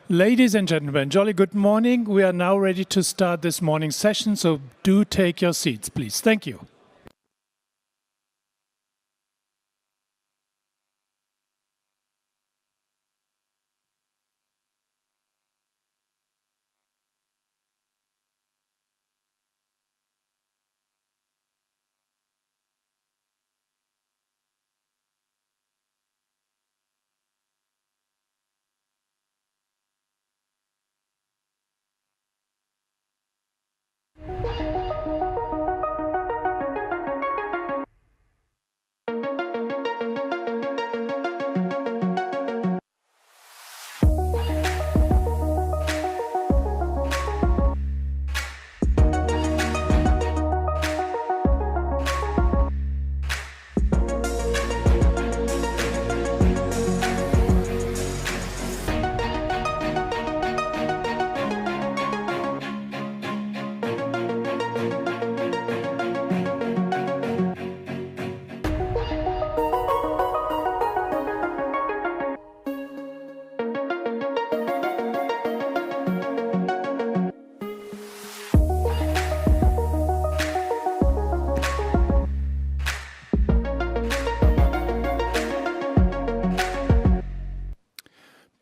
Ladies and gentlemen, jolly good morning. We are now ready to start this morning's session, so do take your seats, please. Thank you.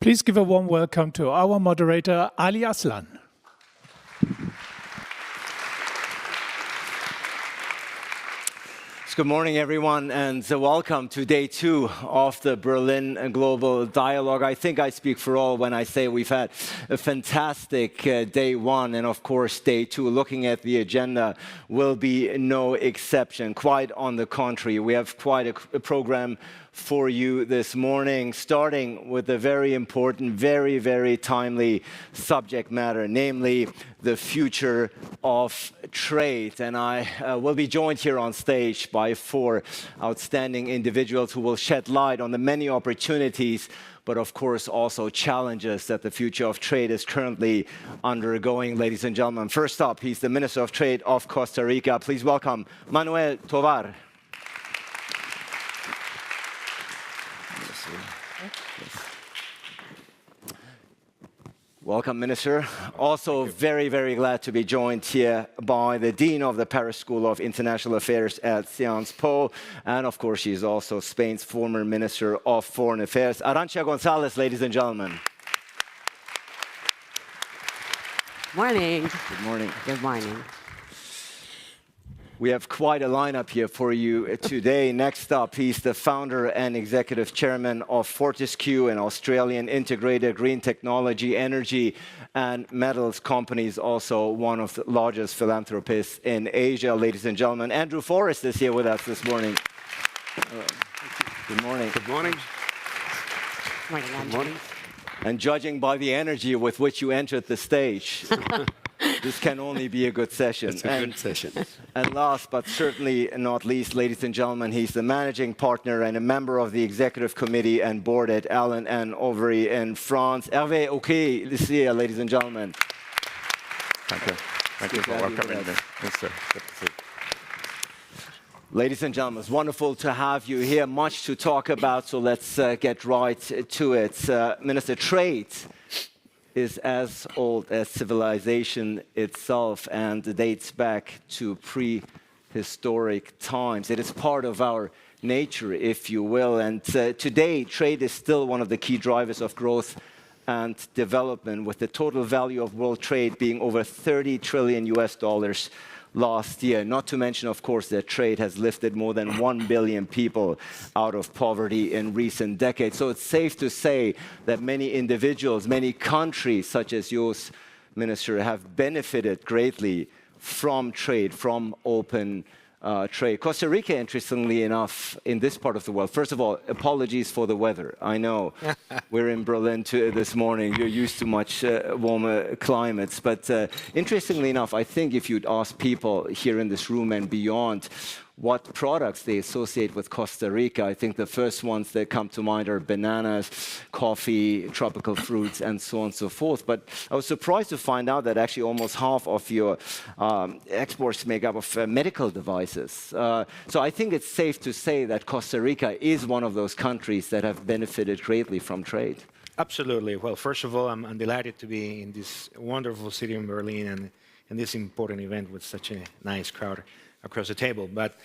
Please give a warm welcome to our moderator, Ali Aslan. Good morning, everyone, and welcome to day 2 of the Berlin Global Dialogue. I think I speak for all when I say we've had a fantastic day 1, and of course, day 2, looking at the agenda, will be no exception. Quite on the contrary, we have quite a program for you this morning, starting with a very important, very, very timely subject matter, namely the future of trade. And I will be joined here on stage by 4 outstanding individuals who will shed light on the many opportunities, but of course also challenges that the future of trade is currently undergoing. Ladies and gentlemen, first up, he's the Minister of Trade of Costa Rica. Please welcome Manuel Tovar. Welcome, Minister. Also very, very glad to be joined here by the Dean of the Paris School of International Affairs at Sciences Po. And of course, she is also Spain's former Minister of Foreign Affairs. Arantxa González, ladies and gentlemen. Morning. Good morning. Good morning. We have quite a lineup here for you today. Next up, he's the founder and executive chairman of Fortescue, an Australian integrated green technology, energy and metals company, also one of the largest philanthropists in Asia. Ladies and gentlemen, Andrew Forrest is here with us this morning. Good morning. Good morning. Morning, Good morning. And judging by the energy with which you entered the stage, this can only be a good session. It's a good session. And last but certainly not least, ladies and gentlemen, he's the managing partner and a member of the executive committee and board at Allen & Overy in France. Hervé Auquet is here, ladies and gentlemen. Thank you. Thank you for welcoming me. Yes, sir. Good to see you. Ladies and gentlemen, it's wonderful to have you here. Much to talk about, so let's get right to it. Minister, trade is as old as civilization itself and dates back to prehistoric times. It is part of our nature, if you will. And today, trade is still one of the key drivers of growth and development, with the total value of world trade being over $30 trillion last year. Not to mention, of course, that trade has lifted more than 1 billion people out of poverty in recent decades. So it's safe to say that many individuals, many countries, such as yours, Minister, have benefited greatly from trade, from open trade. Costa Rica, interestingly enough, in this part of the world, first of all, apologies for the weather. I know we're in Berlin this morning. You're used to much warmer climates. But interestingly enough, I think if you'd ask people here in this room and beyond what products they associate with Costa Rica, I think the first ones that come to mind are bananas, coffee, tropical fruits, and so on and so forth. But I was surprised to find out that actually almost half of your exports make up of medical devices. So I think it's safe to say that Costa Rica is one of those countries that have benefited greatly from trade. Absolutely. Well, first of all, I'm delighted to be in this wonderful city in Berlin and in this important event with such a nice crowd across the table. But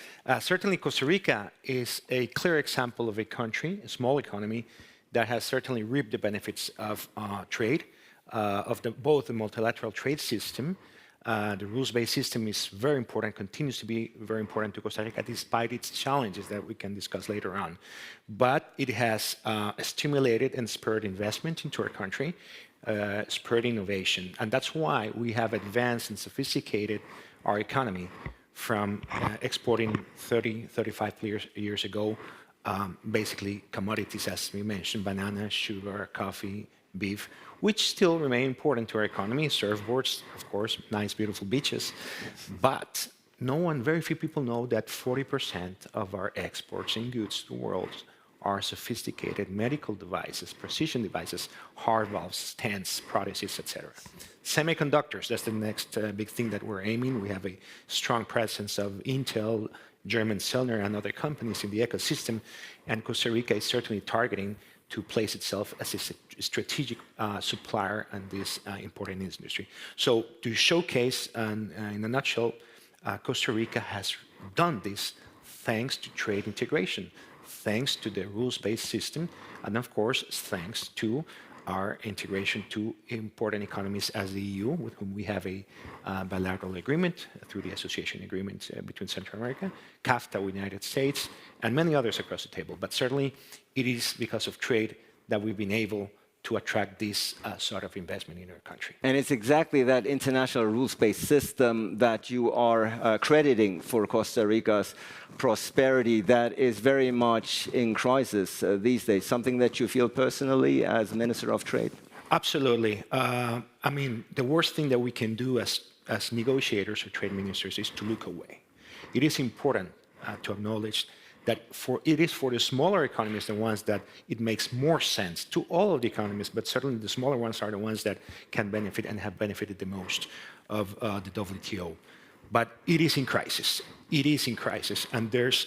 certainly Costa Rica is a clear example of a country, a small economy, that has certainly reaped the benefits of trade, of both the multilateral trade system. The rules-based system is very important, continues to be very important to Costa Rica, despite its challenges that we can discuss later on. But it has stimulated and spurred investment into our country, spurred innovation. And that's why we have advanced and sophisticated our economy from exporting 30, 35 years ago, basically commodities, as we mentioned, banana, sugar, coffee, beef, which still remain important to our economy, surfboards, of course, nice, beautiful beaches. But very few people know that 40% of our exports in goods to the world are sophisticated medical devices, precision devices, heart valves, stents, prostheses, etc. Semiconductors, that's the next big thing that we're aiming. We have a strong presence of Intel, German Sellner, and other companies in the ecosystem, and Costa Rica is certainly targeting to place itself as a strategic supplier in this important industry. So to showcase, in a nutshell, Costa Rica has done this thanks to trade integration, thanks to the rules-based system, and of course, thanks to our integration to important economies as the EU, with whom we have a bilateral agreement through the association agreement between Central America, CAFTA with the United States, and many others across the table. But certainly, it is because of trade that we've been able to attract this sort of investment in our country. And it's exactly that international rules-based system that you are crediting for Costa Rica's prosperity that is very much in crisis these days, something that you feel personally as Minister of Trade? Absolutely. I mean, the worst thing that we can do as negotiators or trade ministers is to look away. It is important to acknowledge that it is for the smaller economies, the ones that it makes more sense to all of the economies, but certainly the smaller ones are the ones that can benefit and have benefited the most of the WTO. But it is in crisis. It is in crisis, and there's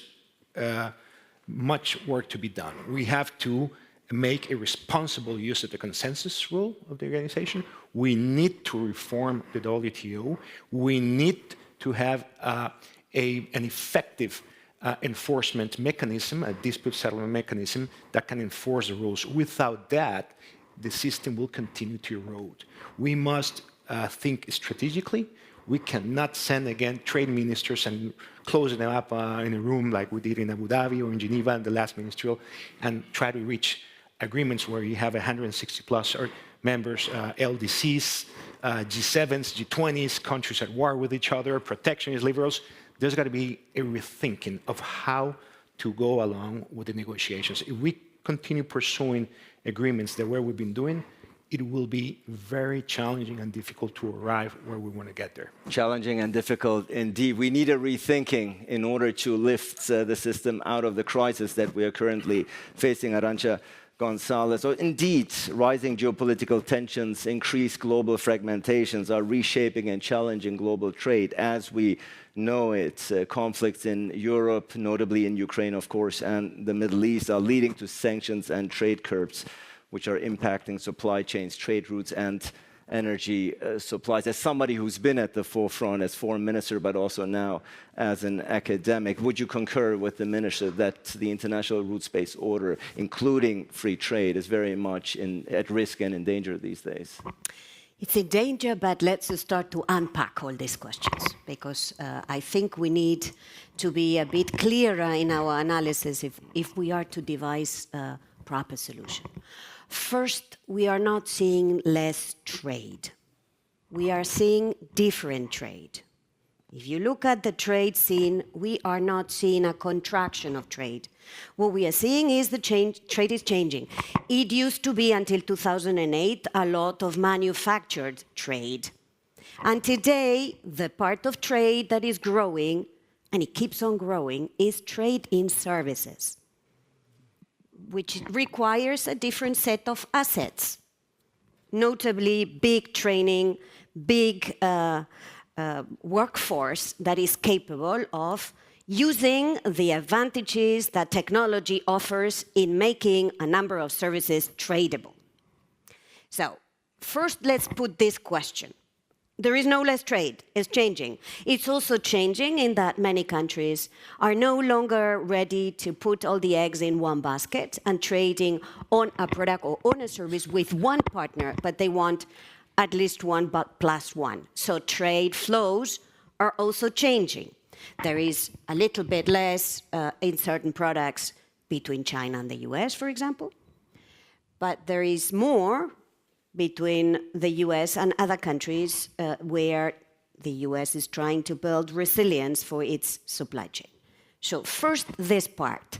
much work to be done. We have to make a responsible use of the consensus rule of the organization. We need to reform the WTO. We need to have an effective enforcement mechanism, a dispute settlement mechanism that can enforce the rules. Without that, the system will continue to erode. We must think strategically. We cannot send, again, trade ministers and close them up in a room like we did in Abu Dhabi or in Geneva in the last ministerial and try to reach agreements where you have 160 plus members, LDCs, G7s, G20s, countries at war with each other, protectionist liberals. There's got to be a rethinking of how to go along with the negotiations. If we continue pursuing agreements the way we've been doing, it will be very challenging and difficult to arrive where we want to get there. Challenging and difficult indeed. We need a rethinking in order to lift the system out of the crisis that we are currently facing. Arantxa Gonzalez. So indeed, rising geopolitical tensions, increased global fragmentations are reshaping and challenging global trade as we know it. Conflicts in Europe, notably in Ukraine, of course, and the Middle East are leading to sanctions and trade curbs, which are impacting supply chains, trade routes, and energy supplies. As somebody who's been at the forefront as foreign minister, but also now as an academic, would you concur with the minister that the international rules-based order, including free trade, is very much at risk and in danger these days? It's in danger, but let's start to unpack all these questions, because I think we need to be a bit clearer in our analysis if we are to devise a proper solution. First, we are not seeing less trade. We are seeing different trade. If you look at the trade scene, we are not seeing a contraction of trade. What we are seeing is trade is changing. It used to be, until 2008, a lot of manufactured trade. And today, the part of trade that is growing, and it keeps on growing, is trade in services, which requires a different set of assets, notably big training, big workforce that is capable of using the advantages that technology offers in making a number of services tradable. So first, let's put this question. There is no less trade. It's changing. It's also changing in that many countries are no longer ready to put all the eggs in one basket and trading on a product or on a service with one partner, but they want at least one but plus one. So trade flows are also changing. There is a little bit less in certain products between China and the US, for example, but there is more between the US and other countries where the US is trying to build resilience for its supply chain. So first, this part.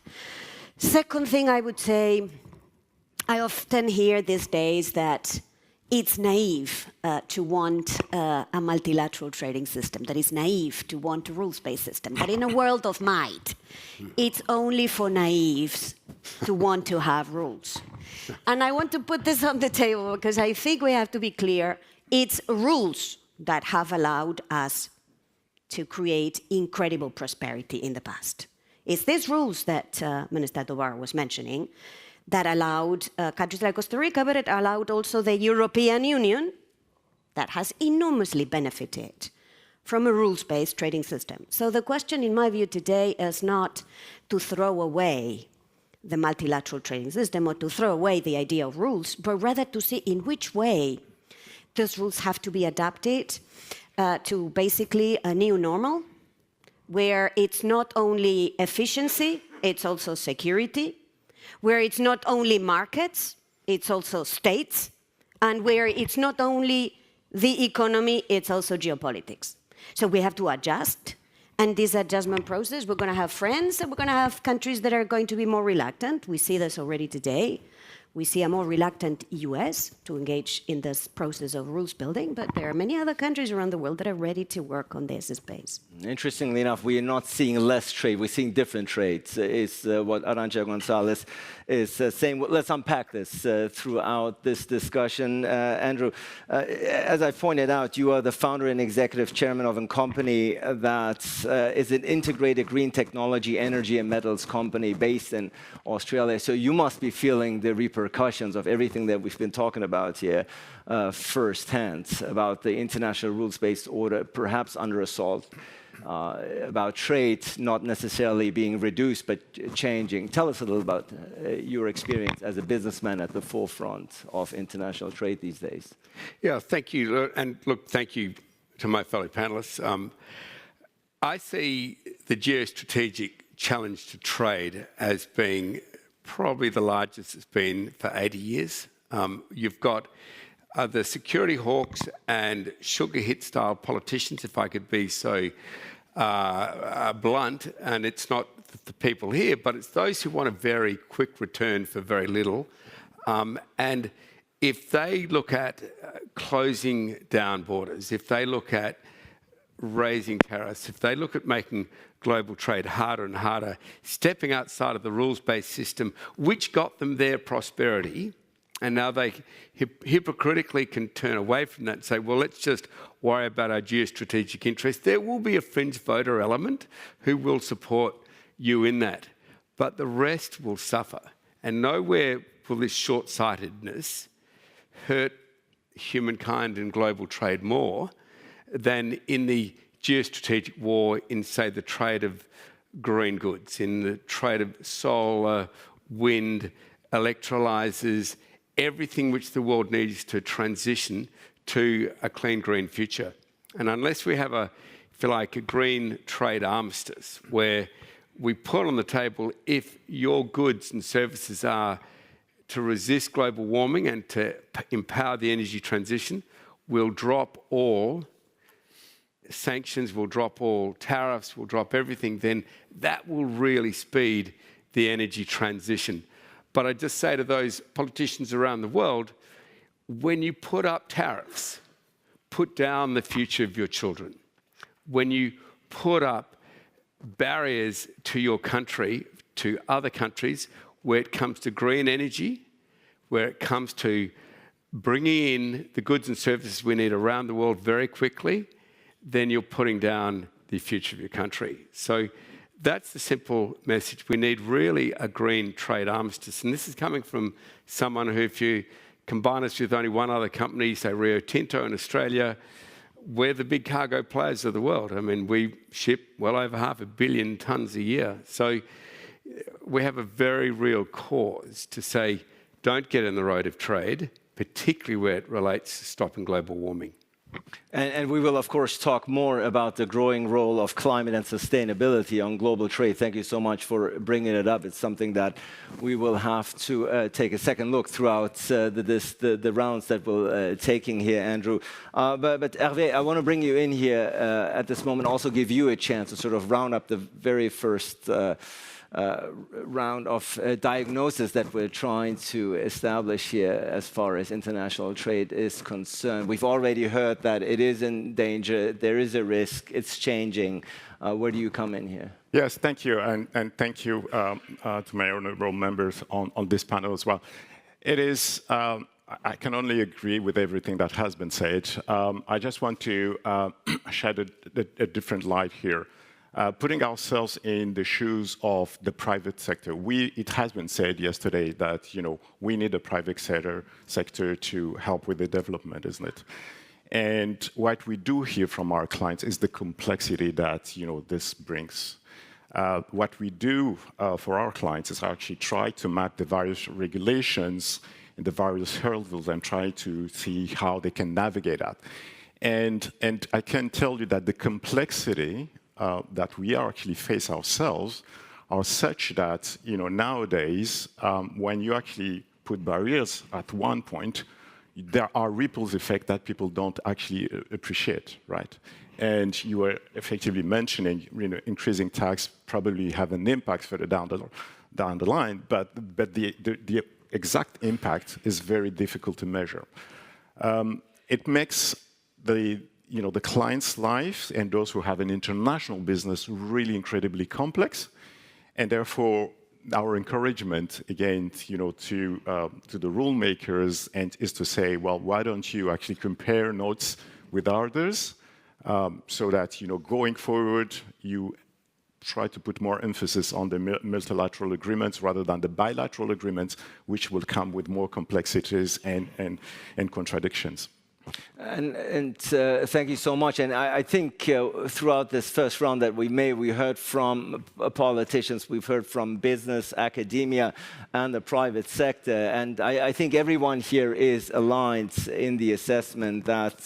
Second thing I would say, I often hear these days that it's naive to want a multilateral trading system, that it's naive to want a rules-based system, that in a world of might, it's only for naives to want to have rules. And I want to put this on the table because I think we have to be clear. It's rules that have allowed us to create incredible prosperity in the past. It's these rules that Minister Tovar was mentioning that allowed countries like Costa Rica, but it allowed also the European Union that has enormously benefited from a rules-based trading system. So the question, in my view, today is not to throw away the multilateral trading system or to throw away the idea of rules, but rather to see in which way those rules have to be adapted to basically a new normal, where it's not only efficiency, it's also security, where it's not only markets, it's also states, and where it's not only the economy, it's also geopolitics. So we have to adjust. And this adjustment process, we're going to have friends and we're going to have countries that are going to be more reluctant. We see this already today. We see a more reluctant US to engage in this process of rules building, but there are many other countries around the world that are ready to work on this space. Interestingly enough, we are not seeing less trade, we're seeing different trades, is what Arantxa Gonzalez is saying. Well, let's unpack this throughout this discussion. Andrew, as I pointed out, you are the founder and executive chairman of a company that is an integrated green technology, energy and metals company based in Australia. So you must be feeling the repercussions of everything that we've been talking about here firsthand, about the international rules-based order perhaps under assault, about trade not necessarily being reduced but changing. Tell us a little about your experience as a businessman at the forefront of international trade these days. Yeah, thank you. And look, thank you to my fellow panelists. I see the geostrategic challenge to trade as being probably the largest it's been for 80 years. You've got the security hawks and sugar hit style politicians, if I could be so blunt, and it's not the people here, but it's those who want a very quick return for very little. And if they look at closing down borders, if they look at raising tariffs, if they look at making global trade harder and harder, stepping outside of the rules-based system, which got them their prosperity, and now they hypocritically can turn away from that and say, well, let's just worry about our geostrategic interests. There will be a fringe voter element who will support you in that, but the rest will suffer. And nowhere will this short-sightedness hurt humankind and global trade more than in the geostrategic war in, say, the trade of green goods, in the trade of solar, wind, electrolyzers, everything which the world needs to transition to a clean green future. And unless we have a, if you like, a green trade armistice where we put on the table if your goods and services are to resist global warming and to empower the energy transition, we'll drop all sanctions, will drop all tariffs, will drop everything, then that will really speed the energy transition. But I just say to those politicians around the world, when you put up tariffs, put down the future of your children. When you put up barriers to your country, to other countries, where it comes to green energy, where it comes to bringing in the goods and services we need around the world very quickly, then you're putting down the future of your country. So that's the simple message. We need really a green trade armistice. And this is coming from someone who, if you combine us with only one other company, say Rio Tinto in Australia, we're the big cargo players of the world. I mean, we ship well over 500 million tonnes a year. So we have a very real cause to say, don't get in the road of trade, particularly where it relates to stopping global warming. And we will, of course, talk more about the growing role of climate and sustainability on global trade. Thank you so much for bringing it up. It's something that we will have to take a second look throughout the rounds that we're taking here, Andrew. But Hervé, I want to bring you in here at this moment, also give you a chance to sort of round up the very first round of diagnosis that we're trying to establish here as far as international trade is concerned. We've already heard that it is in danger, there is a risk, it's changing. Where do you come in here? Yes, thank you, and thank you to my honorable members on this panel as well. It is, I can only agree with everything that has been said. I just want to shed a different light here. Putting ourselves in the shoes of the private sector. It has been said yesterday that we need a private sector to help with the development, isn't it? And what we do hear from our clients is the complexity that this brings. What we do for our clients is actually try to map the various regulations and the various hurdles and try to see how they can navigate that. And I can tell you that the complexity that we actually face ourselves are such that nowadays when you actually put barriers at one point, there are ripples effect that people don't actually appreciate, right? And you were effectively mentioning increasing tax probably have an impact further down the line, but the exact impact is very difficult to measure. It makes the client's life and those who have an international business really incredibly complex, and therefore our encouragement again, to the rule makers is to say, well, why don't you actually compare notes with others, so that going forward you try to put more emphasis on the multilateral agreements rather than the bilateral agreements, which will come with more complexities and contradictions. And thank you so much. And I think throughout this first round that we heard from politicians, we've heard from business, academia, and the private sector. And I think everyone here is aligned in the assessment that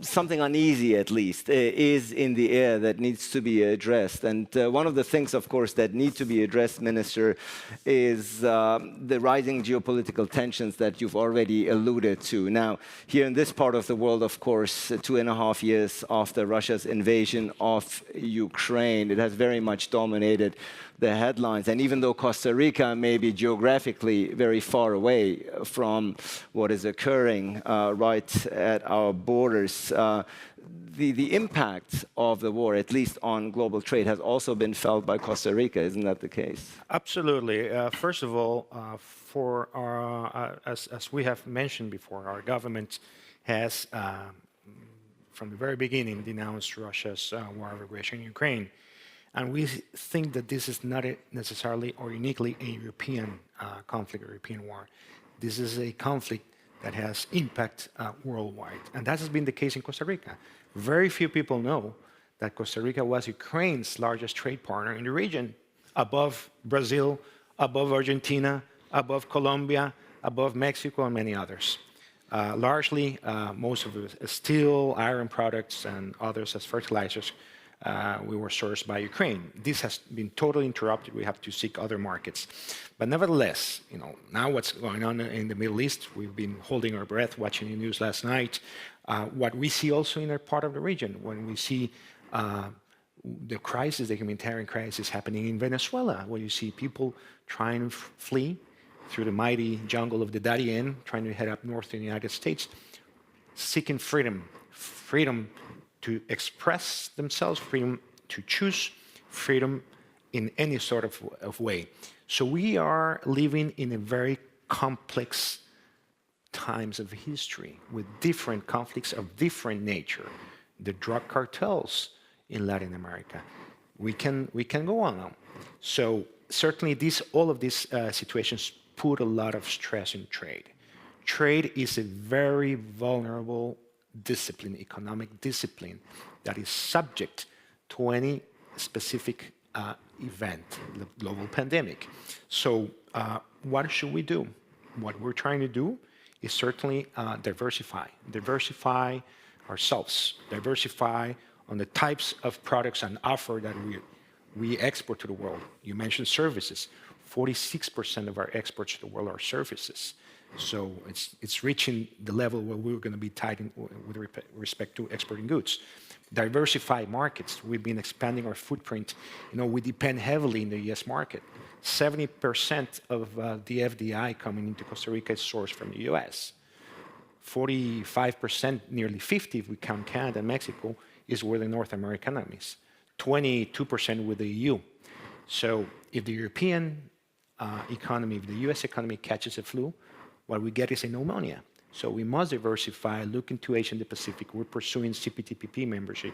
something uneasy, at least, is in the air that needs to be addressed. And one of the things, of course, that need to be addressed, Minister, is the rising geopolitical tensions that you've already alluded to. Now, here in this part of the world, of course, 2.5 years after Russia's invasion of Ukraine, it has very much dominated the headlines. And even though Costa Rica may be geographically very far away from what is occurring right at our borders, the impact of the war, at least on global trade, has also been felt by Costa Rica. Isn't that the case? Absolutely. First of all, for our, as we have mentioned before, our government has, from the very beginning, denounced Russia's war of aggression in Ukraine. And we think that this is not necessarily or uniquely a European conflict or European war. This is a conflict that has impact worldwide. And that has been the case in Costa Rica. Very few people know that Costa Rica was Ukraine's largest trade partner in the region, above Brazil, above Argentina, above Colombia, above Mexico, and many others. Largely, most of the steel, iron products, and others as fertilizers we were sourced by Ukraine. This has been totally interrupted. We have to seek other markets. But nevertheless, now what's going on in the Middle East, we've been holding our breath, watching the news last night. What we see also in our part of the region, when we see the crisis, the humanitarian crisis happening in Venezuela, where you see people trying to flee through the mighty jungle of the Darien, trying to head up north in the United States, seeking freedom, freedom to express themselves, freedom to choose, freedom in any sort of way. So we are living in a very complex times of history with different conflicts of different nature. The drug cartels in Latin America. We can go on now. So certainly all of these situations put a lot of stress in trade. Trade is a very vulnerable discipline, economic discipline, that is subject to any specific event, the global pandemic. So what should we do? What we're trying to do is certainly diversify ourselves, diversify on the types of products and offer that we export to the world. You mentioned services. 46% of our exports to the world are services. So it's reaching the level where we're going to be tight with respect to exporting goods. Diversify markets. We've been expanding our footprint. We depend heavily in the US market. 70% of the FDI coming into Costa Rica is sourced from the US. 45%, nearly 50% if we count Canada and Mexico, is where the North American economies. 22% with the EU. So if the European economy, if the US economy catches a flu, what we get is a pneumonia. So we must diversify, look into Asia and the Pacific. We're pursuing CPTPP membership.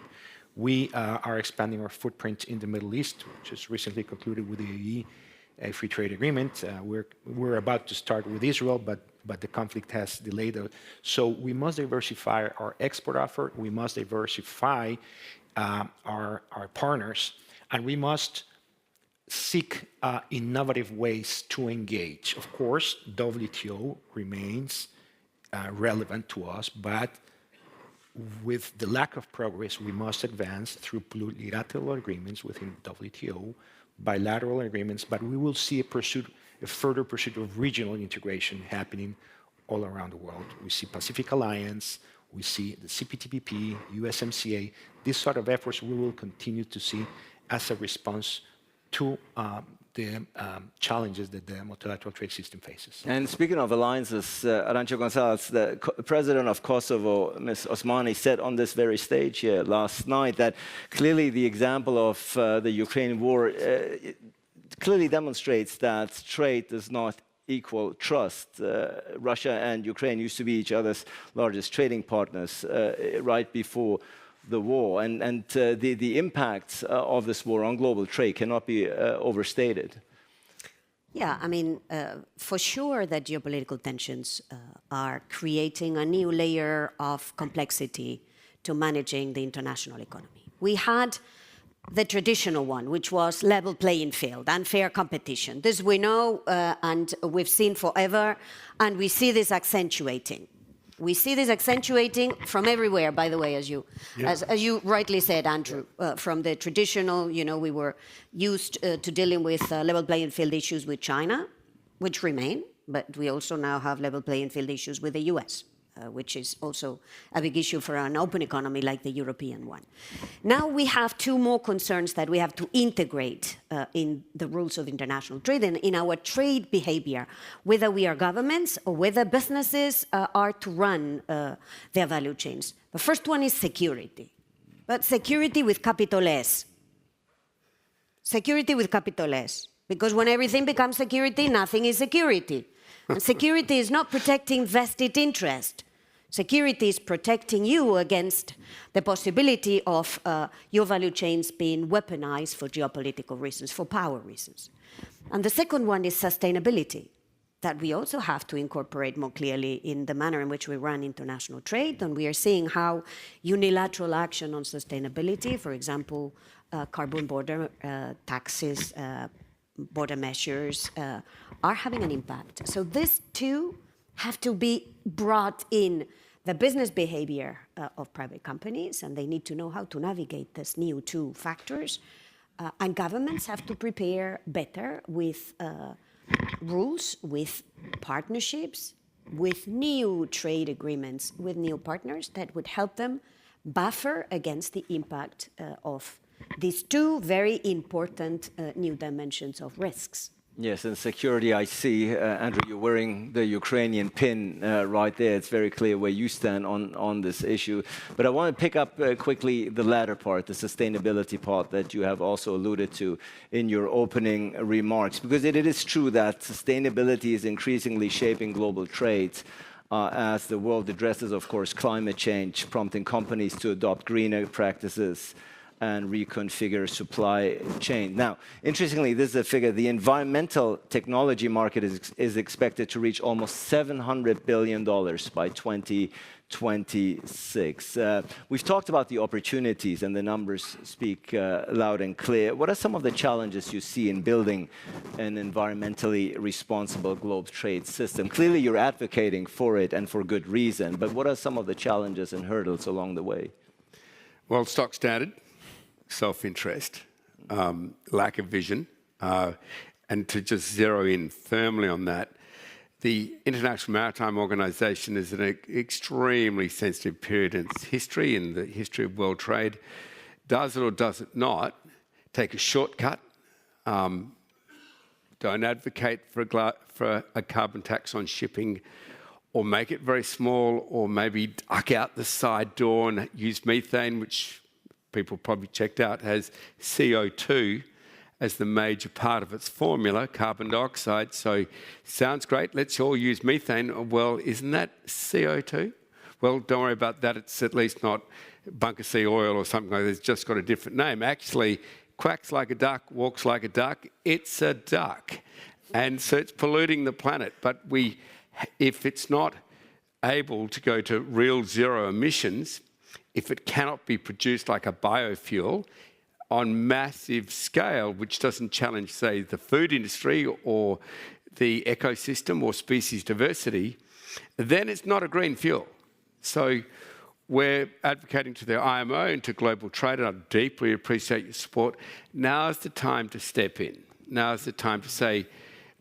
We are expanding our footprint in the Middle East, which is recently concluded with the UAE, a free trade agreement. We're about to start with Israel, but the conflict has delayed it. So we must diversify our export offer. We must diversify our partners, and we must seek innovative ways to engage. Of course, WTO remains relevant to us, but with the lack of progress, we must advance through plurilateral agreements within WTO, bilateral agreements, but we will see a further pursuit of regional integration happening all around the world. We see Pacific Alliance, we see the CPTPP, USMCA. These sort of efforts we will continue to see as a response to the challenges that the multilateral trade system faces. And speaking of alliances, Arantxa González, the president of Kosovo, Ms. Osmani, said on this very stage here last night that clearly the example of the Ukraine war clearly demonstrates that trade does not equal trust. Russia and Ukraine used to be each other's largest trading partners right before the war, and the impact of this war on global trade cannot be overstated. Yeah, I mean, for sure that geopolitical tensions are creating a new layer of complexity to managing the international economy. We had the traditional one, which was level playing field, unfair competition. This we know and we've seen forever, and we see this accentuating. We see this accentuating from everywhere, by the way, as you rightly said, Andrew, from the traditional, we were used to dealing with level playing field issues with China, which remain, but we also now have level playing field issues with the US, which is also a big issue for an open economy like the European one. Now we have two more concerns that we have to integrate in the rules of international trade and in our trade behavior, whether we are governments or whether businesses are to run their value chains. The first one is security, but security with capital S. Security with capital S, because when everything becomes security, nothing is security. And security is not protecting vested interest. Security is protecting you against the possibility of your value chains being weaponized for geopolitical reasons, for power reasons. And the second one is sustainability, that we also have to incorporate more clearly in the manner in which we run international trade. And we are seeing how unilateral action on sustainability, for example, carbon border taxes, border measures, are having an impact. So these two have to be brought in the business behavior of private companies, and they need to know how to navigate these new two factors. And governments have to prepare better with rules, with partnerships, with new trade agreements, with new partners that would help them buffer against the impact of these two very important new dimensions of risks. Yes, and security, I see, Andrew, you're wearing the Ukrainian pin right there. It's very clear where you stand on this issue. But I want to pick up quickly the latter part, the sustainability part that you have also alluded to in your opening remarks, because it is true that sustainability is increasingly shaping global trade as the world addresses, of course, climate change, prompting companies to adopt greener practices. and reconfigure supply chain. Now, interestingly, this is a figure. The environmental technology market is expected to reach almost $700 billion by 2026. We've talked about the opportunities, and the numbers speak loud and clear. What are some of the challenges you see in building an environmentally responsible global trade system? Clearly, you're advocating for it, and for good reason, but what are some of the challenges and hurdles along the way? Well, stock standard, self-interest, lack of vision, and to just zero in firmly on that, the International Maritime Organization is an extremely sensitive period in its history, in the history of world trade. Does it or does it not take a shortcut? Don't advocate for a carbon tax on shipping, or make it very small, or maybe duck out the side door and use methane, which people probably checked out has CO2 as the major part of its formula, carbon dioxide. So sounds great, let's all use methane. Well, isn't that CO2? Well, don't worry about that. It's at least not bunker sea oil or something like that. It's just got a different name. Actually, quacks like a duck, walks like a duck. It's a duck. And so it's polluting the planet. But if it's not able to go to real zero emissions, if it cannot be produced like a biofuel on massive scale, which doesn't challenge, say, the food industry or the ecosystem or species diversity, then it's not a green fuel. So we're advocating to the IMO and to global trade, and I deeply appreciate your support. Now's the time to step in. Now's the time to say,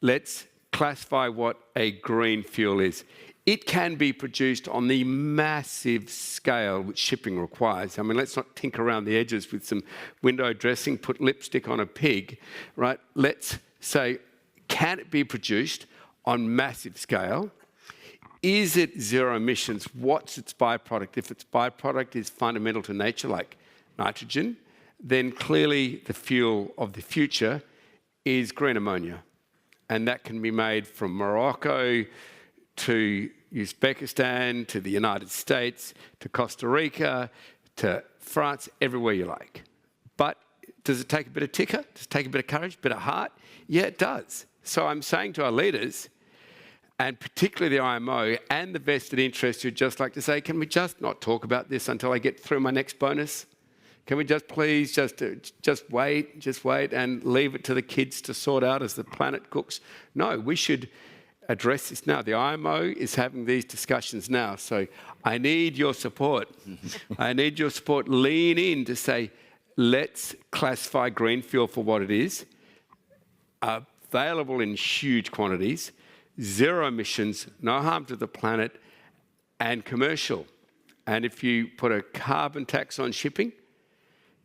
let's classify what a green fuel is. It can be produced on the massive scale which shipping requires. I mean, let's not tinker around the edges with some window dressing, put lipstick on a pig, right? Let's say, can it be produced on massive scale? Is it zero emissions? What's its byproduct? If its byproduct is fundamental to nature, like nitrogen, then clearly the fuel of the future is green ammonia. And that can be made from Morocco to Uzbekistan, to the United States, to Costa Rica, to France, everywhere you like. But does it take a bit of ticker? Does it take a bit of courage, a bit of heart? Yeah, it does. So I'm saying to our leaders, and particularly the IMO and the vested interests who'd just like to say, can we just not talk about this until I get through my next bonus? Can we just please just wait and leave it to the kids to sort out as the planet cooks? No, we should address this now. The IMO is having these discussions now, so I need your support. I need your support. Lean in to say, let's classify green fuel for what it is, available in huge quantities, zero emissions, no harm to the planet, and commercial. And if you put a carbon tax on shipping,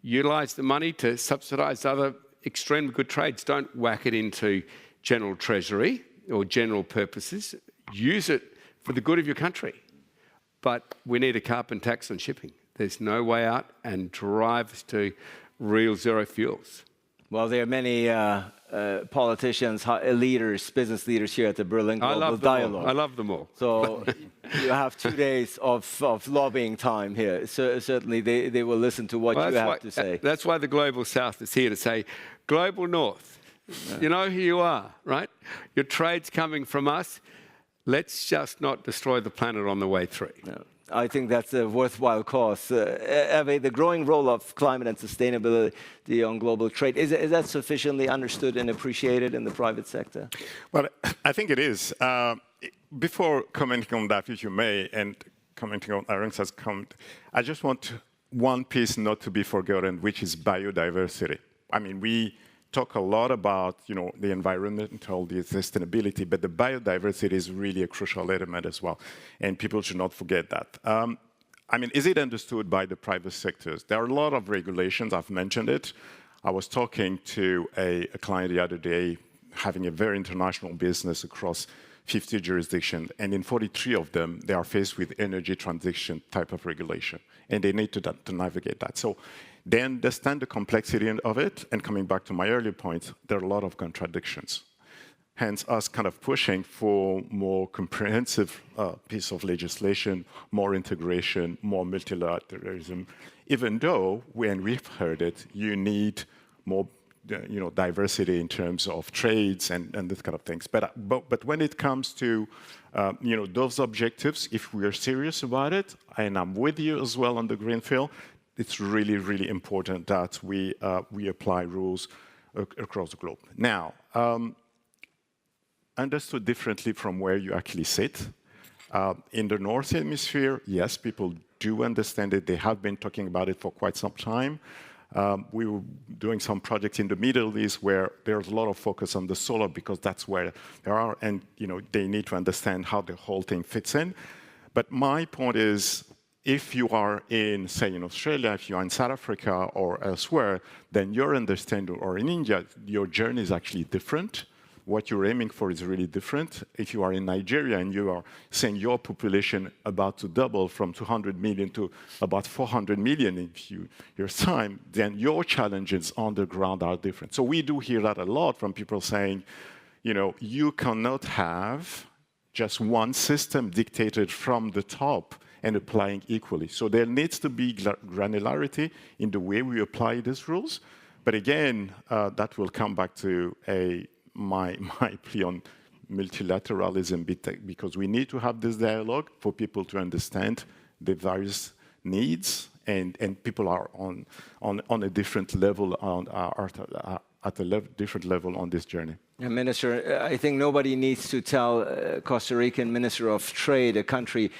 utilise the money to subsidise other extremely good trades. Don't whack it into general treasury or general purposes. Use it for the good of your country. But we need a carbon tax on shipping. There's no way out, and drive us to real zero fuels. Well, there are many politicians, leaders, business leaders here at the Berlin Global Dialogue. I love them all. So you have 2 days of lobbying time here. So certainly they will listen to what you have to say. That's why the Global South is here to say, Global North, you know who you are, right? Your trade's coming from us. Let's just not destroy the planet on the way through. No. I think that's a worthwhile cause. Hervé, the growing role of climate and sustainability on global trade, is that sufficiently understood and appreciated in the private sector? Well, I think it is. Before commenting on that, if you may, and commenting on Aaron's comment, I just want one piece not to be forgotten, which is biodiversity. I mean, we talk a lot about, the environmental, the sustainability, but the biodiversity is really a crucial element as well, and people should not forget that. I mean, is it understood by the private sectors? There are a lot of regulations, I've mentioned it. I was talking to a client the other day, having a very international business across 50 jurisdictions, and in 43 of them, they are faced with energy transition type of regulation, and they need to navigate that. So they understand the complexity of it, and coming back to my earlier point, there are a lot of contradictions. hence us kind of pushing for more comprehensive piece of legislation, more integration, more multilateralism, even though, when we've heard it, you need more diversity in terms of trades and this kind of things. But when it comes to those objectives, if we are serious about it, and I'm with you as well on the greenfield, it's really, really important that we apply rules across the globe. Now, understood differently from where you actually sit. In the North Hemisphere, yes, people do understand it. They have been talking about it for quite some time. We were doing some projects in the Middle East where there's a lot of focus on the solar because that's where there are, and they need to understand how the whole thing fits in. But my point is, if you are in, say, in Australia, if you are in South Africa or elsewhere, then your understanding, or in India, your journey is actually different. What you're aiming for is really different. If you are in Nigeria and you are saying your population about to double from 200 million to about 400 million in years' time, then your challenges on the ground are different. So we do hear that a lot from people saying, you cannot have just one system dictated from the top and applying equally. So there needs to be granularity in the way we apply these rules. But again, that will come back to my plea on multilateralism, because we need to have this dialogue for people to understand the various needs, and people are on a different level, at a different level on this journey. Yeah, Minister, I think nobody needs to tell Costa Rican Minister of Trade, a country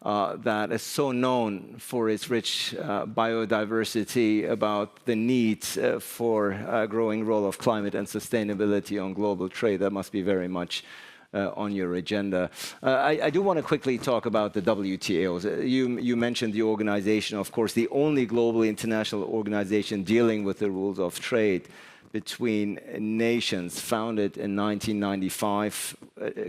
that is so known for its rich biodiversity, about the need for a growing role of climate and sustainability on global trade. That must be very much on your agenda. I do want to quickly talk about the WTO. You mentioned the organization, of course, the only global international organization dealing with the rules of trade between nations, founded in 1995,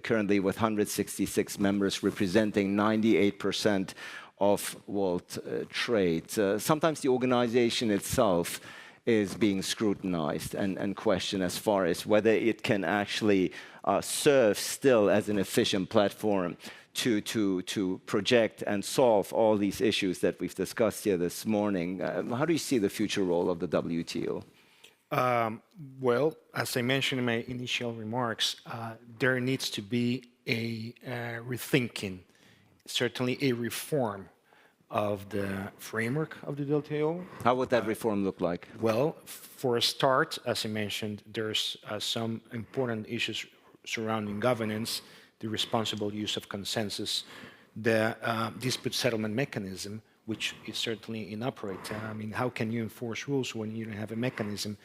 currently with 166 members, representing 98% of world trade. Sometimes the organization itself is being scrutinized and questioned as far as whether it can actually serve still as an efficient platform to project and solve all these issues that we've discussed here this morning. How do you see the future role of the WTO? Well, as I mentioned in my initial remarks, there needs to be a rethinking, certainly a reform of the framework of the WTO. How would that reform look like? Well, for a start, as I mentioned, there's some important issues surrounding governance, the responsible use of consensus, the dispute settlement mechanism, which is certainly inoperate. I mean, how can you enforce rules when you don't have a mechanism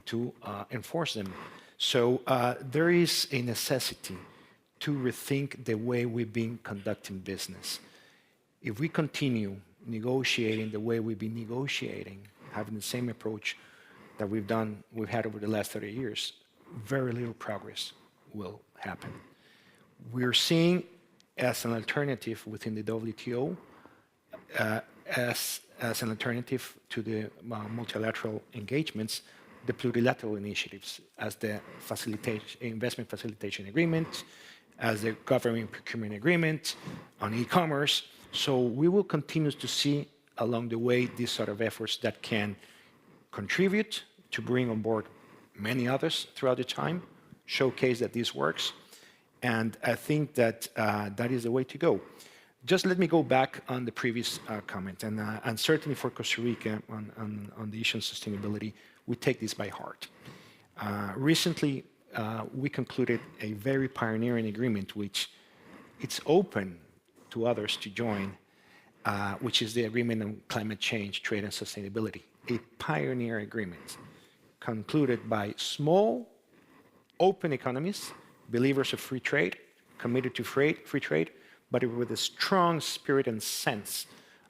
to enforce them? So there is a necessity to rethink the way we've been conducting business. If we continue negotiating the way we've been negotiating, having the same approach that we've had over the last 30 years, very little progress will happen. We're seeing as an alternative within the WTO, as an alternative to the multilateral engagements, the plurilateral initiatives, as the investment facilitation agreement, as the government procurement agreement on e-commerce. So we will continue to see along the way these sort of efforts that can contribute to bring on board many others throughout the time, showcase that this works. And I think that that is the way to go. Just let me go back on the previous comment, and certainly for Costa Rica on the issue of sustainability, we take this by heart. Recently, we concluded a very pioneering agreement, which it's open to others to join, which is the Agreement on Climate Change, Trade and Sustainability, a pioneer agreement concluded by small, open economies, believers of free trade, committed to free trade, but with a strong spirit and sense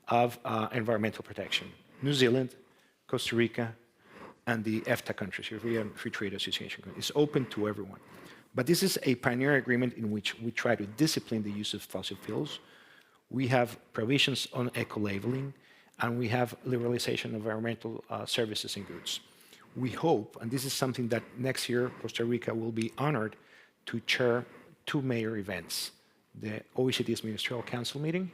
of environmental protection. New Zealand, Costa Rica, and the EFTA countries, European Free Trade Association. It's open to everyone. But this is a pioneer agreement in which we try to discipline the use of fossil fuels. We have provisions on eco-labeling, and we have liberalization of environmental services and goods. We hope, and this is something that next year Costa Rica will be honored to chair two major events, the OECD's Ministerial Council meeting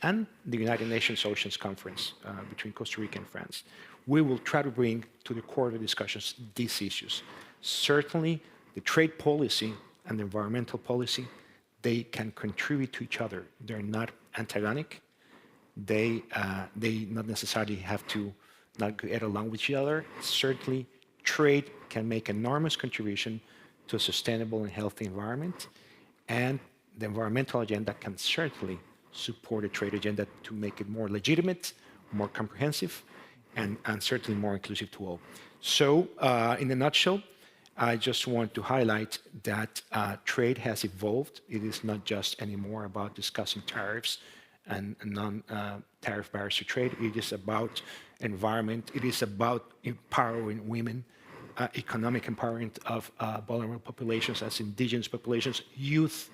and the United Nations Oceans Conference between Costa Rica and France. We will try to bring to the core of the discussions these issues. Certainly, the trade policy and the environmental policy, they can contribute to each other. They're not antagonic. They not necessarily have to not get along with each other. Certainly, trade can make enormous contribution to a sustainable and healthy environment, and the environmental agenda can certainly support a trade agenda to make it more legitimate, more comprehensive, and certainly more inclusive to all. So, in a nutshell, I just want to highlight that trade has evolved. It is not just anymore about discussing tariffs and non-tariff barriers to trade. It is about environment. It is about empowering women, economic empowerment of vulnerable populations as indigenous populations, youth,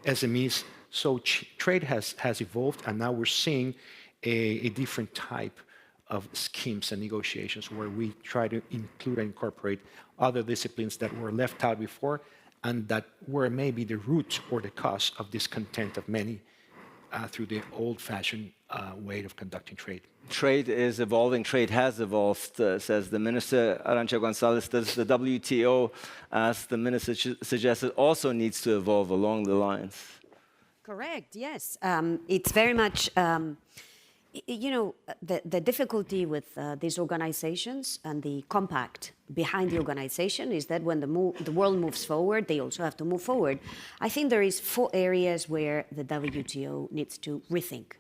SMEs. So trade has evolved, and now we're seeing a different type of schemes and negotiations where we try to include and incorporate other disciplines that were left out before and that were maybe the root or the cause of discontent of many through the old-fashioned way of conducting trade. Trade is evolving, trade has evolved, says the Minister. Arantxa González, does the WTO, as the Minister suggested, also needs to evolve along the lines? Correct, yes. It's very much, you know, the difficulty with these organizations and the compact behind the organization is that when the world moves forward, they also have to move forward. I think there is 4 areas where the WTO needs to rethink.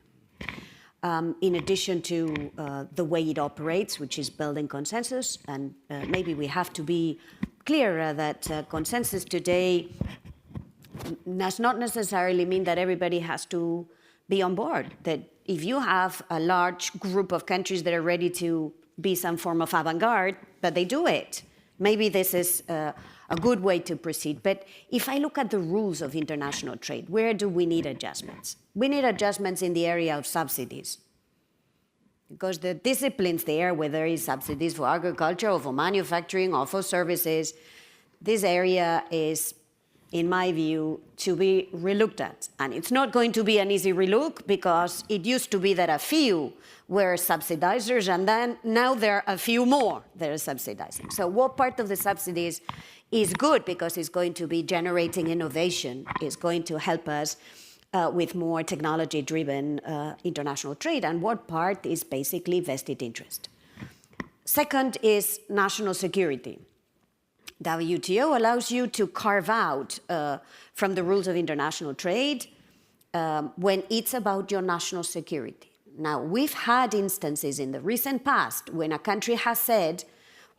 In addition to the way it operates, which is building consensus, and maybe we have to be clear that consensus today does not necessarily mean that everybody has to be on board. That if you have a large group of countries that are ready to be some form of avant-garde, but they do it, maybe this is a good way to proceed. But if I look at the rules of international trade, where do we need adjustments? We need adjustments in the area of subsidies. Because the disciplines there, whether it's subsidies for agriculture or for manufacturing or for services, this area is, in my view, to be relooked at. And it's not going to be an easy relook because it used to be that a few were subsidizers and then now there are a few more that are subsidizing. So what part of the subsidies is good because it's going to be generating innovation, is going to help us with more technology-driven international trade, and what part is basically vested interest. Second is national security. WTO allows you to carve out from the rules of international trade when it's about your national security. Now, we've had instances in the recent past when a country has said,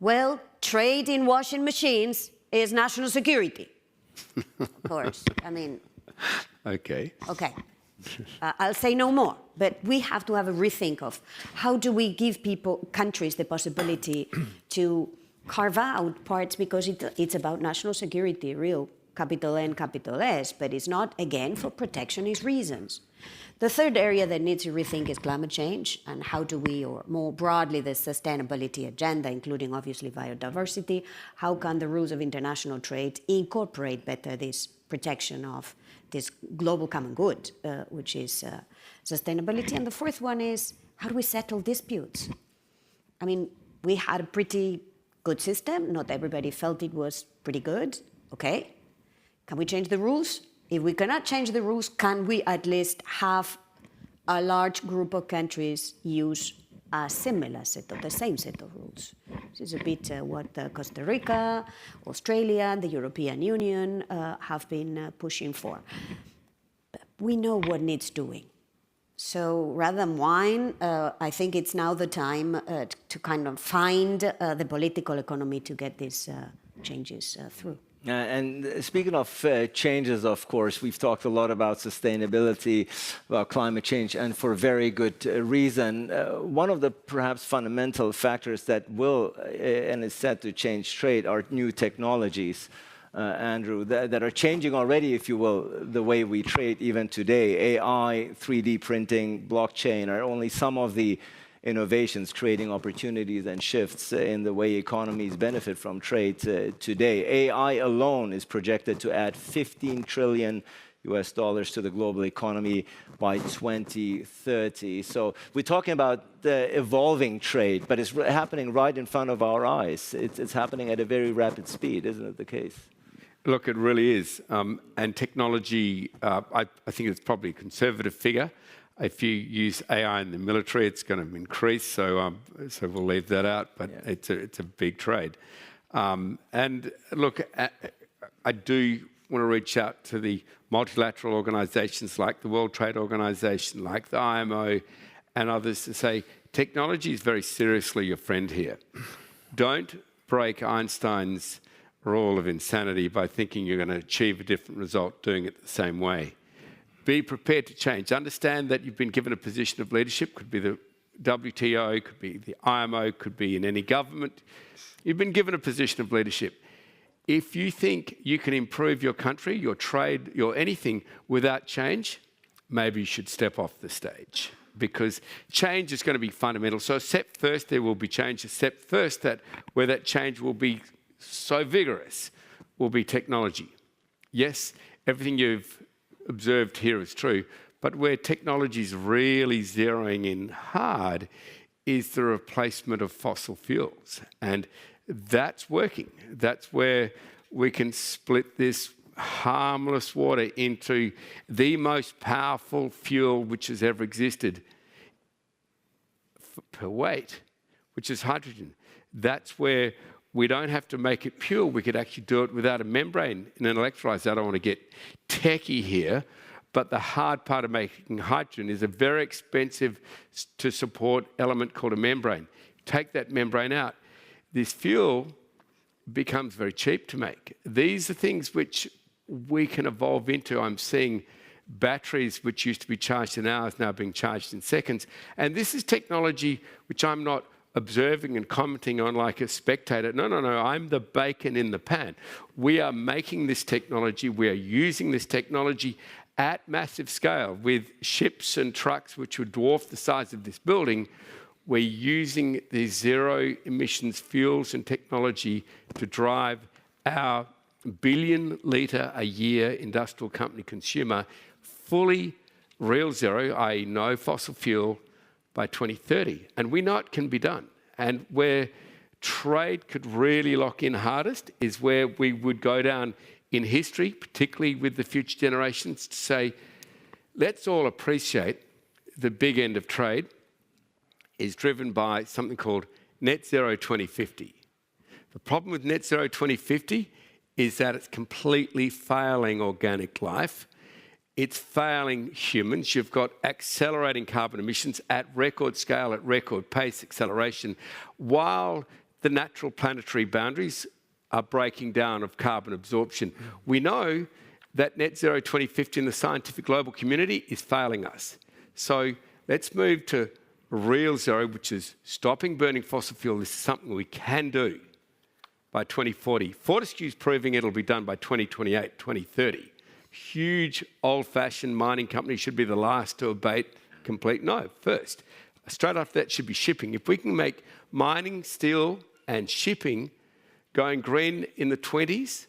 well, trade in washing machines is national security. Of course, I mean... Okay. Okay. I'll say no more, but we have to have a rethink of how do we give countries the possibility to carve out parts because it's about national security, real capital N, capital S, but it's not, again, for protectionist reasons. The third area that needs to rethink is climate change and how do we, or more broadly, the sustainability agenda, including obviously biodiversity, how can the rules of international trade incorporate better this protection of this global common good, which is sustainability. And the fourth one is, how do we settle disputes? I mean, we had a pretty good system. Not everybody felt it was pretty good. Okay. Can we change the rules? If we cannot change the rules, can we at least have a large group of countries use a similar set of the same set of rules? This is a bit what Costa Rica, Australia, and the European Union have been pushing for. But we know what needs doing. So rather than whine, I think it's now the time to kind of find the political economy to get these changes through. And speaking of changes, of course, we've talked a lot about sustainability, about climate change, and for very good reason. One of the perhaps fundamental factors that will and is set to change trade are new technologies, Andrew, that are changing already, if you will, the way we trade even today. AI, 3D printing, blockchain are only some of the innovations, creating opportunities and shifts in the way economies benefit from trade today. AI alone is projected to add $15 trillion to the global economy by 2030. So we're talking about the evolving trade, but it's happening right in front of our eyes. It's happening at a very rapid speed, isn't it the case? Look, it really is. And technology, I think it's probably a conservative figure. If you use AI in the military, it's going to increase. So we'll leave that out. But yeah, it's a big trade. And look, I do want to reach out to the multilateral organizations like the World Trade Organization, like the IMO, and others to say technology is very seriously your friend here. Don't break Einstein's rule of insanity by thinking you're going to achieve a different result doing it the same way. Be prepared to change. Understand that you've been given a position of leadership. Could be the WTO, could be the IMO, could be in any government. You've been given a position of leadership. If you think you can improve your country, your trade, your anything without change, maybe you should step off the stage, because change is going to be fundamental. So step first, there will be change. Step first, that where that change will be so vigorous will be technology. Yes, everything you've observed here is true, but where technology is really zeroing in hard is the replacement of fossil fuels. And that's working. That's where we can split this harmless water into the most powerful fuel which has ever existed per weight, which is hydrogen. That's where we don't have to make it pure. We could actually do it without a membrane in an electrolyzer. I don't want to get techie here, but the hard part of making hydrogen is a very expensive to support element called a membrane. Take that membrane out, this fuel becomes very cheap to make. These are things which we can evolve into. I'm seeing batteries which used to be charged in hours now being charged in seconds. And this is technology which I'm not observing and commenting on like a spectator. No, I'm the bacon in the pan. We are making this technology. We are using this technology at massive scale with ships and trucks which would dwarf the size of this building. We're using the zero emissions fuels and technology to drive our billion-litre a year industrial company consumer fully real zero, i.e. no fossil fuel, by 2030. And we know it can be done. And where trade could really lock in hardest is where we would go down in history, particularly with the future generations, to say, let's all appreciate the big end of trade is driven by something called net zero 2050. The problem with net zero 2050 is that it's completely failing organic life. It's failing humans. You've got accelerating carbon emissions at record scale, at record pace acceleration, while the natural planetary boundaries are breaking down of carbon absorption. We know that net zero 2050 in the scientific global community is failing us. So let's move to real zero, which is stopping burning fossil fuel. This is something we can do by 2040. Fortescue's proving it'll be done by 2028, 2030. Huge old-fashioned mining companies should be the last to abate complete. No, first. Straight after that should be shipping. If we can make mining, steel and shipping going green in the 20s,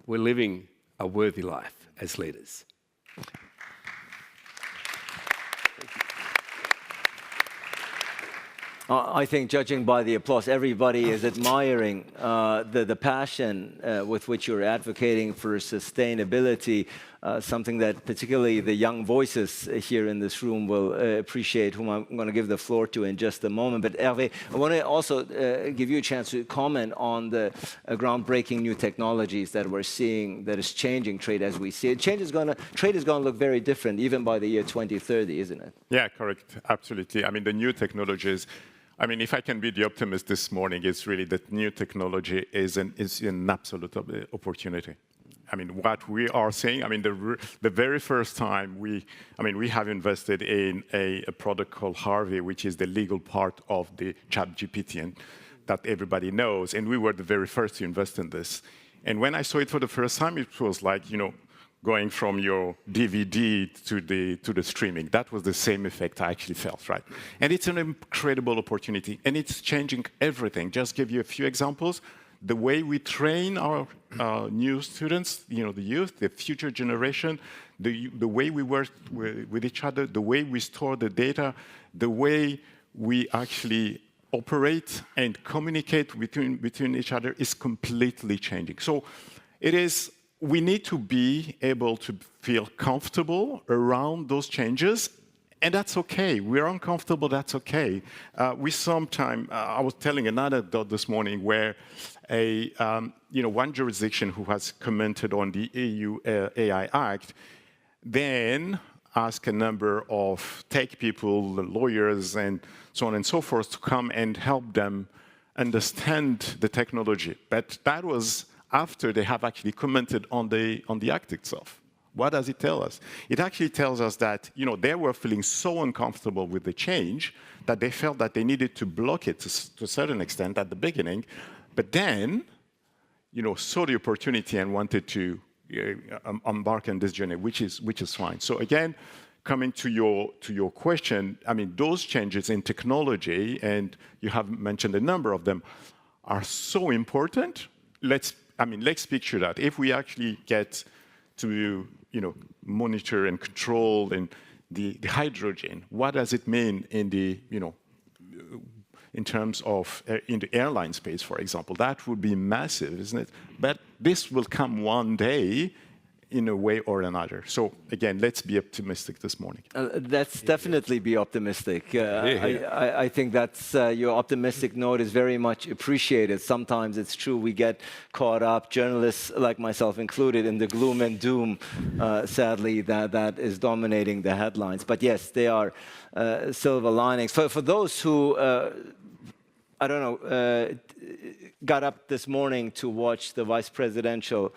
we're living a worthy life as leaders. I think, judging by the applause, everybody is admiring the passion with which you're advocating for sustainability, something that particularly the young voices here in this room will appreciate, whom I'm going to give the floor to in just a moment. But Hervé, I want to also give you a chance to comment on the groundbreaking new technologies that we're seeing that is changing trade as we see it. Trade is going to look very different even by the year 2030, isn't it? Yeah, correct. Absolutely. I mean, the new technologies, I mean, if I can be the optimist this morning, it's really that new technology is an absolute opportunity. I mean, what we are seeing, I mean, the very first time we have invested in a product called Harvey, which is the legal part of the ChatGPT, and that everybody knows, and we were the very first to invest in this. And when I saw it for the first time, it was like, going from your DVD to the streaming. That was the same effect I actually felt, right? And it's an incredible opportunity, and it's changing everything. Just give you a few examples. The way we train our new students, the youth, the future generation, the way we work with each other, the way we store the data, the way we actually operate and communicate between each other is completely changing. So we need to be able to feel comfortable around those changes, and that's okay. We're uncomfortable, that's okay. I was telling an anecdote this morning where one jurisdiction who has commented on the EU AI Act then asked a number of tech people, lawyers, and so on and so forth to come and help them understand the technology. But that was after they have actually commented on the act itself. What does it tell us? It actually tells us that they were feeling so uncomfortable with the change that they felt that they needed to block it to a certain extent at the beginning, but then saw the opportunity and wanted to embark on this journey, which is fine. So again, coming to your question, I mean, those changes in technology, and you have mentioned a number of them, are so important. Let's picture that. If we actually get to monitor and control and the hydrogen, what does it mean in terms of in the airline space, for example? That would be massive, isn't it? But this will come one day in a way or another. So again, let's be optimistic this morning. Let's definitely be optimistic. I think that's your optimistic note is very much appreciated. Sometimes it's true we get caught up, journalists like myself included, in the gloom and doom, sadly, that is dominating the headlines. But yes, they are silver linings. For those who, got up this morning to watch the vice presidential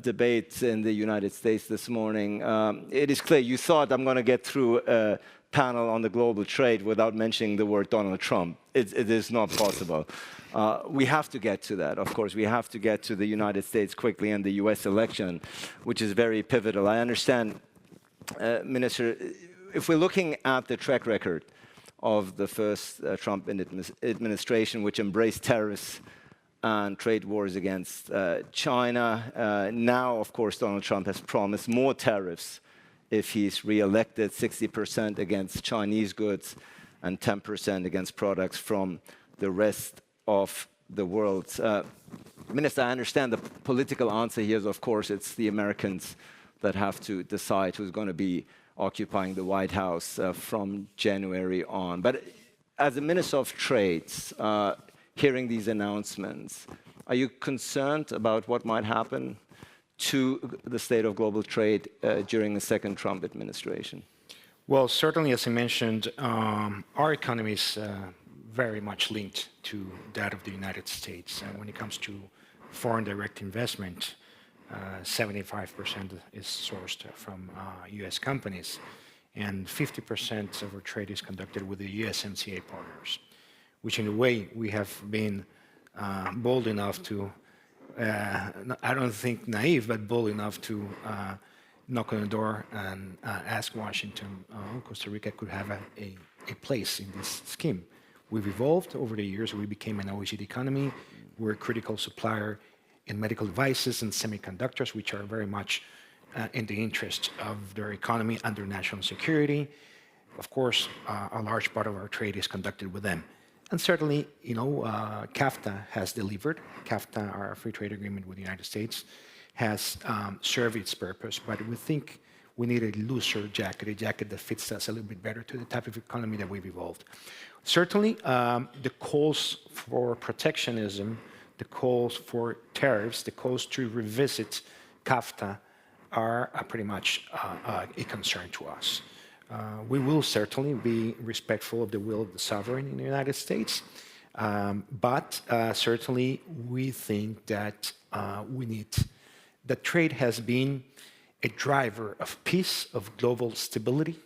debates in the United States this morning, it is clear you thought I'm going to get through a panel on the global trade without mentioning the word Donald Trump. It is not possible. We have to get to that, of course. We have to get to the United States quickly and the US election, which is very pivotal. I understand, Minister, if we're looking at the track record of the first Trump administration, which embraced tariffs and trade wars against China. Now, of course, Donald Trump has promised more tariffs if he's re-elected, 60% against Chinese goods and 10% against products from the rest of the world. Minister, I understand the political answer here is, of course, it's the Americans that have to decide who's going to be occupying the White House from January on. But as a Minister of Trade, hearing these announcements, are you concerned about what might happen to the state of global trade during the second Trump administration? Well, certainly, as I mentioned, our economy is very much linked to that of the United States. And when it comes to foreign direct investment, 75% is sourced from US companies, and 50% of our trade is conducted with the USMCA partners, which in a way we have been bold enough to, I don't think naive, but bold enough to knock on the door and ask Washington, Costa Rica could have a place in this scheme. We've evolved over the years. We became an OECD economy. We're a critical supplier in medical devices and semiconductors, which are very much in the interest of their economy and their national security. Of course, a large part of our trade is conducted with them. And certainly, CAFTA has delivered. CAFTA, our free trade agreement with the United States, has served its purpose, but we think we need a looser jacket, a jacket that fits us a little bit better to the type of economy that we've evolved. Certainly, the calls for protectionism, the calls for tariffs, the calls to revisit CAFTA are pretty much a concern to us. We will certainly be respectful of the will of the sovereign in the United States, but certainly we think that that trade has been a driver of peace, of global stability,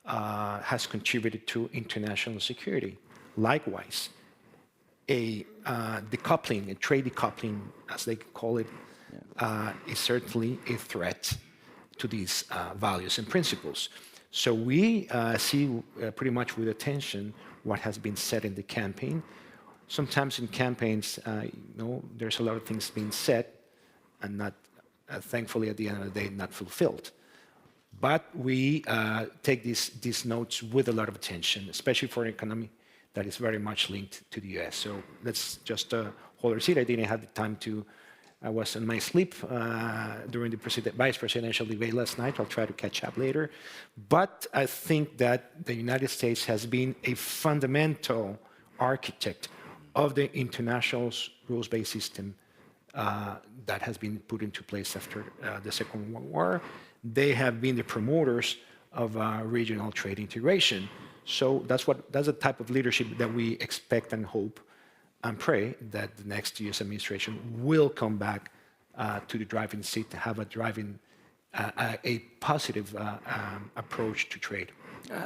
has contributed to international security. Likewise, a decoupling, a trade decoupling, as they call it, is certainly a threat to these values and principles. So we see pretty much with attention what has been said in the campaign. Sometimes in campaigns, there's a lot of things being said and not, thankfully, at the end of the day, not fulfilled. But we take these notes with a lot of attention, especially for an economy that is very much linked to the US. So let's just hold our seat. I didn't have the time to, I was in my sleep during the vice presidential debate last night. I'll try to catch up later. But I think that the United States has been a fundamental architect of the international rules-based system that has been put into place after the Second World War. They have been the promoters of regional trade integration. So that's the type of leadership that we expect and hope and pray that the next US administration will come back to the driving seat to have a positive approach to trade.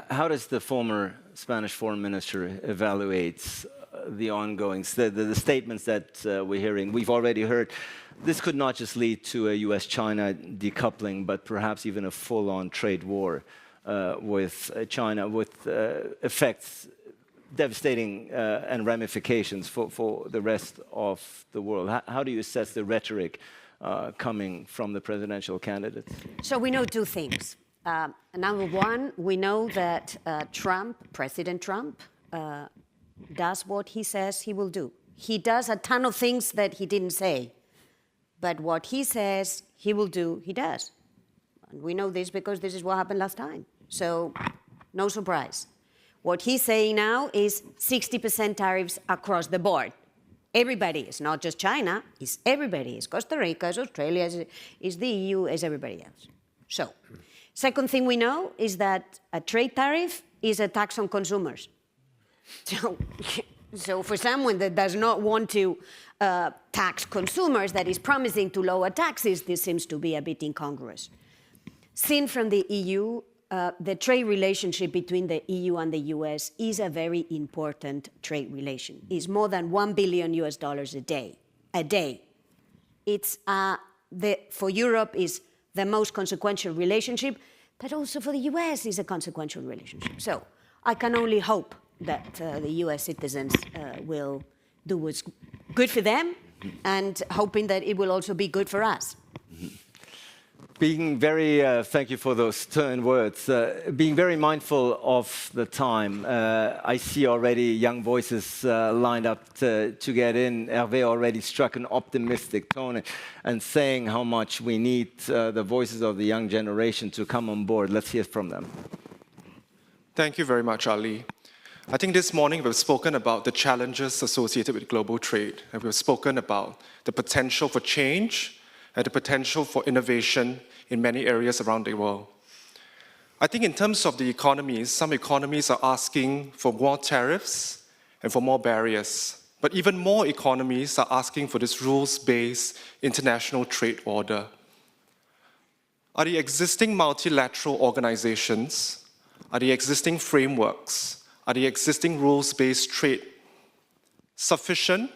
How does the former Spanish foreign minister evaluate the ongoing, the statements that we're hearing? We've already heard this could not just lead to a US-China decoupling, but perhaps even a full-on trade war with China, with effects devastating and ramifications for the rest of the world. How do you assess the rhetoric coming from the presidential candidates? So we know two things. Number one, we know that President Trump, does what he says he will do. He does a ton of things that he didn't say, but what he says he will do, he does. And we know this because this is what happened last time. So no surprise. What he's saying now is 60% tariffs across the board. Everybody, it's not just China, it's everybody. It's Costa Rica, it's Australia, it's the EU, it's everybody else. So, second thing we know is that a trade tariff is a tax on consumers. So for someone that does not want to tax consumers, that is promising to lower taxes, this seems to be a bit incongruous. Seen from the EU, the trade relationship between the EU and the US is a very important trade relation. It's more than $1 billion a day. It's for Europe is the most consequential relationship, but also for the US is a consequential relationship. So I can only hope that the US citizens will do what's good for them, and hoping that it will also be good for us. Being very, thank you for those stern words. Being very mindful of the time, I see already young voices lined up to get in. Hervé already struck an optimistic tone and saying how much we need the voices of the young generation to come on board. Let's hear from them. Thank you very much, Ali. I think this morning we've spoken about the challenges associated with global trade, and we've spoken about the potential for change and the potential for innovation in many areas around the world. I think in terms of the economies, some economies are asking for more tariffs and for more barriers. But even more economies are asking for this rules-based international trade order. Are the existing multilateral organizations, are the existing frameworks, are the existing rules-based trade sufficient,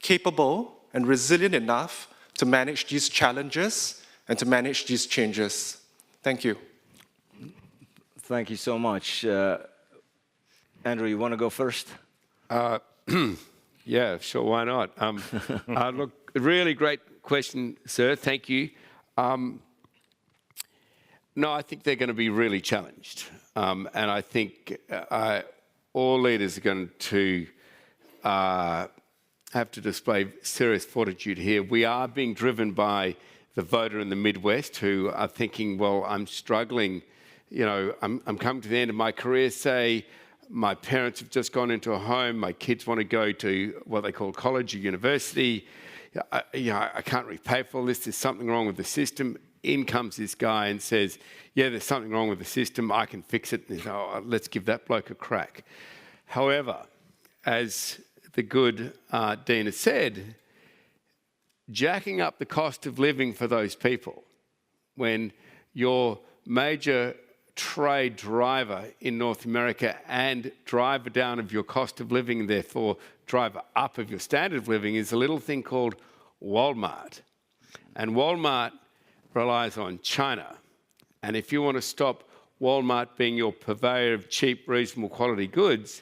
capable, and resilient enough to manage these challenges and to manage these changes? Thank you. Thank you so much. Andrew, you want to go first? Yeah, sure, why not? Look, really great question, sir. Thank you. No, I think they're going to be really challenged. And I think all leaders are going to have to display serious fortitude here. We are being driven by the voter in the Midwest who are thinking, well, I'm struggling, I'm coming to the end of my career, say, my parents have just gone into a home, my kids want to go to what they call college or university, I can't repay for all this, there's something wrong with the system. In comes this guy and says, yeah, there's something wrong with the system, I can fix it. And oh, let's give that bloke a crack. However, as the good Dean has said, jacking up the cost of living for those people when your major trade driver in North America and driver down of your cost of living, and therefore driver up of your standard of living, is a little thing called Walmart. And Walmart relies on China. And if you want to stop Walmart being your purveyor of cheap, reasonable quality goods,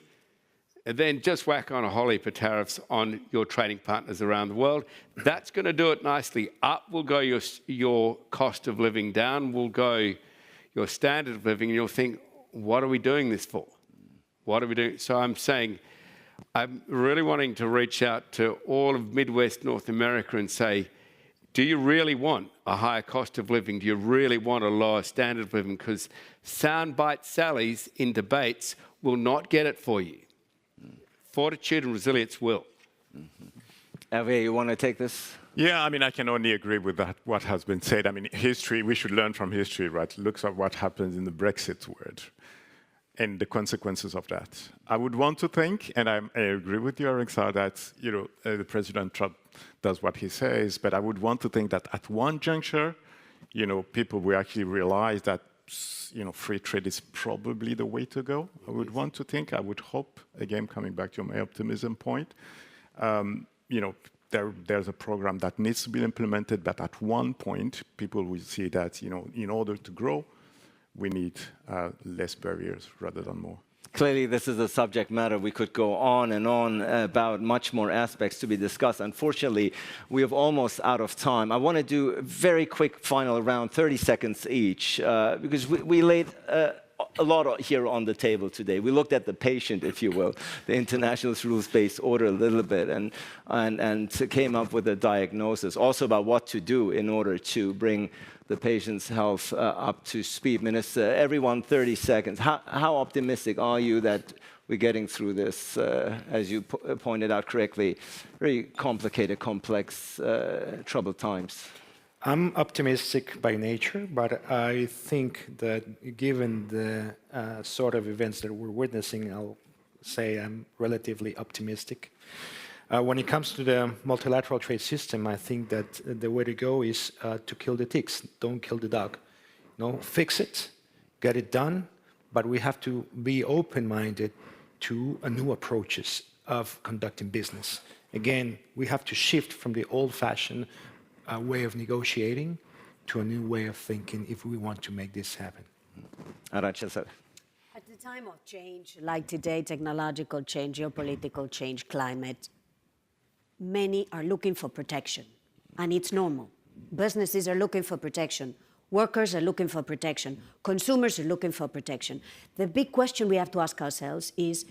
then just whack on a whole heap of tariffs on your trading partners around the world. That's going to do it nicely. Up will go your cost of living, down will go your standard of living, and you'll think, what are we doing this for? What are we doing? So I'm saying, I'm really wanting to reach out to all of Midwest North America and say, do you really want a higher cost of living? Do you really want a lower standard of living? Because soundbite sallies in debates will not get it for you. Fortitude and resilience will. Hervé, you want to take this? Yeah, I mean, I can only agree with that, what has been said. I mean, history, we should learn from history, right? Look at what happens in the Brexit world and the consequences of that. I would want to think, and I agree with you, Alexa, that the President Trump does what he says, but I would want to think that at one juncture, people will actually realize that free trade is probably the way to go. I would want to think, I would hope, again, coming back to my optimism point, there's a program that needs to be implemented, but at one point, people will see that, in order to grow, we need less barriers rather than more. Clearly, this is a subject matter we could go on and on about, much more aspects to be discussed. Unfortunately, we are almost out of time. I want to do a very quick final round, 30 seconds each, because we laid a lot here on the table today. We looked at the patient, if you will, the international rules-based order a little bit, and came up with a diagnosis, also about what to do in order to bring the patient's health up to speed. Minister, everyone 30 seconds. How optimistic are you that we're getting through this, as you pointed out correctly, very complicated, complex, troubled times? I'm optimistic by nature, but I think that given the sort of events that we're witnessing, I'll say I'm relatively optimistic. When it comes to the multilateral trade system, I think that the way to go is to kill the ticks, don't kill the dog. Fix it, get it done, but we have to be open-minded to new approaches of conducting business. Again, we have to shift from the old-fashioned way of negotiating to a new way of thinking if we want to make this happen. Arantxa. At the time of change, like today, technological change, geopolitical change, climate, many are looking for protection, and it's normal. Businesses are looking for protection. Workers are looking for protection. Consumers are looking for protection. The big question we have to ask ourselves is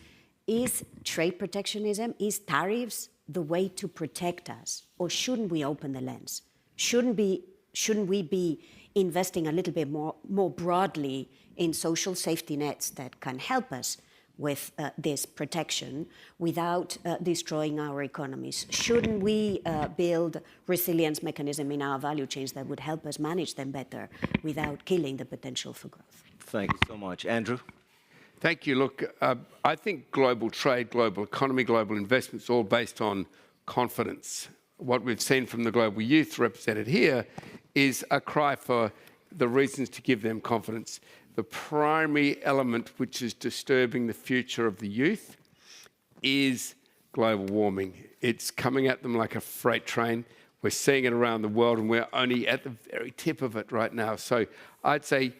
trade protectionism, is tariffs the way to protect us, or shouldn't we open the lens? Shouldn't we be investing a little bit more broadly in social safety nets that can help us with this protection without destroying our economies? Shouldn't we build resilience mechanism in our value chains that would help us manage them better without killing the potential for growth? Thank you so much. Andrew? Thank you. Look, I think global trade, global economy, global investments, all based on confidence. What we've seen from the global youth represented here is a cry for the reasons to give them confidence. The primary element which is disturbing the future of the youth is global warming. It's coming at them like a freight train. We're seeing it around the world, and we're only at the very tip of it right now. So I'd say,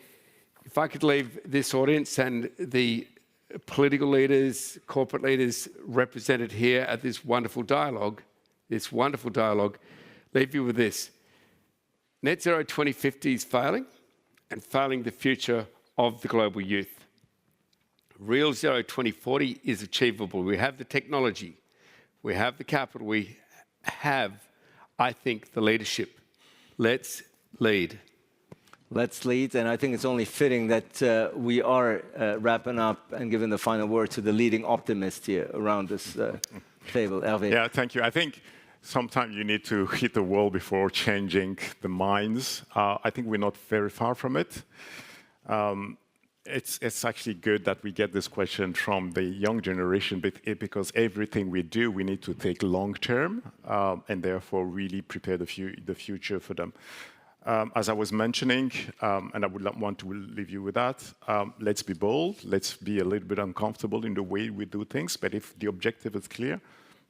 if I could leave this audience and the political leaders, corporate leaders represented here at this wonderful dialogue, leave you with this. Net Zero 2050 is failing, and failing the future of the global youth. Real Zero 2040 is achievable. We have the technology, we have the capital, we have, I think, the leadership. Let's lead. Let's lead, and I think it's only fitting that we are wrapping up and giving the final word to the leading optimist here around this table. Hervé. Yeah, thank you. I think sometimes you need to hit the wall before changing the minds. I think we're not very far from it. It's actually good that we get this question from the young generation, because everything we do, we need to take long term, and therefore really prepare the future for them. As I was mentioning, and I would want to leave you with that, let's be bold, let's be a little bit uncomfortable in the way we do things, but if the objective is clear,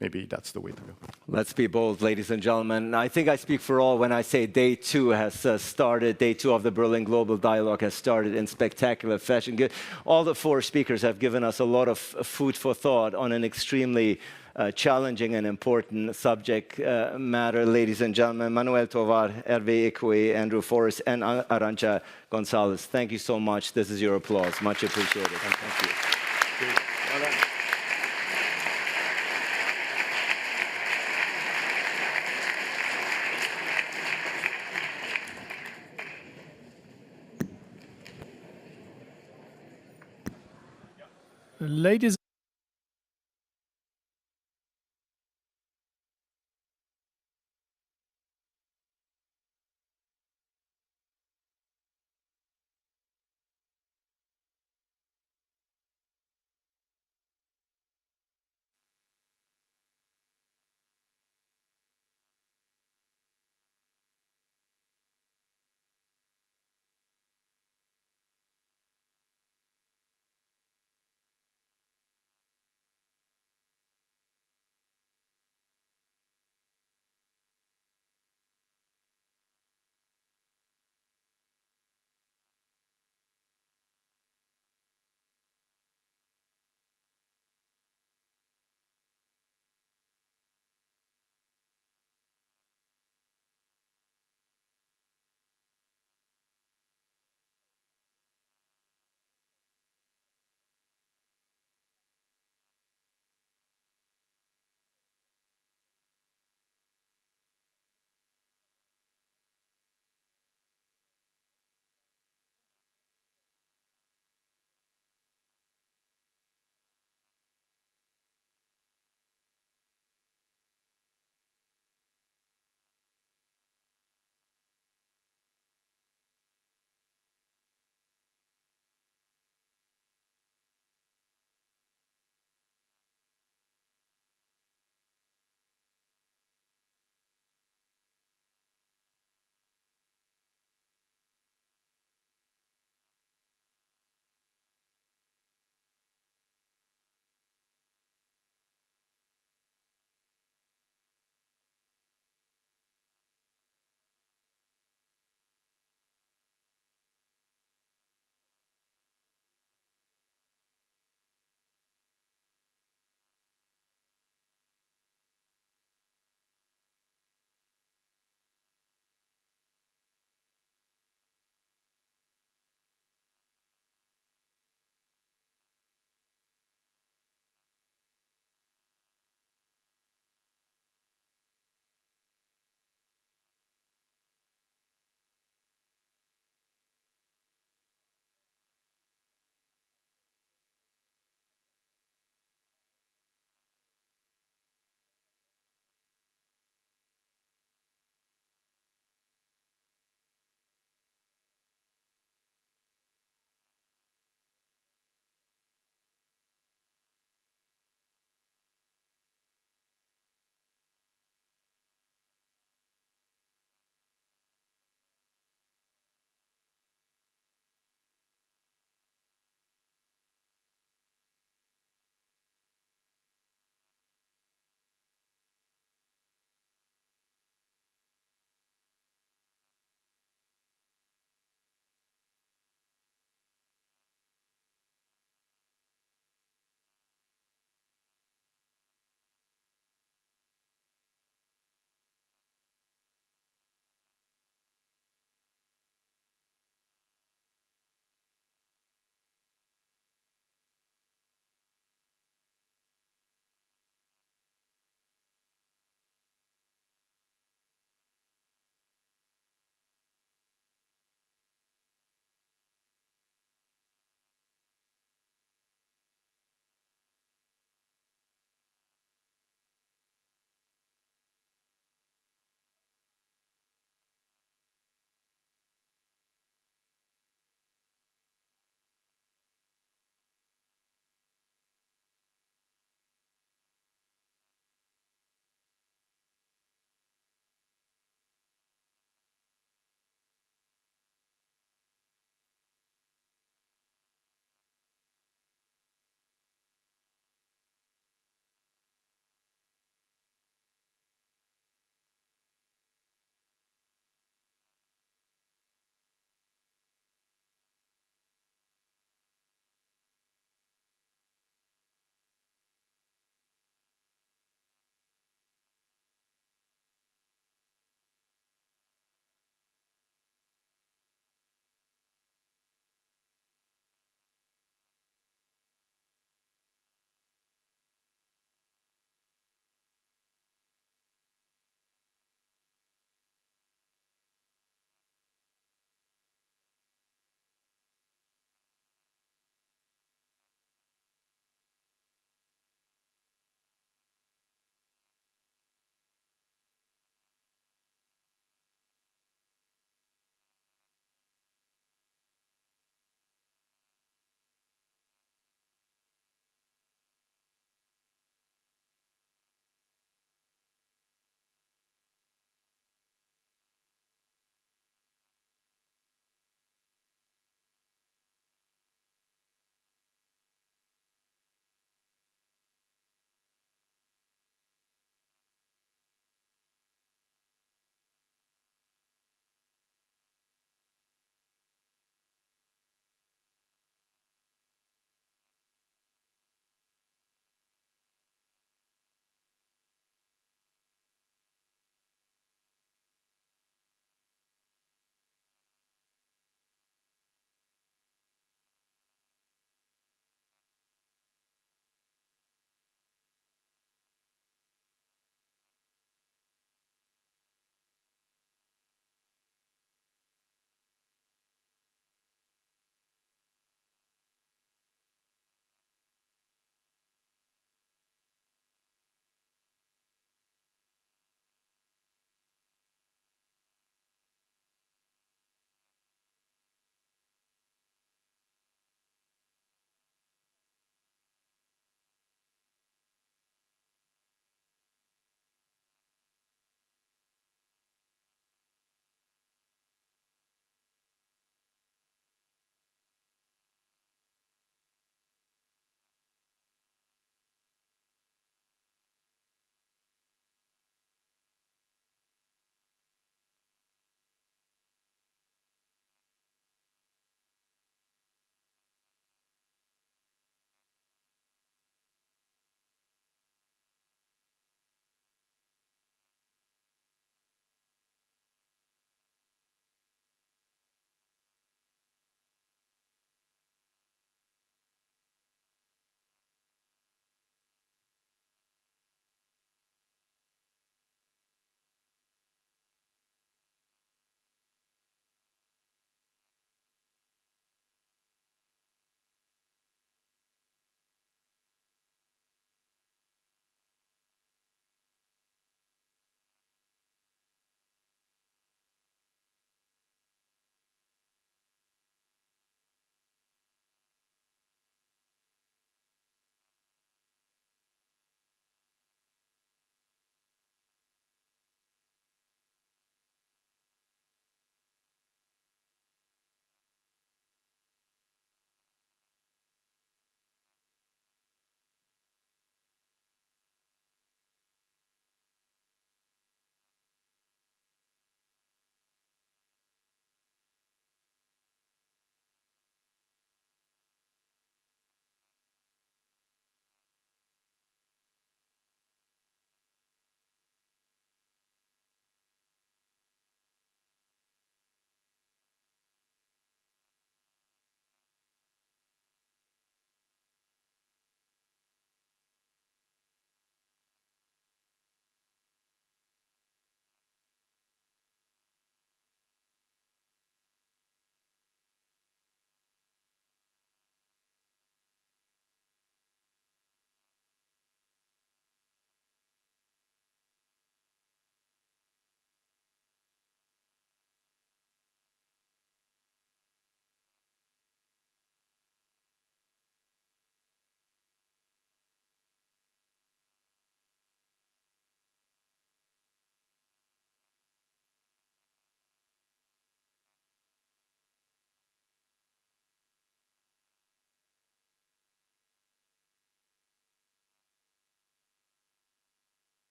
maybe that's the way to go. Let's be bold, ladies and gentlemen. I think I speak for all when I say day 2 has started. Day 2 of the Berlin Global Dialogue has started in spectacular fashion. All the 4 speakers have given us a lot of food for thought on an extremely challenging and important subject matter. Ladies and gentlemen, Manuel Tovar, Hervé Ekoué, Andrew Forrest, and Arantxa Gonzalez, thank you so much. This is your applause. Much appreciated. Thank you. Well done. Ladies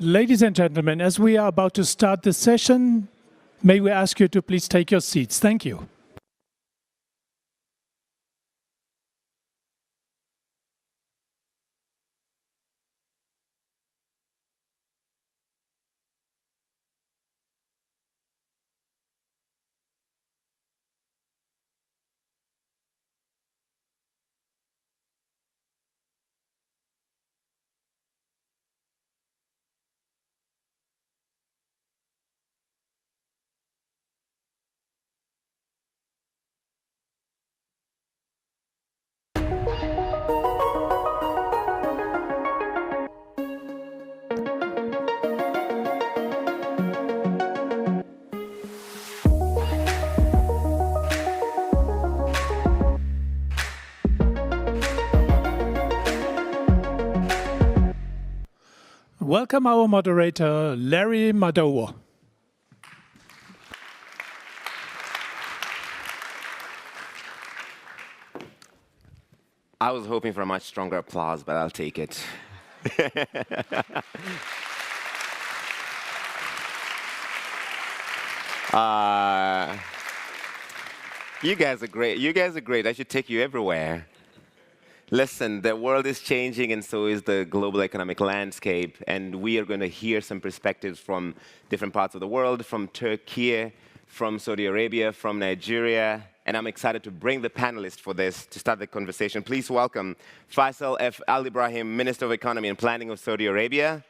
Ladies and gentlemen, as we are about to start the session, may we ask you to please take your seats. Thank you. Welcome our moderator, Larry Madowo. I was hoping for a much stronger applause, but I'll take it. You guys are great. You guys are great. I should take you everywhere. Listen, the world is changing, and so is the global economic landscape. And we are going to hear some perspectives from different parts of the world, from Turkey, from Saudi Arabia, from Nigeria. And I'm excited to bring the panelists for this to start the conversation. Please welcome Faisal F. Al Ibrahim, Minister of Economy and Planning of Saudi Arabia.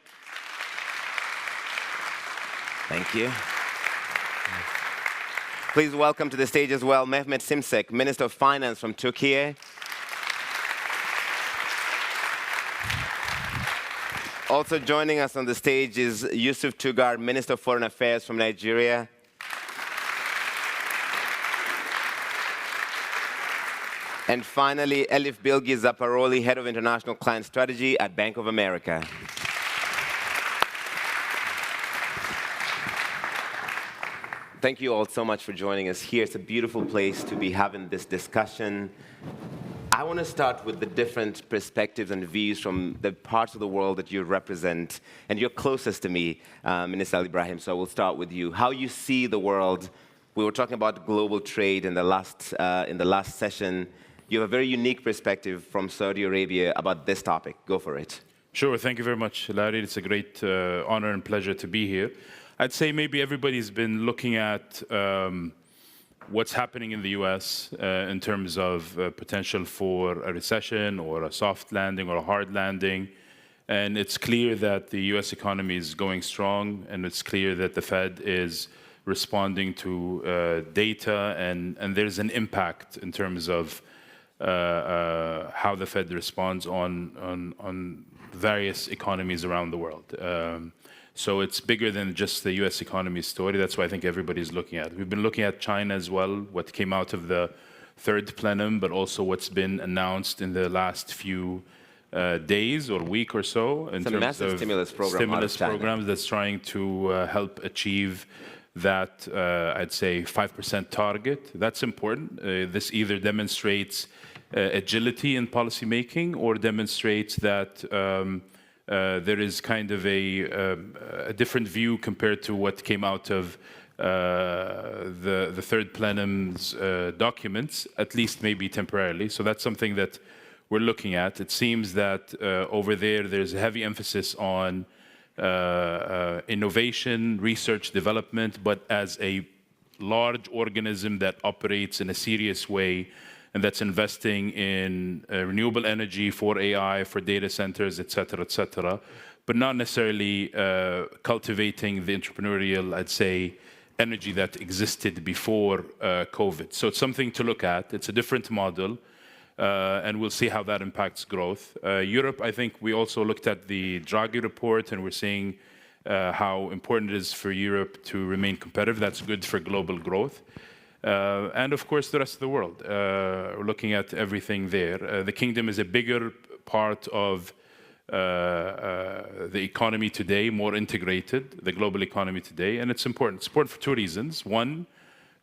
Thank you. Please welcome to the stage as well Mehmet Simsek, Minister of Finance from Turkey. Also joining us on the stage is Yusuf Tugar, Minister of Foreign Affairs from Nigeria. And finally, Elif Bilgi Zaparoli, Head of International Client Strategy at Bank of America. Thank you all so much for joining us here. It's a beautiful place to be having this discussion. I want to start with the different perspectives and views from the parts of the world that you represent, and you're closest to me, Minister Al Ibrahim, so I will start with you. How you see the world. We were talking about global trade in the last session. You have a very unique perspective from Saudi Arabia about this topic. Go for it. Sure, thank you very much, Larry. It's a great honor and pleasure to be here. I'd say maybe everybody's been looking at what's happening in the US in terms of potential for a recession or a soft landing or a hard landing. And it's clear that the US economy is going strong, and it's clear that the Fed is responding to data, and there's an impact in terms of how the Fed responds on various economies around the world. So it's bigger than just the US economy story. That's why I think everybody's looking at it. We've been looking at China as well, what came out of the third plenum, but also what's been announced in the last few days or week or so in terms of stimulus programs that's trying to help achieve that, I'd say, 5% target. That's important. This either demonstrates agility in policymaking or demonstrates that there is kind of a different view compared to what came out of the third plenum's documents, at least maybe temporarily. So that's something that we're looking at. It seems that over there's a heavy emphasis on innovation, research, development, but as a large organism that operates in a serious way, and that's investing in renewable energy for AI, for data centers, et cetera, but not necessarily cultivating the entrepreneurial, I'd say, energy that existed before COVID. So it's something to look at. It's a different model, and we'll see how that impacts growth. Europe, I think we also looked at the Draghi report, and we're seeing how important it is for Europe to remain competitive. That's good for global growth. And of course, the rest of the world. We're looking at everything there. The kingdom is a bigger part of the economy today, more integrated, the global economy today, and it's important. It's important for two reasons. One,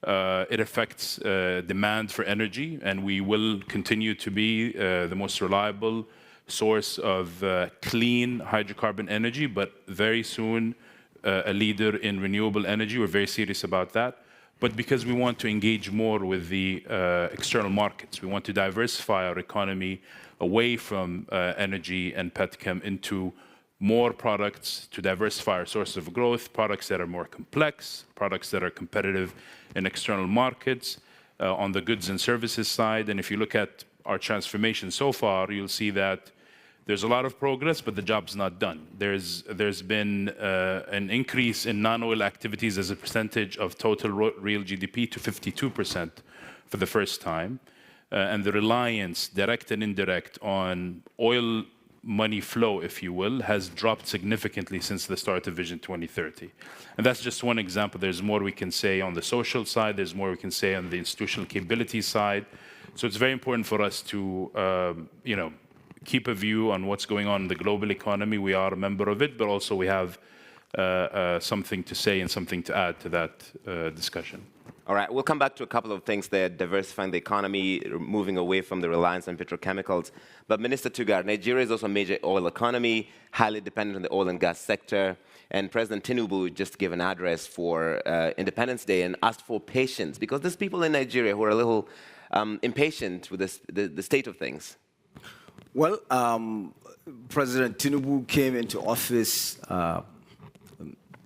it affects demand for energy, and we will continue to be the most reliable source of clean hydrocarbon energy, but very soon a leader in renewable energy. We're very serious about that. But because we want to engage more with the external markets, we want to diversify our economy away from energy and petchem into more products, to diversify our sources of growth, products that are more complex, products that are competitive in external markets, on the goods and services side. And if you look at our transformation so far, you'll see that there's a lot of progress, but the job's not done. There's been an increase in non-oil activities as a percentage of total real GDP to 52% for the first time. And the reliance, direct and indirect, on oil money flow, if you will, has dropped significantly since the start of Vision 2030. And that's just one example. There's more we can say on the social side. There's more we can say on the institutional capability side. So it's very important for us to, keep a view on what's going on in the global economy. We are a member of it, but also we have something to say and something to add to that discussion. All right, we'll come back to a couple of things there, diversifying the economy, moving away from the reliance on petrochemicals. But Minister Tugar, Nigeria is also a major oil economy, highly dependent on the oil and gas sector. And President Tinubu just gave an address for Independence Day and asked for patience, because there's people in Nigeria who are a little impatient with the state of things. Well, President Tinubu came into office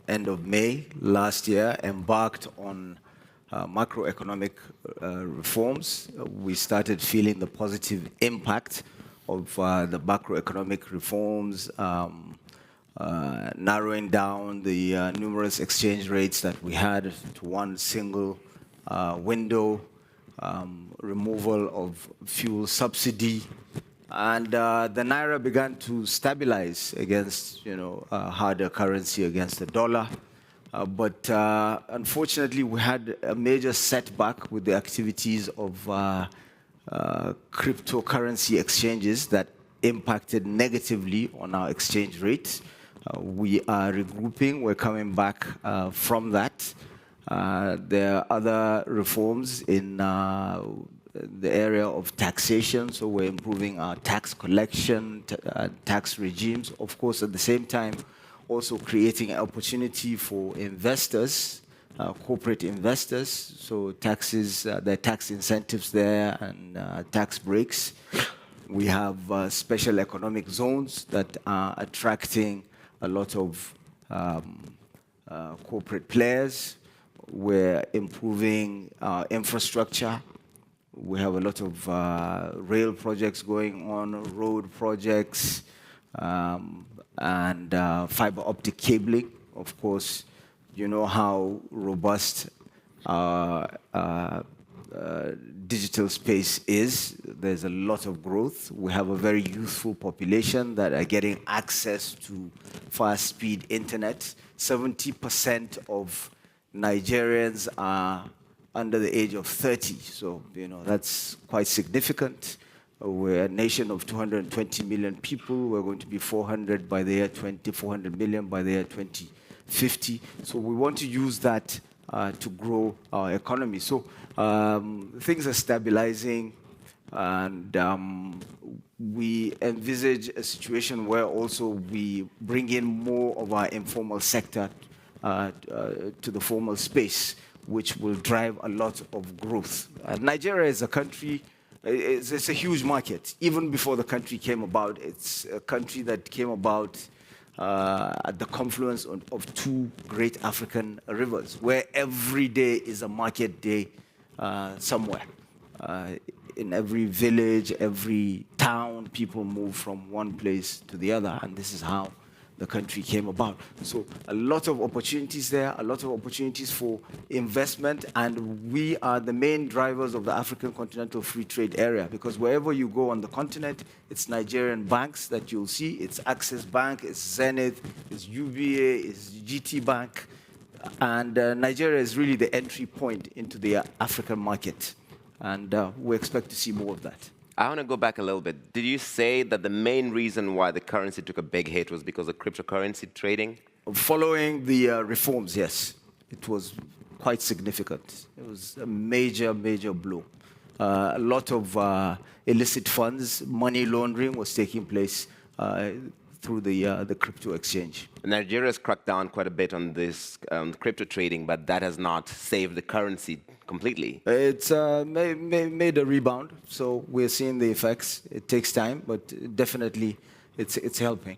end of May last year, embarked on macroeconomic reforms. We started feeling the positive impact of the macroeconomic reforms, narrowing down the numerous exchange rates that we had to one single window, removal of fuel subsidy, and the naira began to stabilize against, harder currency against the dollar. But unfortunately, we had a major setback with the activities of cryptocurrency exchanges that impacted negatively on our exchange rate. We are regrouping. We're coming back from that. There are other reforms in the area of taxation, so we're improving our tax collection, tax regimes. Of course, at the same time, also creating an opportunity for investors, corporate investors, so taxes, there are tax incentives there and tax breaks. We have special economic zones that are attracting a lot of corporate players. We're improving our infrastructure. We have a lot of rail projects going on, road projects, and fiber optic cabling. Of course, you know how robust digital space is. There's a lot of growth. We have a very youthful population that are getting access to fast-speed internet. 70% of Nigerians are under the age of 30, so that's quite significant. We're a nation of 220 million people. We're going to be 400 by the year 400 million by the year 2050. So we want to use that to grow our economy. So things are stabilizing, and we envisage a situation where also we bring in more of our informal sector to the formal space, which will drive a lot of growth. Nigeria is a country, it's a huge market. Even before the country came about, it's a country that came about at the confluence of two great African rivers, where every day is a market day somewhere. In every village, every town, people move from one place to the other, and this is how the country came about. So a lot of opportunities there, a lot of opportunities for investment, and we are the main drivers of the African Continental Free Trade Area, because wherever you go on the continent, it's Nigerian banks that you'll see. It's Access Bank, it's Zenith, it's UBA, it's GT Bank, and Nigeria is really the entry point into the African market, and we expect to see more of that. I want to go back a little bit. Did you say that the main reason why the currency took a big hit was because of cryptocurrency trading? Following the reforms, yes. It was quite significant. It was a major, major blow. A lot of illicit funds, money laundering was taking place through the crypto exchange. Nigeria has cracked down quite a bit on this crypto trading, but that has not saved the currency completely. It's made a rebound, so we're seeing the effects. It takes time, but definitely it's helping.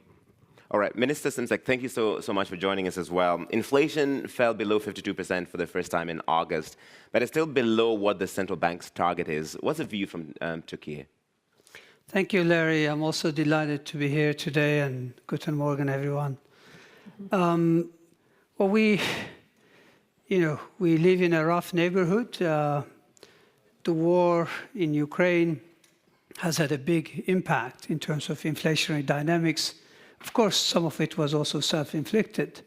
All right, Minister Simsek, thank you so much for joining us as well. Inflation fell below 52% for the first time in August, but it's still below what the central bank's target is. What's the view from Turkey? Thank you, Larry. I'm also delighted to be here today, and guten Morgen, everyone. Well, we live in a rough neighborhood. The war in Ukraine has had a big impact in terms of inflationary dynamics. Of course, some of it was also self-inflicted.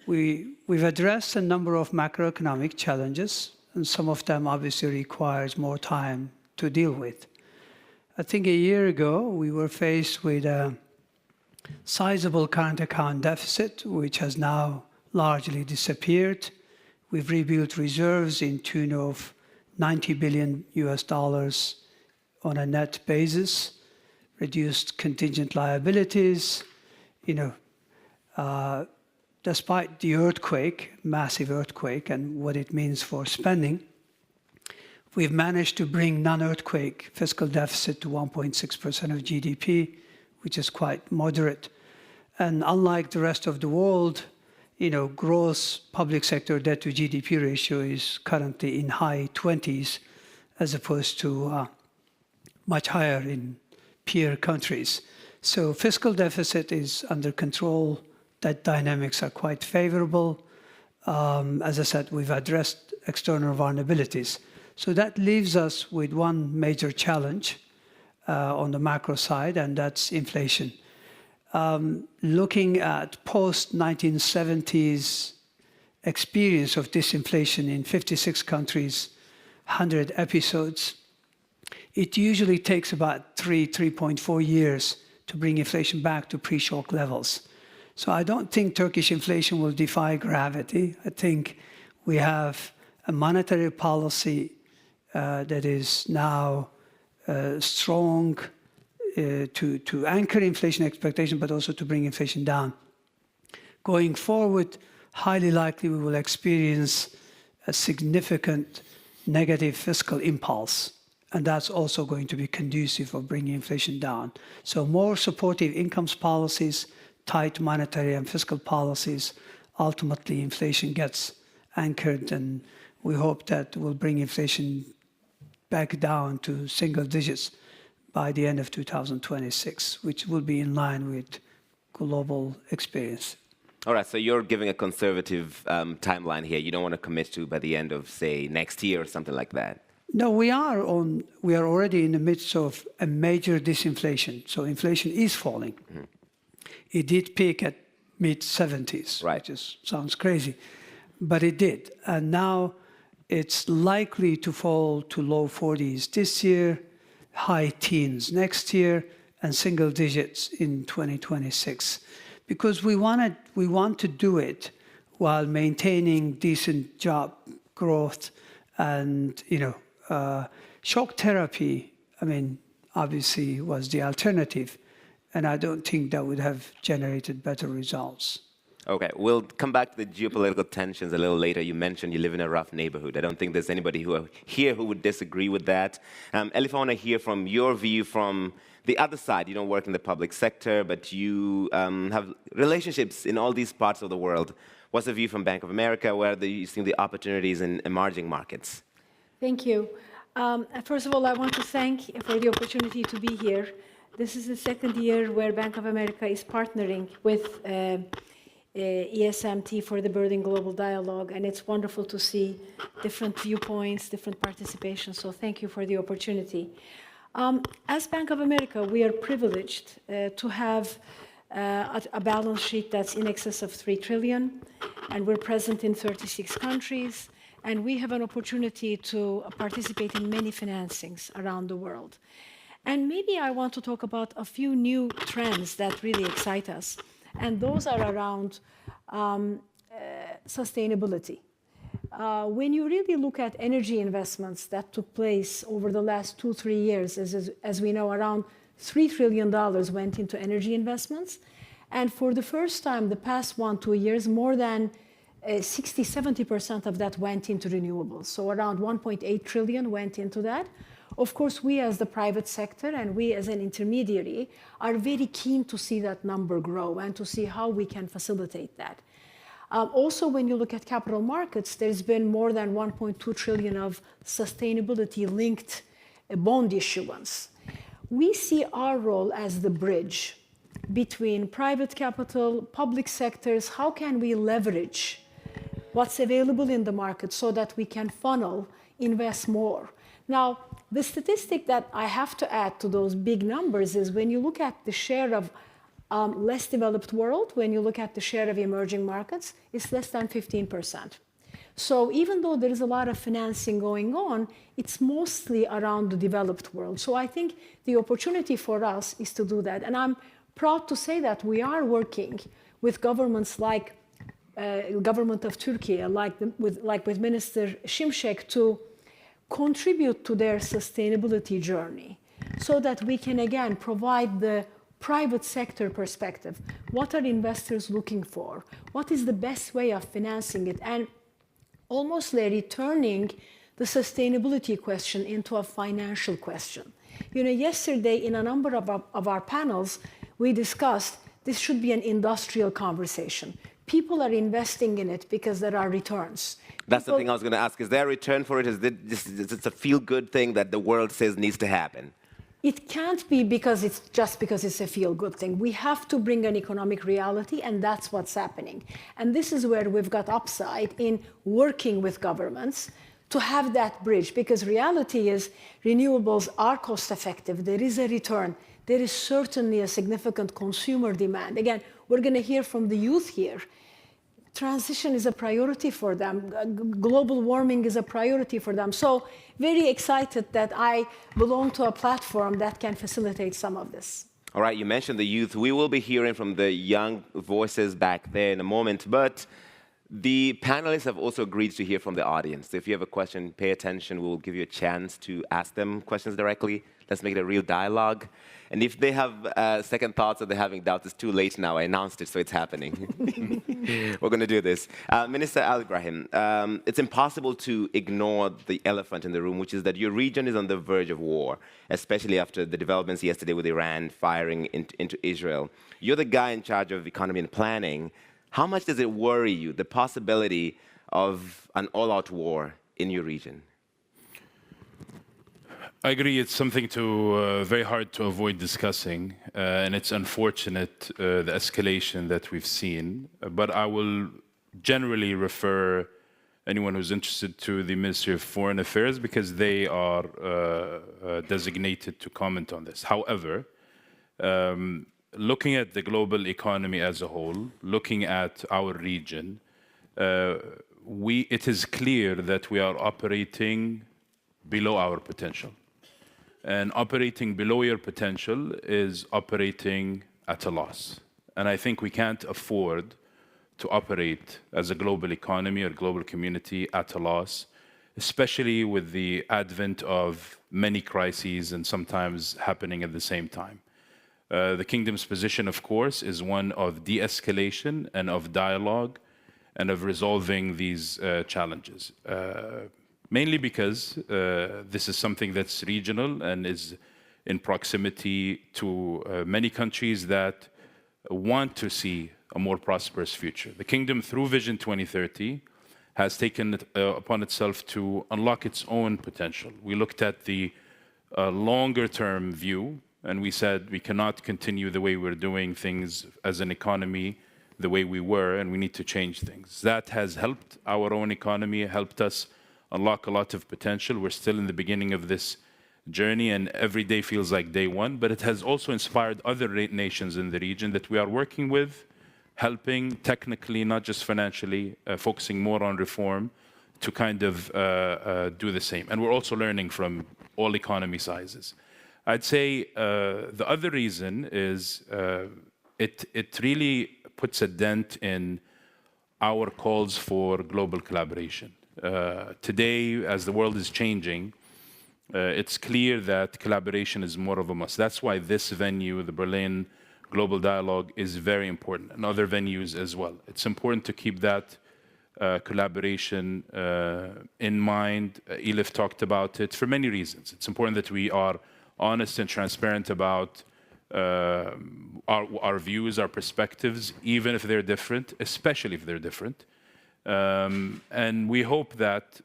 We've addressed a number of macroeconomic challenges, and some of them obviously requires more time to deal with. I think a year ago, we were faced with a sizable current account deficit, which has now largely disappeared. We've rebuilt reserves in tune of $90 billion on a net basis, reduced contingent liabilities. Despite the earthquake, massive earthquake, and what it means for spending, we've managed to bring non-earthquake fiscal deficit to 1.6% of GDP, which is quite moderate. And unlike the rest of the world, gross public sector debt to GDP ratio is currently in high 20s, as opposed to much higher in peer countries. So fiscal deficit is under control. Debt dynamics are quite favorable. As I said, we've addressed external vulnerabilities. So that leaves us with one major challenge on the macro side, and that's inflation. Looking at post-1970s experience of disinflation in 56 countries, 100 episodes, it usually takes about 3.4 years to bring inflation back to pre-shock levels. So I don't think Turkish inflation will defy gravity. I think we have a monetary policy that is now strong to anchor inflation expectation, but also to bring inflation down. Going forward, highly likely we will experience a significant negative fiscal impulse, and that's also going to be conducive of bringing inflation down. So more supportive incomes policies, tight monetary and fiscal policies, ultimately inflation gets anchored, and we hope that will bring inflation back down to single digits by the end of 2026, which will be in line with global experience. All right, so you're giving a conservative timeline here. You don't want to commit to by the end of, say, next year or something like that. No, we are already in the midst of a major disinflation. So inflation is falling. Mm-hmm. It did peak at mid-70s, right, which sounds crazy, but it did. And now it's likely to fall to low 40s this year, high teens next year, and single digits in 2026. Because we want to do it while maintaining decent job growth and, shock therapy, obviously was the alternative. And I don't think that would have generated better results. Okay, we'll come back to the geopolitical tensions a little later. You mentioned you live in a rough neighborhood. I don't think there's anybody who would disagree with that. Elif, I want to hear from your view from the other side. You don't work in the public sector, but you have relationships in all these parts of the world. What's the view from Bank of America? Where are you seeing the opportunities in emerging markets? Thank you. First of all, I want to thank you for the opportunity to be here. This is the second year where Bank of America is partnering with ESMT for the Building Global Dialogue, and it's wonderful to see different viewpoints, different participation, so thank you for the opportunity. As Bank of America, we are privileged to have a balance sheet that's in excess of $3 trillion, and we're present in 36 countries, and we have an opportunity to participate in many financings around the world. And maybe I want to talk about a few new trends that really excite us. And those are around sustainability. When you really look at energy investments that took place over the last 2-3 years, as we know, around $3 trillion went into energy investments. And for the first time, the past 1-2 years, more than 60-70% of that went into renewables. So around 1.8 trillion went into that. Of course, we as the private sector and we as an intermediary are very keen to see that number grow and to see how we can facilitate that. Also, when you look at capital markets, there's been more than 1.2 trillion of sustainability-linked bond issuance. We see our role as the bridge between private capital, public sectors. How can we leverage what's available in the market so that we can funnel, invest more? Now, the statistic that I have to add to those big numbers is when you look at the share of less developed world, when you look at the share of emerging markets, it's less than 15%. So even though there is a lot of financing going on, it's mostly around the developed world. So I think the opportunity for us is to do that. And I'm proud to say that we are working with governments like government of Turkey, like with Minister Şimşek, to contribute to their sustainability journey so that we can, again, provide the private sector perspective. What are investors looking for? What is the best way of financing it? And almost turning the sustainability question into a financial question. You know, yesterday in a number of our panels, we discussed this should be an industrial conversation. People are investing in it because there are returns. That's the thing I was going to ask. Is there a return for it? Is it a feel-good thing that the world says needs to happen? It can't be because it's a feel-good thing. We have to bring an economic reality, and that's what's happening. And this is where we've got upside in working with governments to have that bridge, because reality is renewables are cost-effective. There is a return. There is certainly a significant consumer demand. Again, we're going to hear from the youth here. Transition is a priority for them. Global warming is a priority for them. So very excited that I belong to a platform that can facilitate some of this. All right, you mentioned the youth. We will be hearing from the young voices back there in a moment, but the panelists have also agreed to hear from the audience. So if you have a question, pay attention. We'll give you a chance to ask them questions directly. Let's make it a real dialogue. And if they have second thoughts or they're having doubts, it's too late now. I announced it, so it's happening. We're going to do this. Minister Al Ibrahim, it's impossible to ignore the elephant in the room, which is that your region is on the verge of war, especially after the developments yesterday with Iran firing into Israel. You're the guy in charge of economy and planning. How much does it worry you, the possibility of an all-out war in your region? I agree, it's something very hard to avoid discussing, and it's unfortunate, the escalation that we've seen. But I will generally refer anyone who's interested to the Ministry of Foreign Affairs because they are designated to comment on this. However, looking at the global economy as a whole, looking at our region, it is clear that we are operating below our potential. And operating below your potential is operating at a loss. And I think we can't afford to operate as a global economy or global community at a loss, especially with the advent of many crises and sometimes happening at the same time. The Kingdom's position, of course, is one of de-escalation and of dialogue and of resolving these challenges. Mainly because this is something that's regional and is in proximity to many countries that want to see a more prosperous future. The Kingdom, through Vision 2030, has taken it upon itself to unlock its own potential. We looked at the longer-term view, and we said we cannot continue the way we're doing things as an economy the way we were, and we need to change things. That has helped our own economy, helped us unlock a lot of potential. We're still in the beginning of this journey, and every day feels like day one, but it has also inspired other nations in the region that we are working with, helping technically, not just financially, focusing more on reform to kind of do the same. And we're also learning from all economy sizes. I'd say the other reason is it really puts a dent in our calls for global collaboration. Today, as the world is changing, it's clear that collaboration is more of a must. That's why this venue, the Berlin Global Dialogue, is very important, and other venues as well. It's important to keep that collaboration in mind. Elif talked about it for many reasons. It's important that we are honest and transparent about our views, our perspectives, even if they're different, especially if they're different. And we hope that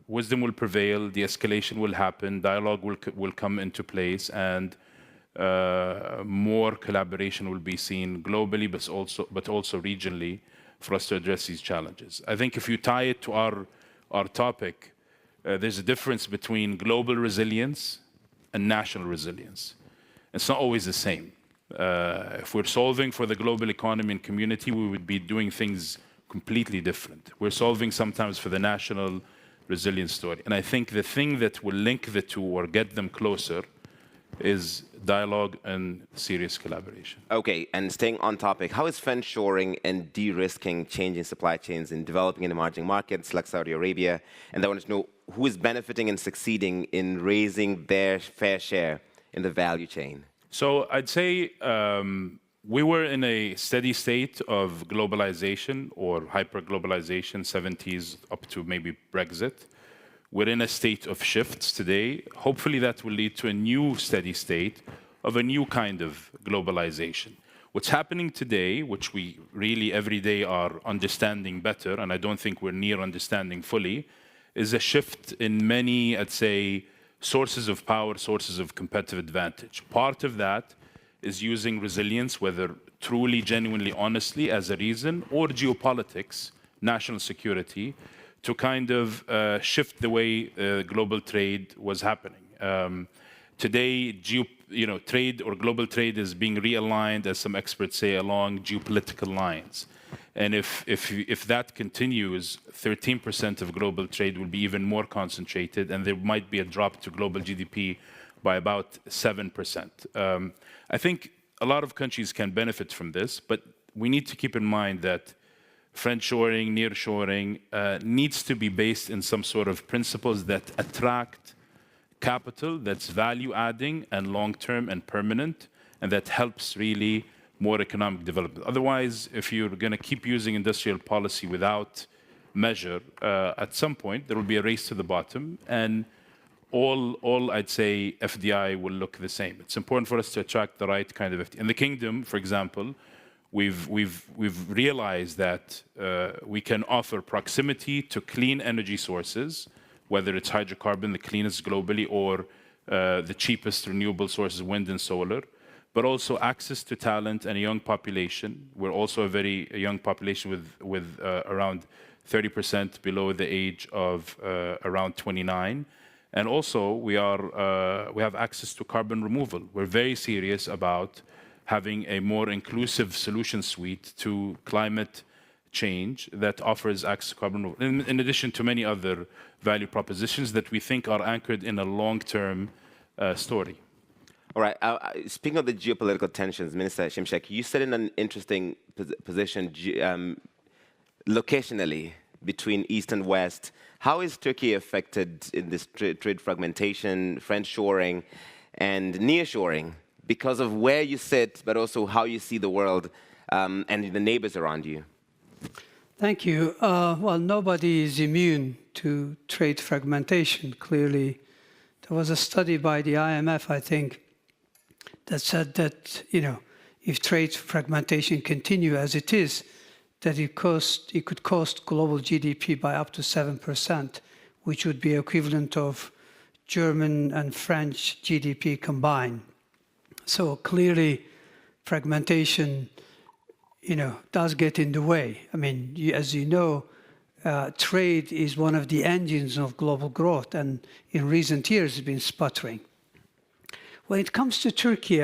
wisdom will prevail, de-escalation will happen, dialogue will come into place, and more collaboration will be seen globally, but also regionally, for us to address these challenges. I think if you tie it to our topic, there's a difference between global resilience and national resilience. It's not always the same. If we're solving for the global economy and community, we would be doing things completely different. We're solving sometimes for the national resilience story. And I think the thing that will link the two or get them closer is dialogue and serious collaboration. Okay, and staying on topic, how is friendshoring and de-risking changing supply chains in developing and emerging markets like Saudi Arabia? And I want to know who is benefiting and succeeding in raising their fair share in the value chain? So I'd say we were in a steady state of globalization or hyper-globalization, 70s up to maybe Brexit. We're in a state of shifts today. Hopefully that will lead to a new steady state of a new kind of globalization. What's happening today, which we really every day are understanding better, and I don't think we're near understanding fully, is a shift in many, I'd say, sources of power, sources of competitive advantage. Part of that is using resilience, whether truly, genuinely, honestly, as a reason, or geopolitics, national security, to kind of shift the way global trade was happening. Today, trade or global trade is being realigned, as some experts say, along geopolitical lines. And if that continues, 13% of global trade will be even more concentrated, and there might be a drop to global GDP by about 7%. I think a lot of countries can benefit from this, but we need to keep in mind that friendshoring, nearshoring needs to be based in some sort of principles that attract capital, that's value-adding and long-term and permanent, and that helps really more economic development. Otherwise, if you're going to keep using industrial policy without measure, at some point there will be a race to the bottom, and all I'd say FDI will look the same. It's important for us to attract the right kind of FDI. In the kingdom, for example, we've realized that we can offer proximity to clean energy sources, whether it's hydrocarbon, the cleanest globally, or the cheapest renewable sources, wind and solar, but also access to talent and a young population. We're also a very young population with around 30% below the age of around 29. And also, we have access to carbon removal. We're very serious about having a more inclusive solution suite to climate change that offers access to carbon removal, in addition to many other value propositions that we think are anchored in a long-term story. All right. Speaking of the geopolitical tensions, Minister Shimshek, you sit in an interesting position locationally between East and West. How is Turkey affected in this trade fragmentation, friendshoring, and nearshoring because of where you sit, but also how you see the world and the neighbors around you? Thank you. Well, nobody is immune to trade fragmentation. Clearly, there was a study by the IMF, I think, that said that, if trade fragmentation continue as it is, that it could cost global GDP by up to 7%, which would be equivalent of German and French GDP combined. So clearly, fragmentation, does get in the way. I mean, as you know, trade is one of the engines of global growth, and in recent years, it's been sputtering. When it comes to Turkey,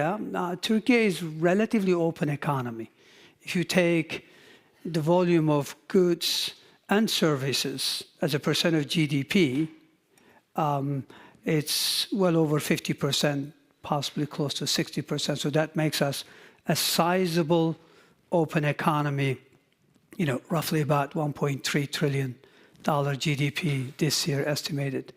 Turkey is a relatively open economy. If you take the volume of goods and services as a percent of GDP, it's well over 50%, possibly close to 60%. So that makes us a sizable open economy, roughly about $1.3 trillion GDP this year estimated.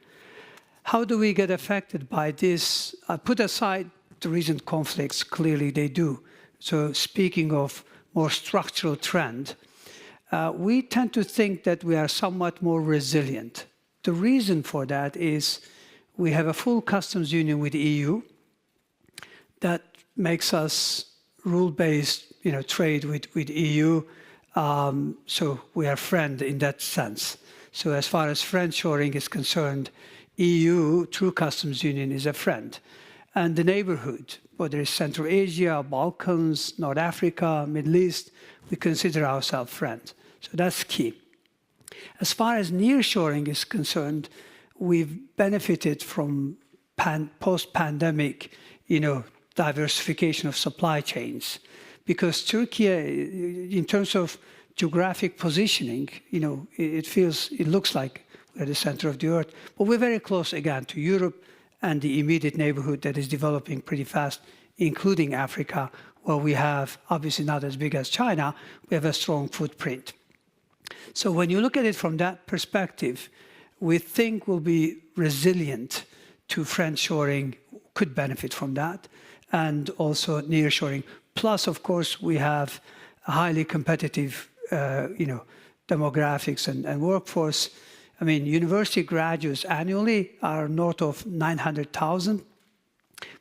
How do we get affected by this? Put aside the recent conflicts, clearly they do. So speaking of more structural trend, we tend to think that we are somewhat more resilient. The reason for that is we have a full customs union with the EU that makes us rule-based, trade with EU. So we are friend in that sense. So as far as friendshoring is concerned, EU, through customs union, is a friend. And the neighborhood, whether it's Central Asia, Balkans, North Africa, Middle East, we consider ourselves friends. So that's key. As far as nearshoring is concerned, we've benefited from post-pandemic, diversification of supply chains. Because Turkey, in terms of geographic positioning, it looks like we're the center of the earth, but we're very close again to Europe and the immediate neighborhood that is developing pretty fast, including Africa, where we have, obviously not as big as China, we have a strong footprint. So when you look at it from that perspective, we think we'll be resilient to friendshoring, could benefit from that, and also nearshoring. Plus, of course, we have a highly competitive, demographics and workforce. I mean, university graduates annually are north of 900,000.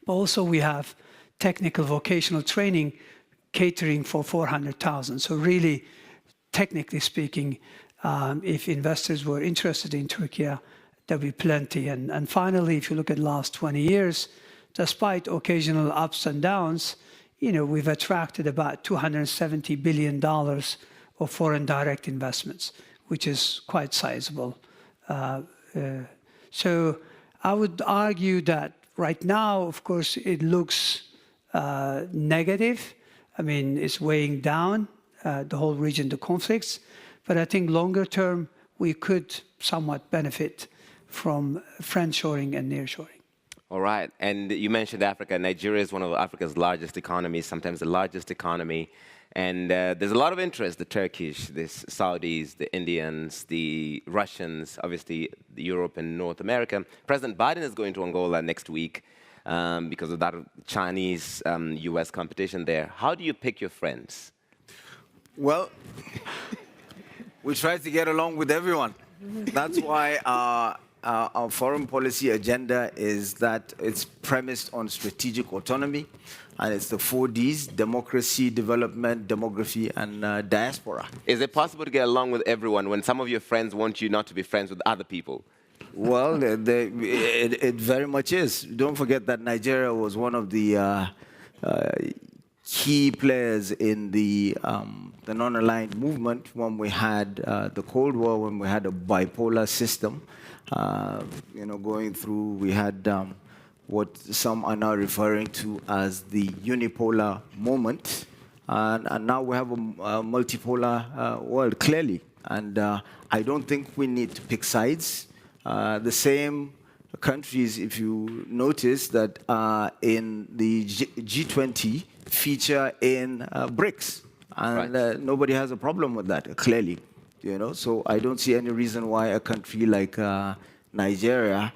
But also we have technical vocational training catering for 400,000. So really, technically speaking, if investors were interested in Turkey, there'll be plenty. And finally, if you look at the last 20 years, despite occasional ups and downs, we've attracted about $270 billion of foreign direct investments, which is quite sizable. So I would argue that right now, of course, it looks negative. I mean, it's weighing down the whole region, the conflicts. But I think longer term, we could somewhat benefit from friendshoring and nearshoring. All right. And you mentioned Africa. Nigeria is one of Africa's largest economies, sometimes the largest economy. And there's a lot of interest, the Turkish, the Saudis, the Indians, the Russians, obviously Europe and North America. President Biden is going to Angola next week because of that Chinese-US competition there. How do you pick your friends? Well, we try to get along with everyone. That's why our foreign policy agenda is that it's premised on strategic autonomy, and it's the 4 Ds: democracy, development, demography, and diaspora. Is it possible to get along with everyone when some of your friends want you not to be friends with other people? Well, it very much is. Don't forget that Nigeria was one of the key players in the non-aligned movement when we had the Cold War, when we had a bipolar system. Going through, we had what some are now referring to as the unipolar moment. And now we have a multipolar world, clearly. And I don't think we need to pick sides. The same countries, if you notice, that in the G20 feature in BRICS. And right. Nobody has a problem with that, clearly. So I don't see any reason why a country like Nigeria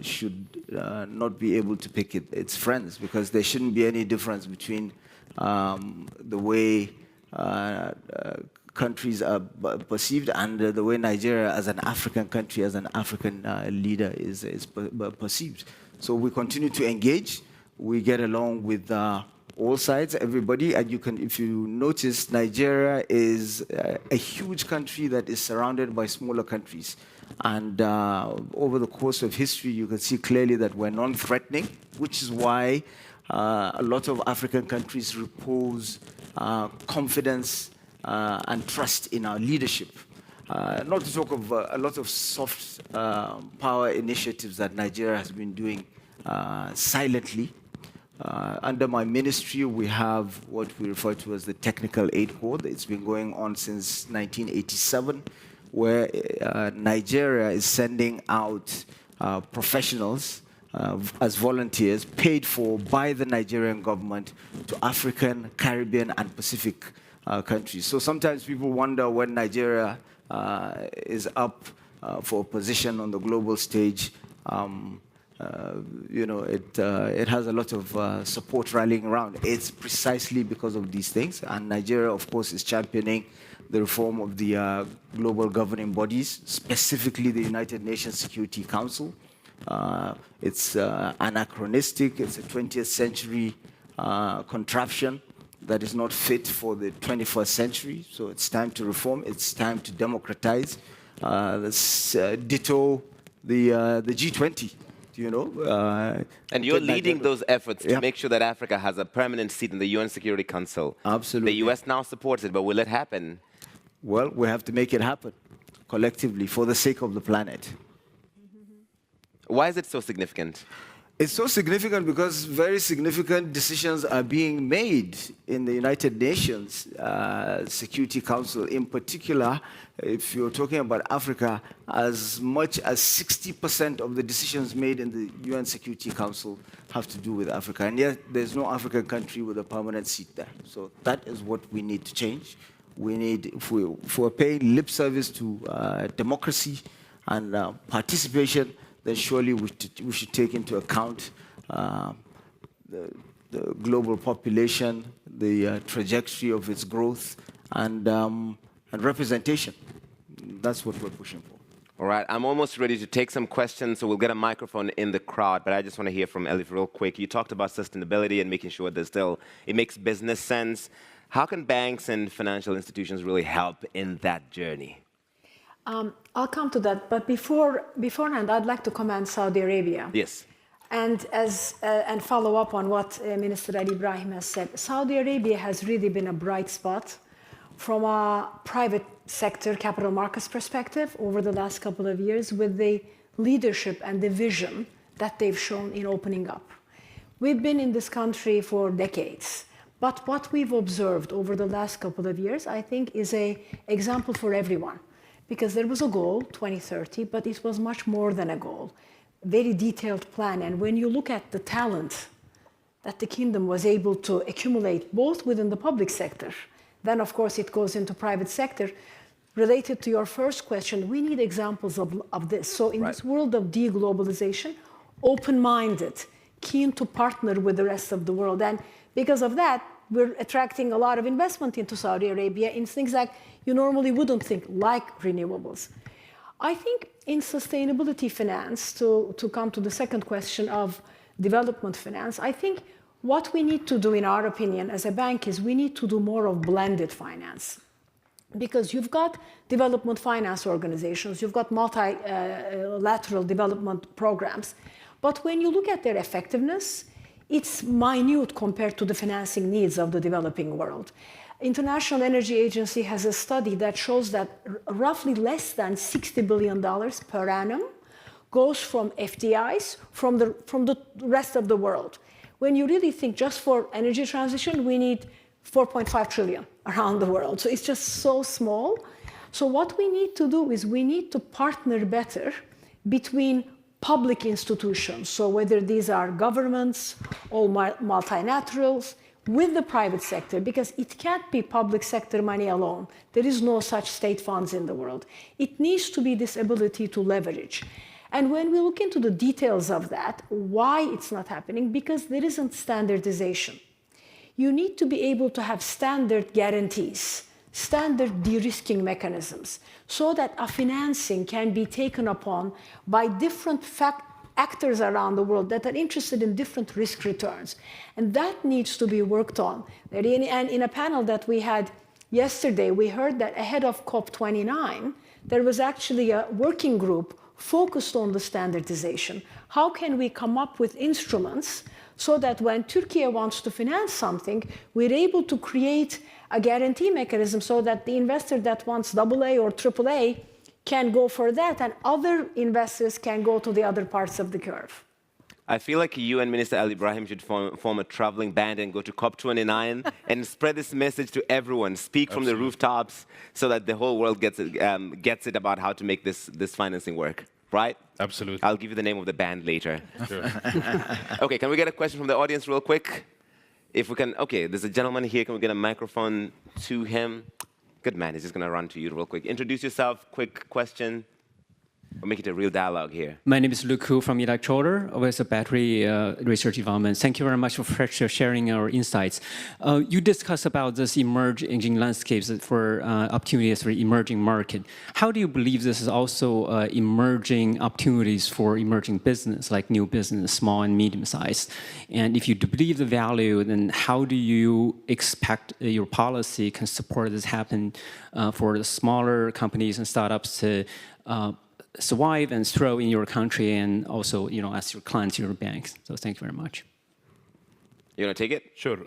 should not be able to pick its friends, because there shouldn't be any difference between the way countries are perceived and the way Nigeria as an African country, as an African leader is perceived. So we continue to engage. We get along with all sides, everybody, and if you notice, Nigeria is a huge country that is surrounded by smaller countries. And over the course of history, you can see clearly that we're non-threatening, which is why a lot of African countries repose confidence and trust in our leadership. Not to talk of a lot of soft power initiatives that Nigeria has been doing silently. Under my ministry, we have what we refer to as the Technical Aid Corps. It's been going on since 1987, where Nigeria is sending out professionals as volunteers paid for by the Nigerian government to African, Caribbean, and Pacific countries. So sometimes people wonder when Nigeria is up for a position on the global stage. It has a lot of support rallying around. It's precisely because of these things. And Nigeria, of course, is championing the reform of the global governing bodies, specifically the United Nations Security Council. It's anachronistic. It's a 20th century contraption that is not fit for the 21st century. So it's time to reform. It's time to democratize. Ditto the G20. And you're leading those efforts to make sure that Africa has a permanent seat in the UN Security Council. Absolutely. The US now supports it, but will it happen? Well, we have to make it happen collectively for the sake of the planet. Why is it so significant? It's so significant because very significant decisions are being made in the United Nations Security Council. In particular, if you're talking about Africa, as much as 60% of the decisions made in the UN Security Council have to do with Africa. And yet, there's no African country with a permanent seat there. So that is what we need to change. We need, if we're paying lip service to democracy and participation, then surely we should take into account the global population, the trajectory of its growth, and representation. That's what we're pushing for. All right, I'm almost ready to take some questions, so we'll get a microphone in the crowd, but I just want to hear from Elif real quick. You talked about sustainability and making sure that it makes business sense. How can banks and financial institutions really help in that journey? I'll come to that, but beforehand, I'd like to commend Saudi Arabia. Yes. And follow up on what Minister Ali Ibrahim has said. Saudi Arabia has really been a bright spot from a private sector capital markets perspective over the last couple of years with the leadership and the vision that they've shown in opening up. We've been in this country for decades, but what we've observed over the last couple of years, I think, is an example for everyone. Because there was a goal, 2030, but it was much more than a goal. Very detailed plan. And when you look at the talent that the kingdom was able to accumulate, both within the public sector, then of course it goes into private sector. Related to your first question, we need examples of this. So in this world of deglobalization, open-minded, keen to partner with the rest of the world. And because of that, we're attracting a lot of investment into Saudi Arabia in things like you normally wouldn't think, like renewables. I think in sustainability finance, to come to the second question of development finance, I think what we need to do, in our opinion, as a bank is we need to do more of blended finance. Because you've got development finance organizations, you've got multilateral development programs, but when you look at their effectiveness, it's minute compared to the financing needs of the developing world. International Energy Agency has a study that shows that roughly less than $60 billion per annum goes from FDIs from the rest of the world. When you really think just for energy transition, we need 4.5 trillion around the world. So it's just so small. So what we need to do is we need to partner better between public institutions, so whether these are governments or multilaterals, with the private sector, because it can't be public sector money alone. There is no such state funds in the world. It needs to be this ability to leverage. And when we look into the details of that, why it's not happening? Because there isn't standardization. You need to be able to have standard guarantees, standard de-risking mechanisms, so that a financing can be taken upon by different actors around the world that are interested in different risk returns. And that needs to be worked on. And in a panel that we had yesterday, we heard that ahead of COP29, there was actually a working group focused on the standardization. How can we come up with instruments so that when Turkey wants to finance something, we're able to create a guarantee mechanism so that the investor that wants AA or AAA can go for that, and other investors can go to the other parts of the curve. I feel like you and Minister Ali Ibrahim should form a traveling band and go to COP29 and spread this message to everyone. Speak from the rooftops so that the whole world gets it about how to make this financing work. Right? Absolutely. I'll give you the name of the band later. Sure. Okay, can we get a question from the audience real quick? If we can, okay, there's a gentleman here. Can we get a microphone to him? Good man, he's just going to run to you real quick. Introduce yourself, quick question. We'll make it a real dialogue here. My name is Luku from Electroder, with a battery research development. Thank you very much for sharing your insights. You discussed about this emerging landscapes for opportunities for emerging market. How do you believe this is also emerging opportunities for emerging business, like new business, small and medium size? And if you believe the value, then how do you expect your policy can support this happen for the smaller companies and startups to survive and throw in your country, and also, as your clients, your banks? So thank you very much. You want to take it? Sure.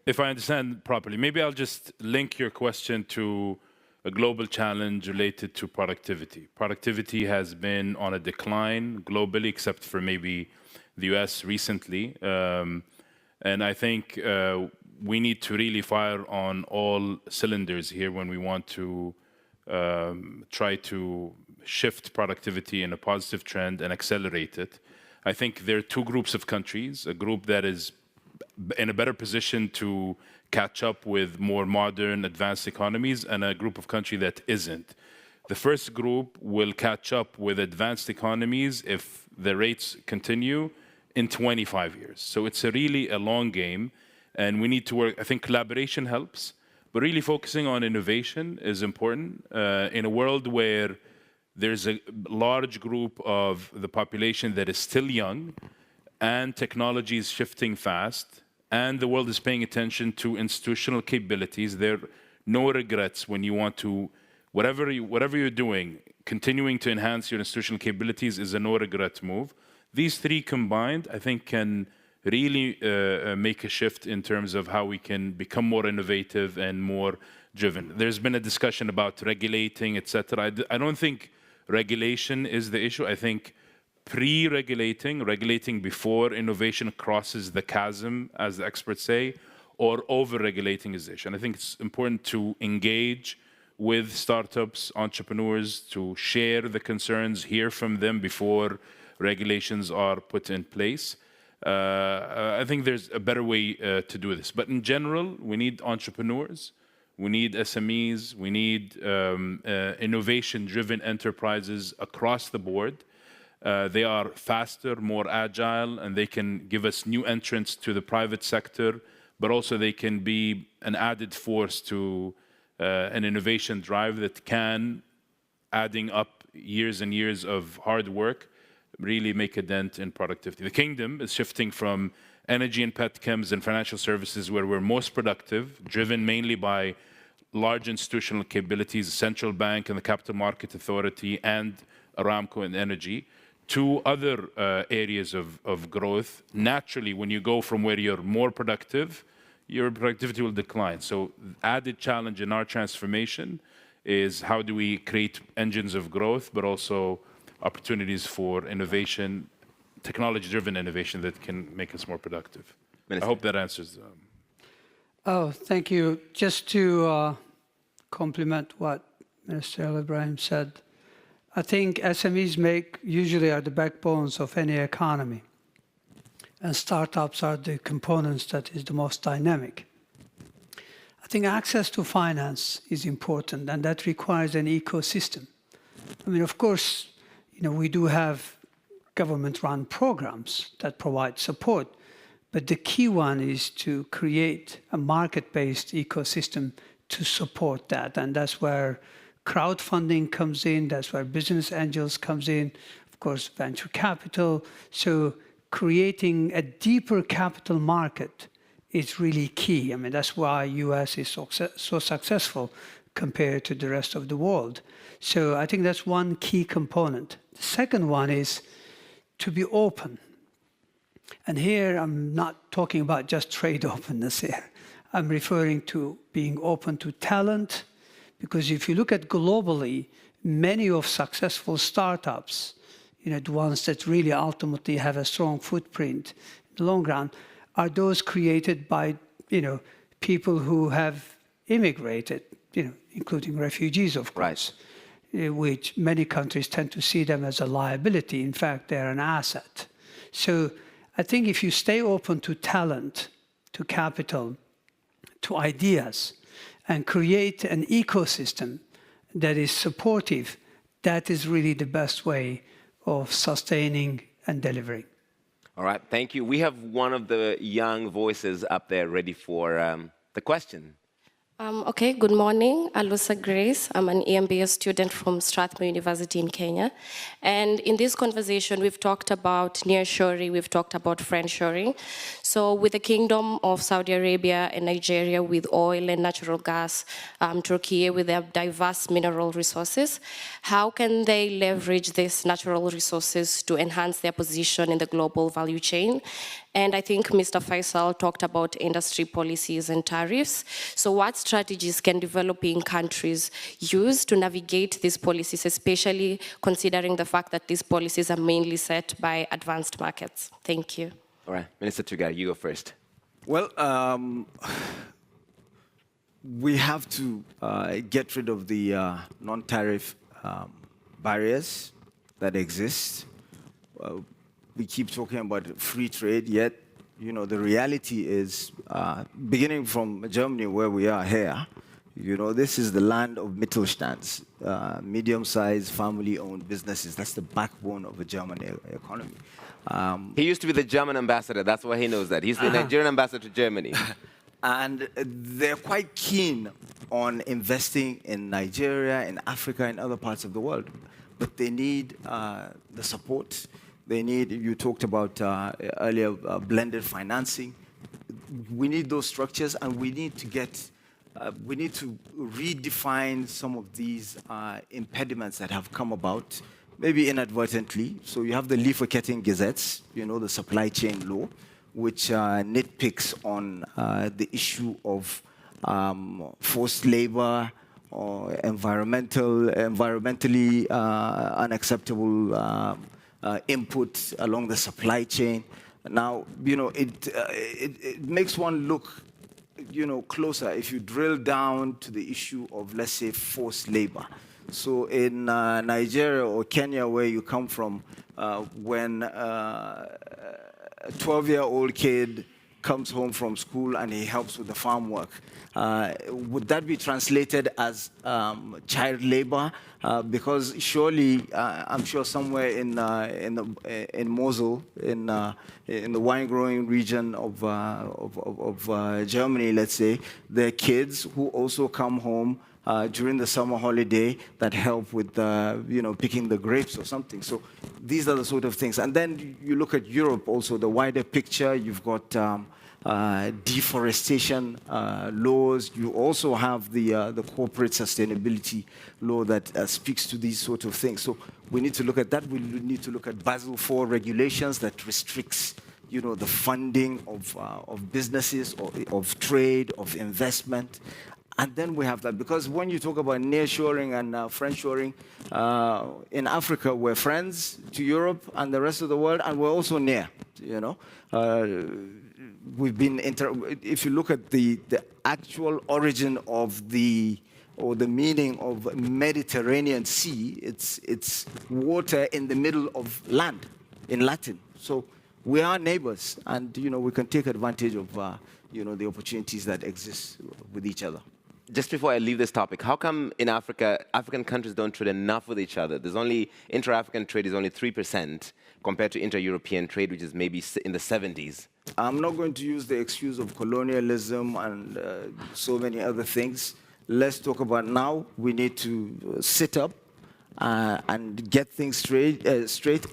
If I understand properly, maybe I'll just link your question to a global challenge related to productivity. Productivity has been on a decline globally, except for maybe the US recently. And I think we need to really fire on all cylinders here when we want to try to shift productivity in a positive trend and accelerate it. I think there are two groups of countries, a group that is in a better position to catch up with more modern, advanced economies, and a group of countries that isn't. The first group will catch up with advanced economies if the rates continue in 25 years. So it's really a long game, and we need to work. I think collaboration helps, but really focusing on innovation is important. In a world where there's a large group of the population that is still young, and technology is shifting fast, and the world is paying attention to institutional capabilities, there are no regrets when you want to, whatever you're doing, continuing to enhance your institutional capabilities is a no-regret move. These three combined, I think, can really make a shift in terms of how we can become more innovative and more driven. There's been a discussion about regulating, etc. I don't think regulation is the issue. I think regulating before innovation crosses the chasm, as the experts say, or over-regulating is the issue. And I think it's important to engage with startups, entrepreneurs, to share the concerns, hear from them before regulations are put in place. I think there's a better way to do this. But in general, we need entrepreneurs. We need SMEs, we need innovation-driven enterprises across the board. They are faster, more agile, and they can give us new entrants to the private sector, but also they can be an added force to an innovation drive that can, adding up years and years of hard work, really make a dent in productivity. The kingdom is shifting from energy and petchems and financial services, where we're most productive, driven mainly by large institutional capabilities, the central bank and the capital market authority, and Aramco and energy, to other areas of growth. Naturally, when you go from where you're more productive, your productivity will decline. So added challenge in our transformation is how do we create engines of growth, but also opportunities for innovation, technology-driven innovation that can make us more productive. Minister. I hope that answers. Oh, thank you. Just to complement what Minister El Ibrahim said, I think SMEs usually are the backbones of any economy, and startups are the components that is the most dynamic. I think access to finance is important, and that requires an ecosystem. I mean, of course, we do have government-run programs that provide support, but the key one is to create a market-based ecosystem to support that. And that's where crowdfunding comes in, that's where business angels comes in, of course, venture capital. So creating a deeper capital market is really key. I mean, that's why US is so successful compared to the rest of the world. So I think that's one key component. The second one is to be open. And here, I'm not talking about just trade openness here. I'm referring to being open to talent, because if you look at globally, many of successful startups, the ones that really ultimately have a strong footprint in the long run, are those created by, people who have immigrated, including refugees, of course, which many countries tend to see them as a liability. In fact, they're an asset. So I think if you stay open to talent, to capital, to ideas, and create an ecosystem that is supportive, that is really the best way of sustaining and delivering. All right, thank you. We have one of the young voices up there ready for the question. Okay, good morning. Alusa Grace. I'm an EMBA student from Strathmore University in Kenya. And in this conversation, we've talked about nearshoring, we've talked about friendshoring. So with the Kingdom of Saudi Arabia and Nigeria with oil and natural gas, Turkey with their diverse mineral resources, how can they leverage these natural resources to enhance their position in the global value chain? And I think Mr. Faisal talked about industry policies and tariffs. So what strategies can developing countries use to navigate these policies, especially considering the fact that these policies are mainly set by advanced markets? Thank you. All right, Minister Tugari, you go first. Well, we have to get rid of the non-tariff barriers that exist. We keep talking about free trade, yet, you know, the reality is, beginning from Germany, where we are here, you know, this is the land of Mittelstands, medium-sized, family-owned businesses. That's the backbone of a German economy. He used to be the German ambassador. That's why he knows that. He's the Nigerian ambassador to Germany. And they're quite keen on investing in Nigeria, in Africa, and other parts of the world. But they need the support. They need, you talked about earlier, blended financing. We need those structures, and we need to get, we need to redefine some of these impediments that have come about, maybe inadvertently. So you have the Lieferkettengesetz, you know, the supply chain law, which nitpicks on the issue of forced labor or environmentally unacceptable input along the supply chain. Now, you know, it makes one look, you know, closer if you drill down to the issue of, let's say, forced labor. So in Nigeria or Kenya, where you come from, when a 12-year-old kid comes home from school and he helps with the farm work, would that be translated as child labor? Because surely, I'm sure somewhere in Mosul, in the wine-growing region of Germany, let's say, there are kids who also come home during the summer holiday that help with, you know, picking the grapes or something. So these are the sort of things. And then you look at Europe also, the wider picture. You've got deforestation laws. You also have the corporate sustainability law that speaks to these sort of things. So we need to look at that. We need to look at Basel IV regulations that restricts, you know, the funding of businesses, of trade, of investment. And then we have that, because when you talk about nearshoring and friendshoring, in Africa, we're friends to Europe and the rest of the world, and we're also near, you know. We've been, if you look at the actual origin of the meaning of Mediterranean Sea, it's water in the middle of land, in Latin. So we are neighbors, and, you know, we can take advantage of, you know, the opportunities that exist with each other. Just before I leave this topic, how come in Africa, African countries don't trade enough with each other? There's only, inter-African trade is only 3% compared to inter-European trade, which is maybe in the 70s. I'm not going to use the excuse of colonialism and so many other things. Let's talk about now. We need to sit up and get things straight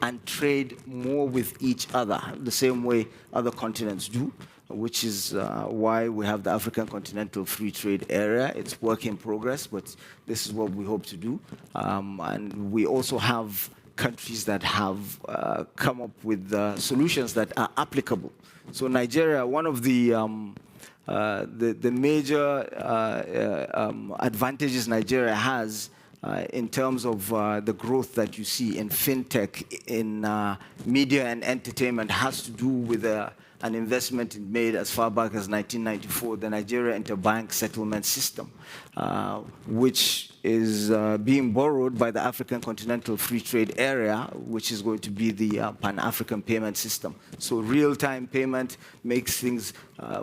and trade more with each other, the same way other continents do, which is why we have the African Continental Free Trade Area. It's work in progress, but this is what we hope to do. And we also have countries that have come up with solutions that are applicable. So Nigeria, one of the major advantages Nigeria has in terms of the growth that you see in fintech, in media and entertainment, has to do with an investment made as far back as 1994, the Nigeria Interbank Settlement System, which is being borrowed by the African Continental Free Trade Area, which is going to be the Pan-African payment system. So real-time payment makes things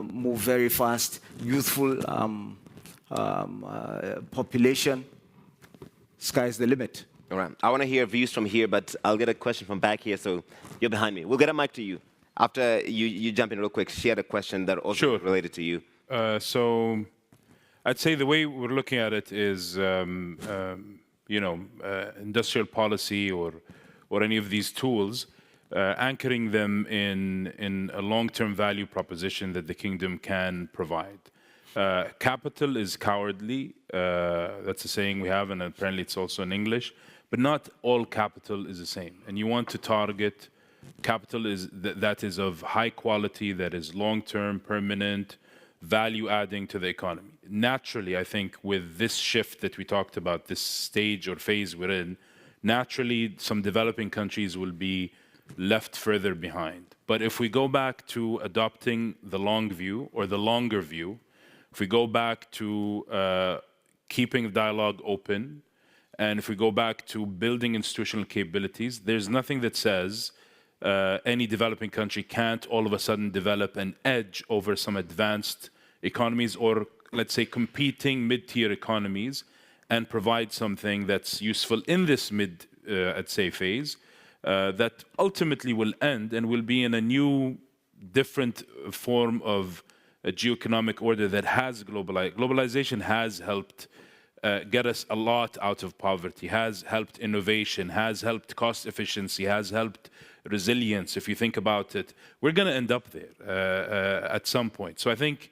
move very fast. Youthful population, sky's the limit. All right. I want to hear views from here, but I'll get a question from back here, so you're behind me. We'll get a mic to you. After you jump in real quick, she had a question that also related to you. So I'd say the way we're looking at it is, industrial policy or any of these tools, anchoring them in a long-term value proposition that the kingdom can provide. Capital is cowardly. That's a saying we have, and apparently it's also in English. But not all capital is the same. And you want to target capital that is of high quality, that is long-term, permanent, value-adding to the economy. Naturally, I think with this shift that we talked about, this stage or phase we're in, naturally some developing countries will be left further behind. But if we go back to adopting the long view or the longer view, if we go back to keeping dialogue open, and if we go back to building institutional capabilities, there's nothing that says any developing country can't all of a sudden develop an edge over some advanced economies or, let's say, competing mid-tier economies and provide something that's useful in this I'd say, phase that ultimately will end and will be in a new, different form of a geoeconomic order that has globalization has helped get us a lot out of poverty, has helped innovation, has helped cost efficiency, has helped resilience. If you think about it, we're going to end up there at some point. So I think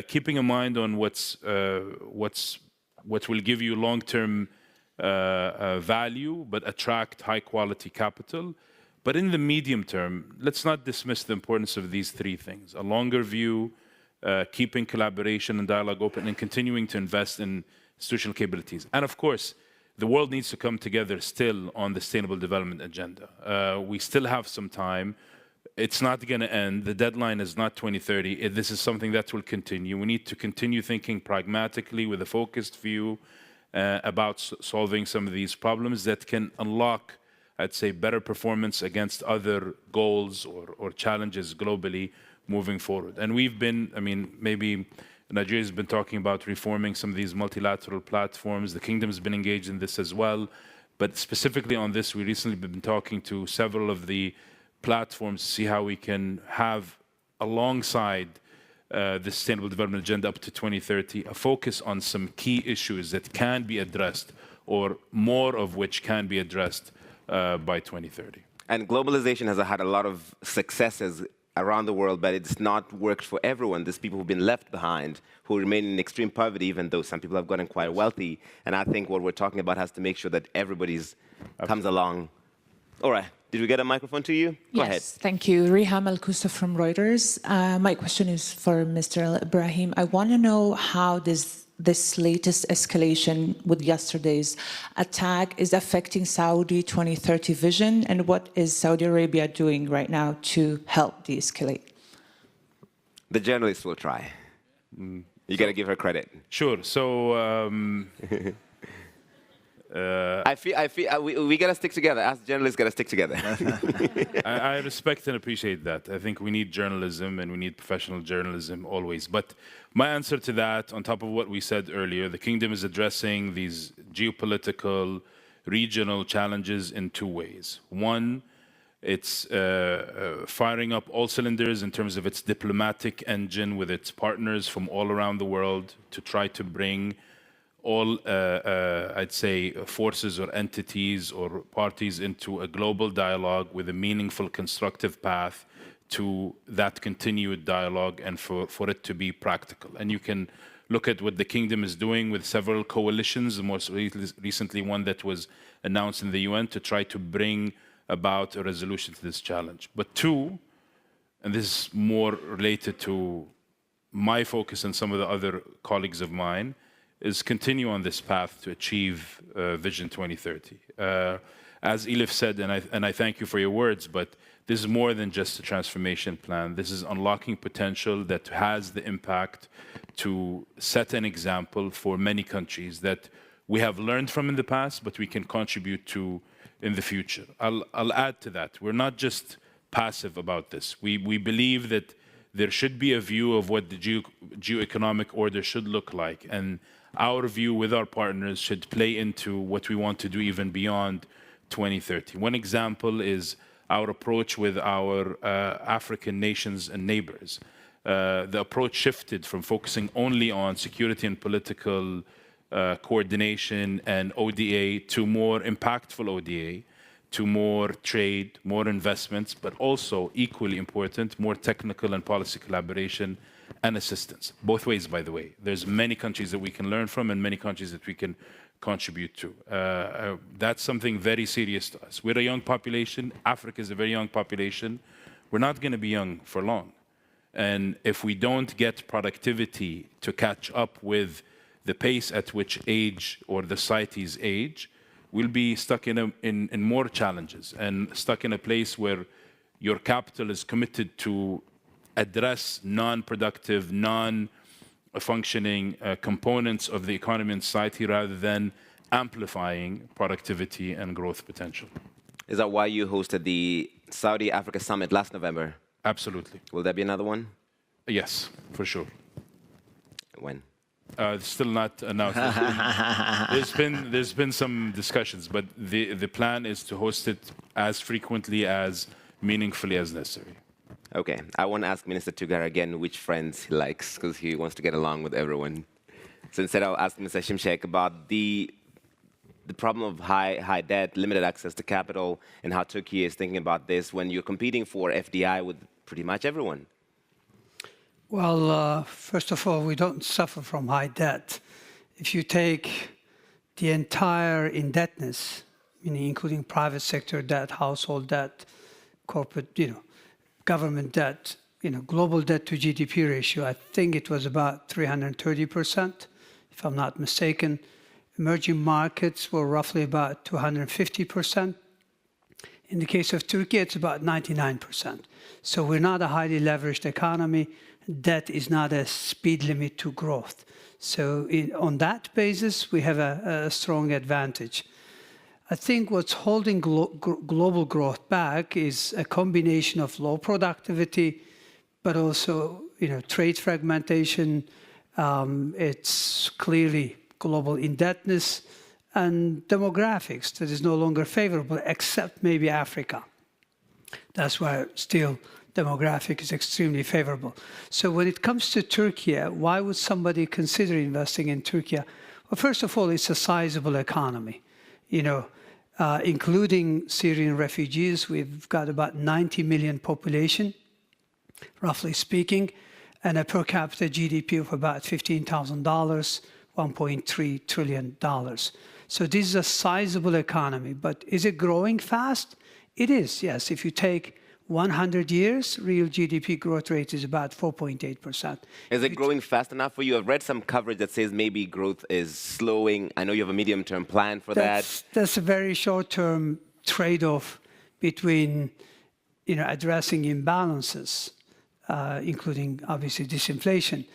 keeping in mind on what will give you long-term value, but attract high-quality capital. But in the medium term, let's not dismiss the importance of these three things: a longer view, keeping collaboration and dialogue open, and continuing to invest in institutional capabilities. And of course, the world needs to come together still on the Sustainable Development Agenda. We still have some time. It's not going to end. The deadline is not 2030. This is something that will continue. We need to continue thinking pragmatically with a focused view about solving some of these problems that can unlock, I'd say, better performance against other goals or challenges globally moving forward. And we've been, maybe Nigeria's been talking about reforming some of these multilateral platforms. The kingdom's been engaged in this as well. But specifically on this, we recently been talking to several of the platforms to see how we can have, alongside the Sustainable Development Agenda up to 2030, a focus on some key issues that can be addressed, or more of which can be addressed by 2030. And globalization has had a lot of successes around the world, but it's not worked for everyone. There's people who've been left behind, who remain in extreme poverty, even though some people have gotten quite wealthy. And I think what we're talking about has to make sure that everybody's comes along. All right. Did we get a microphone to you? Go ahead. Yes, thank you. Riham Al-Kusa from Reuters. My question is for Mr. Ibrahim. I want to know how this latest escalation with yesterday's attack is affecting Saudi 2030 vision, and what is Saudi Arabia doing right now to help de-escalate? The journalists will try. You got to give her credit. Sure. So I feel we got to stick together. As journalists, got to stick together. I respect and appreciate that. I think we need journalism, and we need professional journalism always. But my answer to that, on top of what we said earlier, the kingdom is addressing these geopolitical, regional challenges in two ways. One, it's firing up all cylinders in terms of its diplomatic engine with its partners from all around the world to try to bring all, I'd say, forces or entities or parties into a global dialogue with a meaningful, constructive path to that continued dialogue, and for it to be practical. And you can look at what the kingdom is doing with several coalitions, the most recently one that was announced in the UN, to try to bring about a resolution to this challenge. But two, and this is more related to my focus and some of the other colleagues of mine, is continue on this path to achieve Vision 2030. As Elif said, and I thank you for your words, but this is more than just a transformation plan. This is unlocking potential that has the impact to set an example for many countries that we have learned from in the past, but we can contribute to in the future. I'll add to that. We're not just passive about this. We believe that there should be a view of what the geoeconomic order should look like. And our view with our partners should play into what we want to do even beyond 2030. One example is our approach with our African nations and neighbors. The approach shifted from focusing only on security and political coordination and ODA to more impactful ODA, to more trade, more investments, but also equally important, more technical and policy collaboration and assistance. Both ways, by the way. There's many countries that we can learn from and many countries that we can contribute to. That's something very serious to us. We're a young population. Africa is a very young population. We're not going to be young for long. And if we don't get productivity to catch up with the pace at which age or the societies age, we'll be stuck in more challenges and stuck in a place where your capital is committed to address non-productive, non-functioning components of the economy and society rather than amplifying productivity and growth potential. Is that why you hosted the Saudi Africa Summit last November? Absolutely. Will there be another one? Yes, for sure. When? Still not announced. There's been some discussions, but the plan is to host it as frequently as meaningfully as necessary. Okay, I want to ask Minister Tuggar again which friends he likes, because he wants to get along with everyone. So instead, I'll ask Mr. Shimshek about the problem of high debt, limited access to capital, and how Turkey is thinking about this when you're competing for FDI with pretty much everyone. Well, first of all, we don't suffer from high debt. If you take the entire indebtedness, meaning including private sector debt, household debt, corporate, government debt, global debt to GDP ratio, I think it was about 330%, if I'm not mistaken. Emerging markets were roughly about 250%. In the case of Turkey, it's about 99%. So we're not a highly leveraged economy. Debt is not a speed limit to growth. So on that basis, we have a strong advantage. I think what's holding global growth back is a combination of low productivity, but also trade fragmentation. It's clearly global indebtedness and demographics that is no longer favorable, except maybe Africa. That's where still demographic is extremely favorable. So when it comes to Turkey, why would somebody consider investing in Turkey? Well, first of all, it's a sizable economy. Including Syrian refugees, we've got about 90 million population, roughly speaking, and a per capita GDP of about $15,000, $1.3 trillion. So this is a sizable economy, but is it growing fast? It is, yes. If you take 100 years, real GDP growth rate is about 4.8%. Is it growing fast enough for you? I've read some coverage that says maybe growth is slowing. I know you have a medium-term plan for that. That's a very short-term trade-off between, addressing imbalances, including obviously disinflation.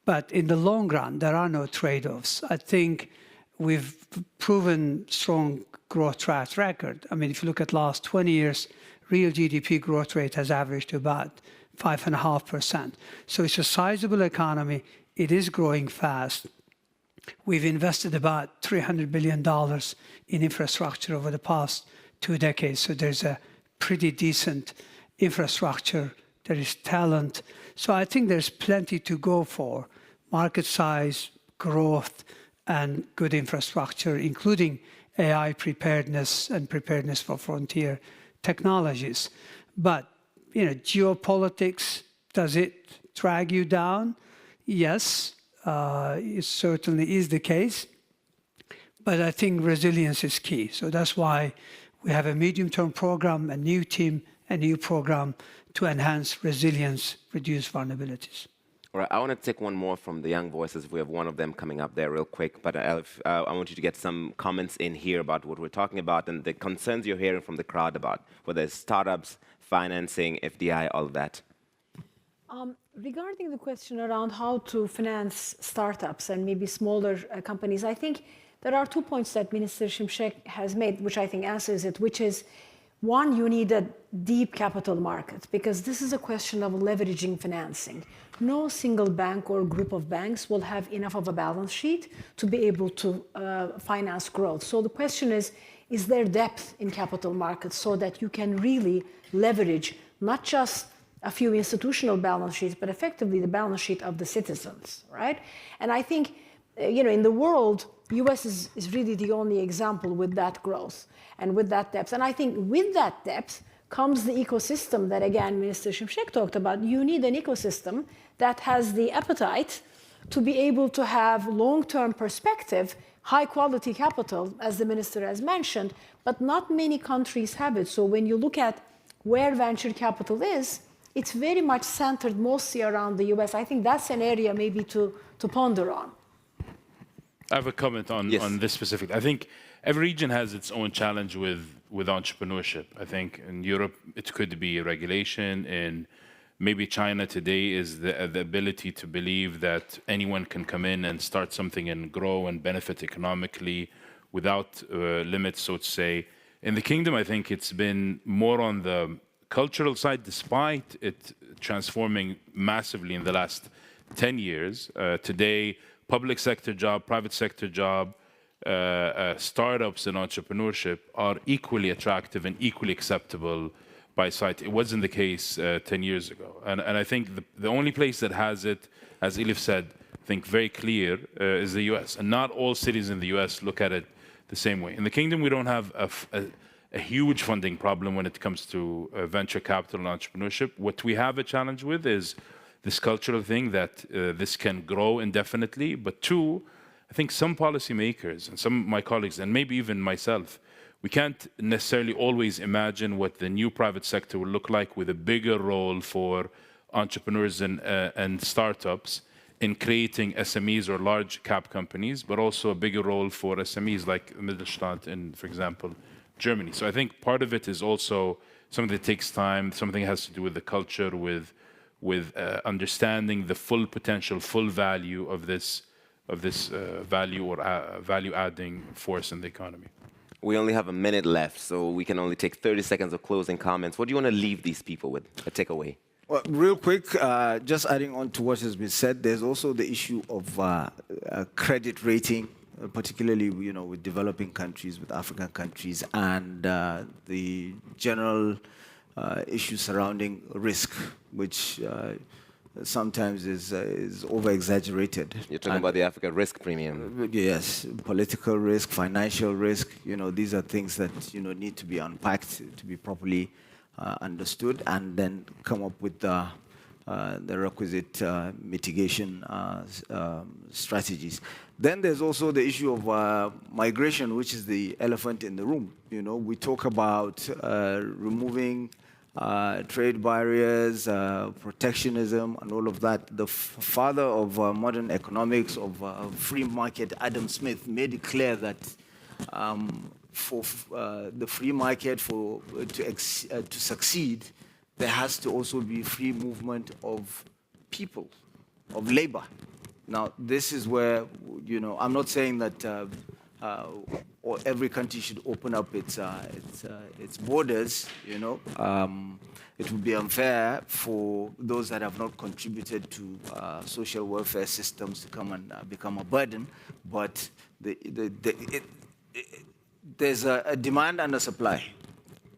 But in the long run, there are no trade-offs. I think we've proven strong growth track record. I mean, if you look at last 20 years, real GDP growth rate has averaged to about 5.5%. So it's a sizable economy. It is growing fast. We've invested about $300 billion in infrastructure over the past 2 decades. So there's a pretty decent infrastructure. There is talent. So I think there's plenty to go for. Market size, growth, and good infrastructure, including AI preparedness and preparedness for frontier technologies. But, geopolitics, does it drag you down? Yes, it certainly is the case. But I think resilience is key. So that's why we have a medium-term program, a new team, a new program to enhance resilience, reduce vulnerabilities. All right, I want to take one more from the young voices. We have one of them coming up there real quick, but I want you to get some comments in here about what we're talking about and the concerns you're hearing from the crowd about, whether it's startups, financing, FDI, all of that. Regarding the question around how to finance startups and maybe smaller companies, I think there are 2 points that Minister Shimshek has made, which I think answers it, which is One, you need a deep capital market, because this is a question of leveraging financing. No single bank or group of banks will have enough of a balance sheet to be able to finance growth. So the question is there depth in capital markets so that you can really leverage not just a few institutional balance sheets, but effectively the balance sheet of the citizens, right? And I think, in the world, US is really the only example with that growth and with that depth. And I think with that depth comes the ecosystem that, again, Minister Şimşek talked about. You need an ecosystem that has the appetite to be able to have long-term perspective, high-quality capital, as the minister has mentioned, but not many countries have it. So when you look at where venture capital is, it's very much centered mostly around the US. I think that's an area maybe to ponder on. I have a comment on this specific. I think every region has its own challenge with entrepreneurship. I think in Europe, it could be regulation. In maybe China today is the ability to believe that anyone can come in and start something and grow and benefit economically without limits, so to say. In the kingdom, I think it's been more on the cultural side, despite it transforming massively in the last 10 years. Today, public sector job, private sector job, startups and entrepreneurship are equally attractive and equally acceptable by society. It wasn't the case 10 years ago. And I think the only place that has it, as Elif said, I think very clear, is the US. And not all cities in the US look at it the same way. In the kingdom, we don't have a huge funding problem when it comes to venture capital and entrepreneurship. What we have a challenge with is this cultural thing that this can grow indefinitely. But two, I think some policymakers and some of my colleagues, and maybe even myself, we can't necessarily always imagine what the new private sector will look like with a bigger role for entrepreneurs and startups in creating SMEs or large cap companies, but also a bigger role for SMEs like Mittelstand in, for example, Germany. So I think part of it is also something that takes time, something that has to do with the culture, with understanding the full potential, full value of this value or value-adding force in the economy. We only have a minute left, so we can only take 30 seconds of closing comments. What do you want to leave these people with, a takeaway? Well, real quick, just adding on to what has been said, there's also the issue of credit rating, particularly with developing countries, with African countries, and the general issue surrounding risk, which sometimes is over-exaggerated. You're talking about the Africa risk premium. Yes, political risk, financial risk. These are things that need to be unpacked to be properly understood, and then come up with the requisite mitigation strategies. Then there's also the issue of migration, which is the elephant in the room. We talk about removing trade barriers, protectionism, and all of that. The father of modern economics, of free market, Adam Smith, made it clear that for the free market to succeed, there has to also be free movement of people, of labor. Now, this is where, I'm not saying that or every country should open up its borders. It would be unfair for those that have not contributed to social welfare systems to come and become a burden. But there's a demand and a supply.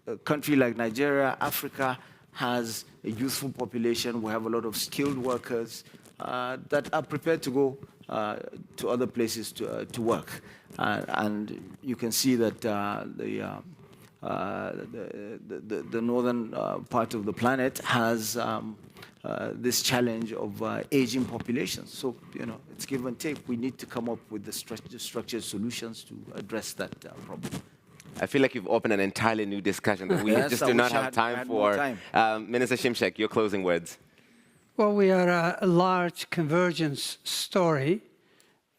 A country like Nigeria, Africa, has a youthful population. We have a lot of skilled workers that are prepared to go to other places to work. And you can see that the northern part of the planet has this challenge of aging populations. So, it's give and take. We need to come up with the structured solutions to address that problem. I feel like you've opened an entirely new discussion that we just do not have time for. Minister Şimşek, your closing words. Well, we are a large convergence story,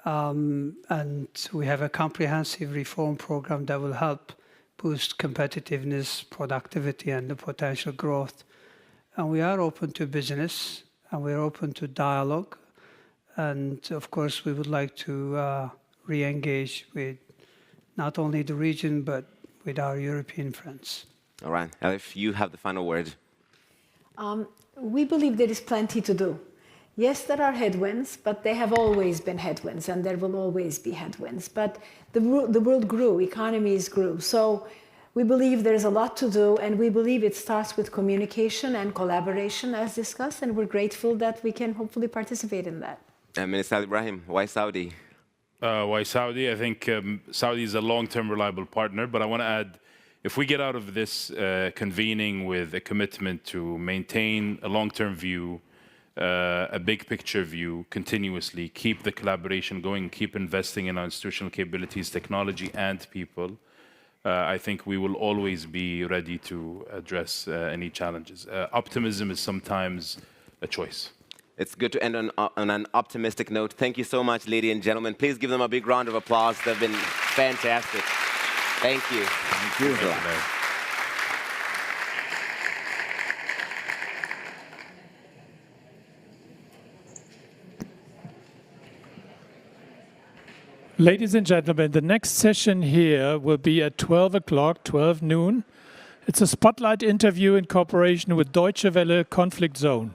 and we have a comprehensive reform program that will help boost competitiveness, productivity, and the potential growth. And we are open to business, and we're open to dialogue. And of course, we would like to re-engage with not only the region, but with our European friends. All right, Elif, you have the final word. We believe there is plenty to do. Yes, there are headwinds, but they have always been headwinds, and there will always be headwinds. But the world grew, economies grew. So we believe there is a lot to do, and we believe it starts with communication and collaboration, as discussed, and we're grateful that we can hopefully participate in that. Minister Ibrahim, why Saudi? Why Saudi? I think Saudi is a long-term reliable partner, but I want to add, if we get out of this convening with a commitment to maintain a long-term view, a big picture view continuously, keep the collaboration going, keep investing in our institutional capabilities, technology, and people, I think we will always be ready to address any challenges. Optimism is sometimes a choice. It's good to end on an optimistic note. Thank you so much, ladies and gentlemen. Please give them a big round of applause. They've been fantastic. Thank you. Thank you. Thank you. Ladies and gentlemen, the next session here will be at 12 o'clock, 12 noon. It's a spotlight interview in cooperation with Deutsche Welle Conflict Zone.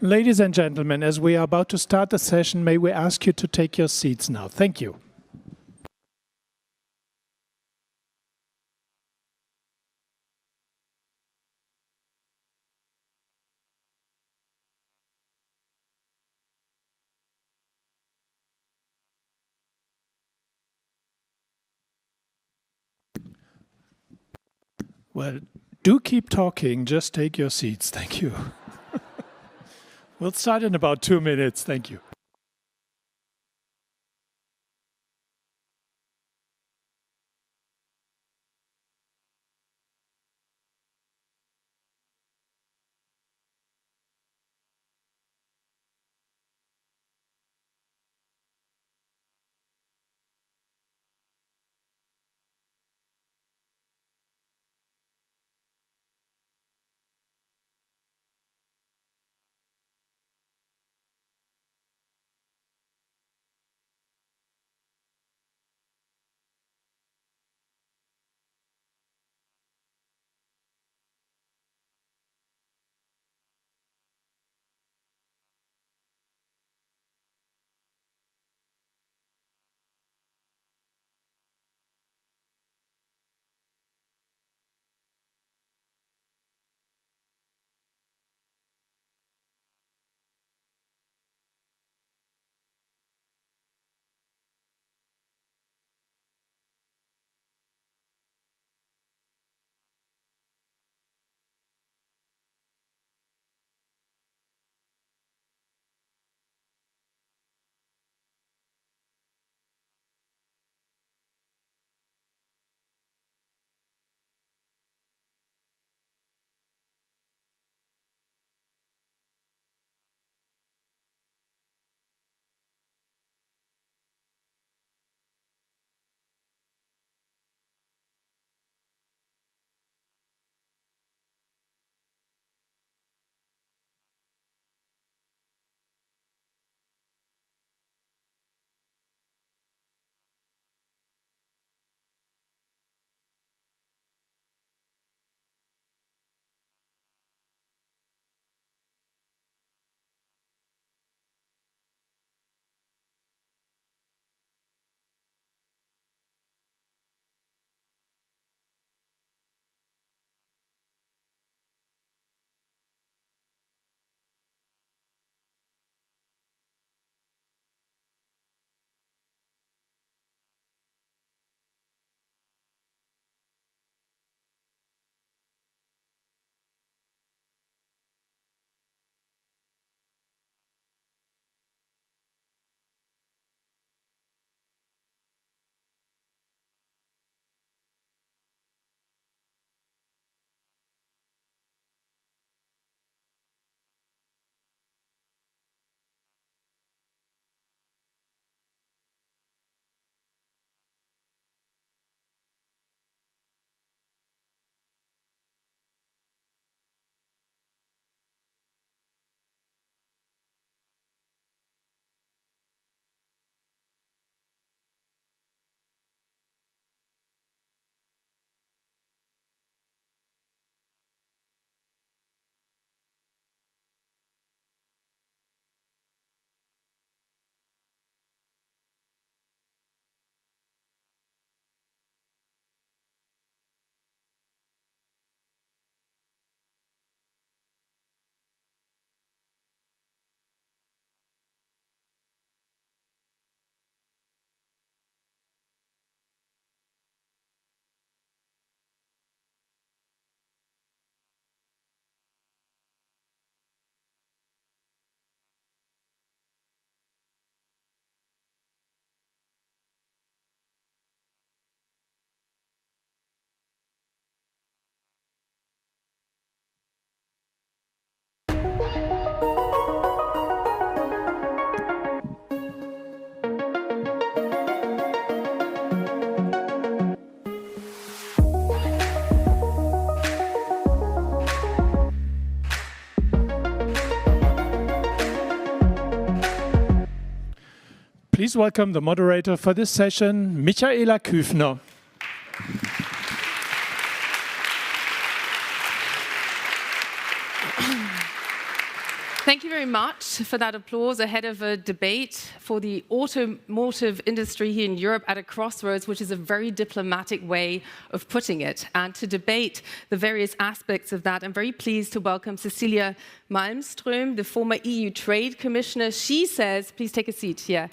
Ladies and gentlemen, as we are about to start the session, may we ask you to take your seats now. Thank you. Well, do keep talking, just take your seats. Thank you. We'll start in about 2 minutes. Thank you. Please welcome the moderator for this session, Michaela Küfner. Thank you very much for that applause ahead of a debate for the automotive industry here in Europe at a crossroads, which is a very diplomatic way of putting it. And to debate the various aspects of that, I'm very pleased to welcome Cecilia Malmström, the former EU Trade Commissioner. She says, please take a seat here.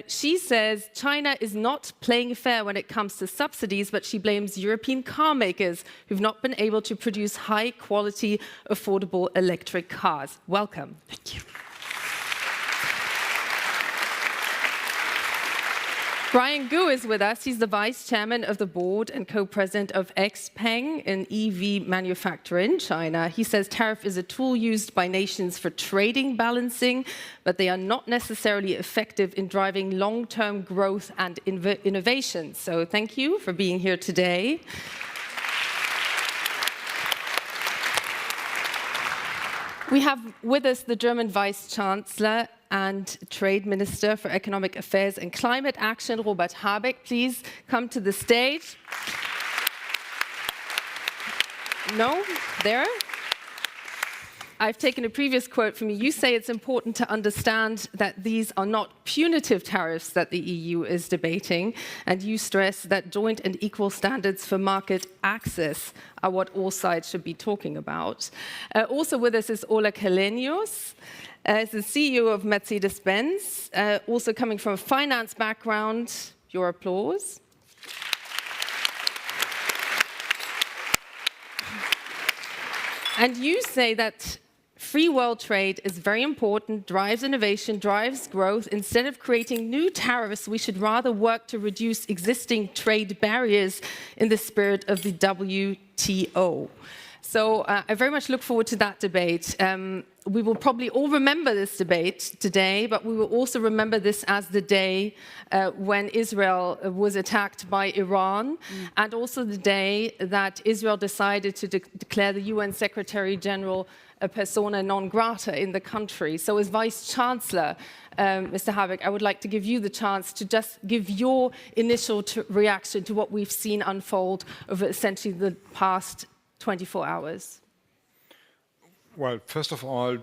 She says China is not playing fair when it comes to subsidies, but she blames European car makers who've not been able to produce high-quality, affordable electric cars. Welcome. Thank you. Brian Gu is with us. He's the vice chairman of the board and co-president of XPeng, an EV manufacturer in China. He says tariff is a tool used by nations for trading balancing, but they are not necessarily effective in driving long-term growth and innovation. So thank you for being here today. We have with us the German Vice Chancellor and Trade Minister for Economic Affairs and Climate Action, Robert Habeck. Please come to the stage. No? There? I've taken a previous quote from you. You say it's important to understand that these are not punitive tariffs that the EU is debating, and you stress that joint and equal standards for market access are what all sides should be talking about. Also with us is Ola Källenius, the CEO of Mercedes-Benz, also coming from a finance background. Your applause. And you say that free world trade is very important, drives innovation, drives growth. Instead of creating new tariffs, we should rather work to reduce existing trade barriers in the spirit of the WTO. So I very much look forward to that debate. We will probably all remember this debate today, but we will also remember this as the day when Israel was attacked by Iran, and also the day that Israel decided to declare the UN Secretary General a persona non grata in the country. So as Vice Chancellor, Mr. Habeck, I would like to give you the chance to just give your initial reaction to what we've seen unfold over essentially the past 24 hours. Well, first of all,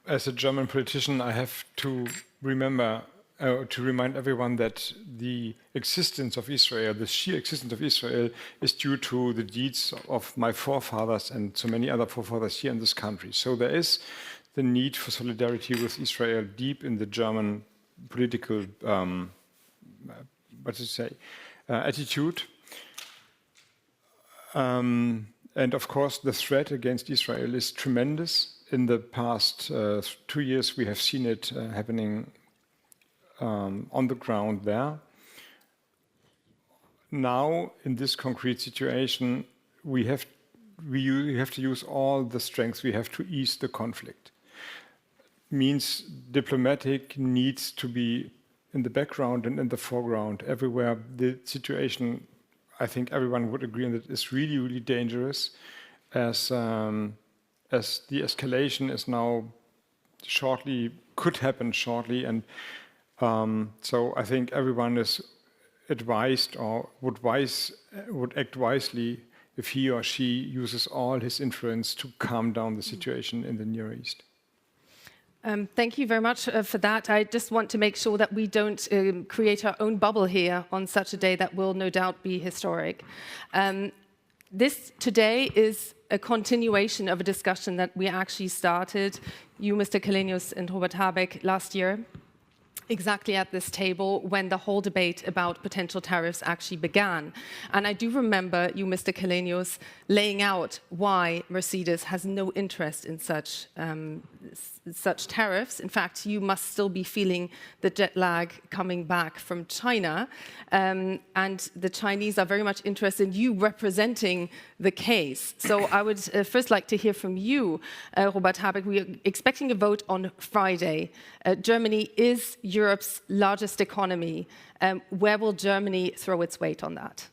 as a German politician, I have to remember to remind everyone that the existence of Israel, the sheer existence of Israel, is due to the deeds of my forefathers and so many other forefathers here in this country. So there is the need for solidarity with Israel deep in the German political, attitude. And of course, the threat against Israel is tremendous. In the past 2 years, we have seen it happening on the ground there. Now, in this concrete situation, we have to use all the strengths we have to ease the conflict. Means diplomatic needs to be in the background and in the foreground. Everywhere, the situation, I think everyone would agree on that, is really, really dangerous, as the escalation is now could happen shortly, and so I think everyone is advised or would act wisely if he or she uses all his influence to calm down the situation in the Near East. Thank you very much for that. I just want to make sure that we don't create our own bubble here on such a day that will no doubt be historic. This today is a continuation of a discussion that we actually started, you, Mr. Källenius, and Robert Habeck, last year, exactly at this table when the whole debate about potential tariffs actually began. And I do remember you, Mr. Källenius, laying out why Mercedes has no interest in such tariffs. In fact, you must still be feeling the jet lag coming back from China. And the Chinese are very much interested in you representing the case. So I would first like to hear from you, Robert Habeck. We are expecting a vote on Friday. Germany is Europe's largest economy. Where will Germany throw its weight on that?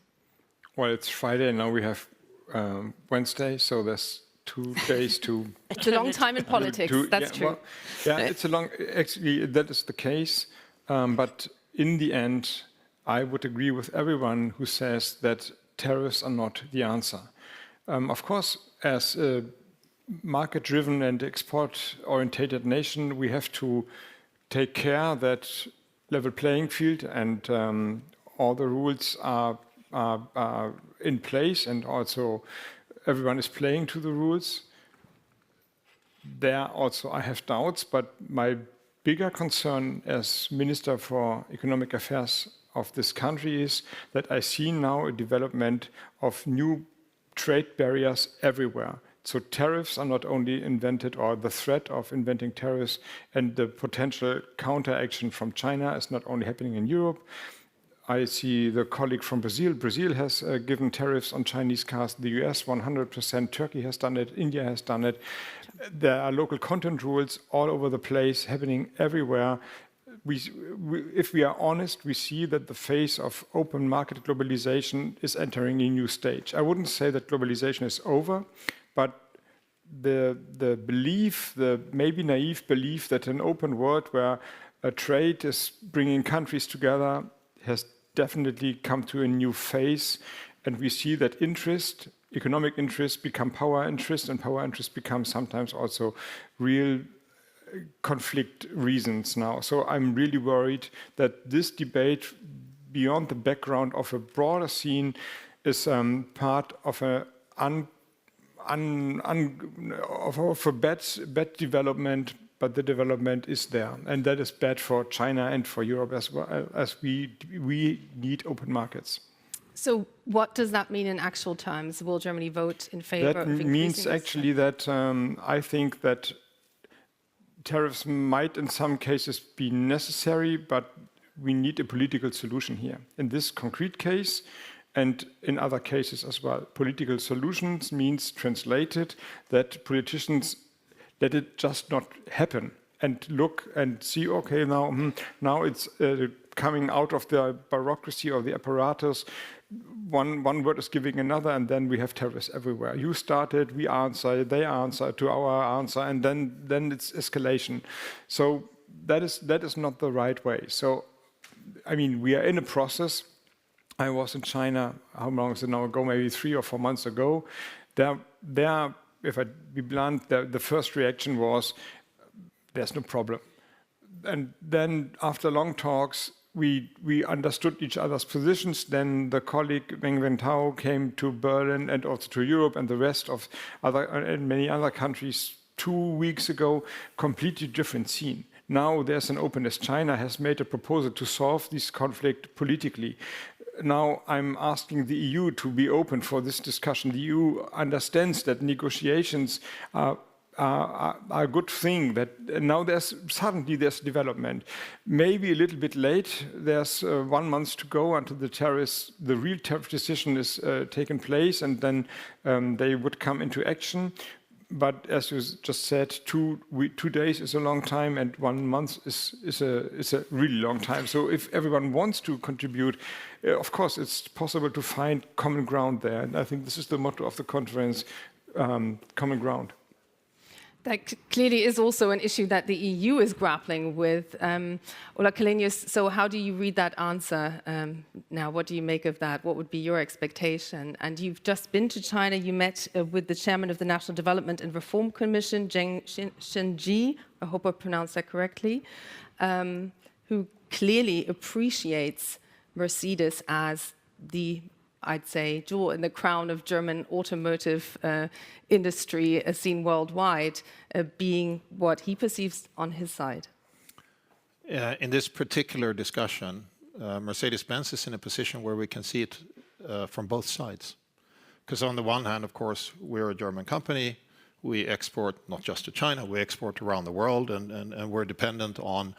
Well, it's Friday, and now we have Wednesday, so there's 2 days to... It's a long time in politics, that's true. Well, yeah, it's a long... Actually, that is the case. But in the end, I would agree with everyone who says that tariffs are not the answer. Of course, as market-driven and export-orientated nation, we have to take care that level playing field and all the rules are in place, and also everyone is playing to the rules. There also I have doubts, but my bigger concern as Minister for Economic Affairs of this country is that I see now a development of new trade barriers everywhere. So tariffs are not only invented, or the threat of inventing tariffs and the potential counteraction from China is not only happening in Europe. I see the colleague from Brazil. Brazil has given tariffs on Chinese cars. The US 100%. Turkey has done it. India has done it. There are local content rules all over the place, happening everywhere. If we are honest, we see that the phase of open market globalization is entering a new stage. I wouldn't say that globalization is over, but the belief, the maybe naive belief that an open world where a trade is bringing countries together has definitely come to a new phase, and we see that economic interest become power interest, and power interest become sometimes also real conflict reasons now. So I'm really worried that this debate, beyond the background of a broader scene, is part of a bad development. But the development is there, and that is bad for China and for Europe as well, as we need open markets. So what does that mean in actual terms? Will Germany vote in favor of increasing That means actually that I think that tariffs might in some cases be necessary, but we need a political solution here. In this concrete case, and in other cases as well, political solutions means translated that politicians let it just not happen and look and see, okay, now it's coming out of the bureaucracy or the apparatus. One word is giving another, and then we have tariffs everywhere. You started, we answer, they answer to our answer, and then it's escalation. So that is not the right way. So, I mean, we are in a process. I was in China, how long is it now ago? Maybe 3 or 4 months ago. There, if I be blunt, the first reaction was, there's no problem. And then after long talks, we understood each other's positions. Then the colleague Meng Wentao came to Berlin and also to Europe and the rest of many other countries 2 weeks ago. Completely different scene. Now there's an openness. China has made a proposal to solve this conflict politically. Now I'm asking the EU to be open for this discussion. The EU understands that negotiations are a good thing, that now there's development. Maybe a little bit late. There's 1 month to go until the real tariff decision is taken place, and then they would come into action. But as you just said, 2 days is a long time, and 1 month is a really long time. So if everyone wants to contribute, of course, it's possible to find common ground there. And I think this is the motto of the conference, common ground. That clearly is also an issue that the EU is grappling with. Ola Källenius, so how do you read that answer now? What do you make of that? What would be your expectation? And you've just been to China. You met with the chairman of the National Development and Reform Commission, Zheng Shenji, I hope I pronounced that correctly, who clearly appreciates Mercedes as the, I'd say, jewel in the crown of German automotive industry seen worldwide, being what he perceives on his side. In this particular discussion, Mercedes-Benz is in a position where we can see it from both sides. Because on the one hand, of course, we're a German company. We export not just to China, we export around the world, and we're dependent on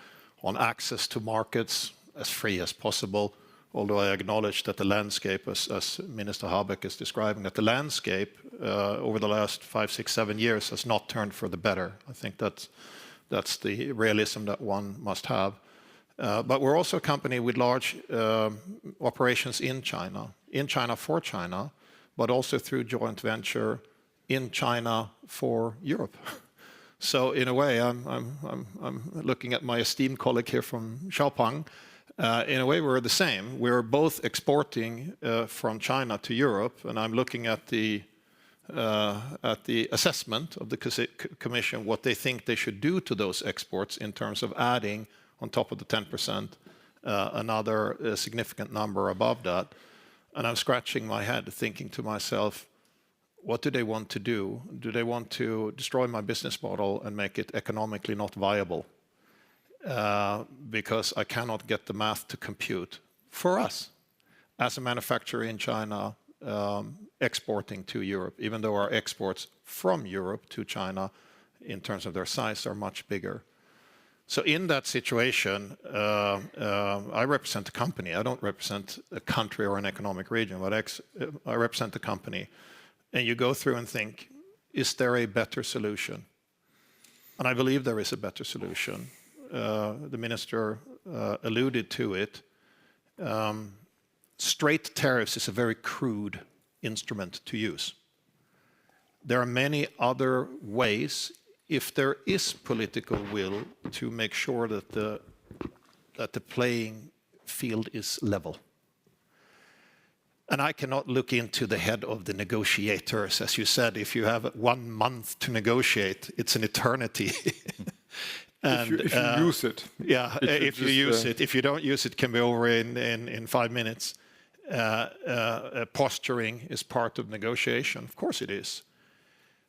access to markets as free as possible. Although I acknowledge that the landscape, as Minister Habeck is describing, that the landscape over the last 5, 6, 7 years has not turned for the better. I think that's the realism that one must have. But we're also a company with large operations in China for China, but also through joint venture in China for Europe. So in a way, I'm looking at my esteemed colleague here from Xiaopeng. In a way, we're the same. We're both exporting from China to Europe, and I'm looking at the at the assessment of the Commission what they think they should do to those exports in terms of adding on top of the 10% another significant number above that. And I'm scratching my head thinking to myself, what do they want to do? Do they want to destroy my business model and make it economically not viable? Because I cannot get the math to compute for us as a manufacturer in China exporting to Europe, even though our exports from Europe to China in terms of their size are much bigger. So in that situation, I represent a company. I don't represent a country or an economic region, but I represent a company. And you go through and think, is there a better solution? And I believe there is a better solution. The minister alluded to it. Straight tariffs is a very crude instrument to use. There are many other ways, if there is political will, to make sure that the playing field is level. And I cannot look into the head of the negotiators. As you said, if you have 1 month to negotiate, it's an eternity. And, if you use it. Yeah, if you use it. If you don't use it, it can be over in 5 minutes. Posturing is part of negotiation. Of course it is.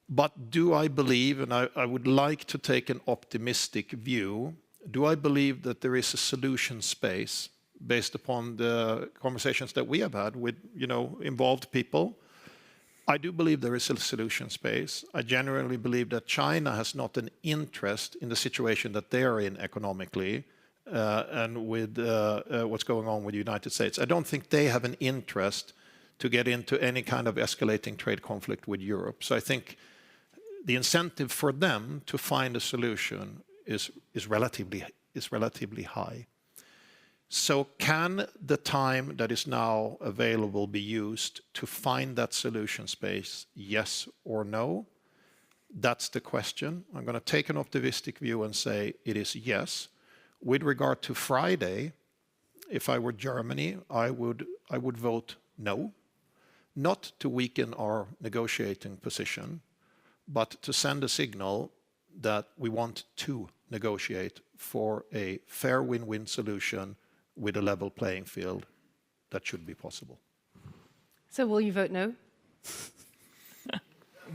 But do I believe, and I would like to take an optimistic view, do I believe that there is a solution space based upon the conversations that we have had with, involved people? I do believe there is a solution space. I genuinely believe that China has not an interest in the situation that they are in economically and with what's going on with the United States. I don't think they have an interest to get into any kind of escalating trade conflict with Europe. So I think the incentive for them to find a solution is relatively high. So can the time that is now available be used to find that solution space, yes or no? That's the question. I'm going to take an optimistic view and say it is yes. With regard to Friday, if I were Germany, I would vote no, not to weaken our negotiating position, but to send a signal that we want to negotiate for a fair win-win solution with a level playing field that should be possible. So will you vote no?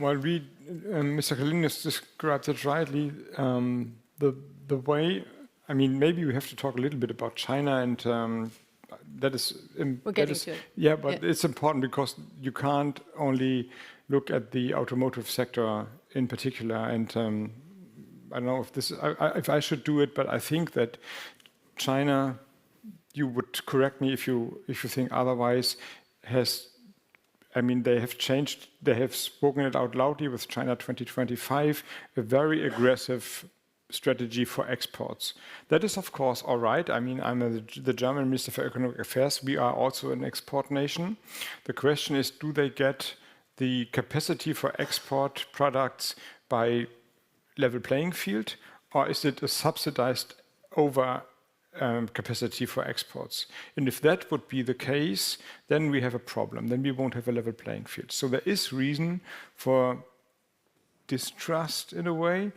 Well, Mr. Kalinius described it rightly. The way, maybe we have to talk a little bit about China, and that is... We're getting to it. Yeah, but it's important because you can't only look at the automotive sector in particular. And I don't know if I should do it, but I think that China, you would correct me if you think otherwise, they have changed, they have spoken it out loudly with China 2025, a very aggressive strategy for exports. That is, of course, all right. I'm the German Minister for Economic Affairs. We are also an export nation. The question is, do they get the capacity for export products by level playing field, or is it a subsidized over capacity for exports? And if that would be the case, then we have a problem. Then we won't have a level playing field. So there is reason for distrust in a way,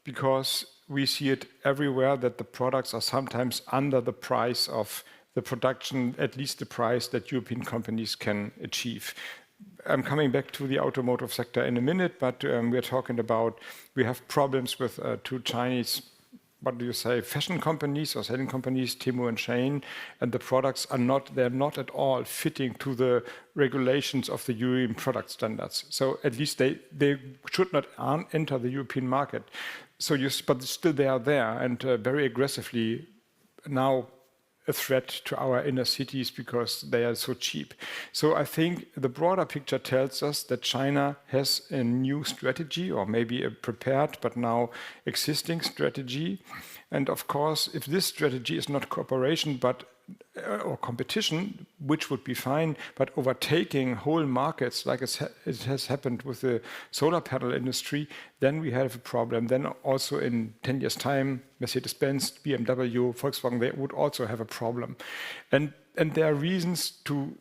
because we see it everywhere that the products are sometimes under the price of the production, at least the price that European companies can achieve. I'm coming back to the automotive sector in a minute, but we're talking about, we have problems with 2 Chinese, fashion companies or selling companies, Temu and Shein, and the products they're not at all fitting to the regulations of the European product standards. So at least they should not enter the European market. But still they are there and very aggressively now a threat to our inner cities because they are so cheap. So I think the broader picture tells us that China has a new strategy, or maybe a prepared but now existing strategy. And of course, if this strategy is not cooperation or competition, which would be fine, but overtaking whole markets like it has happened with the solar panel industry, then we have a problem. Then also in 10 years' time, Mercedes-Benz, BMW, Volkswagen, they would also have a problem. And there are reasons to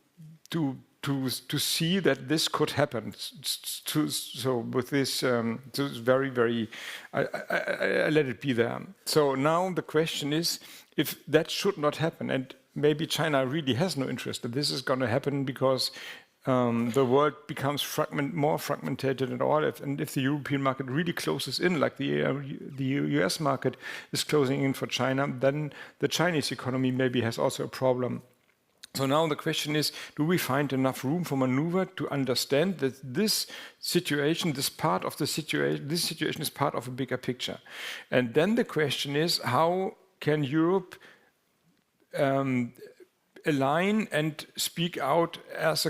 to see that this could happen. So with this, very, very, I let it be there. So now the question is, if that should not happen, and maybe China really has no interest that this is going to happen because the world becomes more fragmented and all. And if the European market really closes in, like the US market is closing in for China, then the Chinese economy maybe has also a problem. So now the question is, do we find enough room for maneuver to understand that this situation, this situation is part of a bigger picture? And then the question is, how can Europe align and speak out as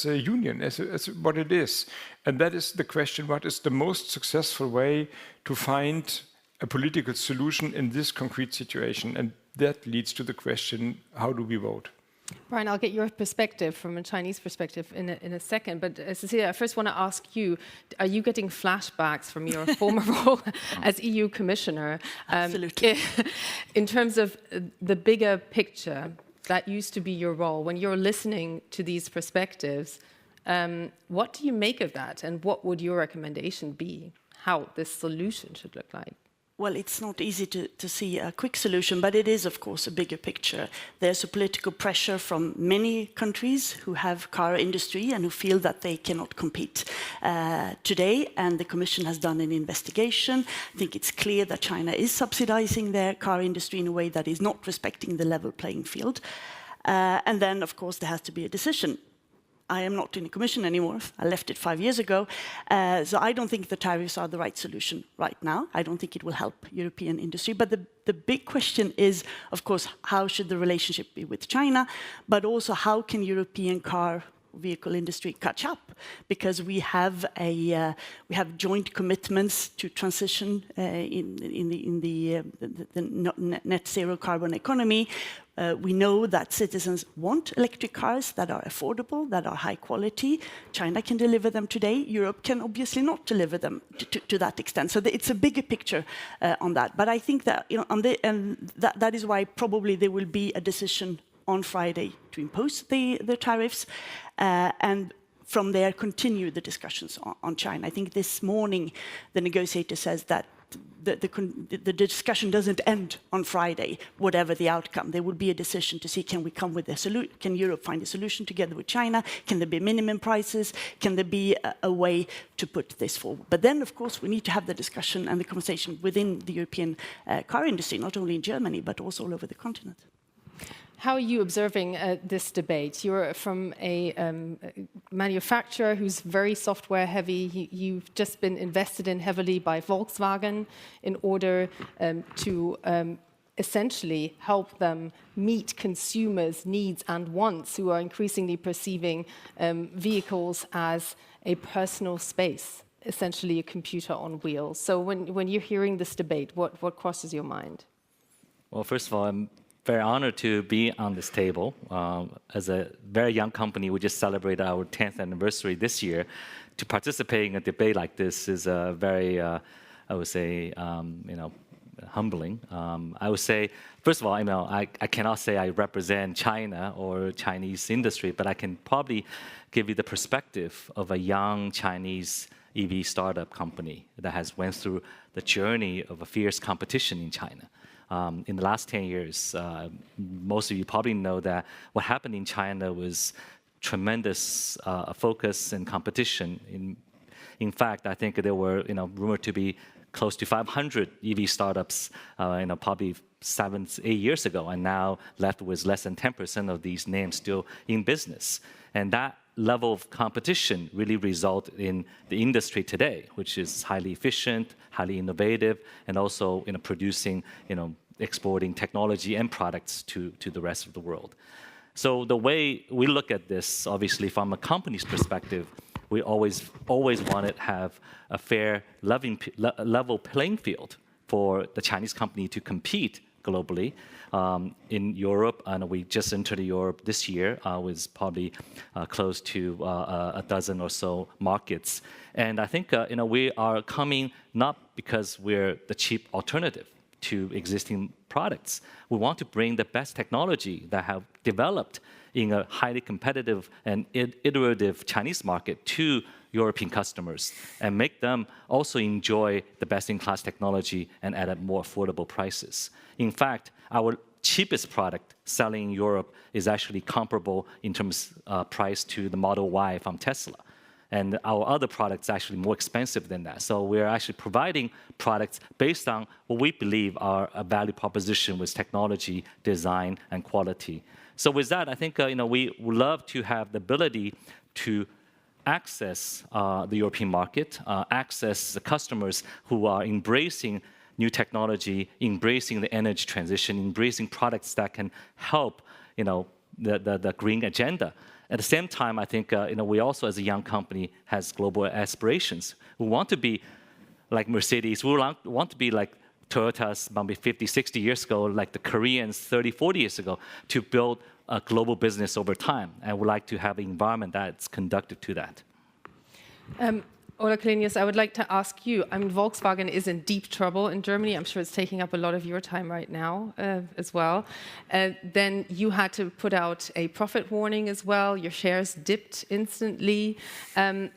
a union, as what it is? And that is the question: what is the most successful way to find a political solution in this concrete situation? And that leads to the question: how do we vote? Brian, I'll get your perspective from a Chinese perspective in a second. But Cecilia, I first want to ask you, are you getting flashbacks from your former role as EU Commissioner? Absolutely. In terms of the bigger picture, that used to be your role. When you're listening to these perspectives, what do you make of that? And what would your recommendation be, how this solution should look like? Well, it's not easy to see a quick solution, but it is, of course, a bigger picture. There's a political pressure from many countries who have car industry and who feel that they cannot compete today, and the Commission has done an investigation. I think it's clear that China is subsidizing their car industry in a way that is not respecting the level playing field. And then, of course, there has to be a decision. I am not in the Commission anymore. I left it 5 years ago. So I don't think the tariffs are the right solution right now. I don't think it will help European industry. But the big question is, of course, how should the relationship be with China? But also, how can European car vehicle industry catch up? Because we have joint commitments to transition in the net zero carbon economy. We know that citizens want electric cars that are affordable, that are high quality. China can deliver them today. Europe can obviously not deliver them to that extent. So it's a bigger picture on that. But I think that that is why probably there will be a decision on Friday to impose the tariffs, and from there continue the discussions on China. I think this morning the negotiator says that the discussion doesn't end on Friday, whatever the outcome. There will be a decision to see, can we come with a solution? Can Europe find a solution together with China? Can there be minimum prices? Can there be a way to put this forward? But then, of course, we need to have the discussion and the conversation within the European car industry, not only in Germany, but also all over the continent. How are you observing this debate? You're from a manufacturer who's very software heavy. You've just been invested in heavily by Volkswagen in order to essentially help them meet consumers' needs and wants, who are increasingly perceiving vehicles as a personal space, essentially a computer on wheels. So when you're hearing this debate, what crosses your mind? Well, first of all, I'm very honored to be on this table. As a very young company, we just celebrated our 10th anniversary this year. To participate in a debate like this is very, I would say, humbling. I would say, first of all, I cannot say I represent China or Chinese industry, but I can probably give you the perspective of a young Chinese EV startup company that has went through the journey of a fierce competition in China. In the last 10 years, most of you probably know that what happened in China was tremendous focus and competition. In fact, I think there were rumored to be close to 500 EV startups probably 7-8 years ago, and now left with less than 10% of these names still in business. And that level of competition really resulted in the industry today, which is highly efficient, highly innovative, and also producing, exporting technology and products to the rest of the world. So the way we look at this, obviously from a company's perspective, we always want to have a fair, level playing field for the Chinese company to compete globally. In Europe, and we just entered Europe this year with probably close to a dozen or so markets. And I think we are coming not because we're the cheap alternative to existing products. We want to bring the best technology that have developed in a highly competitive and iterative Chinese market to European customers and make them also enjoy the best-in-class technology and at more affordable prices. In fact, our cheapest product selling in Europe is actually comparable in terms of price to the Model Y from Tesla. And our other products are actually more expensive than that. So we're actually providing products based on what we believe are a value proposition with technology, design, and quality. So with that, I think we would love to have the ability to access the European market, access the customers who are embracing new technology, embracing the energy transition, embracing products that can help the green agenda. At the same time, I think we also, as a young company, has global aspirations. We want to be like Mercedes. We want to be like Toyota's maybe 50, 60 years ago, like the Koreans 30, 40 years ago, to build a global business over time. And we'd like to have an environment that's conducive to that. Ola Källenius, I would like to ask you, Volkswagen is in deep trouble in Germany. I'm sure it's taking up a lot of your time right now as well. Then you had to put out a profit warning as well. Your shares dipped instantly.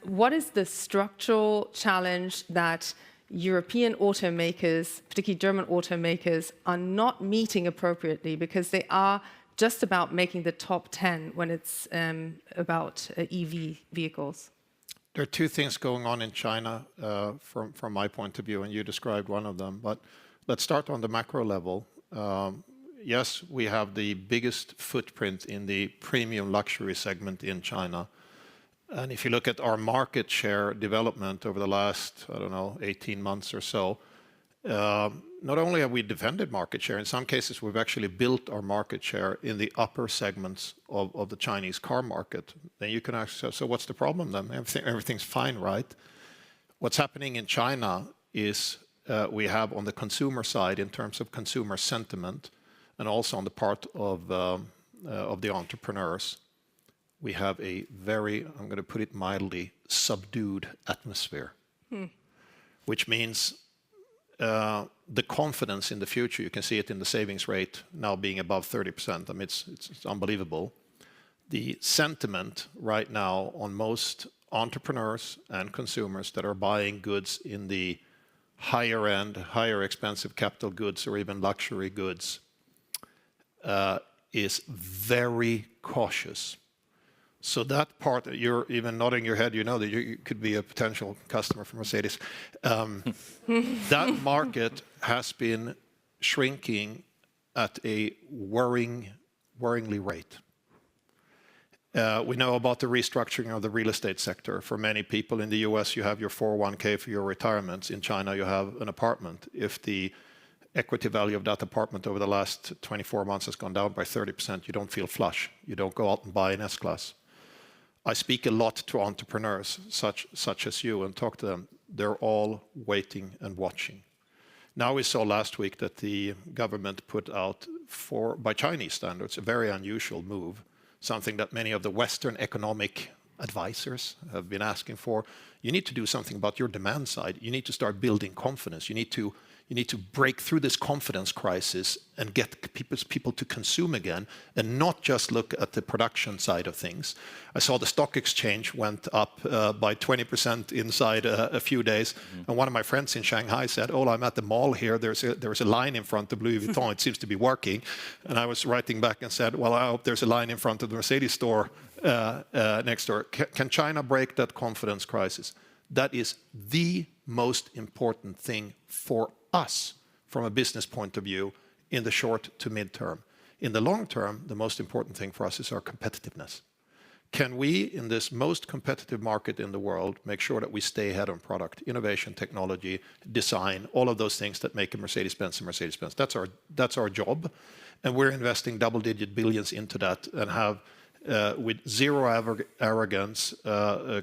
What is the structural challenge that European automakers, particularly German automakers, are not meeting appropriately because they are just about making the top 10 when it's about EV vehicles? There are two things going on in China from my point of view, and you described one of them. But let's start on the macro level. Yes, we have the biggest footprint in the premium luxury segment in China. And if you look at our market share development over the last, 18 months or so, not only have we defended market share, in some cases we've actually built our market share in the upper segments of the Chinese car market. Then you can ask, so what's the problem then? Everything's fine, right? What's happening in China is we have on the consumer side, in terms of consumer sentiment, and also on the part of the entrepreneurs, we have a very, I'm going to put it mildly, subdued atmosphere, which means the confidence in the future, you can see it in the savings rate now being above 30%. I mean, it's unbelievable. The sentiment right now on most entrepreneurs and consumers that are buying goods in the higher end, higher expensive capital goods or even luxury goods is very cautious. So that part, you're even nodding your head, you know that you could be a potential customer for Mercedes. That market has been shrinking at a worryingly rate. We know about the restructuring of the real estate sector. For many people in the US, you have your 401k for your retirements. In China, you have an apartment. If the equity value of that apartment over the last 24 months has gone down by 30%, you don't feel flush. You don't go out and buy an S-Class. I speak a lot to entrepreneurs such as you and talk to them. They're all waiting and watching. Now we saw last week that the government put out, by Chinese standards, a very unusual move, something that many of the Western economic advisors have been asking for. You need to do something about your demand side. You need to start building confidence. You need to break through this confidence crisis and get people to consume again and not just look at the production side of things. I saw the stock exchange went up by 20% inside a few days. And one of my friends in Shanghai said, "Oh, I'm at the mall here. There's a line in front of Louis Vuitton. It seems to be working." And I was writing back and said, "Well, I hope there's a line in front of the Mercedes store next door." Can China break that confidence crisis? That is the most important thing for us from a business point of view in the short to mid-term. In the long term, the most important thing for us is our competitiveness. Can we, in this most competitive market in the world, make sure that we stay ahead on product, innovation, technology, design, all of those things that make a Mercedes-Benz a Mercedes-Benz? That's our job. And we're investing double-digit billions into that and have with zero arrogance,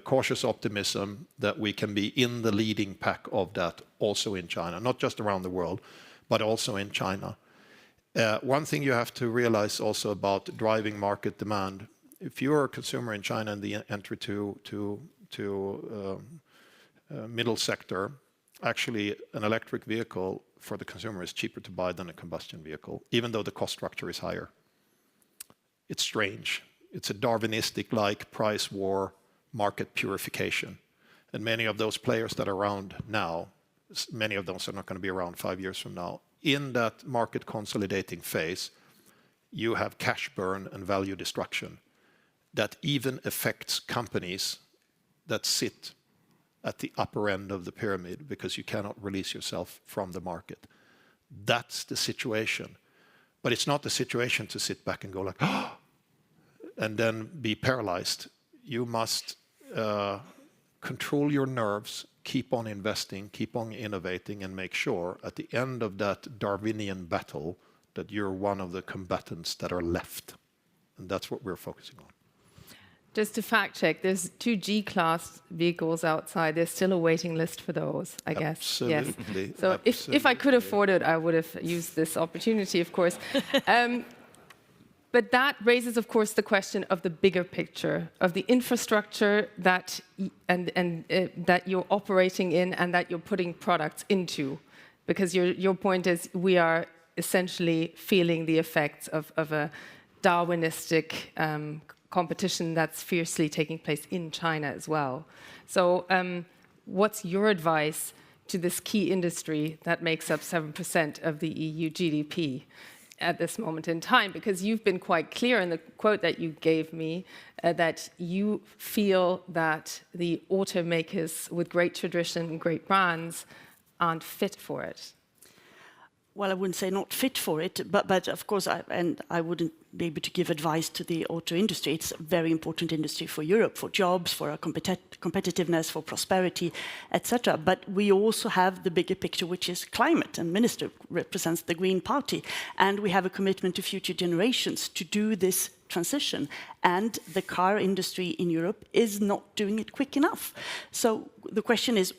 cautious optimism that we can be in the leading pack of that also in China, not just around the world, but also in China. One thing you have to realize also about driving market demand, if you're a consumer in China and the entry to middle sector, actually an electric vehicle for the consumer is cheaper to buy than a combustion vehicle, even though the cost structure is higher. It's strange. It's a Darwinistic-like price war, market purification. And many of those players that are around now, many of those are not going to be around 5 years from now. In that market consolidating phase, you have cash burn and value destruction that even affects companies that sit at the upper end of the pyramid because you cannot release yourself from the market. That's the situation. But it's not the situation to sit back and go like, oh, and then be paralyzed. You must control your nerves, keep on investing, keep on innovating, and make sure at the end of that Darwinian battle that you're one of the combatants that are left. And that's what we're focusing on. Just to fact check, there's 2 G-class vehicles outside. There's still a waiting list for those, I guess. Absolutely. Yes. So if I could afford it, I would have used this opportunity, of course. But that raises, of course, the question of the bigger picture, of the infrastructure that that you're operating in and that you're putting products into. Because your point is we are essentially feeling the effects of a Darwinistic competition that's fiercely taking place in China as well. So what's your advice to this key industry that makes up 7% of the EU GDP at this moment in time? Because you've been quite clear in the quote that you gave me that you feel that the automakers with great tradition and great brands aren't fit for it. Well, I wouldn't say not fit for it, but of course, I wouldn't be able to give advice to the auto industry. It's a very important industry for Europe, for jobs, for our competitiveness, for prosperity, etc. But we also have the bigger picture, which is climate, and Minister represents the Green Party, and we have a commitment to future generations to do this transition, and the car industry in Europe is not doing it quick enough. So the question is,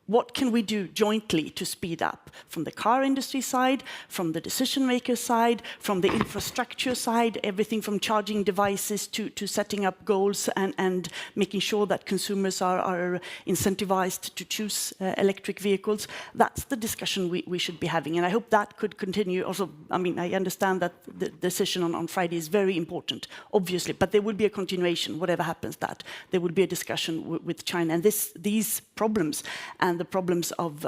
what can we do jointly to speed up from the car industry side, from the decision maker side, from the infrastructure side, everything from charging devices to setting up goals and making sure that consumers are incentivized to choose electric vehicles. That's the discussion we should be having, and I hope that could continue. Also, I mean, I understand that the decision on Friday is very important, obviously, but there will be a continuation, whatever happens, that there will be a discussion with China. And these problems and the problems of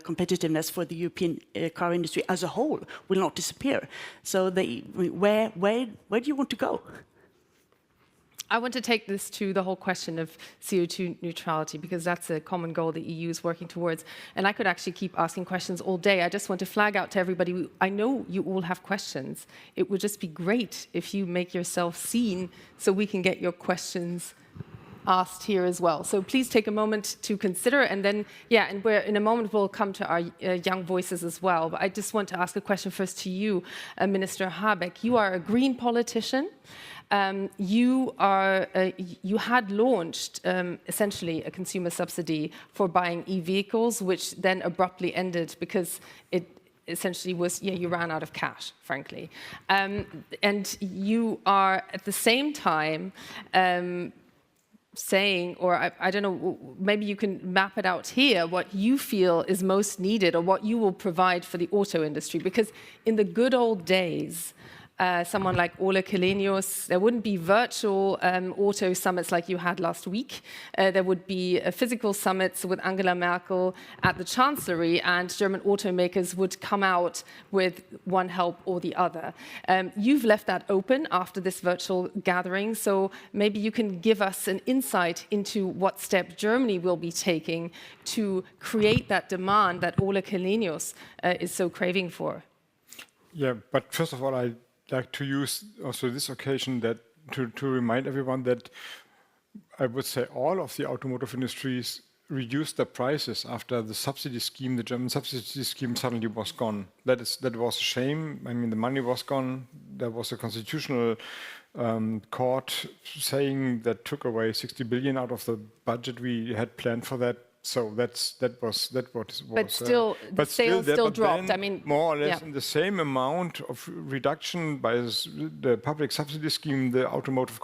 competitiveness for the European car industry as a whole will not disappear. So where do you want to go? I want to take this to the whole question of CO2 neutrality, because that's a common goal the EU is working towards. And I could actually keep asking questions all day. I just want to flag out to everybody, I know you all have questions. It would just be great if you make yourself seen so we can get your questions asked here as well. So please take a moment to consider, and then, yeah, and in a moment we'll come to our young voices as well. But I just want to ask a question first to you, Minister Habeck. You are a green politician. You had launched essentially a consumer subsidy for buying e-vehicles, which then abruptly ended because it essentially was, you ran out of cash, frankly. And you are at the same time saying, or I don't know, maybe you can map it out here, what you feel is most needed or what you will provide for the auto industry. Because in the good old days, someone like Ole Källenius, there wouldn't be virtual auto summits like you had last week. There would be physical summits with Angela Merkel at the Chancellery, and German automakers would come out with one help or the other. You've left that open after this virtual gathering, so maybe you can give us an insight into what step Germany will be taking to create that demand that Ole Källenius is so craving for. Yeah, but first of all, I'd like to use also this occasion that to remind everyone that I would say all of the automotive industries reduced their prices after the subsidy scheme, the German subsidy scheme, suddenly was gone. That was a shame. I mean, the money was gone. There was a constitutional court saying that took away 60 billion out of the budget we had planned for that. So that was. But still, sales still dropped. I mean, more or less in the same amount of reduction by the public subsidy scheme, the automotive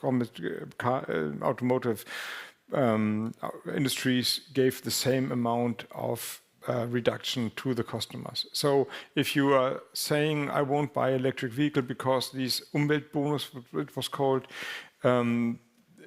industries gave the same amount of reduction to the customers. So if you are saying, I won't buy electric vehicle because these Umweltbonus, it was called,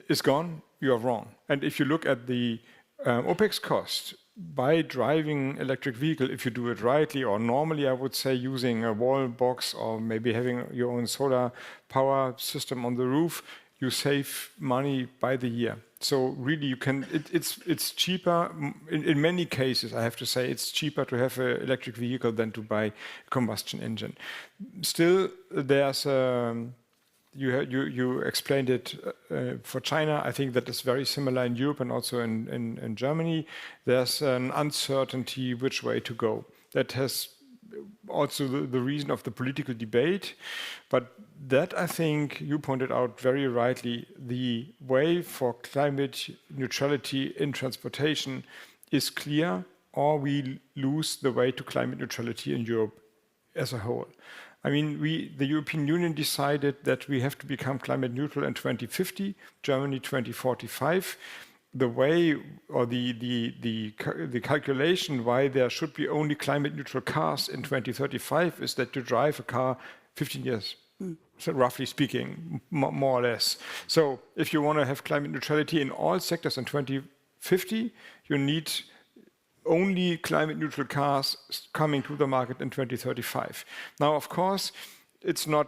is gone, you are wrong. And if you look at the OPEX cost by driving electric vehicle, if you do it rightly, or normally I would say using a wall box or maybe having your own solar power system on the roof, you save money by the year. So really you can, it's cheaper, in many cases I have to say, it's cheaper to have an electric vehicle than to buy a combustion engine. Still, there's you explained it for China. I think that is very similar in Europe and also in Germany. There's an uncertainty which way to go. That has also the reason of the political debate. But that, I think, you pointed out very rightly, the way for climate neutrality in transportation is clear, or we lose the way to climate neutrality in Europe as a whole. I mean, the European Union decided that we have to become climate neutral in 2050, Germany 2045. The way or the calculation why there should be only climate neutral cars in 2035 is that you drive a car 15 years, so roughly speaking, more or less. So if you want to have climate neutrality in all sectors in 2050, you need only climate neutral cars coming to the market in 2035. Now, of course, it's not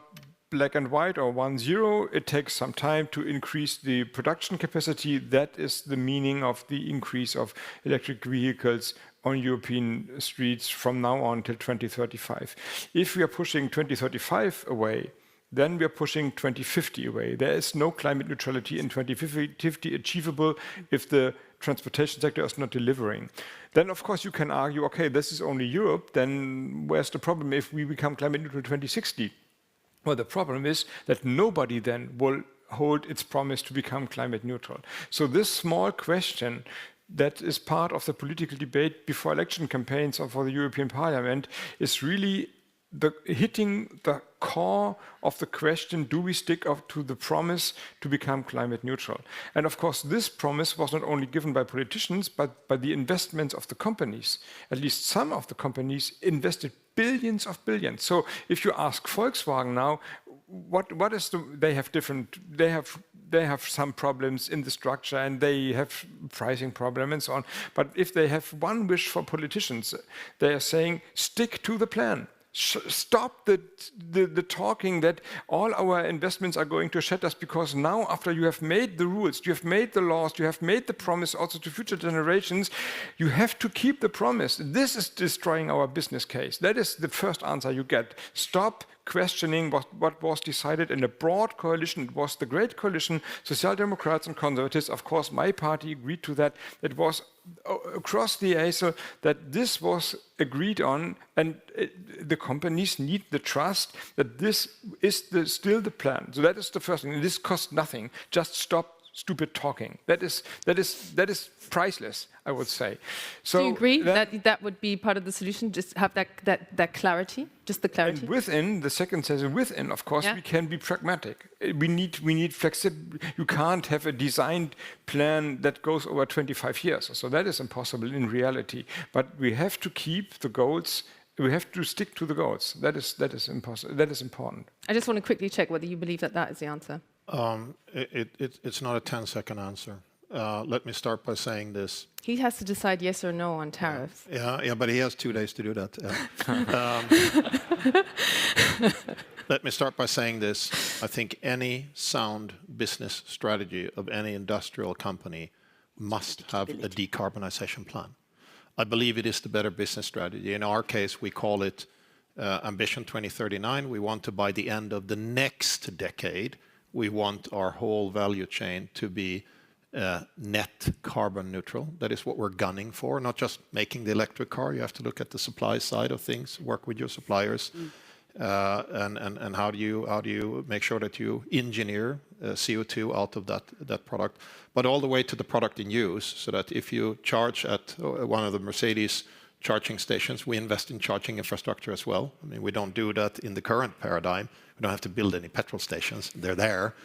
black and white or 1-0. It takes some time to increase the production capacity. That is the meaning of the increase of electric vehicles on European streets from now on till 2035. If we are pushing 2035 away, then we are pushing 2050 away. There is no climate neutrality in 2050 achievable if the transportation sector is not delivering. Then, of course, you can argue, okay, this is only Europe, then where's the problem if we become climate neutral in 2060? Well, the problem is that nobody then will hold its promise to become climate neutral. So this small question that is part of the political debate before election campaigns or for the European Parliament is really hitting the core of the question, do we stick up to the promise to become climate neutral? And of course, this promise was not only given by politicians, but by the investments of the companies. At least some of the companies invested billions of billions. So if you ask Volkswagen now, what is they have some problems in the structure and they have pricing problem and so on. But if they have one wish for politicians, they are saying, stick to the plan. Stop the talking that all our investments are going to shed us, because now, after you have made the rules, you have made the laws, you have made the promise also to future generations, you have to keep the promise. This is destroying our business case. That is the first answer you get. Stop questioning what was decided in a broad coalition. It was the great coalition, Social Democrats and Conservatives. Of course, my party agreed to that. It was across the aisle that this was agreed on, and the companies need the trust that this is still the plan. So that is the first thing. This costs nothing. Just stop stupid talking. That is priceless, I would say. So do you agree that would be part of the solution? Just have that clarity, just the clarity. And within the second session, of course, we can be pragmatic. We need flexibility. You can't have a designed plan that goes over 25 years. So that is impossible in reality. But we have to keep the goals. We have to stick to the goals. That is impossible. That is important. I just want to quickly check whether you believe that is the answer. It's not a 10-second answer. Let me start by saying this. He has to decide yes or no on tariffs. Yeah, but he has 2 days to do that. Let me start by saying this. I think any sound business strategy of any industrial company must have a decarbonization plan. I believe it is the better business strategy. In our case, we call it Ambition 2039. We want to, by the end of the next decade, we want our whole value chain to be net carbon neutral. That is what we're gunning for, not just making the electric car. You have to look at the supply side of things, work with your suppliers, and how do you make sure that you engineer CO2 out of that product, but all the way to the product in use, so that if you charge at one of the Mercedes charging stations, we invest in charging infrastructure as well. I mean, we don't do that in the current paradigm. We don't have to build any petrol stations. They're there.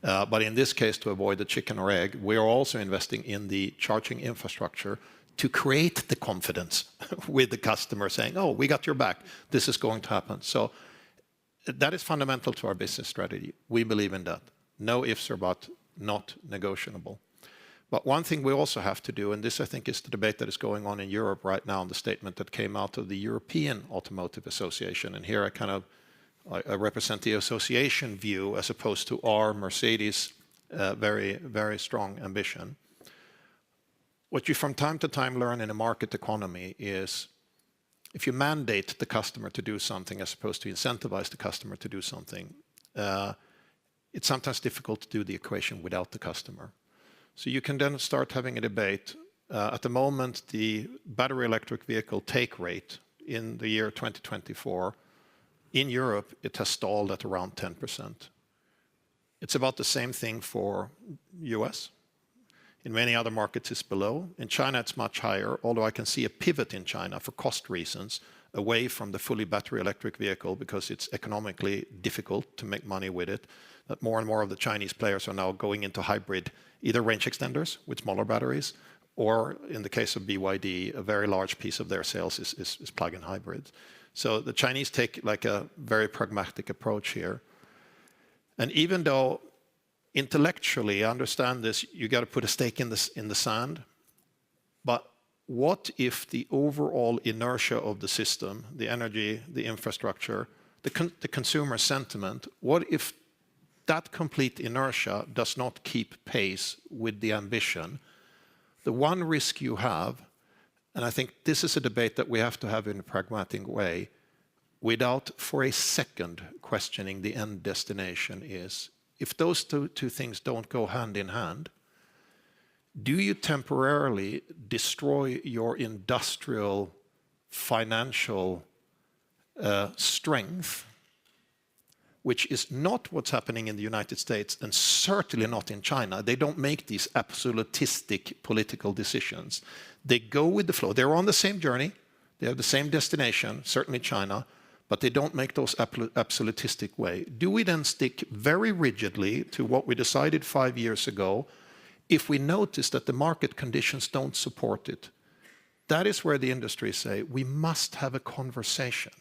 But in this case, to avoid the chicken or egg, we are also investing in the charging infrastructure to create the confidence with the customer saying, oh, we got your back, this is going to happen. So that is fundamental to our business strategy. We believe in that. No ifs or buts, not negotiable. But one thing we also have to do, and this I think is the debate that is going on in Europe right now, and the statement that came out of the European Automotive Association, and here I represent the association view as opposed to our Mercedes very, very strong ambition. What you from time to time learn in a market economy is if you mandate the customer to do something as opposed to incentivize the customer to do something, it's sometimes difficult to do the equation without the customer. So you can then start having a debate. At the moment, the battery electric vehicle take rate in the year 2024, in Europe, it has stalled at around 10%. It's about the same thing for US. In many other markets, it's below. In China, it's much higher, although I can see a pivot in China for cost reasons away from the fully battery electric vehicle because it's economically difficult to make money with it. That more and more of the Chinese players are now going into hybrid, either range extenders with smaller batteries, or in the case of BYD, a very large piece of their sales is plug-in hybrids. So the Chinese take like a very pragmatic approach here. And even though intellectually I understand this, you got to put a stake in the sand, but what if the overall inertia of the system, the energy, the infrastructure, the consumer sentiment, what if that complete inertia does not keep pace with the ambition? The one risk you have, and I think this is a debate that we have to have in a pragmatic way, without for a second questioning the end destination, is if those two things don't go hand in hand, do you temporarily destroy your industrial, financial strength, which is not what's happening in the United States and certainly not in China? They don't make these absolutistic political decisions. They go with the flow. They're on the same journey. They have the same destination, certainly China, but they don't make those absolutistic way. Do we then stick very rigidly to what we decided 5 years ago if we notice that the market conditions don't support it? That is where the industry say, we must have a conversation.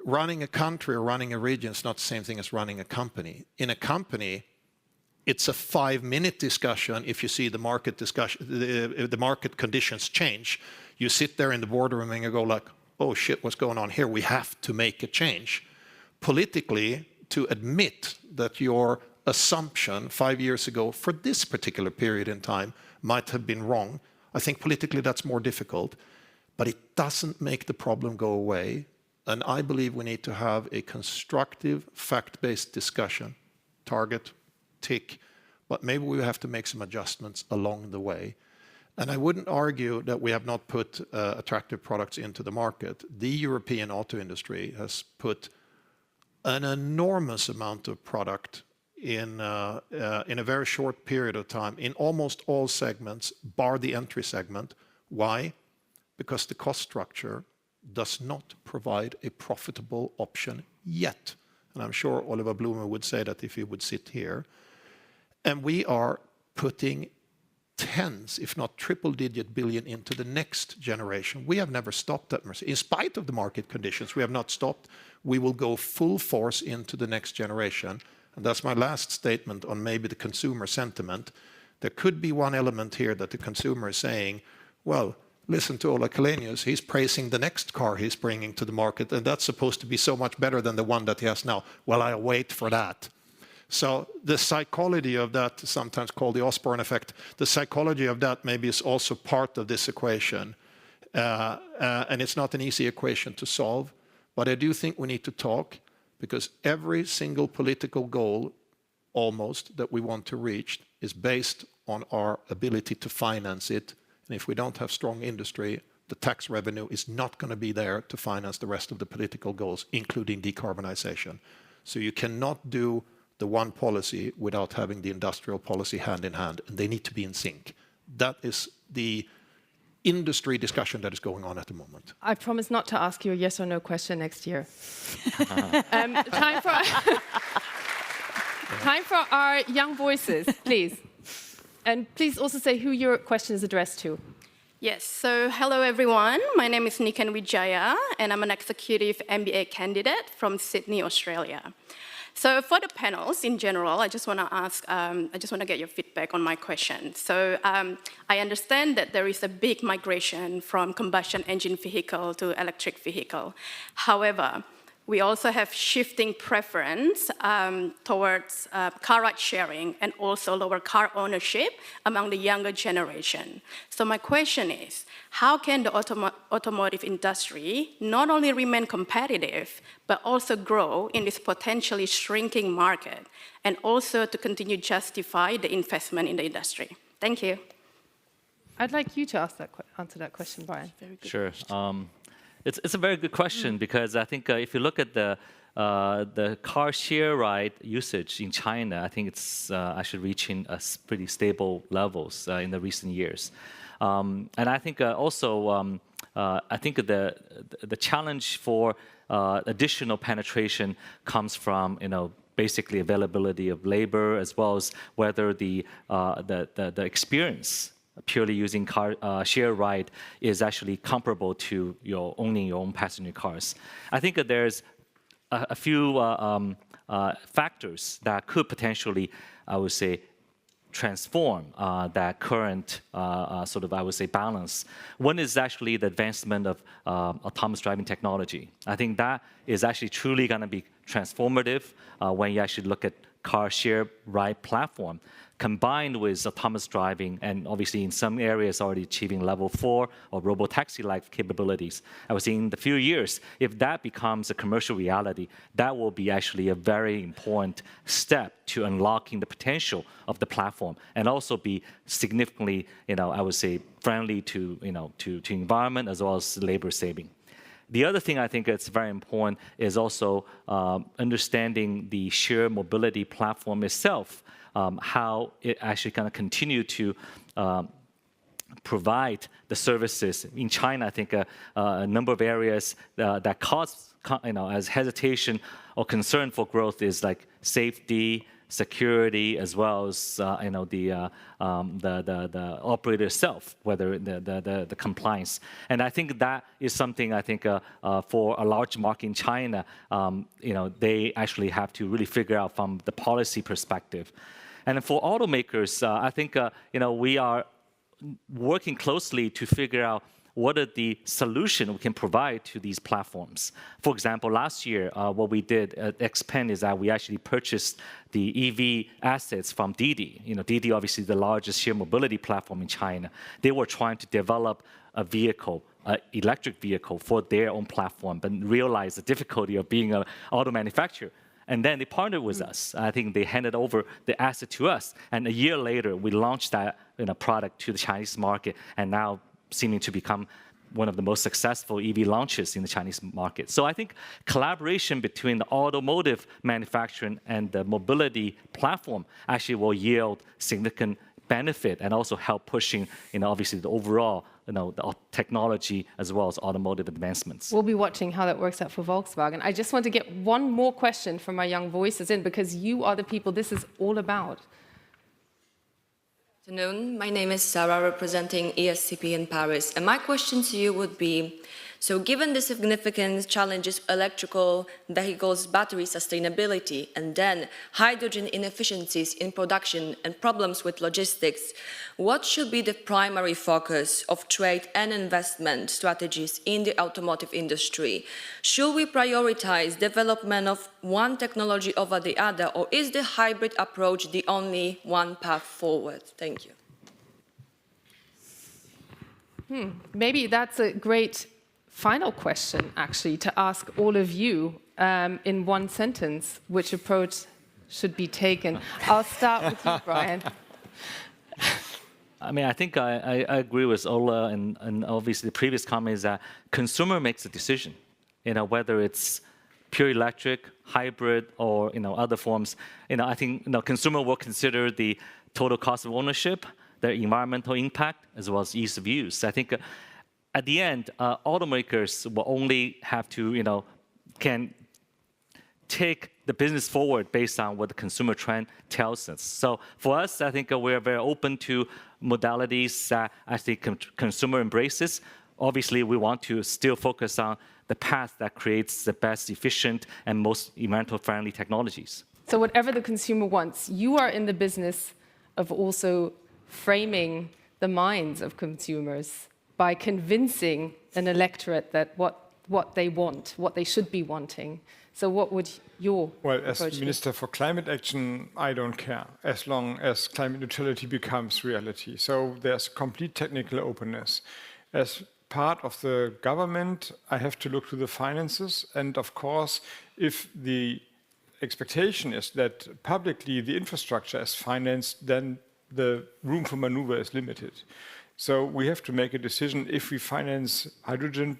Running a country or running a region is not the same thing as running a company. In a company, it's a 5-minute discussion if you see the market the market conditions change. You sit there in the boardroom and you go like, oh shit, what's going on here? We have to make a change. Politically, to admit that your assumption 5 years ago for this particular period in time might have been wrong, I think politically that's more difficult, but it doesn't make the problem go away. And I believe we need to have a constructive, fact-based discussion. Target, tick, but maybe we have to make some adjustments along the way. And I wouldn't argue that we have not put attractive products into the market. The European auto industry has put an enormous amount of product in a very short period of time in almost all segments, bar the entry segment. Why? Because the cost structure does not provide a profitable option yet. And I'm sure Oliver Blume would say that if he would sit here. And we are putting tens, if not triple-digit billion into the next generation. We have never stopped that, Mercedes. In spite of the market conditions, we have not stopped. We will go full force into the next generation. And that's my last statement on maybe the consumer sentiment. There could be one element here that the consumer is saying, well, listen to Ola Källenius, he's praising the next car he's bringing to the market, and that's supposed to be so much better than the one that he has now. Well, I'll wait for that. So the psychology of that, sometimes called the Osborne effect, the psychology of that maybe is also part of this equation. And it's not an easy equation to solve, but I do think we need to talk, because every single political goal, almost, that we want to reach is based on our ability to finance it. And if we don't have strong industry, the tax revenue is not going to be there to finance the rest of the political goals, including decarbonization. So you cannot do the one policy without having the industrial policy hand in hand, and they need to be in sync. That is the industry discussion that is going on at the moment. I promise not to ask you a yes or no question next year. Time for our young voices, please. And please also say who your question is addressed to. Yes, so hello everyone. My name is Nikan Wijaya, and I'm an executive MBA candidate from Sydney, Australia. So for the panels in general, I just want to get your feedback on my question. So I understand that there is a big migration from combustion engine vehicle to electric vehicle. However, we also have shifting preference towards car ride sharing and also lower car ownership among the younger generation. So my question is, how can the automotive industry not only remain competitive, but also grow in this potentially shrinking market, and also to continue justify the investment in the industry? Thank you. I'd like you to answer that question, Brian. Very good. Sure. It's a very good question because I think if you look at the car share ride usage in China, I think it's actually reaching pretty stable levels in the recent years. And I think also, I think the challenge for additional penetration comes from, basically availability of labor as well as whether the experience purely using car share ride is actually comparable to owning your own passenger cars. I think that there's a few factors that could potentially, I would say, transform that current sort of, I would say, balance. One is actually the advancement of autonomous driving technology. I think that is actually truly going to be transformative when you actually look at car share ride platform, combined with autonomous driving, and obviously in some areas already achieving level 4 or robotaxi-like capabilities. I would say in the few years, if that becomes a commercial reality, that will be actually a very important step to unlocking the potential of the platform, and also be significantly, I would say, friendly to environment as well as labor saving. The other thing I think that's very important is also understanding the shared mobility platform itself, how it actually kind of continue to provide the services. In China, I think a number of areas that cause as hesitation or concern for growth is like safety, security, as well as the operator itself, whether the compliance. And I think that is something I think for a large market in China, they actually have to really figure out from the policy perspective. And for automakers, I think we are working closely to figure out what are the solutions we can provide to these platforms. For example, last year, what we did at XPeng is that we actually purchased the EV assets from Didi. Didi, obviously the largest shared mobility platform in China. They were trying to develop a vehicle, an electric vehicle for their own platform, but realized the difficulty of being an auto manufacturer. And then they partnered with us. I think they handed over the asset to us. And a year later, we launched that product to the Chinese market, and now seeming to become one of the most successful EV launches in the Chinese market. So I think collaboration between the automotive manufacturing and the mobility platform actually will yield significant benefit and also help pushing, obviously the overall, the technology as well as automotive advancements. We'll be watching how that works out for Volkswagen. I just want to get one more question from my young voices in, because you are the people this is all about. Good afternoon. My name is Sarah, representing ESCP in Paris. And my question to you would be, so given the significant challenges electrical vehicles, battery sustainability, and then hydrogen inefficiencies in production and problems with logistics, what should be the primary focus of trade and investment strategies in the automotive industry? Should we prioritize development of one technology over the other, or is the hybrid approach the only one path forward? Thank you. Maybe that's a great final question, actually, to ask all of you in one sentence, which approach should be taken. I'll start with you, Brian. I mean, I think I agree with Ola and obviously the previous comment is that consumer makes a decision, whether it's pure electric, hybrid, or other forms. I think consumer will consider the total cost of ownership, their environmental impact, as well as ease of use. I think at the end, automakers will only have to, can take the business forward based on what the consumer trend tells us. So for us, I think we're very open to modalities that I think consumer embraces. Obviously, we want to still focus on the path that creates the best efficient and most environmental friendly technologies. So whatever the consumer wants, you are in the business of also framing the minds of consumers by convincing an electorate that what they want, what they should be wanting. So what would your as Minister for Climate Action, I don't care, as long as climate neutrality becomes reality. So there's complete technical openness. As part of the government, I have to look to the finances. And of course, if the expectation is that publicly the infrastructure is financed, then the room for maneuver is limited. So we have to make a decision if we finance hydrogen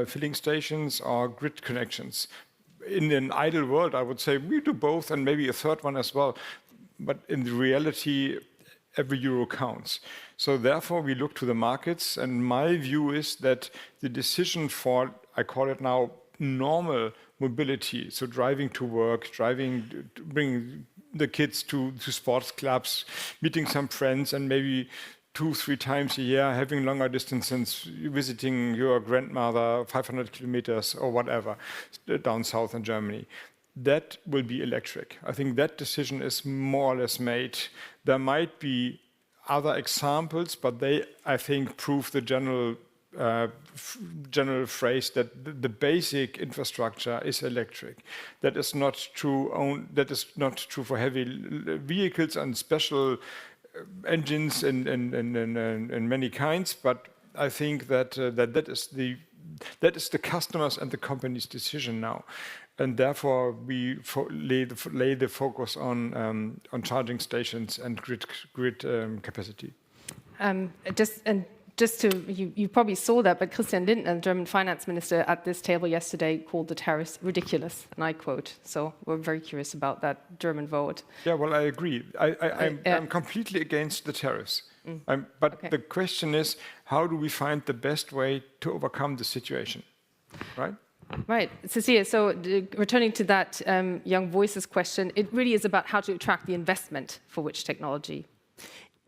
filling stations or grid connections. In an ideal world, I would say we do both and maybe a third one as well. But in the reality, every euro counts. So therefore, we look to the markets. And my view is that the decision for, I call it now, normal mobility, so driving to work, bringing the kids to sports clubs, meeting some friends, and maybe 2-3 times a year, having longer distances, visiting your grandmother 500 kilometers or whatever down south in Germany. That will be electric. I think that decision is more or less made. There might be other examples, but they, I think, prove the general phrase that the basic infrastructure is electric. That is not true. That is not true for heavy vehicles and special engines in many kinds. But I think that that is the customers and the company's decision now, and therefore we lay the focus on charging stations and grid capacity. You probably saw that, but Christian Lindner, the German finance minister, at this table yesterday called the tariffs ridiculous, and I quote. So we're very curious about that German vote. Yeah, well, I agree. I'm completely against the tariffs. But the question is, how do we find the best way to overcome the situation, right? Right. Cecilia, so returning to that Young Voices question, it really is about how to attract the investment for which technology?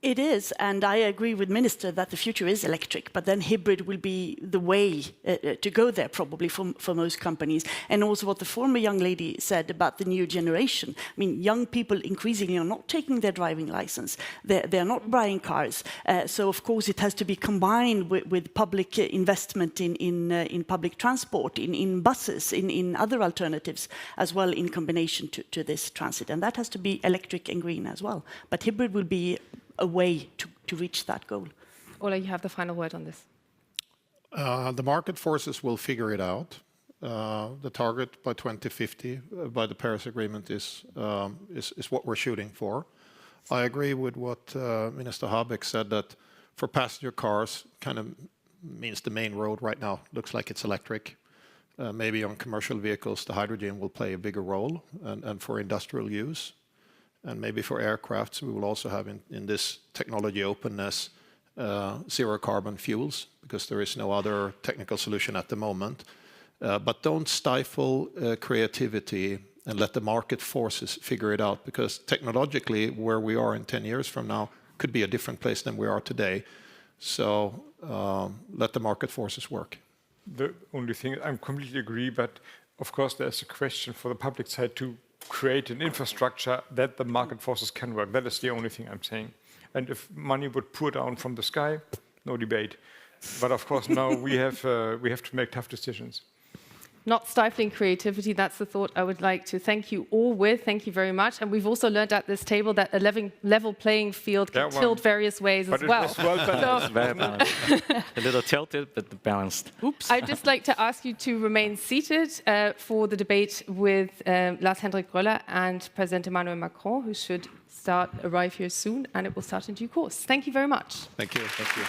It is, and I agree with Minister that the future is electric, but then hybrid will be the way to go there probably for most companies. And also what the former young lady said about the new generation. I mean, young people increasingly are not taking their driving license. They're not buying cars. So of course it has to be combined with public investment in public transport, in buses, in other alternatives as well in combination to this transit. And that has to be electric and green as well. But hybrid will be a way to reach that goal. Ola, you have the final word on this. The market forces will figure it out. The target by 2050 by the Paris Agreement is what we're shooting for. I agree with what Minister Habeck said, that for passenger cars kind of means the main road right now looks like it's electric. Maybe on commercial vehicles, the hydrogen will play a bigger role, and for industrial use. And maybe for aircrafts, we will also have in this technology openness zero carbon fuels, because there is no other technical solution at the moment. But don't stifle creativity and let the market forces figure it out, because technologically, where we are in 10 years from now could be a different place than we are today. So let the market forces work. The only thing, I completely agree, but of course there's a question for the public side to create an infrastructure that the market forces can work. That is the only thing I'm saying. And if money would pour down from the sky, no debate. But of course now we have to make tough decisions. Not stifling creativity, that's the thought I would like to thank you all with. Thank you very much. And we've also learned at this table that a level playing field can tilt various ways as well. Very balanced. A little tilted, but balanced. Oops. I'd just like to ask you to remain seated for the debate with Lars-Hendrik Röller and President Emmanuel Macron, who should arrive here soon, and it will start in due course. Thank you very much. Thank you. Thank you.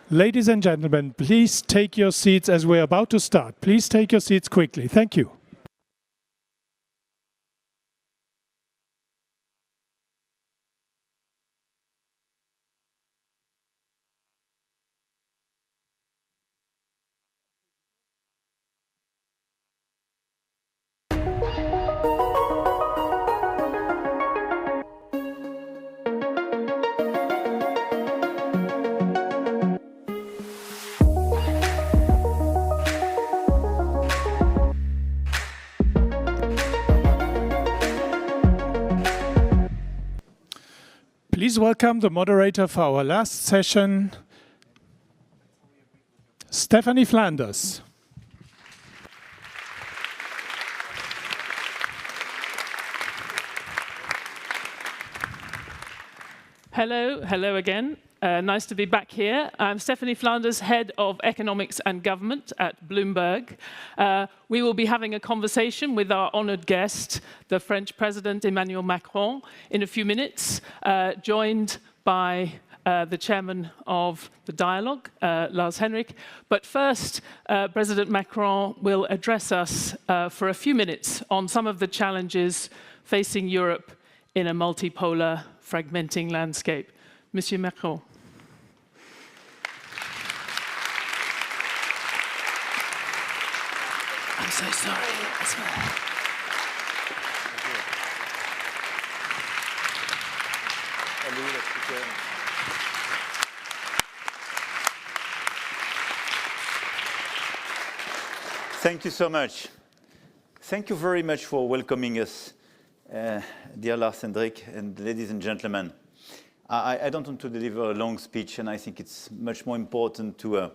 Ladies and gentlemen, please take your seats as we're about to start. Please take your seats quickly. Thank you. Please welcome the moderator for our last session, Stephanie Flanders. Hello again. Nice to be back here. I'm Stephanie Flanders, Head of Economics and Government at Bloomberg. We will be having a conversation with our honored guest, the French President Emmanuel Macron, in a few minutes, joined by the chairman of the dialogue, Lars Henrik. But first, President Macron will address us for a few minutes on some of the challenges facing Europe in a multipolar, fragmenting landscape. Monsieur Macron. I'm so sorry, I swear. Thank you so much. Thank you very much for welcoming us, dear Lars Hendrik and ladies and gentlemen. I don't want to deliver a long speech, and I think it's much more important to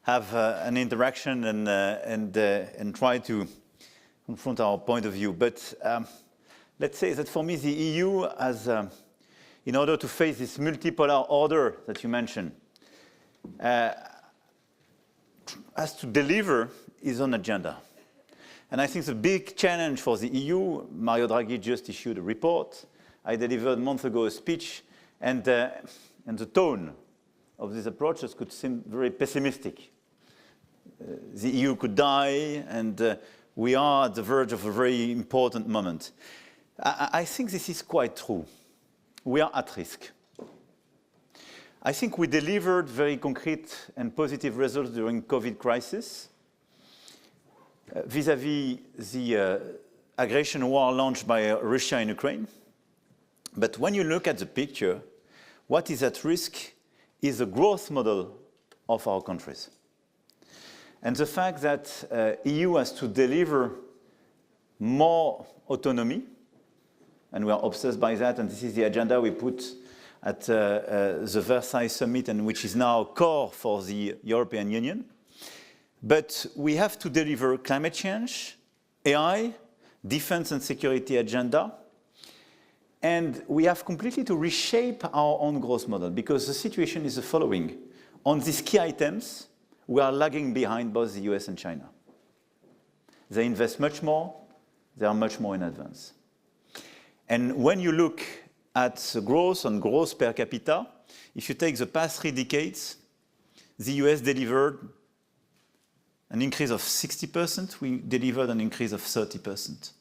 have an interaction and try to confront our point of view. But let's say that for me, the EU, has, in order to face this multipolar order that you mentioned, has to deliver its own agenda. And I think the big challenge for the EU, Mario Draghi just issued a report. I delivered a month ago a speech, and the tone of these approaches could seem very pessimistic. The EU could die, and we are at the verge of a very important moment. I think this is quite true. We are at risk. I think we delivered very concrete and positive results during the COVID crisis. Vis-à-vis the aggression war launched by Russia in Ukraine. But when you look at the picture, what is at risk is the growth model of our countries. And the fact that EU has to deliver more autonomy, and we are obsessed by that, and this is the agenda we put at the Versailles Summit, and which is now core for the European Union. But we have to deliver climate change, AI, defense and security agenda, and we have completely to reshape our own growth model, because the situation is the following. On these key items, we are lagging behind both the US and China. They invest much more, they are much more in advance. And when you look at the growth on growth per capita, if you take the past 3 decades, the US delivered an increase of 60%, we delivered an increase of 30%.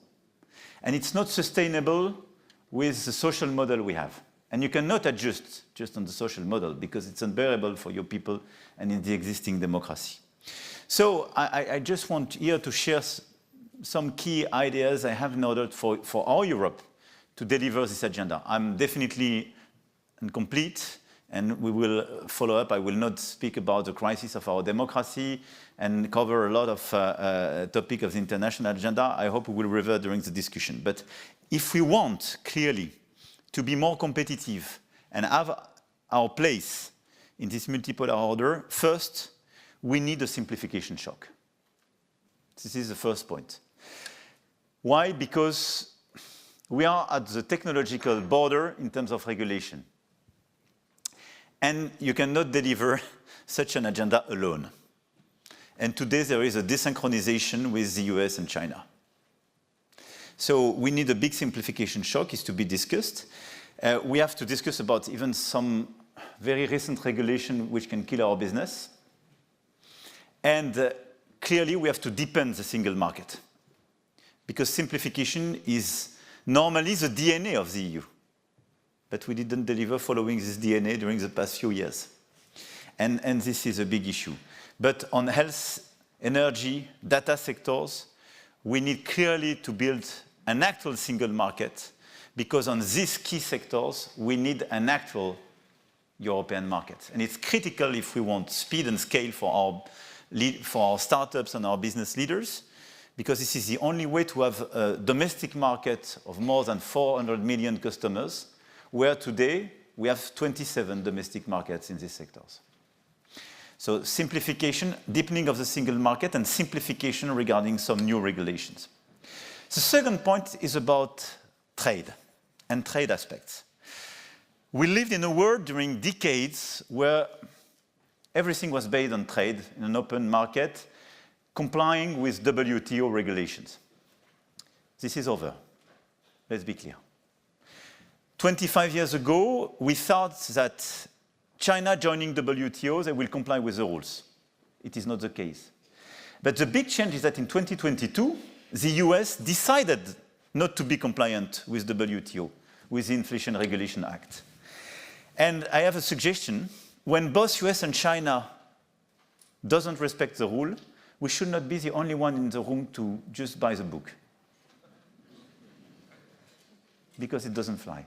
And it's not sustainable with the social model we have. And you cannot adjust just on the social model because it's unbearable for your people and in the existing democracy. So I just want here to share some key ideas I have in order for our Europe to deliver this agenda. I'm definitely incomplete, and we will follow up. I will not speak about the crisis of our democracy and cover a lot of topics of the international agenda. I hope we will revert during the discussion. But if we want, clearly, to be more competitive and have our place in this multipolar order, first, we need a simplification shock. This is the first point. Why? Because we are at the technological border in terms of regulation. And you cannot deliver such an agenda alone. And today there is a desynchronization with the US and China. So we need a big simplification shock, is to be discussed. We have to discuss about even some very recent regulation which can kill our business. And clearly, we have to deepen the single market, because simplification is normally the DNA of the EU. But we didn't deliver following this DNA during the past few years. And this is a big issue. But on health, energy, data sectors, we need clearly to build an actual single market, because on these key sectors, we need an actual European market. And it's critical if we want speed and scale for our startups and our business leaders, because this is the only way to have a domestic market of more than 400 million customers, where today we have 27 domestic markets in these sectors. So simplification, deepening of the single market, and simplification regarding some new regulations. The second point is about trade and trade aspects. We lived in a world during decades where everything was based on trade in an open market, complying with WTO regulations. This is over. Let's be clear. 25 years ago, we thought that China joining WTO, they will comply with the rules. It is not the case. But the big change is that in 2022, the US decided not to be compliant with WTO, with the Inflation Regulation Act. And I have a suggestion. When both US and China doesn't respect the rule, we should not be the only one in the room to just buy the book. Because it doesn't fly.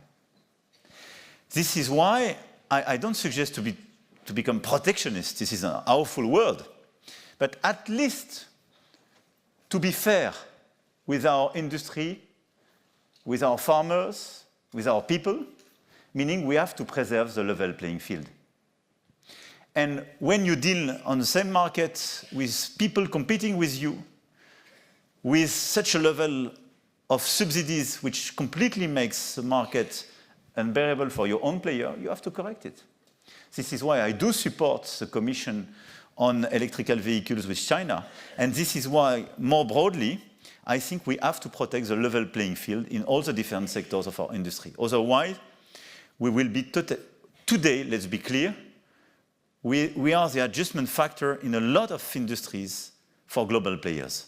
This is why I don't suggest to become protectionist. This is an awful word. But at least to be fair with our industry, with our farmers, with our people, meaning we have to preserve the level playing field. And when you deal on the same market with people competing with you, with such a level of subsidies which completely makes the market unbearable for your own player, you have to correct it. This is why I do support the Commission on electrical vehicles with China. And this is why, more broadly, I think we have to protect the level playing field in all the different sectors of our industry. Otherwise, we will be today, let's be clear, we are the adjustment factor in a lot of industries for global players.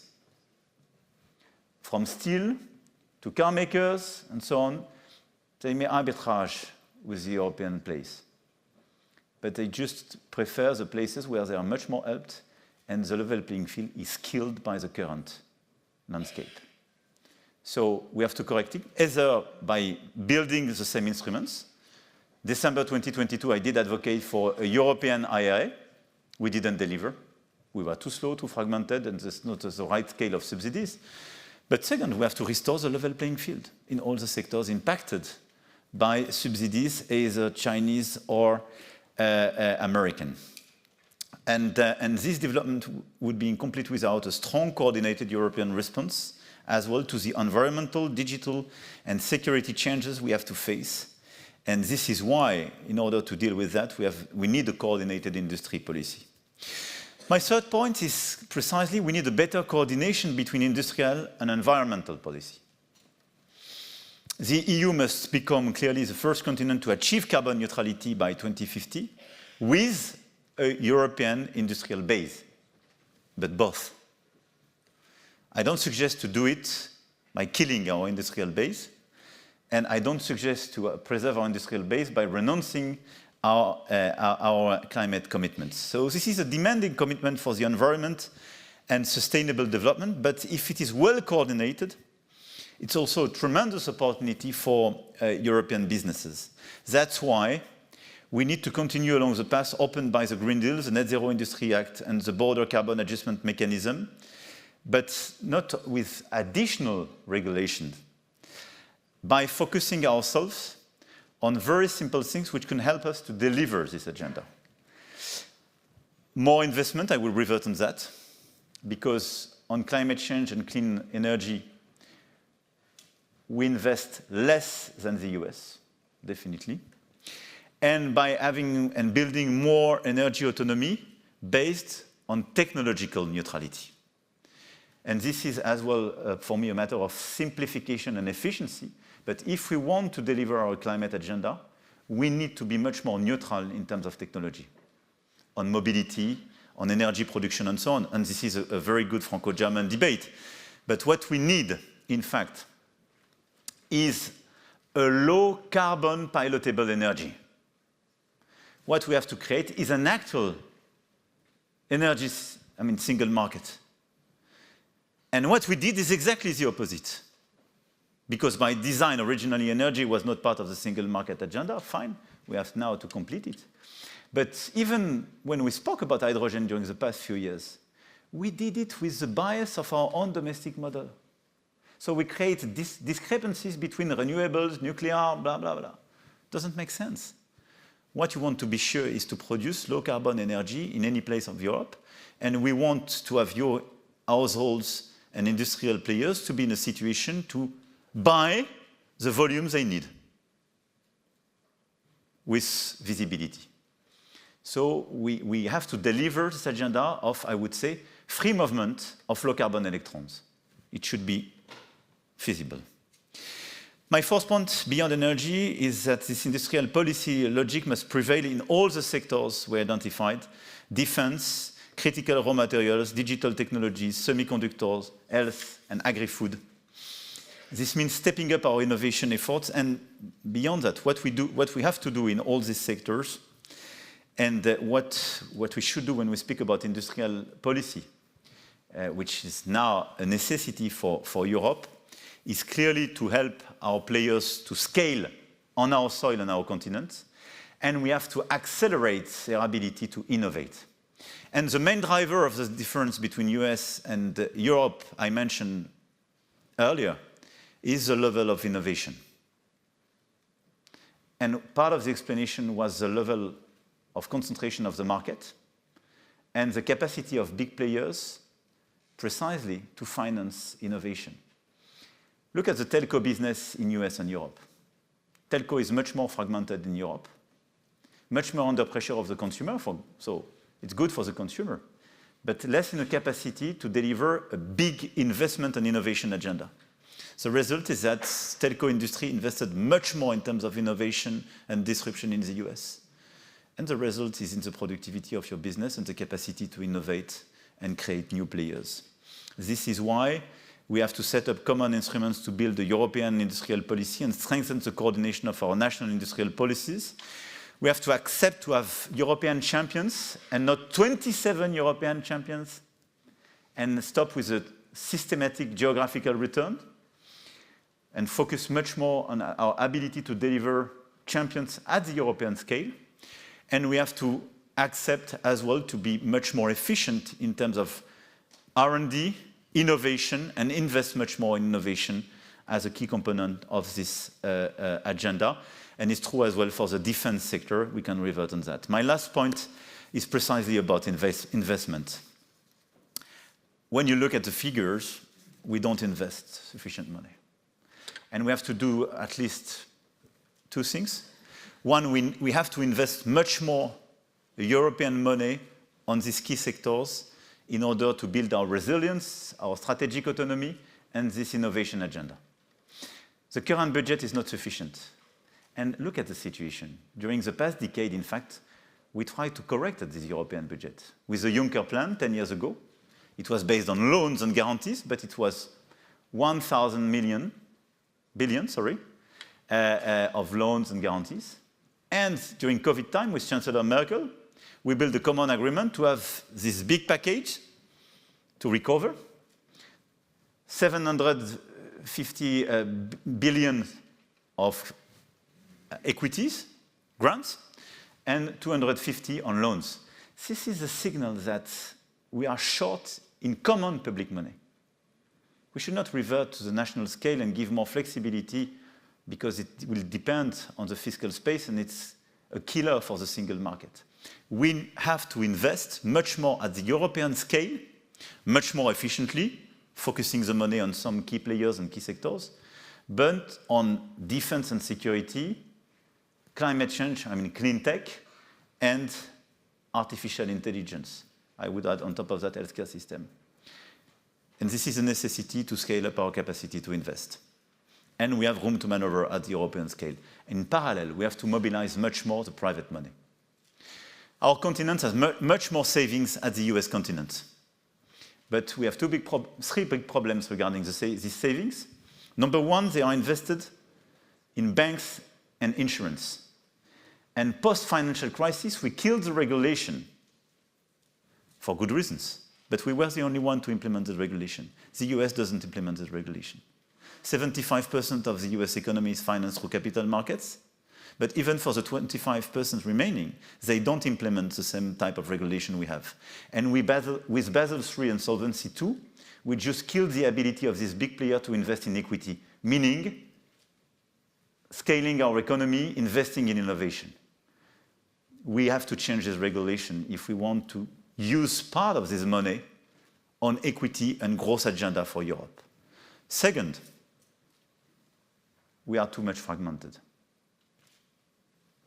From steel to car makers and so on, they may arbitrage with the European place. But they just prefer the places where they are much more helped and the level playing field is killed by the current landscape. So we have to correct it, either by building the same instruments. December 2022, I did advocate for a European IRA. We didn't deliver. We were too slow, too fragmented, and there's not the right scale of subsidies. But second, we have to restore the level playing field in all the sectors impacted by subsidies, either Chinese or American. And this development would be incomplete without a strong coordinated European response as well to the environmental, digital, and security changes we have to face. And this is why, in order to deal with that, we need a coordinated industry policy. My third point is precisely we need a better coordination between industrial and environmental policy. The EU must become clearly the first continent to achieve carbon neutrality by 2050 with a European industrial base, but both. I don't suggest to do it by killing our industrial base, and I don't suggest to preserve our industrial base by renouncing our climate commitments. So this is a demanding commitment for the environment and sustainable development, but if it is well coordinated, it's also a tremendous opportunity for European businesses. That's why we need to continue along the path opened by the Green Deal, the Net Zero Industry Act, and the Border Carbon Adjustment Mechanism, but not with additional regulations, by focusing ourselves on very simple things which can help us to deliver this agenda. More investment, I will revert on that, because on climate change and clean energy, we invest less than the US, definitely. And by having and building more energy autonomy based on technological neutrality. And this is as well, for me, a matter of simplification and efficiency. But if we want to deliver our climate agenda, we need to be much more neutral in terms of technology, on mobility, on energy production, and so on. And this is a very good Franco-German debate. But what we need, in fact, is a low-carbon pilotable energy. What we have to create is an actual energy, single market. And what we did is exactly the opposite. Because by design, originally energy was not part of the single market agenda, fine, we have now to complete it. But even when we spoke about hydrogen during the past few years, we did it with the bias of our own domestic model. So we create discrepancies between renewables, nuclear, blah, blah, blah. Doesn't make sense. What you want to be sure is to produce low-carbon energy in any place of Europe, and we want to have your households and industrial players to be in a situation to buy the volumes they need with visibility. So we have to deliver this agenda of, I would say, free movement of low-carbon electrons. It should be feasible. My fourth point beyond energy is that this industrial policy logic must prevail in all the sectors we identified: defense, critical raw materials, digital technologies, semiconductors, health, and agri-food. This means stepping up our innovation efforts, and beyond that, what we have to do in all these sectors, and what we should do when we speak about industrial policy, which is now a necessity for Europe, is clearly to help our players to scale on our soil and our continent, and we have to accelerate their ability to innovate. And the main driver of the difference between US and Europe, I mentioned earlier, is the level of innovation. And part of the explanation was the level of concentration of the market and the capacity of big players precisely to finance innovation. Look at the telco business in US and Europe. Telco is much more fragmented in Europe, much more under pressure of the consumer, so it's good for the consumer, but less in a capacity to deliver a big investment and innovation agenda. The result is that telco industry invested much more in terms of innovation and disruption in the US. And the result is in the productivity of your business and the capacity to innovate and create new players. This is why we have to set up common instruments to build a European industrial policy and strengthen the coordination of our national industrial policies. We have to accept to have European champions and not 27 European champions, and stop with a systematic geographical return and focus much more on our ability to deliver champions at the European scale. And we have to accept as well to be much more efficient in terms of R&D, innovation, and invest much more in innovation as a key component of this agenda. And it's true as well for the defense sector. We can revert on that. My last point is precisely about investment. When you look at the figures, we don't invest sufficient money. And we have to do at least two things. One, we have to invest much more European money on these key sectors in order to build our resilience, our strategic autonomy, and this innovation agenda. The current budget is not sufficient. And look at the situation. During the past decade, in fact, we tried to correct this European budget. With the Juncker plan 10 years ago, it was based on loans and guarantees, but it was 1,000 billion of loans and guarantees. And during COVID time, with Chancellor Merkel, we built a common agreement to have this big package to recover, 750 billion of equities, grants, and 250 on loans. This is a signal that we are short in common public money. We should not revert to the national scale and give more flexibility because it will depend on the fiscal space and it's a killer for the single market. We have to invest much more at the European scale, much more efficiently, focusing the money on some key players and key sectors, but on defense and security, climate change, clean tech, and artificial intelligence. I would add on top of that healthcare system. And this is a necessity to scale up our capacity to invest. And we have room to maneuver at the European scale. In parallel, we have to mobilize much more the private money. Our continent has much more savings at the US continent. But we have three big problems regarding these savings. Number one, they are invested in banks and insurance. And post-financial crisis, we killed the regulation for good reasons. But we were the only one to implement the regulation. The US doesn't implement the regulation. 75% of the US economy is financed through capital markets. But even for the 25% remaining, they don't implement the same type of regulation we have. And with Basel III and Solvency II, we just killed the ability of this big player to invest in equity, meaning scaling our economy, investing in innovation. We have to change this regulation if we want to use part of this money on equity and growth agenda for Europe. Second, we are too much fragmented.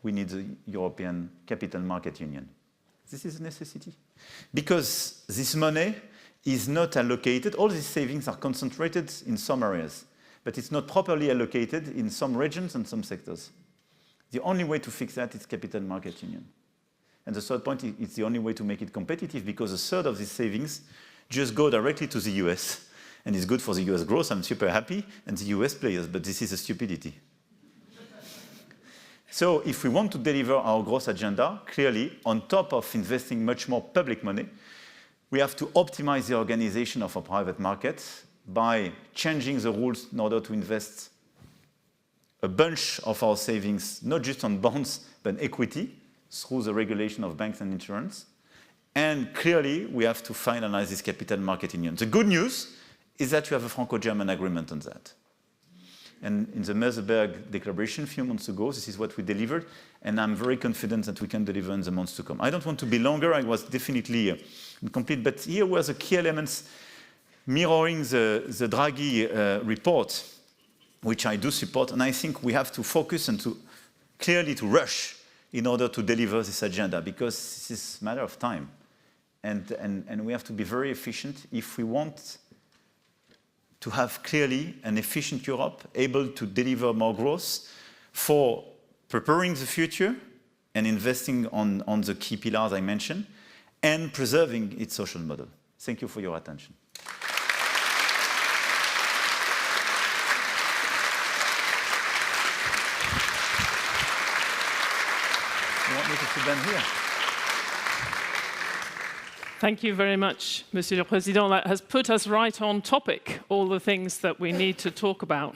We need the European Capital Market Union. This is a necessity. Because this money is not allocated, all these savings are concentrated in some areas, but it's not properly allocated in some regions and some sectors. The only way to fix that is Capital Market Union. And the third point, it's the only way to make it competitive, because a third of these savings just go directly to the US. And it's good for the US growth, I'm super happy, and the US players, but this is a stupidity. So if we want to deliver our growth agenda, clearly, on top of investing much more public money, we have to optimize the organization of our private markets by changing the rules in order to invest a bunch of our savings, not just on bonds, but equity, through the regulation of banks and insurance. And clearly, we have to finalize this capital market union. The good news is that you have a Franco-German agreement on that. And in the Meseberg Declaration a few months ago, this is what we delivered, and I'm very confident that we can deliver in the months to come. I don't want to be longer, I was definitely incomplete, but here were the key elements mirroring the Draghi report, which I do support, and I think we have to focus and to clearly to rush in order to deliver this agenda, because this is a matter of time. And we have to be very efficient if we want to have clearly an efficient Europe able to deliver more growth for preparing the future and investing on the key pillars I mentioned and preserving its social model. Thank you for your attention. You want me to sit down here? Thank you very much, Monsieur le Président. That has put us right on topic, all the things that we need to talk about.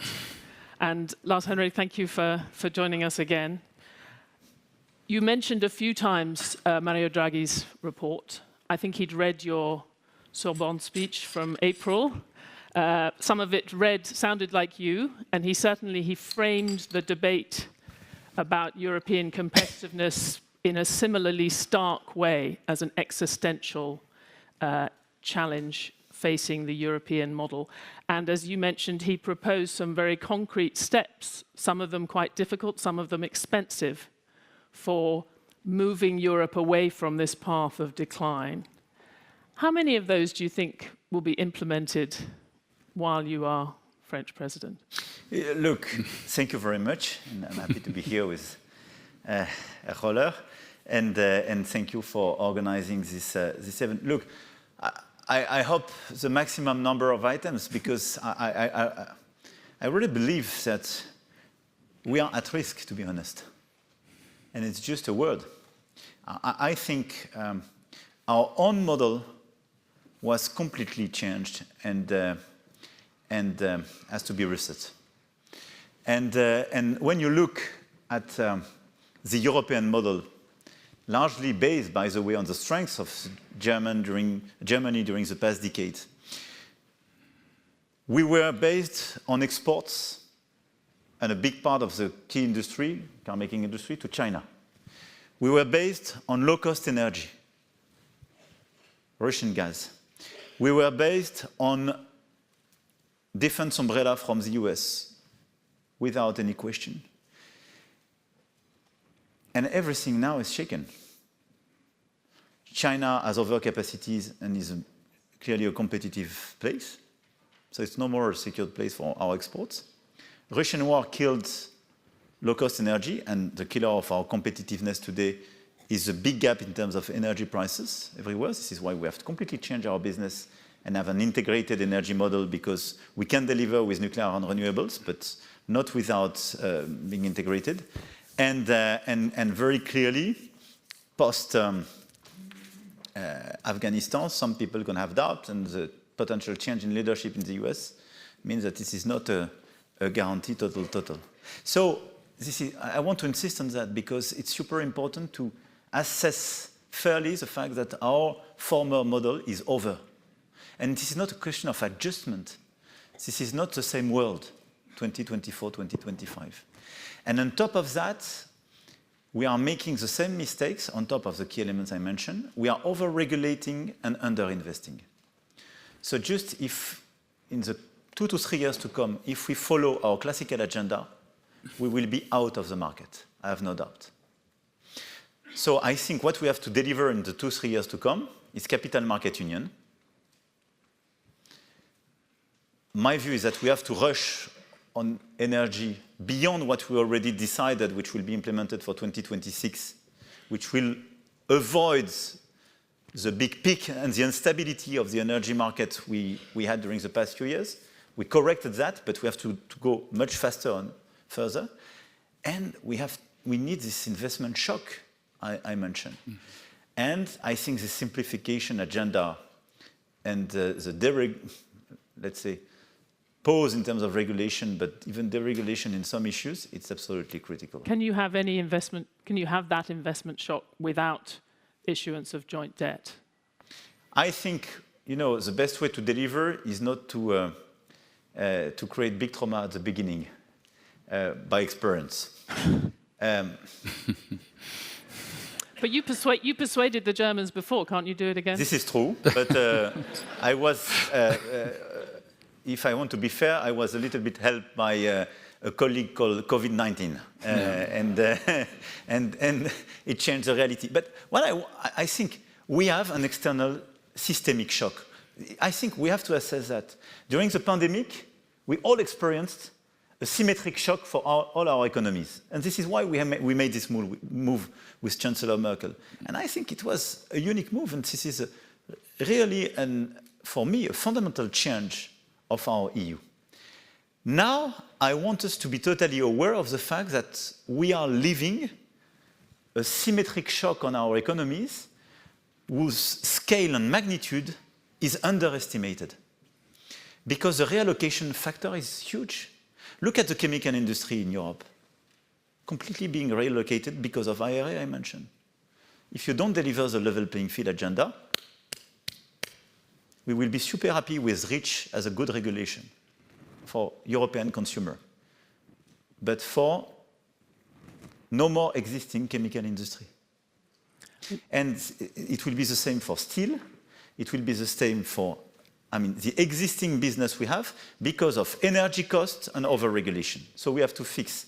And Lars Henrik, thank you for joining us again. You mentioned a few times Mario Draghi's report. I think he'd read your Sorbonne speech from April. Some of it sounded like you, and he framed the debate about European competitiveness in a similarly stark way as an existential challenge facing the European model. And as you mentioned, he proposed some very concrete steps, some of them quite difficult, some of them expensive, for moving Europe away from this path of decline. How many of those do you think will be implemented while you are French president? Look, thank you very much. And I'm happy to be here with Roller. And thank you for organizing this event. Look, I hope the maximum number of items, because I really believe that we are at risk, to be honest. And it's just a word. I think our own model was completely changed and has to be reset. And when you look at the European model, largely based, by the way, on the strengths of Germany during the past decade, we were based on exports and a big part of the key industry, car-making industry, to China. We were based on low-cost energy, Russian gas. We were based on defense umbrella from the US, without any question. And everything now is shaken. China has overcapacities and is clearly a competitive place. So it's no more a secured place for our exports. Russian war killed low-cost energy, and the killer of our competitiveness today is a big gap in terms of energy prices everywhere. This is why we have to completely change our business and have an integrated energy model, because we can deliver with nuclear and renewables, but not without being integrated. And very clearly, post Afghanistan, some people can have doubt, and the potential change in leadership in the US means that this is not a guarantee total. So I want to insist on that, because it's super important to assess fairly the fact that our former model is over. And this is not a question of adjustment. This is not the same world, 2024, 2025. And on top of that, we are making the same mistakes on top of the key elements I mentioned. We are over-regulating and under-investing. So just if in the 2 to 3 years to come, if we follow our classical agenda, we will be out of the market, I have no doubt. So I think what we have to deliver in the 2-3 years to come is capital market union. My view is that we have to rush on energy beyond what we already decided, which will be implemented for 2026, which will avoid the big peak and the instability of the energy market we had during the past few years. We corrected that, but we have to go much faster and further. And we need this investment shock I mentioned. And I think the simplification agenda and let's say, pause in terms of regulation, but even deregulation in some issues, it's absolutely critical. Can you have any investment? Can you have that investment shock without issuance of joint debt? I think the best way to deliver is not to create big trauma at the beginning, by experience. But you persuaded the Germans before. Can't you do it again? This is true, but I was. If I want to be fair, I was a little bit helped by a colleague called COVID-19, and it changed the reality. But what I think we have an external systemic shock. I think we have to assess that. During the pandemic, we all experienced a symmetric shock for all our economies. And this is why we made this move with Chancellor Merkel. And I think it was a unique move, and this is really, for me, a fundamental change of our EU. Now, I want us to be totally aware of the fact that we are living a symmetric shock on our economies whose scale and magnitude is underestimated. Because the reallocation factor is huge. Look at the chemical industry in Europe, completely being reallocated because of IRA I mentioned. If you don't deliver the level playing field agenda, we will be super happy with REACH as a good regulation for European consumer, but for no more existing chemical industry. And it will be the same for steel. It will be the same for, the existing business we have because of energy costs and over-regulation. So we have to fix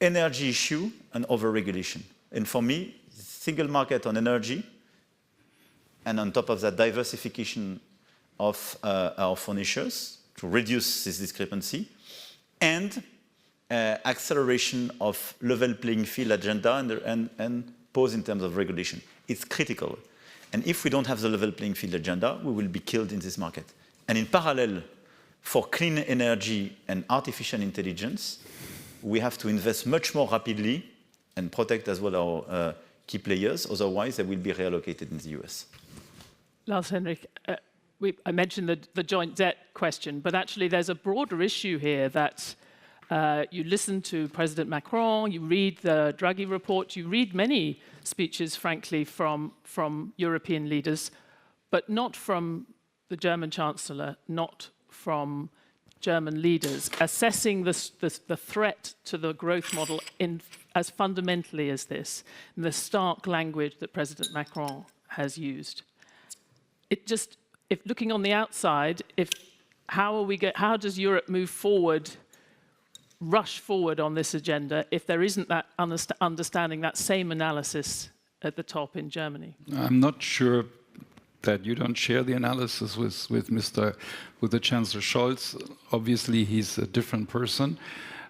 energy issue and over-regulation. And for me, single market on energy, and on top of that, diversification of our furnishers to reduce this discrepancy, and acceleration of level playing field agenda and pause in terms of regulation. It's critical. And if we don't have the level playing field agenda, we will be killed in this market. And in parallel, for clean energy and artificial intelligence, we have to invest much more rapidly and protect as well our key players. Otherwise, they will be reallocated in the US. Lars Henrik, I mentioned the joint debt question, but actually there's a broader issue here that you listen to President Macron, you read the Draghi report, you read many speeches, frankly, from European leaders, but not from the German Chancellor, not from German leaders, assessing the threat to the growth model as fundamentally as this, in the stark language that President Macron has used. If looking on the outside, how does Europe move forward, rush forward on this agenda if there isn't that understanding, that same analysis at the top in Germany? I'm not sure that you don't share the analysis with the Chancellor Scholz. Obviously, he's a different person.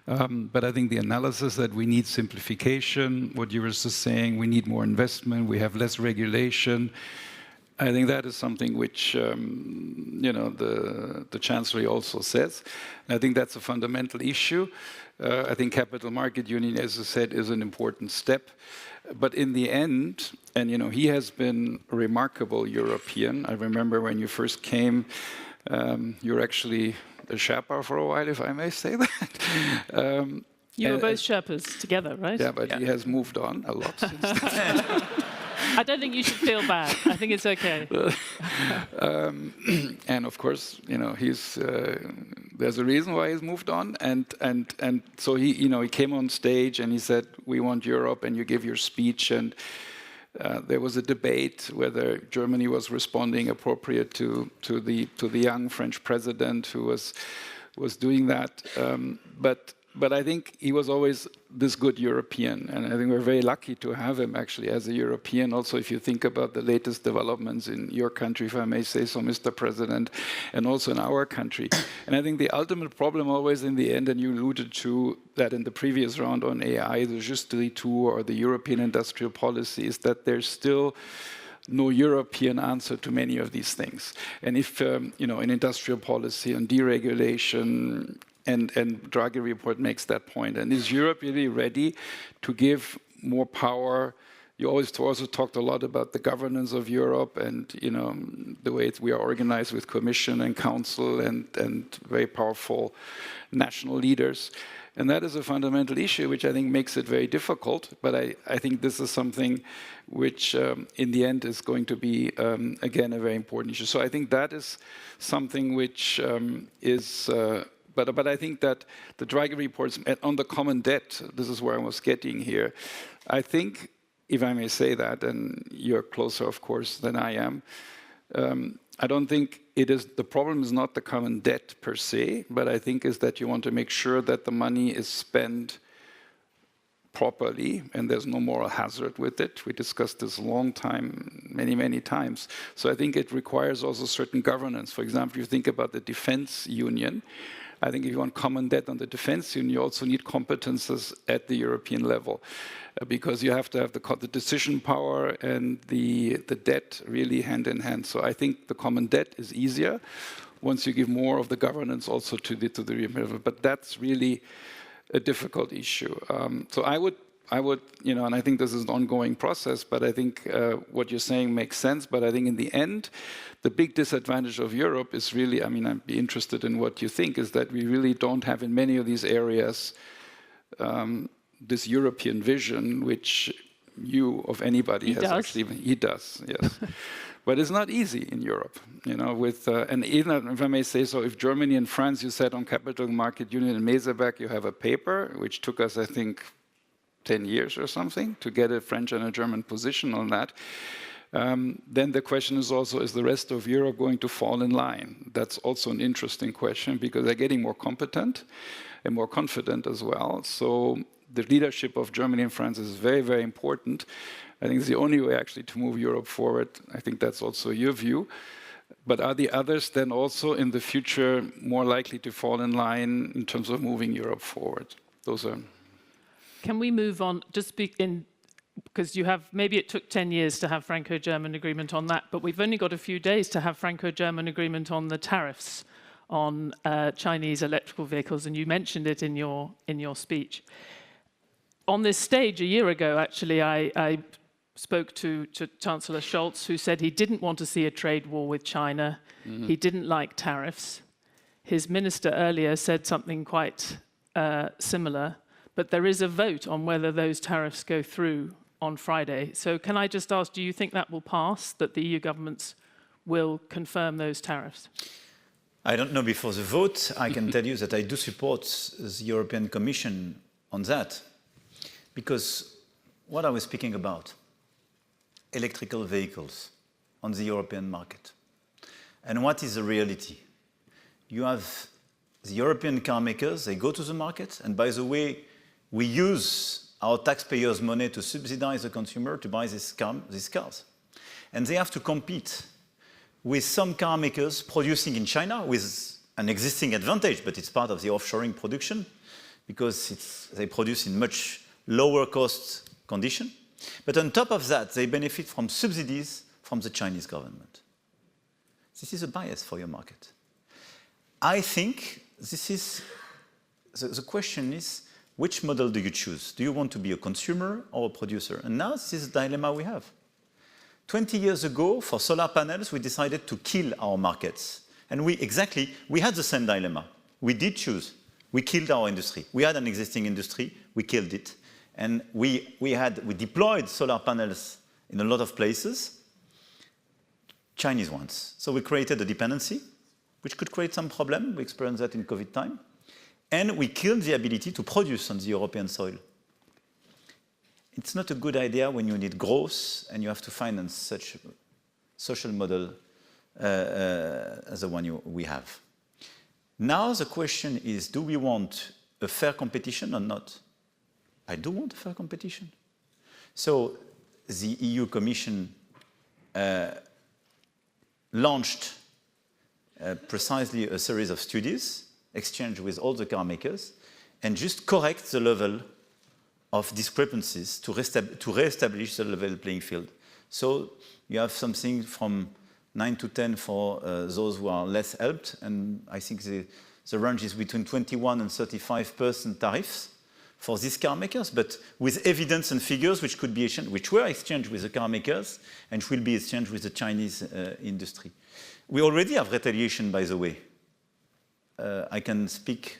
But I think the analysis that we need simplification, what you were just saying, we need more investment, we have less regulation. I think that is something which the Chancellor also says. And I think that's a fundamental issue. I think capital market union, as I said, is an important step. But in the end, and he has been a remarkable European. I remember when you first came, you're actually a Sherpa for a while, if I may say that. You were both Sherpas together, right? Yeah, but he has moved on a lot since then. I don't think you should feel bad. I think it's okay. And of course, there's a reason why he's moved on. And so he came on stage and he said, "We want Europe," and you give your speech. And there was a debate whether Germany was responding appropriate to the young French president who was doing that. But I think he was always this good European, and I think we're very lucky to have him actually as a European. Also, if you think about the latest developments in your country, if I may say so, Mr. President, and also in our country. And I think the ultimate problem always in the end, and you alluded to that in the previous round on AI, the Justice 2 or the European industrial policy, is that there's still no European answer to many of these things. And if, an industrial policy on deregulation, and Draghi report makes that point. And is Europe really ready to give more power? You always also talked a lot about the governance of Europe and the way we are organized with Commission and Council and very powerful national leaders. And that is a fundamental issue, which I think makes it very difficult. But I think this is something which, in the end, is going to be, again, a very important issue. So I think that is something which is... But I think that the Draghi reports on the common debt, this is where I was getting here. I think, if I may say that, and you're closer, of course, than I am, I don't think the problem is not the common debt per se, but I think is that you want to make sure that the money is spent properly and there's no moral hazard with it. We discussed this a long time, many, many times. So I think it requires also certain governance. For example, you think about the defense union. I think if you want common debt on the defense union, you also need competences at the European level, because you have to have the decision power and the debt really hand in hand. So I think the common debt is easier once you give more of the governance also to the European level. But that's really a difficult issue. So I would, and I think this is an ongoing process, but I think what you're saying makes sense. But I think in the end, the big disadvantage of Europe is really, I'd be interested in what you think, is that we really don't have in many of these areas this European vision, which of anybody has actually. He does, yes. But it's not easy in Europe, and even if I may say so, if Germany and France, you said on Capital Market Union in Meseberg, you have a paper, which took us, I think, 10 years or something to get a French and a German position on that. Then the question is also, is the rest of Europe going to fall in line? That's also an interesting question because they're getting more competent and more confident as well. So the leadership of Germany and France is very, very important. I think it's the only way actually to move Europe forward. I think that's also your view. But are the others then also in the future more likely to fall in line in terms of moving Europe forward? Those are... Can we move on, just speak in, because maybe it took 10 years to have Franco-German agreement on that, but we've only got a few days to have Franco-German agreement on the tariffs on Chinese electrical vehicles, and you mentioned it in your speech. On this stage a year ago, actually, I spoke to Chancellor Scholz, who said he didn't want to see a trade war with China. Mm-hmm. He didn't like tariffs. His minister earlier said something quite similar. But there is a vote on whether those tariffs go through on Friday. So can I just ask, do you think that will pass, that the EU governments will confirm those tariffs? I don't know before the vote. I can tell you that I do support the European Commission on that. Because what are we speaking about? Electrical vehicles on the European market. And what is the reality? You have the European car makers, they go to the market, and by the way, we use our taxpayers' money to subsidize the consumer to buy these cars. And they have to compete with some car makers producing in China with an existing advantage, but it's part of the offshoring production because they produce in much lower cost condition. But on top of that, they benefit from subsidies from the Chinese government. This is a bias for your market. I think this is, the question is, which model do you choose? Do you want to be a consumer or a producer? And now this is the dilemma we have. 20 years ago, for solar panels, we decided to kill our markets. And we had the same dilemma. We did choose. We killed our industry. We had an existing industry. We killed it. And we deployed solar panels in a lot of places, Chinese ones. So we created a dependency, which could create some problem. We experienced that in COVID time. And we killed the ability to produce on the European soil. It's not a good idea when you need growth and you have to finance such a social model as the one we have. Now the question is, do we want a fair competition or not? I do want a fair competition. So the EU Commission launched precisely a series of studies, exchange with all the car makers, and just correct the level of discrepancies to re-establish the level playing field. So you have something from 9 to 10 for those who are less helped, and I think the range is between 21 and 35% tariffs for these car makers, but with evidence and figures which were exchanged with the car makers and will be exchanged with the Chinese industry. We already have retaliation, by the way. I can speak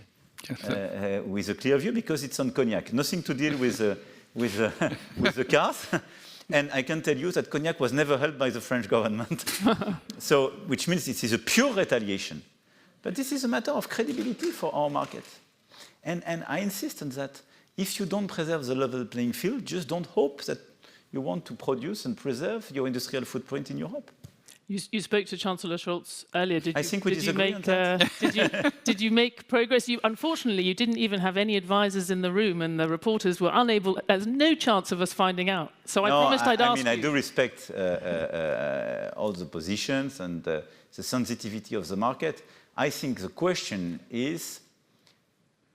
with a clear view because it's on cognac. Nothing to deal with the cars. And I can tell you that cognac was never helped by the French government. So, which means this is a pure retaliation. But this is a matter of credibility for our market. And I insist on that. If you don't preserve the level playing field, just don't hope that you want to produce and preserve your industrial footprint in Europe. You spoke to Chancellor Scholz earlier. I think we disagree on that. Did you make progress? Unfortunately, you didn't even have any advisors in the room, and the reporters were unable. There's no chance of us finding out. So I promised I'd ask you. I do respect all the positions and the sensitivity of the market. I think the question is,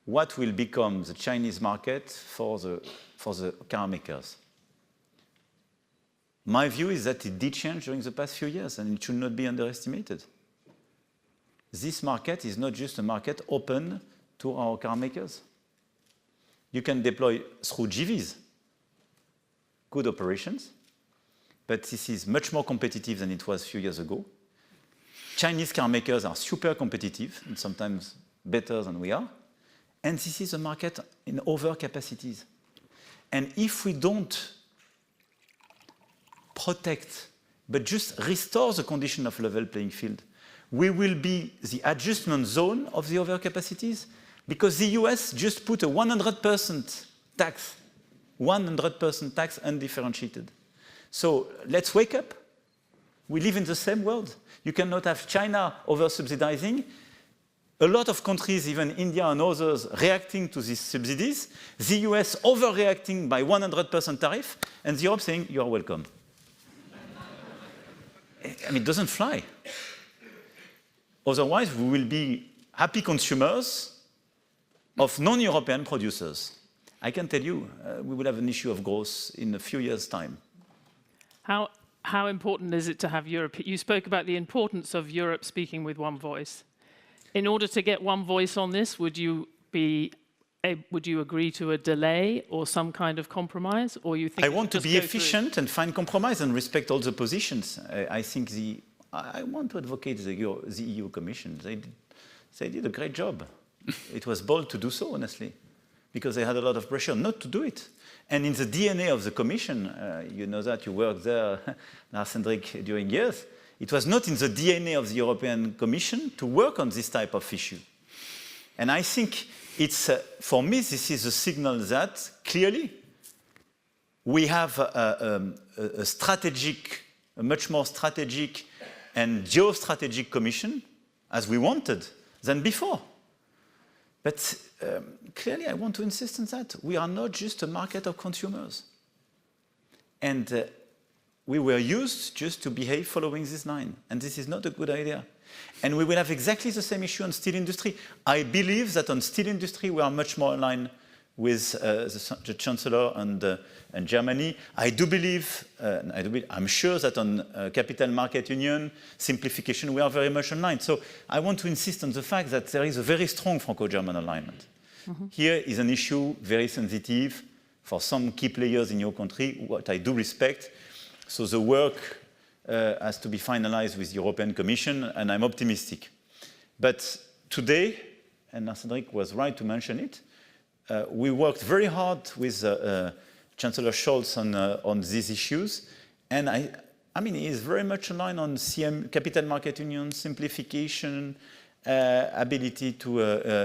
what will become the Chinese market for the car makers? My view is that it did change during the past few years, and it should not be underestimated. This market is not just a market open to our car makers. You can deploy through GVs, good operations, but this is much more competitive than it was a few years ago. Chinese car makers are super competitive, and sometimes better than we are. And this is a market in overcapacities. And if we don't protect, but just restore the condition of level playing field, we will be the adjustment zone of the overcapacities, because the US just put a 100% tax, 100% tax undifferentiated. So let's wake up. We live in the same world. You cannot have China over-subsidizing, a lot of countries, even India and others, reacting to these subsidies, the US overreacting by 100% tariff, and Europe saying, you are welcome. I mean, it doesn't fly. Otherwise, we will be happy consumers of non-European producers. I can tell you, we will have an issue of growth in a few years' time. How important is it to have Europe? You spoke about the importance of Europe speaking with one voice. In order to get one voice on this, would you agree to a delay or some kind of compromise, or you think? I want to be efficient and find compromise and respect all the positions. I think I want to advocate the EU Commission. They did a great job. It was bold to do so, honestly, because they had a lot of pressure not to do it. And in the DNA of the Commission, you know that you worked there, Lars Hendrik, during years. It was not in the DNA of the European Commission to work on this type of issue. And I think it's, for me, this is a signal that clearly we have a much more strategic and geostrategic Commission, as we wanted, than before. But clearly, I want to insist on that. We are not just a market of consumers. And we were used just to behave following this line, and this is not a good idea. And we will have exactly the same issue on steel industry. I believe that on steel industry we are much more aligned with the Chancellor and Germany. I'm sure that on Capital Market Union, simplification, we are very much aligned. So I want to insist on the fact that there is a very strong Franco-German alignment. Here is an issue very sensitive for some key players in your country, what I do respect. So the work has to be finalized with the European Commission, and I'm optimistic. But today, and Cédric was right to mention it, we worked very hard with Chancellor Scholz on these issues, and I mean, he is very much aligned on Capital Market Union, simplification, ability to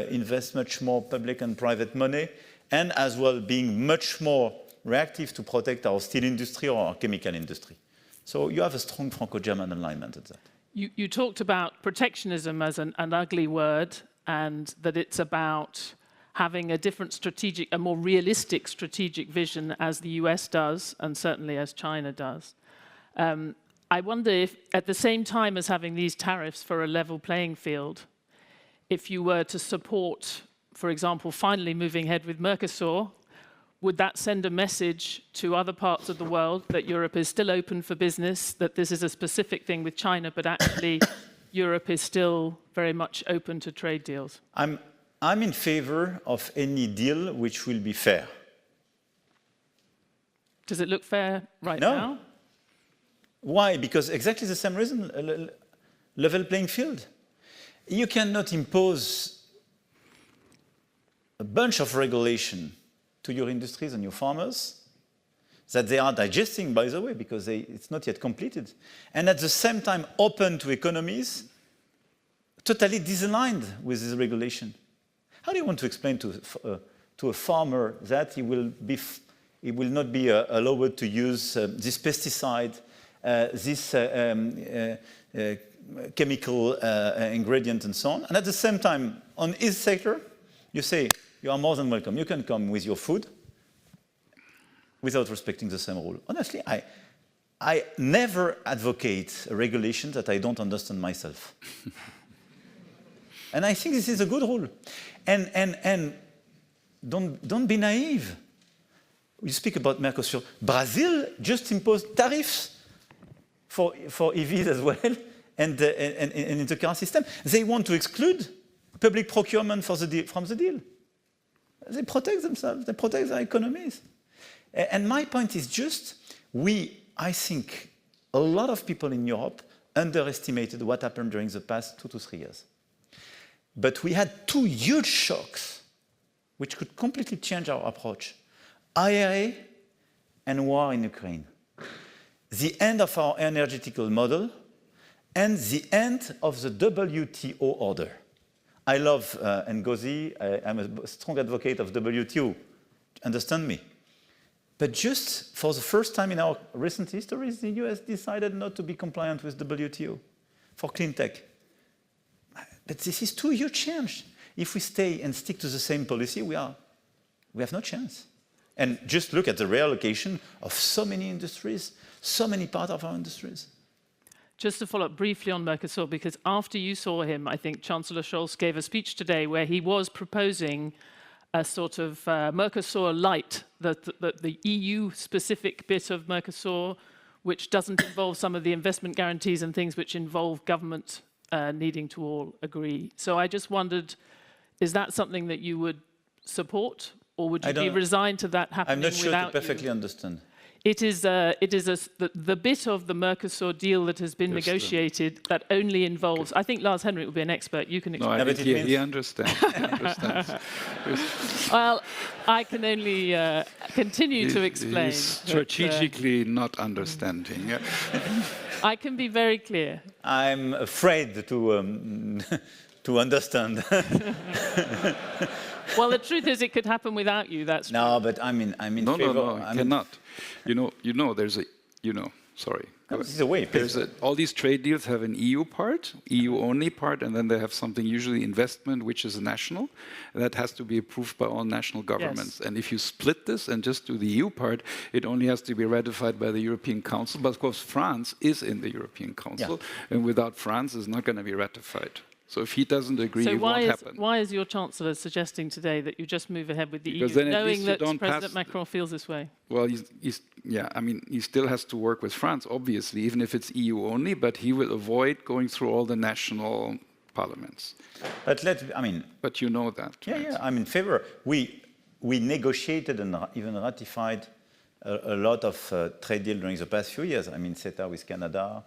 invest much more public and private money, and as well being much more reactive to protect our steel industry or our chemical industry. So you have a strong Franco-German alignment at that. You talked about protectionism as an ugly word, and that it's about having a different a more realistic strategic vision as the US does, and certainly as China does. I wonder if, at the same time as having these tariffs for a level playing field, if you were to support, for example, finally moving ahead with Mercosur, would that send a message to other parts of the world that Europe is still open for business, that this is a specific thing with China, but actually Europe is still very much open to trade deals? I'm in favor of any deal which will be fair. Does it look fair right now? No. Why? Because exactly the same reason, level playing field. You cannot impose a bunch of regulation to your industries and your farmers that they are digesting, by the way, because it's not yet completed, and at the same time open to economies totally disaligned with this regulation. How do you want to explain to a farmer that he will not be allowed to use this pesticide, this chemical ingredient and so on, and at the same time, on his sector, you say, you are more than welcome. You can come with your food without respecting the same rule. Honestly, I never advocate a regulation that I don't understand myself. And I think this is a good rule. And don't be naive. You speak about Mercosur. Brazil just imposed tariffs for EVs as well and in the car system. They want to exclude public procurement from the deal. They protect themselves. They protect their economies. And my point is just, I think, a lot of people in Europe underestimated what happened during the past 2 to 3 years. But we had 2 huge shocks which could completely change our approach. IRA and war in Ukraine. The end of our energetical model and the end of the WTO order. I love Ngozi. I'm a strong advocate of WTO. Understand me? But just for the first time in our recent history, the US decided not to be compliant with WTO for clean tech. But this is too huge change. If we stay and stick to the same policy, we have no chance. And just look at the reallocation of so many industries, so many parts of our industries. Just to follow up briefly on Mercosur, because after you saw him, I think Chancellor Scholz gave a speech today where he was proposing a sort of Mercosur light, the EU-specific bit of Mercosur, which doesn't involve some of the investment guarantees and things which involve government needing to all agree. So I just wondered, is that something that you would support, or would you be resigned to that happening without you? I'm not sure to perfectly understand. It is the bit of the Mercosur deal that has been negotiated that only involves. I think Lars Henrik will be an expert. You can explain. No, I think he understands. He understands. Well, I can only continue to explain. He's strategically not understanding. I can be very clear. I'm afraid to understand. Well, the truth is, it could happen without you. That's true. No, but I'm in favor. No, it cannot. You know, Sorry. This is a way. All these trade deals have an EU part, EU-only part, and then they have something, usually investment, which is national. That has to be approved by all national governments. Yes. And if you split this and just do the EU part, it only has to be ratified by the European Council. But of course, France is in the European Council, and without France, it's not going to be ratified. So if he doesn't agree, it won't happen. Why is your Chancellor suggesting today that you just move ahead with the Because EU, then at knowing least that you don't President pass Macron feels this way? Well, he still has to work with France, obviously, even if it's EU only, but he will avoid going through all the national parliaments. But you know that. Yeah, I'm in favor. We negotiated and even ratified a lot of trade deals during the past few years. I mean, CETA with Canada,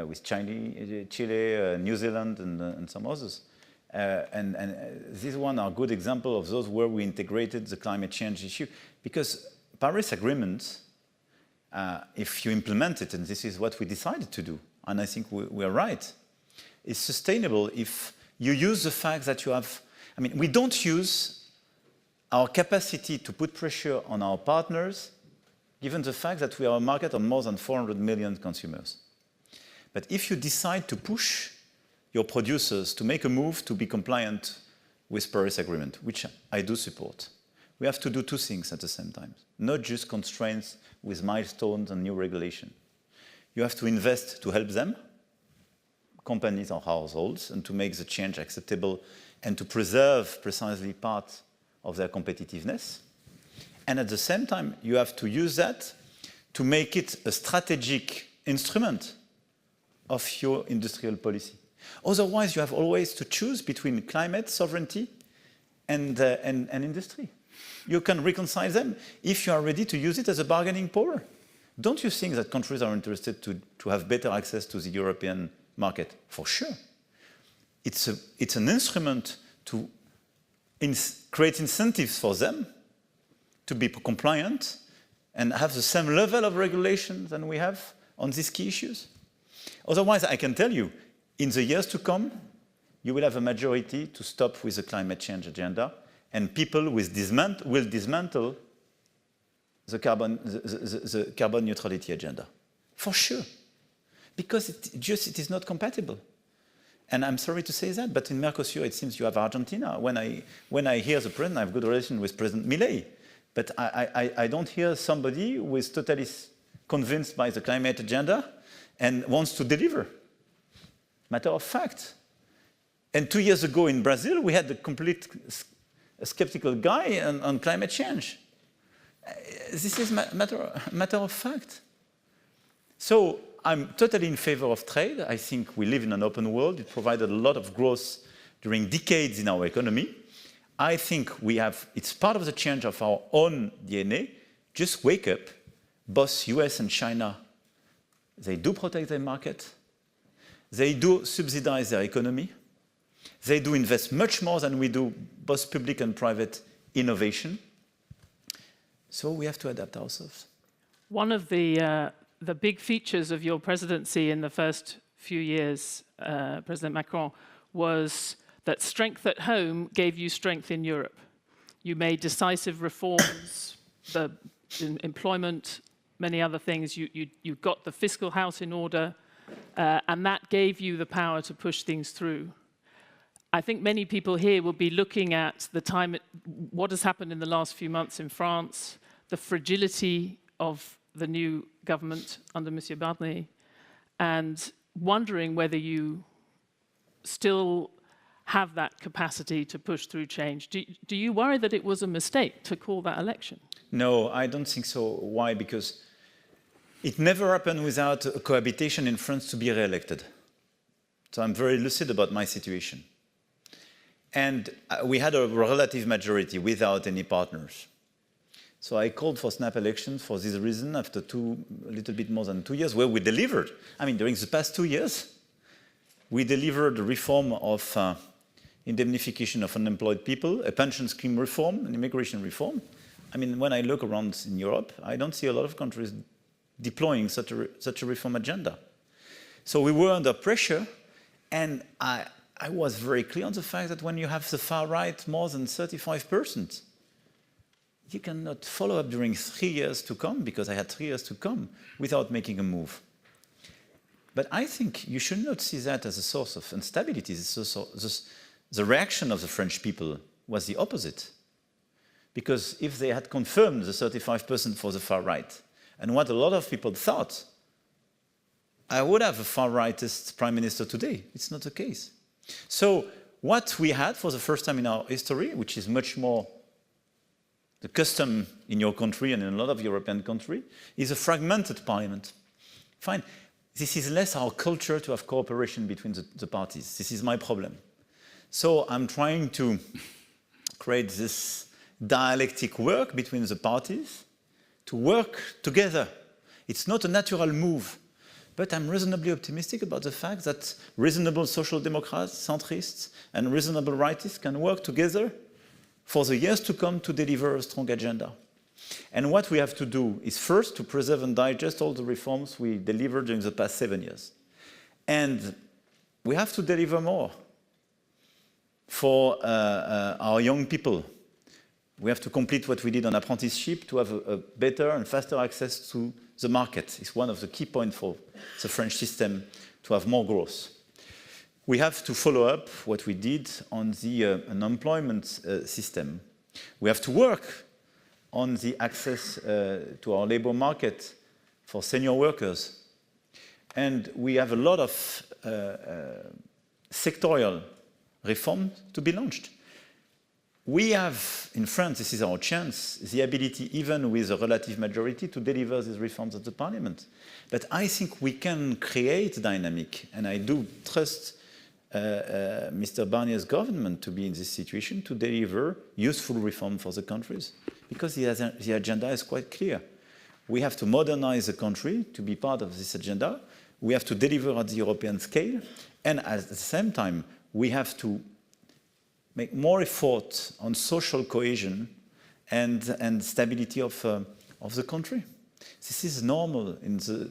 with Chile, New Zealand, and some others. And these ones are good examples of those where we integrated the climate change issue. Because Paris Agreement, if you implement it, and this is what we decided to do, and I think we are right, is sustainable if you use the fact that you have, we don't use our capacity to put pressure on our partners, given the fact that we are a market of more than 400 million consumers. But if you decide to push your producers to make a move to be compliant with Paris Agreement, which I do support, we have to do two things at the same time, not just constraints with milestones and new regulation. You have to invest to help them, companies or households, and to make the change acceptable and to preserve precisely part of their competitiveness. And at the same time, you have to use that to make it a strategic instrument of your industrial policy. Otherwise, you have always to choose between climate sovereignty and industry. You can reconcile them if you are ready to use it as a bargaining power. Don't you think that countries are interested to have better access to the European market? For sure. It's an instrument to create incentives for them to be compliant and have the same level of regulation than we have on these key issues. Otherwise, I can tell you, in the years to come, you will have a majority to stop with the climate change agenda, and people will dismantle the carbon neutrality agenda. For sure. Because it is not compatible. And I'm sorry to say that, but in Mercosur, it seems you have Argentina. When I hear the president, I have good relation with President Milei. But I don't hear somebody who is totally convinced by the climate agenda and wants to deliver. Matter of fact. And 2 years ago in Brazil, we had a skeptical guy on climate change. This is matter of fact. So I'm totally in favor of trade. I think we live in an open world. It provided a lot of growth during decades in our economy. I think it's part of the change of our own DNA. Just wake up. Both US and China, they do protect their market. They do subsidize their economy. They do invest much more than we do, both public and private innovation. So we have to adapt ourselves. One of the big features of your presidency in the first few years, President Macron, was that strength at home gave you strength in Europe. You made decisive reforms, in employment, many other things. You got the fiscal house in order, and that gave you the power to push things through. I think many people here will be looking at what has happened in the last few months in France, the fragility of the new government under Monsieur Barnier, and wondering whether you still have that capacity to push through change. Do you worry that it was a mistake to call that election? No, I don't think so. Why? Because it never happened without a cohabitation in France to be re-elected. So I'm very lucid about my situation. And we had a relative majority without any partners. So I called for snap elections for this reason after a little bit more than 2 years, where we delivered. During the past 2 years, we delivered a reform of indemnification of unemployed people, a pension scheme reform, an immigration reform. When I look around in Europe, I don't see a lot of countries deploying such a reform agenda. So we were under pressure, and I was very clear on the fact that when you have the far right more than 35%, you cannot follow up during 3 years to come, because I had 3 years to come, without making a move. But I think you should not see that as a source of instability. The reaction of the French people was the opposite. Because if they had confirmed the 35% for the far right, and what a lot of people thought, I would have a far-rightist prime minister today. It's not the case. So what we had for the first time in our history, which is much more the custom in your country and in a lot of European countries, is a fragmented parliament. Fine. This is less our culture to have cooperation between the parties. This is my problem. So I'm trying to create this dialectic work between the parties to work together. It's not a natural move, but I'm reasonably optimistic about the fact that reasonable social democrats, centrists, and reasonable rightists can work together for the years to come to deliver a strong agenda. And what we have to do is first to preserve and digest all the reforms we delivered during the past 7 years. And we have to deliver more for our young people. We have to complete what we did on apprenticeship to have a better and faster access to the market. It's one of the key points for the French system to have more growth. We have to follow up what we did on the unemployment system. We have to work on the access to our labor market for senior workers. And we have a lot of sectorial reform to be launched. We have, in France, this is our chance, the ability, even with a relative majority, to deliver these reforms at the parliament. But I think we can create dynamic, and I do trust Mr. Barnier's government to be in this situation to deliver useful reform for the countries, because the agenda is quite clear. We have to modernize the country to be part of this agenda. We have to deliver at the European scale, and at the same time, we have to make more effort on social cohesion and stability of the country. This is normal in the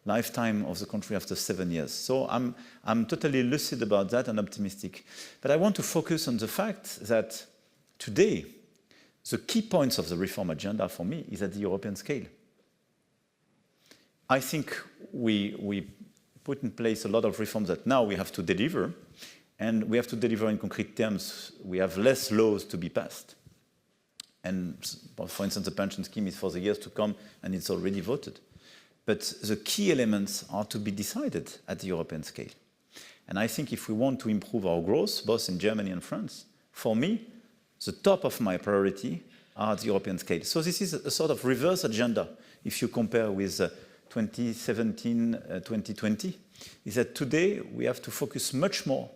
lifetime of the country after 7 years. So I'm totally lucid about that and optimistic. But I want to focus on the fact that today, the key points of the reform agenda for me is at the European scale. I think we put in place a lot of reforms that now we have to deliver, and we have to deliver in concrete terms. We have less laws to be passed. And for instance, the pension scheme is for the years to come, and it's already voted. But the key elements are to be decided at the European scale. And I think if we want to improve our growth, both in Germany and France, for me, the top of my priority are at the European scale. So this is a sort of reverse agenda, if you compare with 2017, 2020, is that today we have to focus much more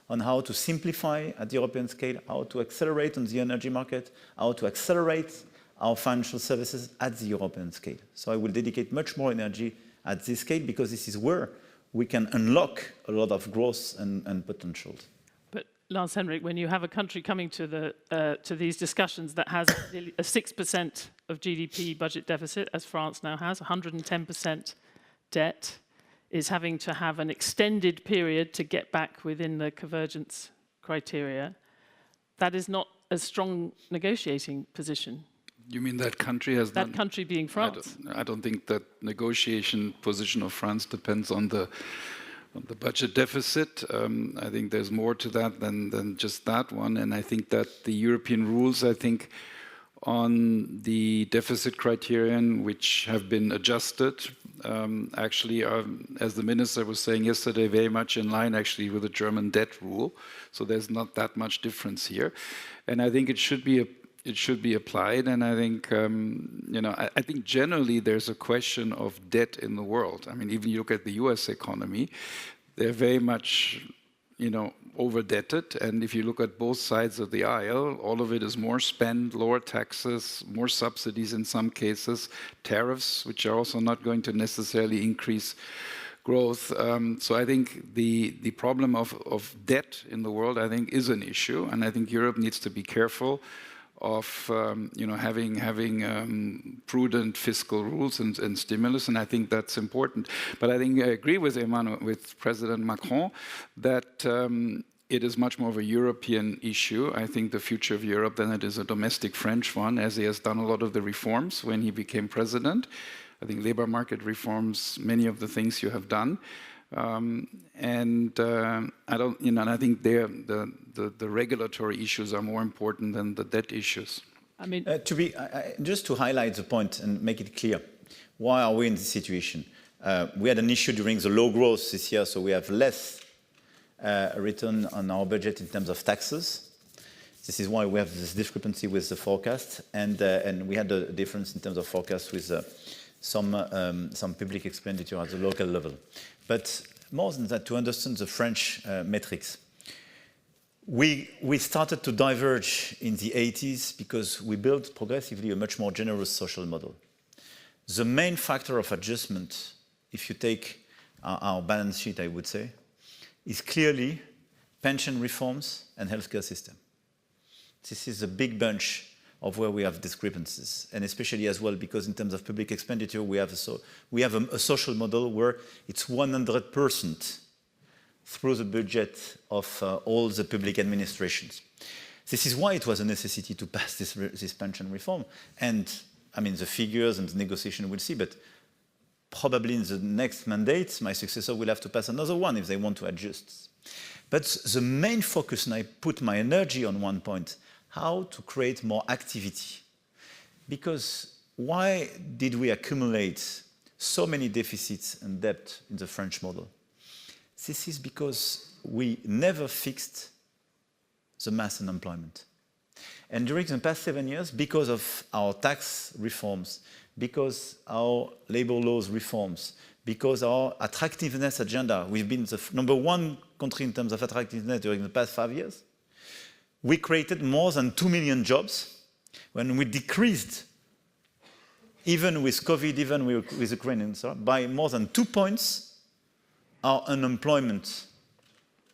on how to simplify at the European scale, how to accelerate on the energy market, how to accelerate our financial services at the European scale. So I will dedicate much more energy at this scale, because this is where we can unlock a lot of growth and potential. But Lance Henrik, when you have a country coming to these discussions that has nearly a 6% of GDP budget deficit, as France now has, 110% debt, is having to have an extended period to get back within the convergence criteria, that is not a strong negotiating position. You mean that country has that country being France? I don't think that negotiation position of France depends on the budget deficit. I think there's more to that than just that one. And I think that the European rules, on the deficit criterion, which have been adjusted, actually are, as the minister was saying yesterday, very much in line actually with the German debt rule. So there's not that much difference here. And I think it should be applied. And I think, I think generally there's a question of debt in the world. I mean, even you look at the US economy, they're very much, over-debted. And if you look at both sides of the aisle, all of it is more spend, lower taxes, more subsidies in some cases, tariffs, which are also not going to necessarily increase growth. So I think the problem of debt in the world, I think, is an issue. And I think Europe needs to be careful of having prudent fiscal rules and stimulus, and I think that's important. But I think I agree with President Macron that it is much more of a European issue, I think, the future of Europe, than it is a domestic French one, as he has done a lot of the reforms when he became president. I think labor market reforms, many of the things you have done. I don't, you know, and I think the regulatory issues are more important than the debt issues. I mean, just to highlight the point and make it clear, why are we in this situation? We had an issue during the low growth this year, so we have less return on our budget in terms of taxes. This is why we have this discrepancy with the forecast, and we had a difference in terms of forecast with some public expenditure at the local level. But more than that, to understand the French metrics, we started to diverge in the 80s because we built progressively a much more generous social model. The main factor of adjustment, if you take our balance sheet, I would say, is clearly pension reforms and healthcare system. This is a big bunch of where we have discrepancies, and especially as well because in terms of public expenditure, we have a social model where it's 100% through the budget of all the public administrations. This is why it was a necessity to pass this pension reform. And I mean, the figures and the negotiation we'll see, but probably in the next mandate, my successor will have to pass another one if they want to adjust. But the main focus, and I put my energy on one point, how to create more activity. Because why did we accumulate so many deficits and debt in the French model? This is because we never fixed the mass unemployment. And during the past 7 years, because of our tax reforms, because our labor laws reforms, because our attractiveness agenda, we've been the #1 country in terms of attractiveness during the past 5 years. We created more than 2 million jobs when we decreased, even with COVID, even with Ukraine, by more than 2 points, our unemployment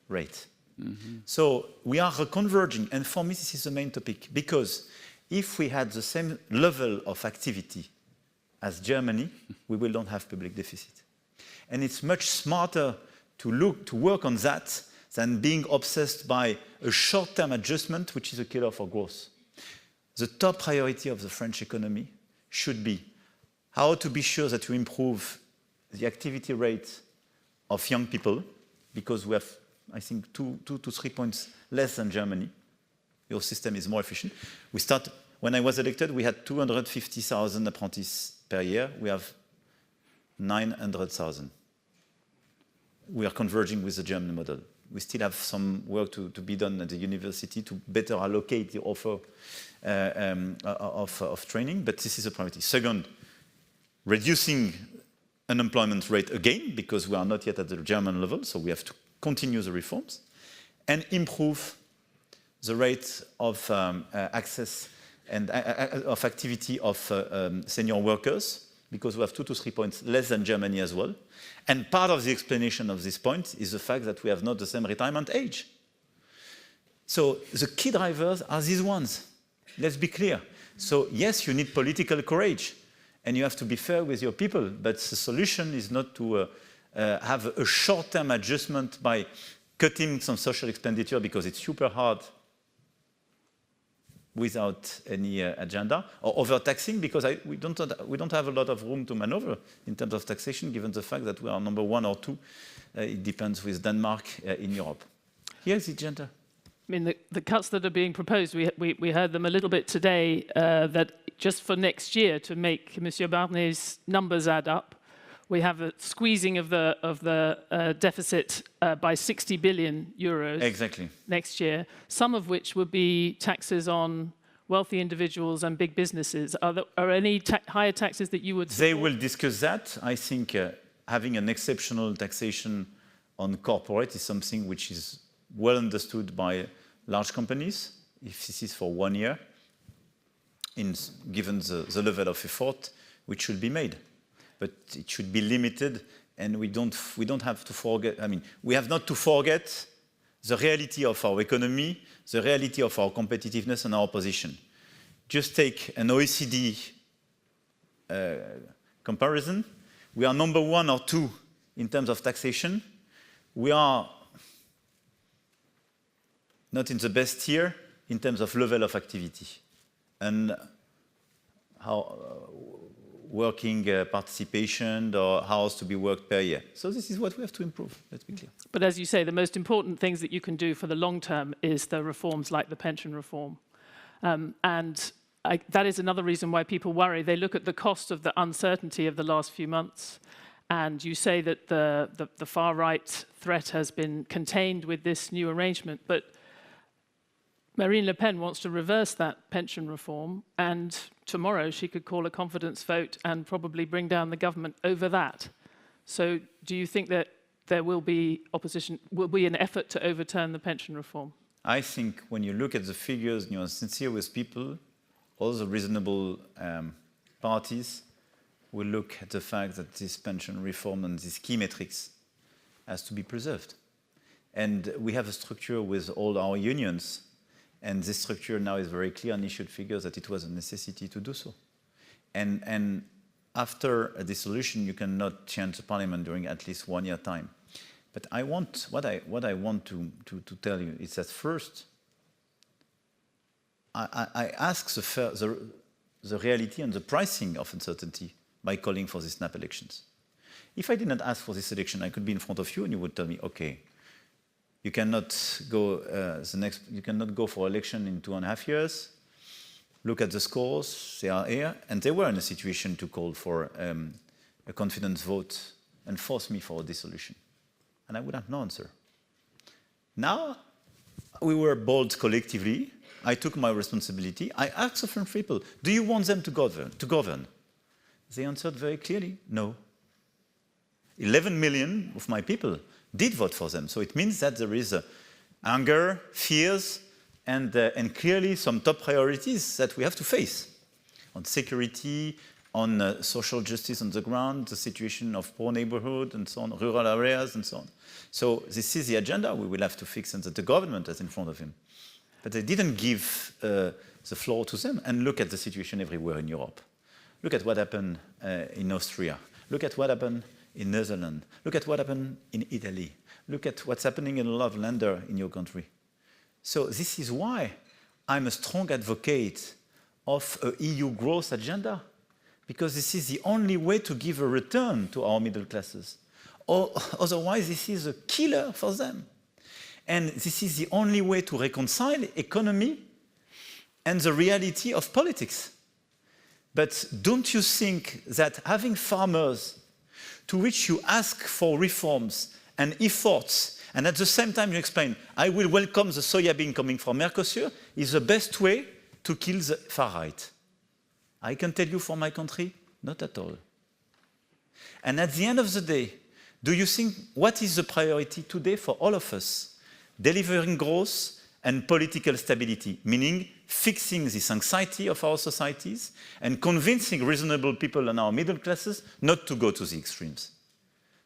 rate. Mm-hmm. So we are reconverging, and for me this is the main topic, because if we had the same level of activity as Germany, we will not have public deficit. And it's much smarter to work on that than being obsessed by a short-term adjustment, which is a killer for growth. The top priority of the French economy should be how to be sure that we improve the activity rate of young people, because we have, I think, 2 to 3 points less than Germany. Your system is more efficient. When I was elected, we had 250,000 apprentices per year. We have 900,000. We are converging with the German model. We still have some work to be done at the university to better allocate the offer of training, but this is a priority. Second, reducing unemployment rate again, because we are not yet at the German level, so we have to continue the reforms, and improve the rate of access and of activity of senior workers, because we have 2 to 3 points less than Germany as well. And part of the explanation of this point is the fact that we have not the same retirement age. So the key drivers are these ones. Let's be clear. So yes, you need political courage, and you have to be fair with your people, but the solution is not to have a short-term adjustment by cutting some social expenditure because it's super hard without any agenda, or overtaxing, because we don't have a lot of room to maneuver in terms of taxation, given the fact that we are #1 or 2. It depends with Denmark in Europe. Here's the agenda. I mean, the cuts that are being proposed, we heard them a little bit today, that just for next year, to make Monsieur Barnier's numbers add up, we have a squeezing of the deficit by 60 billion euros exactly next year, some of which would be taxes on wealthy individuals and big businesses. Are any higher taxes that you would support? They will discuss that. I think having an exceptional taxation on corporate is something which is well understood by large companies, if this is for 1 year, given the level of effort which should be made. But it should be limited, and we don't have to forget, I mean, we have not to forget the reality of our economy, the reality of our competitiveness and our position. Just take an OECD comparison. We are #1 or 2 in terms of taxation. We are not in the best tier in terms of level of activity and how working participation or hours to be worked per year. So this is what we have to improve, let's be clear. But as you say, the most important things that you can do for the long term is the reforms like the pension reform. That is another reason why people worry. They look at the cost of the uncertainty of the last few months, and you say that the far-right threat has been contained with this new arrangement, but Marine Le Pen wants to reverse that pension reform, and tomorrow she could call a confidence vote and probably bring down the government over that. So do you think that there will be opposition, will be an effort to overturn the pension reform? I think when you look at the figures and you are sincere with people, all the reasonable parties will look at the fact that this pension reform and these key metrics has to be preserved. And we have a structure with all our unions, and this structure now is very clear and issued figures that it was a necessity to do so. And after a dissolution, you cannot change the parliament during at least 1 year time. But what I want to tell you is that first, I ask the reality and the pricing of uncertainty by calling for these snap elections. If I did not ask for this election, I could be in front of you and you would tell me, okay, you cannot go you cannot go for election in 2.5 years. Look at the scores; they are here, and they were in a situation to call for a confidence vote and force me for a dissolution, and I would have no answer. Now we were bold collectively. I took my responsibility. I asked the French people, "Do you want them to govern?" They answered very clearly, "No." 11 million of my people did vote for them. So it means that there is anger, fears, and clearly some top priorities that we have to face on security, on social justice on the ground, the situation of poor neighborhood and so on, rural areas and so on. So this is the agenda we will have to fix and that the government has in front of him. But they didn't give the floor to them. And look at the situation everywhere in Europe. Look at what happened in Austria. Look at what happened in Netherlands. Look at what happened in Italy. Look at what's happening in a lot of Länder in your country. So this is why I'm a strong advocate of an EU growth agenda, because this is the only way to give a return to our middle classes. Or otherwise, this is a killer for them. And this is the only way to reconcile economy and the reality of politics. But don't you think that having farmers to which you ask for reforms and efforts, and at the same time you explain, I will welcome the soya bean coming from Mercosur, is the best way to kill the far right? I can tell you for my country, not at all. And at the end of the day, do you think what is the priority today for all of us? Delivering growth and political stability, meaning fixing this anxiety of our societies and convincing reasonable people in our middle classes not to go to the extremes.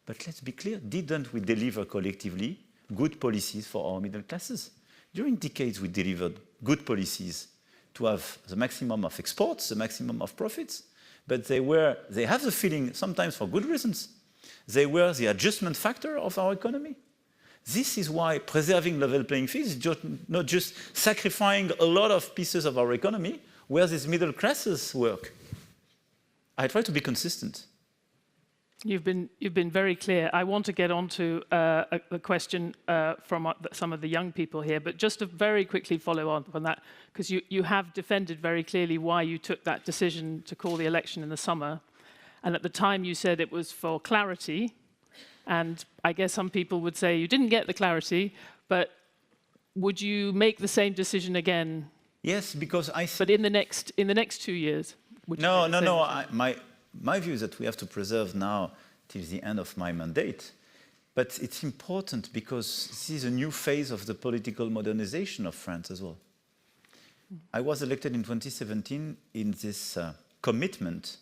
But let's be clear, didn't we deliver collectively good policies for our middle classes? During decades, we delivered good policies to have the maximum of exports, the maximum of profits, but they have the feeling, sometimes for good reasons, they were the adjustment factor of our economy. This is why preserving level playing field is not just sacrificing a lot of pieces of our economy where these middle classes work. I try to be consistent. You've been very clear. I want to get on to a question from some of the young people here, but just to very quickly follow on that, because you have defended very clearly why you took that decision to call the election in the summer. And at the time you said it was for clarity. And I guess some people would say you didn't get the clarity, but would you make the same decision again? Yes, because But in the next 2 years? No. My view is that we have to preserve now till the end of my mandate. But it's important because this is a new phase of the political modernization of France as well. I was elected in 2017 in this commitment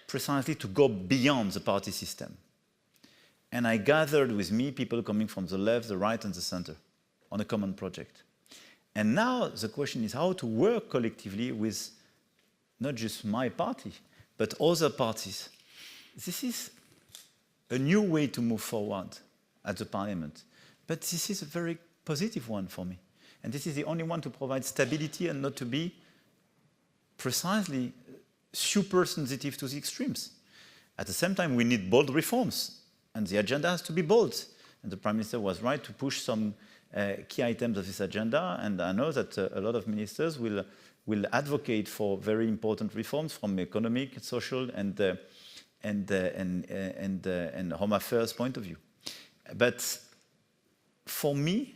precisely to go beyond the party system. And I gathered with me people coming from the left, the right, and the center on a common project. And now the question is how to work collectively with not just my party, but other parties. This is a new way to move forward at the parliament. But this is a very positive one for me. And this is the only one to provide stability and not to be precisely super sensitive to the extremes. At the same time, we need bold reforms, and the agenda has to be bold. And the Prime Minister was right to push some key items of this agenda, and I know that a lot of ministers will advocate for very important reforms from economic, social, and Home Affairs point of view. But for me,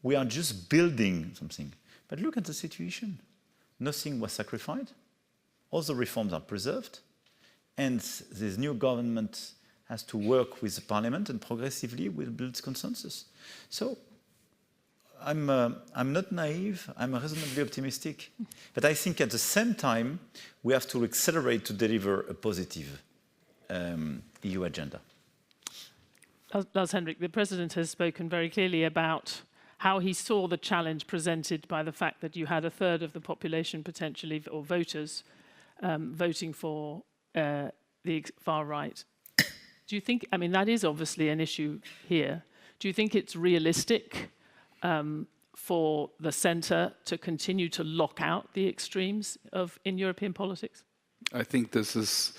we are just building something. But look at the situation. Nothing was sacrificed. All the reforms are preserved. And this new government has to work with the parliament and progressively will build consensus. So I'm not naive, I'm reasonably optimistic. But I think at the same time, we have to accelerate to deliver a positive EU agenda. Lars Henrik, the President has spoken very clearly about how he saw the challenge presented by the fact that you had a third of the population potentially, or voters, voting for the far right. Do you think, I mean, that is obviously an issue here. Do you think it's realistic for the centre to continue to lock out the extremes in European politics? I think this is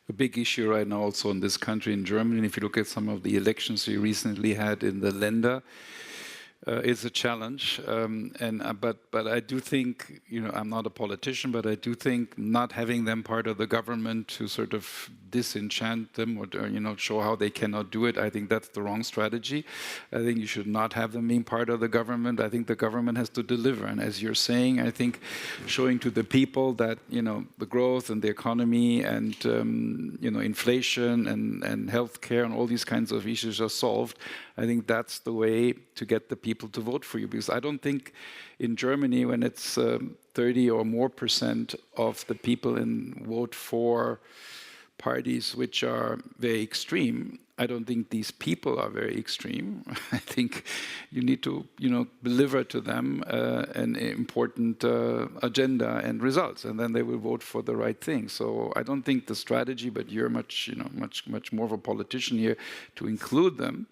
a big issue right now also in this country, in Germany. And if you look at some of the elections we recently had in the Länder, it's a challenge. But I do think, you know, I'm not a politician, but I do think not having them part of the government to sort of disenchant them or you know, show how they cannot do it, I think that's the wrong strategy. I think you should not have them being part of the government. I think the government has to deliver. And as you're saying, I think showing to the people that, you know, the growth and the economy and, you know, inflation and healthcare and all these kinds of issues are solved, I think that's the way to get the people to vote for you. Because I don't think in Germany, when it's 30 or more % of the people vote for parties which are very extreme, I don't think these people are very extreme. I think you need to, you know, deliver to them an important agenda and results, and then they will vote for the right thing. So I don't think the strategy, but you're much more of a politician here, to include them,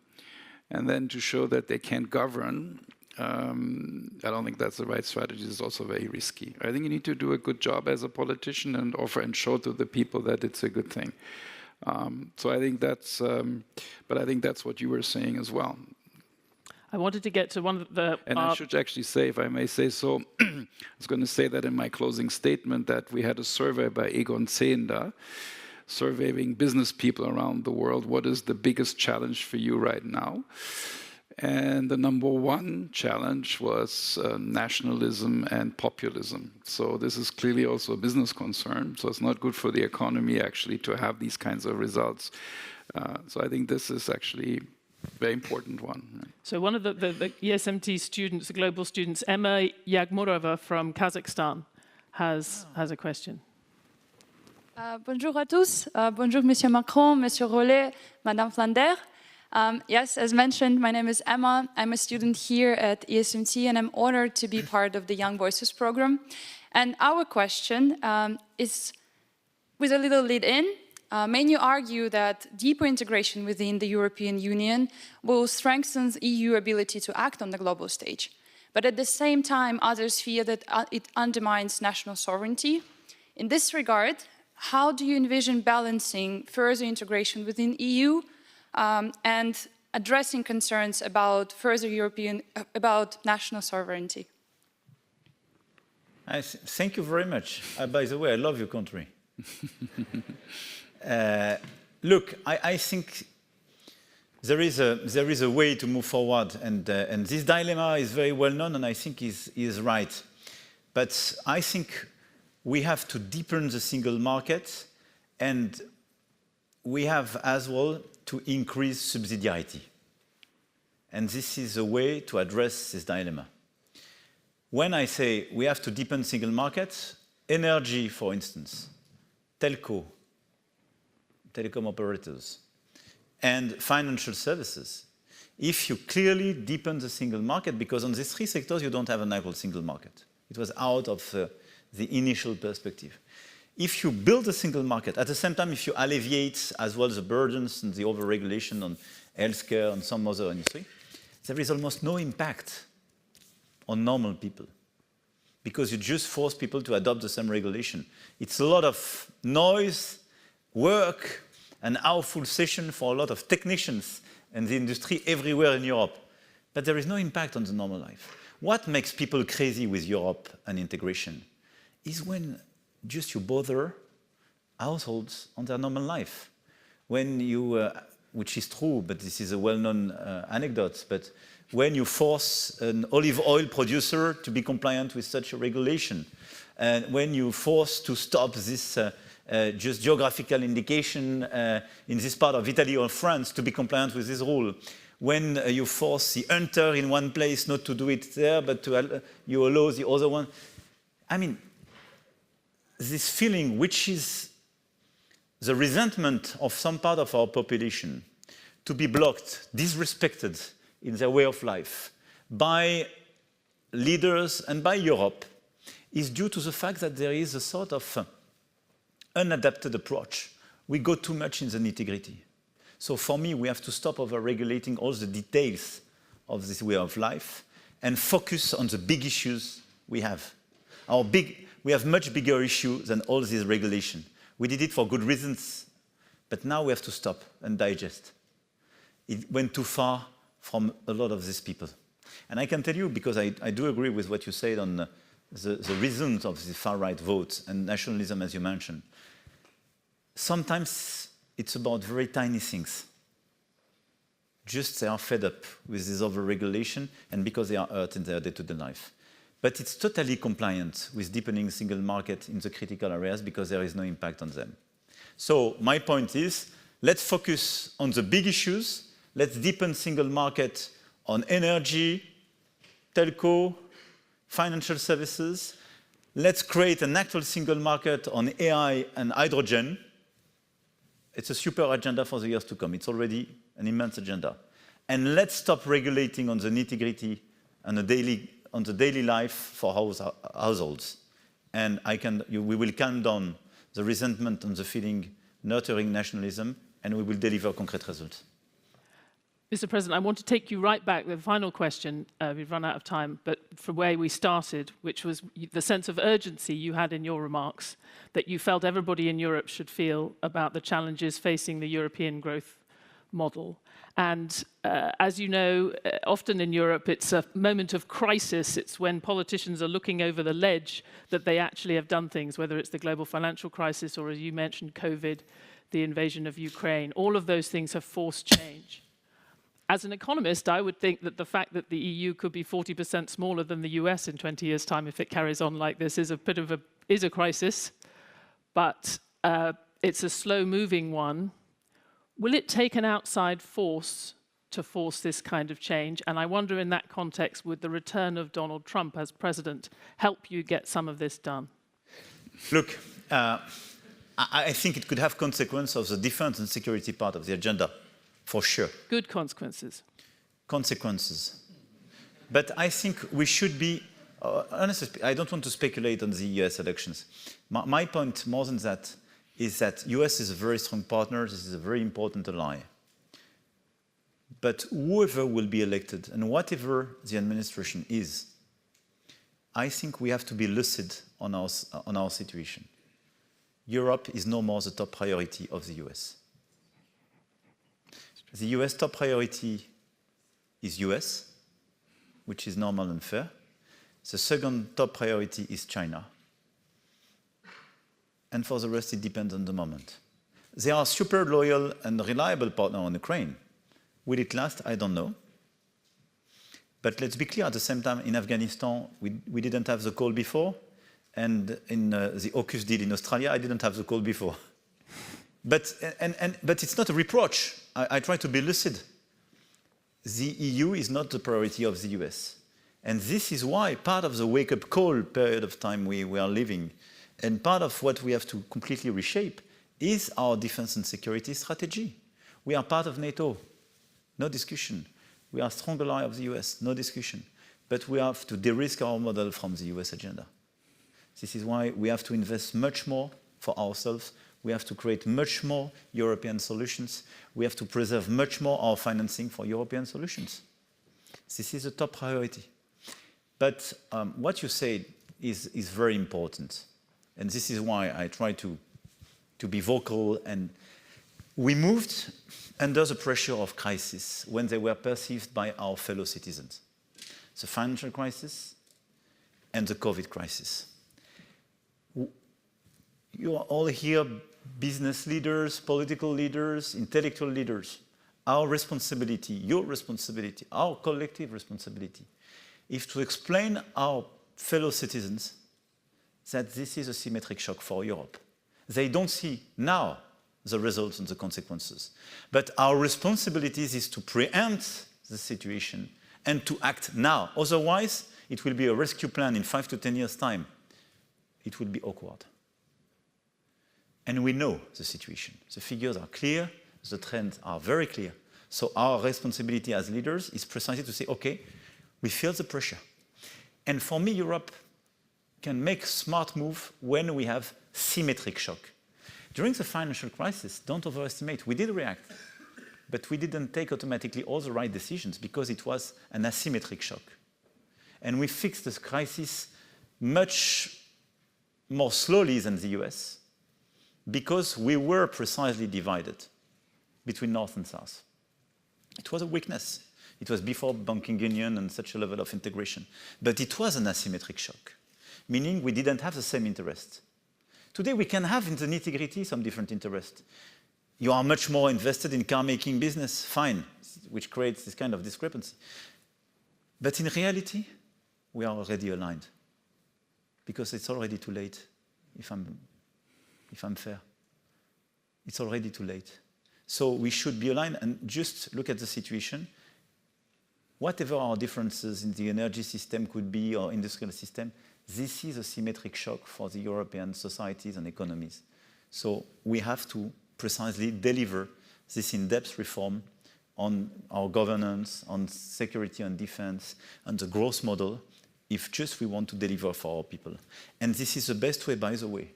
and then to show that they can't govern. I don't think that's the right strategy. It's also very risky. I think you need to do a good job as a politician and offer and show to the people that it's a good thing. So I think that's, but I think that's what you were saying as well. I wanted to get to one of the... And I should actually say, if I may say so, I was going to say that in my closing statement, that we had a survey by Egon Zehnder, surveying business people around the world, what is the biggest challenge for you right now? And the #1 challenge was nationalism and populism. So this is clearly also a business concern. So it's not good for the economy, actually, to have these kinds of results. So I think this is actually a very important one. So one of the ESMT students, the global students, Emma Yagmurova from Kazakhstan, has a question. Bonjour à tous. Bonjour, Monsieur Macron, Monsieur Rollet, Madame Flander. Yes, as mentioned, my name is Emma. I'm a student here at ESMT, and I'm honored to be part of the Young Voices program. And our question is, with a little lead-in, may you argue that deeper integration within the European Union will strengthen the EU ability to act on the global stage? But at the same time, others fear that it undermines national sovereignty. In this regard, how do you envision balancing further integration within EU and addressing concerns about about national sovereignty? Thank you very much. By the way, I love your country. Look, I think there is a way to move forward, and this dilemma is very well known, and I think is right. But I think we have to deepen the single market, and we have as well to increase subsidiarity. And this is a way to address this dilemma. When I say we have to deepen single markets, energy, for instance, telecom operators, and financial services, if you clearly deepen the single market, because on these 3 sectors you don't have an actual single market. It was out of the initial perspective. If you build a single market, at the same time, if you alleviate as well the burdens and the overregulation on healthcare and some other industry, there is almost no impact on normal people, because you just force people to adopt the same regulation. It's a lot of noise, work, an hour-full session for a lot of technicians and the industry everywhere in Europe. But there is no impact on the normal life. What makes people crazy with Europe and integration is when just you bother households on their normal life. When you, which is true, but this is a well-known anecdote, but when you force an olive oil producer to be compliant with such a regulation, and when you force to stop this just geographical indication in this part of Italy or France to be compliant with this rule, when you force the hunter in one place not to do it there, but you allow the other one. I mean, this feeling, which is the resentment of some part of our population, to be blocked, disrespected in their way of life by leaders and by Europe, is due to the fact that there is a sort of unadapted approach. We go too much in the nitty-gritty. So for me, we have to stop over-regulating all the details of this way of life and focus on the big issues we have. We have much bigger issues than all this regulation. We did it for good reasons, but now we have to stop and digest. It went too far from a lot of these people. And I can tell you, because I do agree with what you said on the reasons of the far-right vote and nationalism, as you mentioned. Sometimes it's about very tiny things. Just they are fed up with this over-regulation and because they are hurt in their day-to-day life. But it's totally compliant with deepening single market in the critical areas because there is no impact on them. So my point is, let's focus on the big issues. Let's deepen single market on energy, telco, financial services. Let's create an actual single market on AI and hydrogen. It's a super agenda for the years to come. It's already an immense agenda. And let's stop regulating on the nitty-gritty and on the daily life for households. And we will calm down the resentment and the feeling, nurturing nationalism, and we will deliver concrete results. Mr. President, I want to take you right back. The final question, we've run out of time, but from where we started, which was the sense of urgency you had in your remarks, that you felt everybody in Europe should feel about the challenges facing the European growth model. And as you know, often in Europe, it's a moment of crisis. It's when politicians are looking over the ledge that they actually have done things, whether it's the global financial crisis or, as you mentioned, COVID, the invasion of Ukraine. All of those things have forced change. As an economist, I would think that the fact that the EU could be 40% smaller than the US in 20 years' time if it carries on like this is a bit of a crisis, but it's a slow-moving one. Will it take an outside force to force this kind of change? And I wonder in that context, would the return of Donald Trump as president help you get some of this done? Look, I think it could have consequences of the defense and security part of the agenda. For sure. Good consequences. Consequences. But I think we should be, honestly, I don't want to speculate on the US elections. My point more than that is that US is a very strong partner. This is a very important ally. But whoever will be elected and whatever the administration is, I think we have to be lucid on our situation. Europe is no more the top priority of the US. The US top priority is US, which is normal and fair. The second top priority is China. And for the rest, it depends on the moment. They are super loyal and reliable partner on Ukraine. Will it last? I don't know. But let's be clear, at the same time, in Afghanistan, we didn't have the call before. And in the AUKUS deal in Australia, I didn't have the call before. But it's not a reproach. I try to be lucid. The EU is not the priority of the US. And this is why part of the wake-up call period of time we are living, and part of what we have to completely reshape, is our defense and security strategy. We are part of NATO, no discussion. We are a strong ally of the US, no discussion. But we have to de-risk our model from the US agenda. This is why we have to invest much more for ourselves. We have to create much more European solutions. We have to preserve much more our financing for European solutions. This is a top priority. But what you said is very important. And this is why I try to be vocal. And we moved under the pressure of crisis when they were perceived by our fellow citizens. The financial crisis and the COVID crisis. You are all here, business leaders, political leaders, intellectual leaders. Our responsibility, your responsibility, our collective responsibility is to explain our fellow citizens that this is a symmetric shock for Europe. They don't see now the results and the consequences. But our responsibility is to preempt the situation and to act now. Otherwise, it will be a rescue plan in 5 to 10 years' time. It will be awkward. And we know the situation. The figures are clear, the trends are very clear. So our responsibility as leaders is precisely to say, okay, we feel the pressure. And for me, Europe can make smart move when we have symmetric shock. During the financial crisis, don't overestimate, we did react, but we didn't take automatically all the right decisions because it was an asymmetric shock. And we fixed this crisis much more slowly than the US because we were precisely divided between North and South. It was a weakness. It was before banking union and such a level of integration. But it was an asymmetric shock, meaning we didn't have the same interest. Today we can have in the nitty-gritty some different interests. You are much more invested in car-making business, fine, which creates this kind of discrepancy. But in reality, we are already aligned because it's already too late, if I'm fair. It's already too late. So we should be aligned and just look at the situation. Whatever our differences in the energy system could be or industrial system, this is a symmetric shock for the European societies and economies. So we have to precisely deliver this in-depth reform on our governance, on security and defense, and the growth model, if just we want to deliver for our people. And this is the best way, by the way,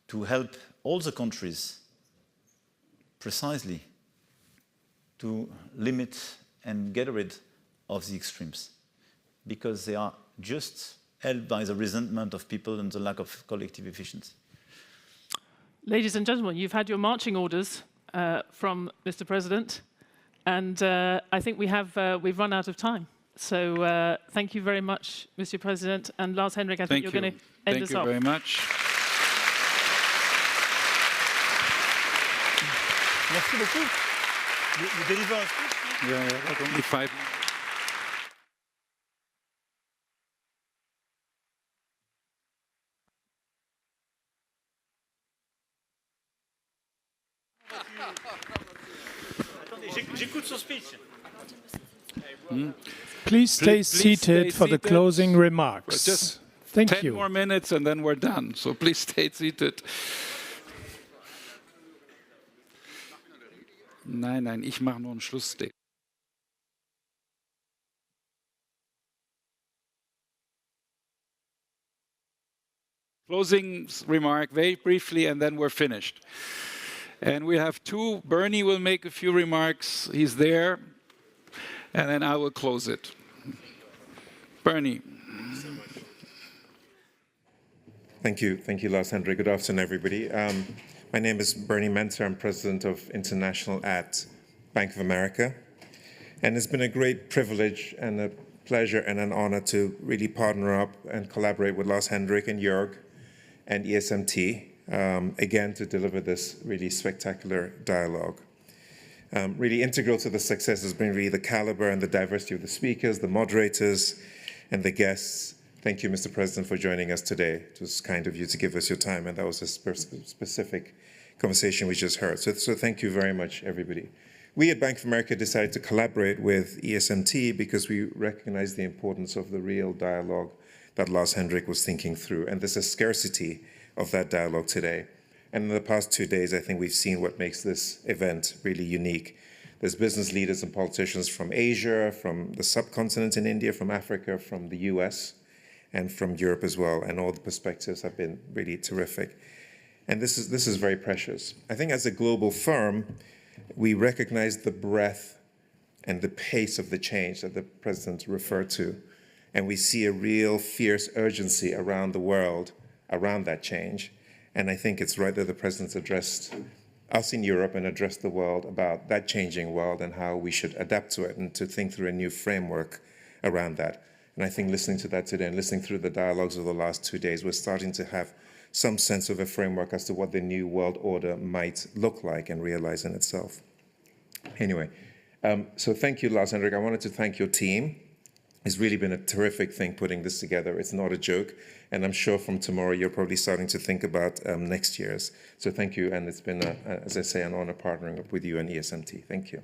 to help all the countries precisely to limit and get rid of the extremes, because they are just held by the resentment of people and the lack of collective efficiency. Ladies and gentlemen, you've had your marching orders from Mr. President, and I think we've run out of time. So thank you very much, Mr. President. And Lars Henrik, I think you're going to end us off. Thank you very much. Merci beaucoup. You deliver a speech? Yeah, only 5 minutes. J'écoute son speech. Please stay seated for the closing remarks. Just Thank 10 you. more minutes and then we're done. So please stay seated. Nein, ich mache nur ein Schlussstatement. Closing remark very briefly and then we're finished. And we have two. Bernie will make a few remarks. He's there. And then I will close it. Bernie. Thank you, Lars Henrik. Good afternoon, everybody. My name is Bernie Mentor. I'm president of International at Bank of America. And it's been a great privilege and a pleasure and an honor to really partner up and collaborate with Lars Henrik and Jörg and ESMT, again, to deliver this really spectacular dialogue. Really integral to the success has been really the caliber and the diversity of the speakers, the moderators, and the guests. Thank you, Mr. President, for joining us today. It was kind of you to give us your time, and that was a specific conversation we just heard. So thank you very much, everybody. We at Bank of America decided to collaborate with ESMT because we recognize the importance of the real dialogue that Lars Henrik was thinking through, and there's a scarcity of that dialogue today. And in the past 2 days, I think we've seen what makes this event really unique. There's business leaders and politicians from Asia, from the subcontinent in India, from Africa, from the US, and from Europe as well, and all the perspectives have been really terrific. And this is very precious. I think as a global firm, we recognize the breadth and the pace of the change that the President referred to. And we see a real fierce urgency around the world around that change. And I think it's right that the President's addressed us in Europe and addressed the world about that changing world and how we should adapt to it and to think through a new framework around that. And I think listening to that today and listening through the dialogues of the last 2 days, we're starting to have some sense of a framework as to what the new world order might look like and realize in itself. Anyway, so thank you, Lars-Henrik. I wanted to thank your team. It's really been a terrific thing putting this together. It's not a joke. And I'm sure from tomorrow you're probably starting to think about next year's. So thank you. And it's been, as I say, an honor partnering up with you and ESMT. Thank you.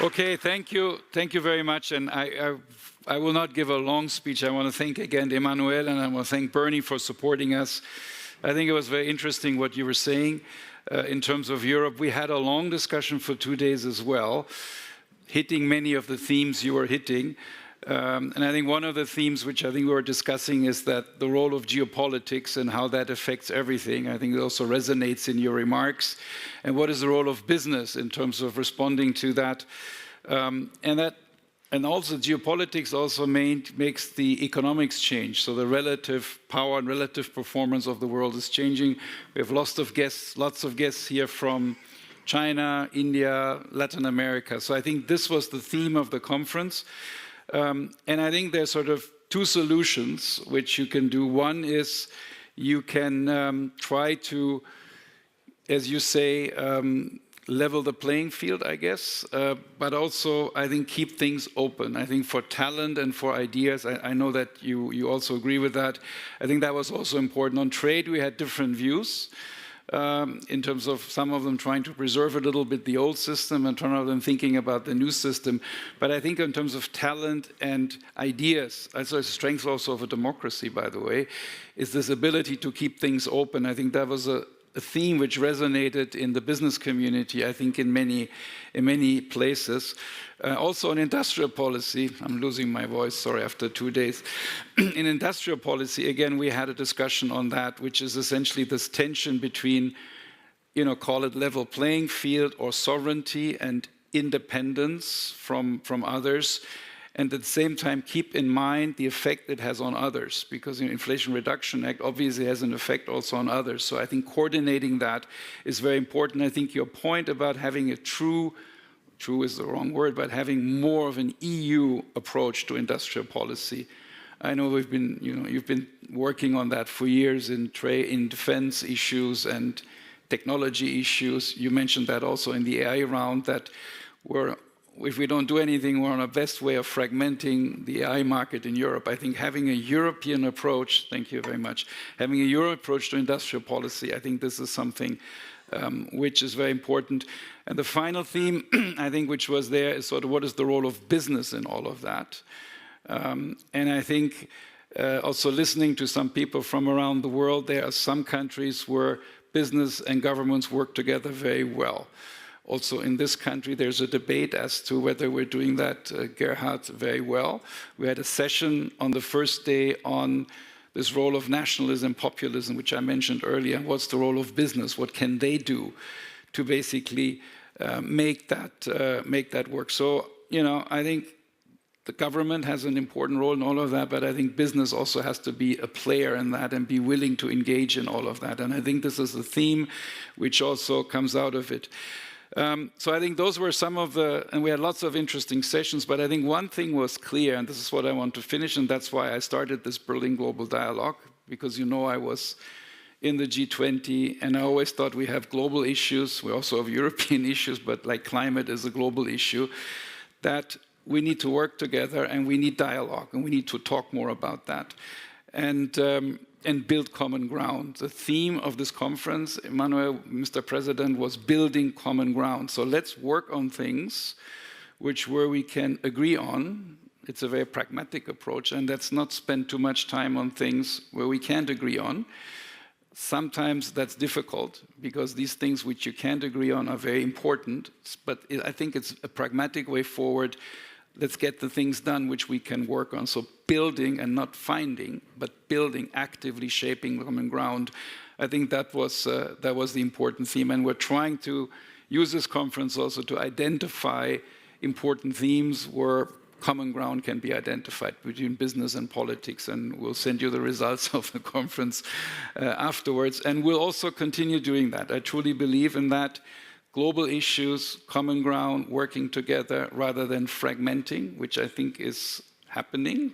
Okay, thank you. Thank you very much. And I will not give a long speech. I want to thank again Emmanuel, and I want to thank Bernie for supporting us. I think it was very interesting what you were saying in terms of Europe. We had a long discussion for 2 days as well, hitting many of the themes you were hitting. And I think one of the themes which I think we were discussing is that the role of geopolitics and how that affects everything. I think it also resonates in your remarks. And what is the role of business in terms of responding to that? And also geopolitics also makes the economics change. So the relative power and relative performance of the world is changing. We have lots of guests here from China, India, Latin America. So I think this was the theme of the conference. And I think there's sort of two solutions which you can do. One is you can try to, as you say, level the playing field, I guess, but also, I think, keep things open. I think for talent and for ideas, I know that you also agree with that. I think that was also important. On trade, we had different views in terms of some of them trying to preserve a little bit the old system and some of them thinking about the new system. But I think in terms of talent and ideas, also a strength also of a democracy, by the way, is this ability to keep things open. I think that was a theme which resonated in the business community, I think, in many places. Also on industrial policy, I'm losing my voice, sorry, after 2 days. In industrial policy, again, we had a discussion on that, which is essentially this tension between, call it level playing field or sovereignty and independence from others. And at the same time, keep in mind the effect it has on others, because the Inflation Reduction Act obviously has an effect also on others. So I think coordinating that is very important. I think your point about having a true is the wrong word, but having more of an EU approach to industrial policy. I know you've been working on that for years in trade, in defense issues and technology issues. You mentioned that also in the AI round, that if we don't do anything, we're on a best way of fragmenting the AI market in Europe. I think having a European approach, thank you very much, having a European approach to industrial policy, I think this is something which is very important. And the final theme, I think, which was there is sort of what is the role of business in all of that. And I think also listening to some people from around the world, there are some countries where business and governments work together very well. Also in this country, there's a debate as to whether we're doing that, Gerhard, very well. We had a session on the first day on this role of nationalism, populism, which I mentioned earlier. What's the role of business? What can they do to basically make that work? So, I think the government has an important role in all of that, but I think business also has to be a player in that and be willing to engage in all of that. And I think this is a theme which also comes out of it. So I think those were some of and we had lots of interesting sessions, but I think one thing was clear, and this is what I want to finish, and that's why I started this Berlin Global Dialogue, because I was in the G20, and I always thought we have global issues, we also have European issues, but like climate is a global issue, that we need to work together and we need dialogue, and we need to talk more about that. And build common ground. The theme of this conference, Emmanuel, Mr. President, was building common ground. So let's work on things where we can agree on. It's a very pragmatic approach, and let's not spend too much time on things where we can't agree on. Sometimes that's difficult, because these things which you can't agree on are very important, but I think it's a pragmatic way forward. let's get the things done which we can work on. So building and not finding, but building, actively shaping common ground. I think that was the important theme. And we're trying to use this conference also to identify important themes where common ground can be identified between business and politics. And we'll send you the results of the conference afterwards. And we'll also continue doing that. I truly believe in that. Global issues, common ground, working together rather than fragmenting, which I think is happening.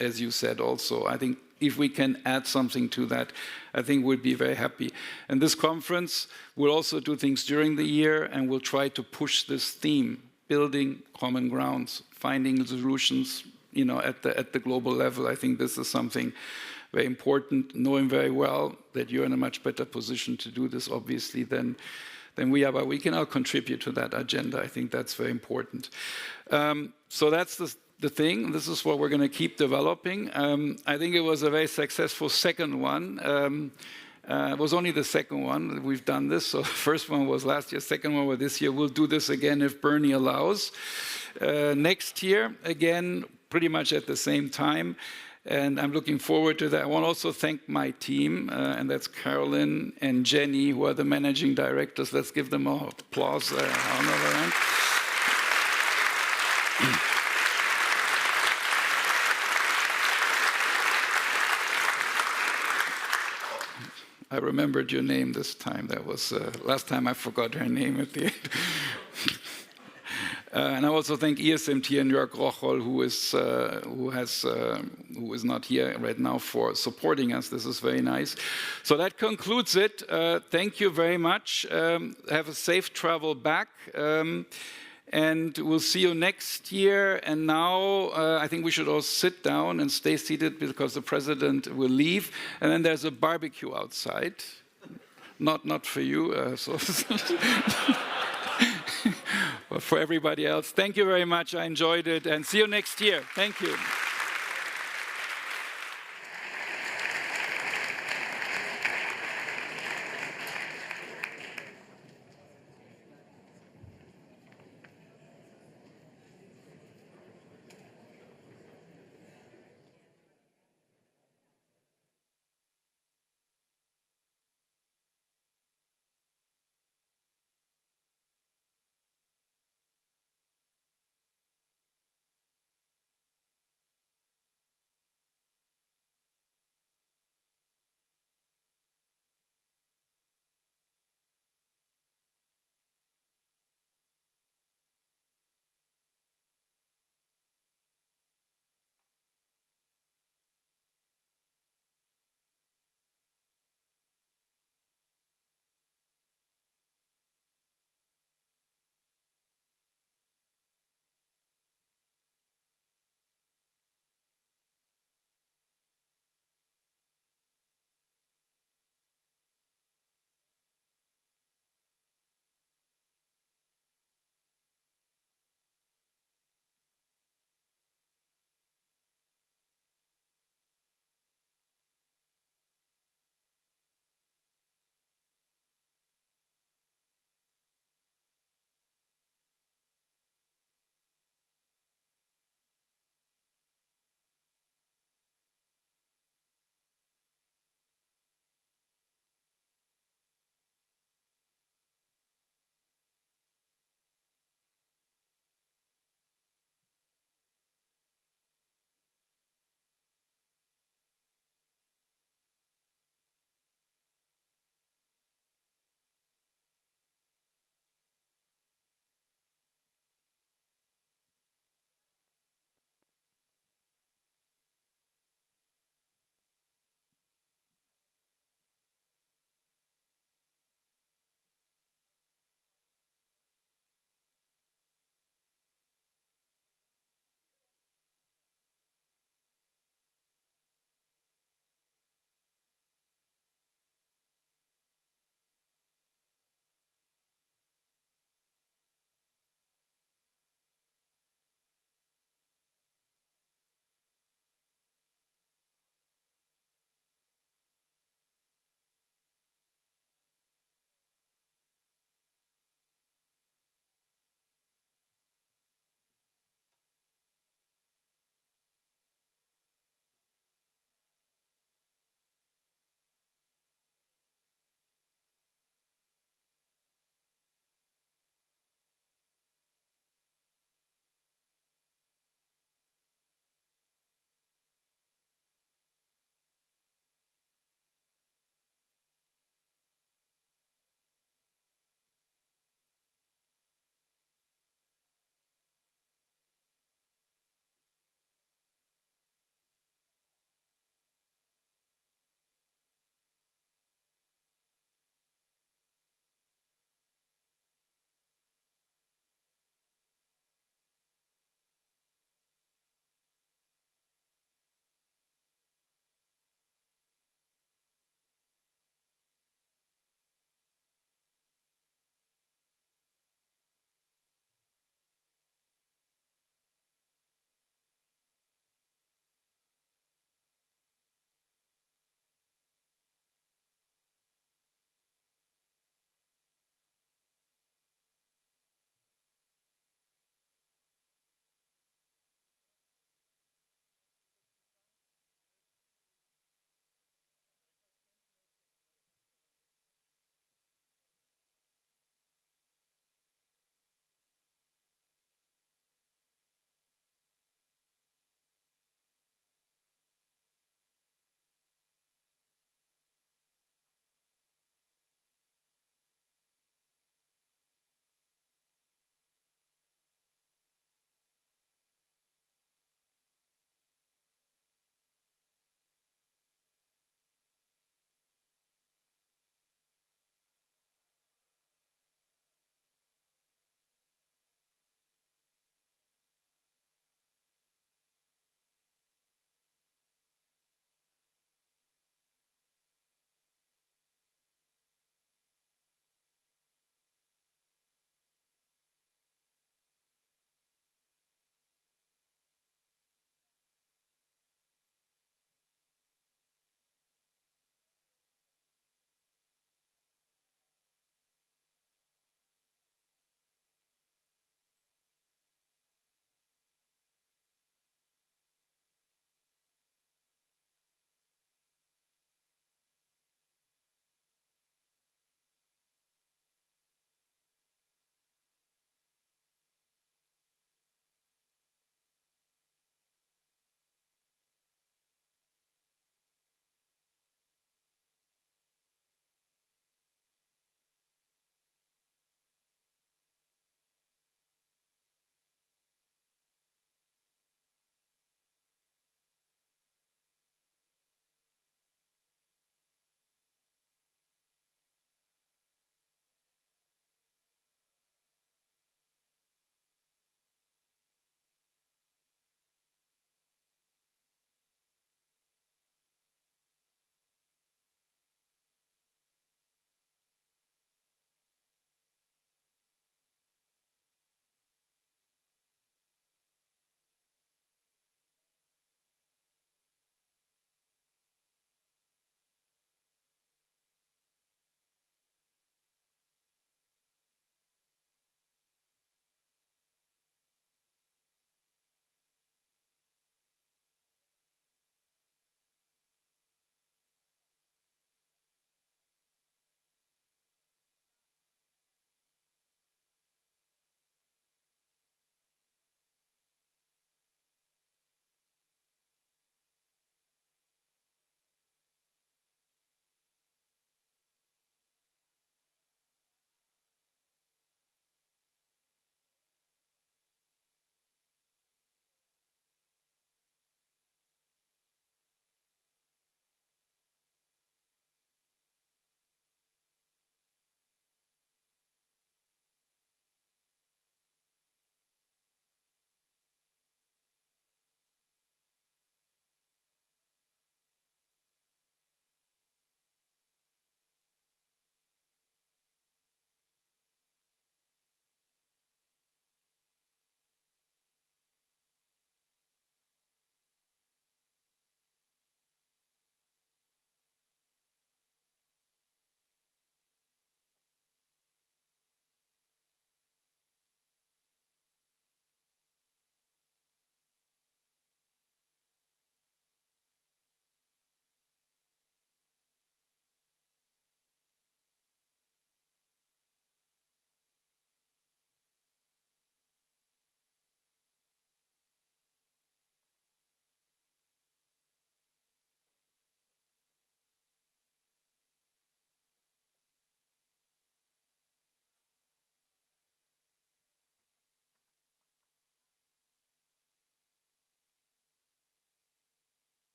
As you said also, I think if we can add something to that, I think we'll be very happy. And this conference will also do things during the year, and we'll try to push this theme, building common grounds, finding solutions, at the global level. I think this is something very important, knowing very well that you're in a much better position to do this, obviously, than we are, but we can all contribute to that agenda. I think that's very important. So that's the thing. This is what we're going to keep developing. I think it was a very successful second one. It was only the second one that we've done this. So the first one was last year, second one was this year. We'll do this again if Bernie allows. Next year, again, pretty much at the same time. And I'm looking forward to that. I want to also thank my team, and that's Carolyn and Jenny, who are the managing directors. Let's give them all applause. I remembered your name this time. That was last time I forgot her name at the end. And I also thank ESMT and Jörg Rocholl, who is not here right now, for supporting us. This is very nice. So that concludes it. Thank you very much. Have a safe travel back. And we'll see you next year. And now I think we should all sit down and stay seated because the president will leave. And then there's a barbecue outside. Not for you. But for everybody else. Thank you very much. I enjoyed it. And see you next year. Thank you.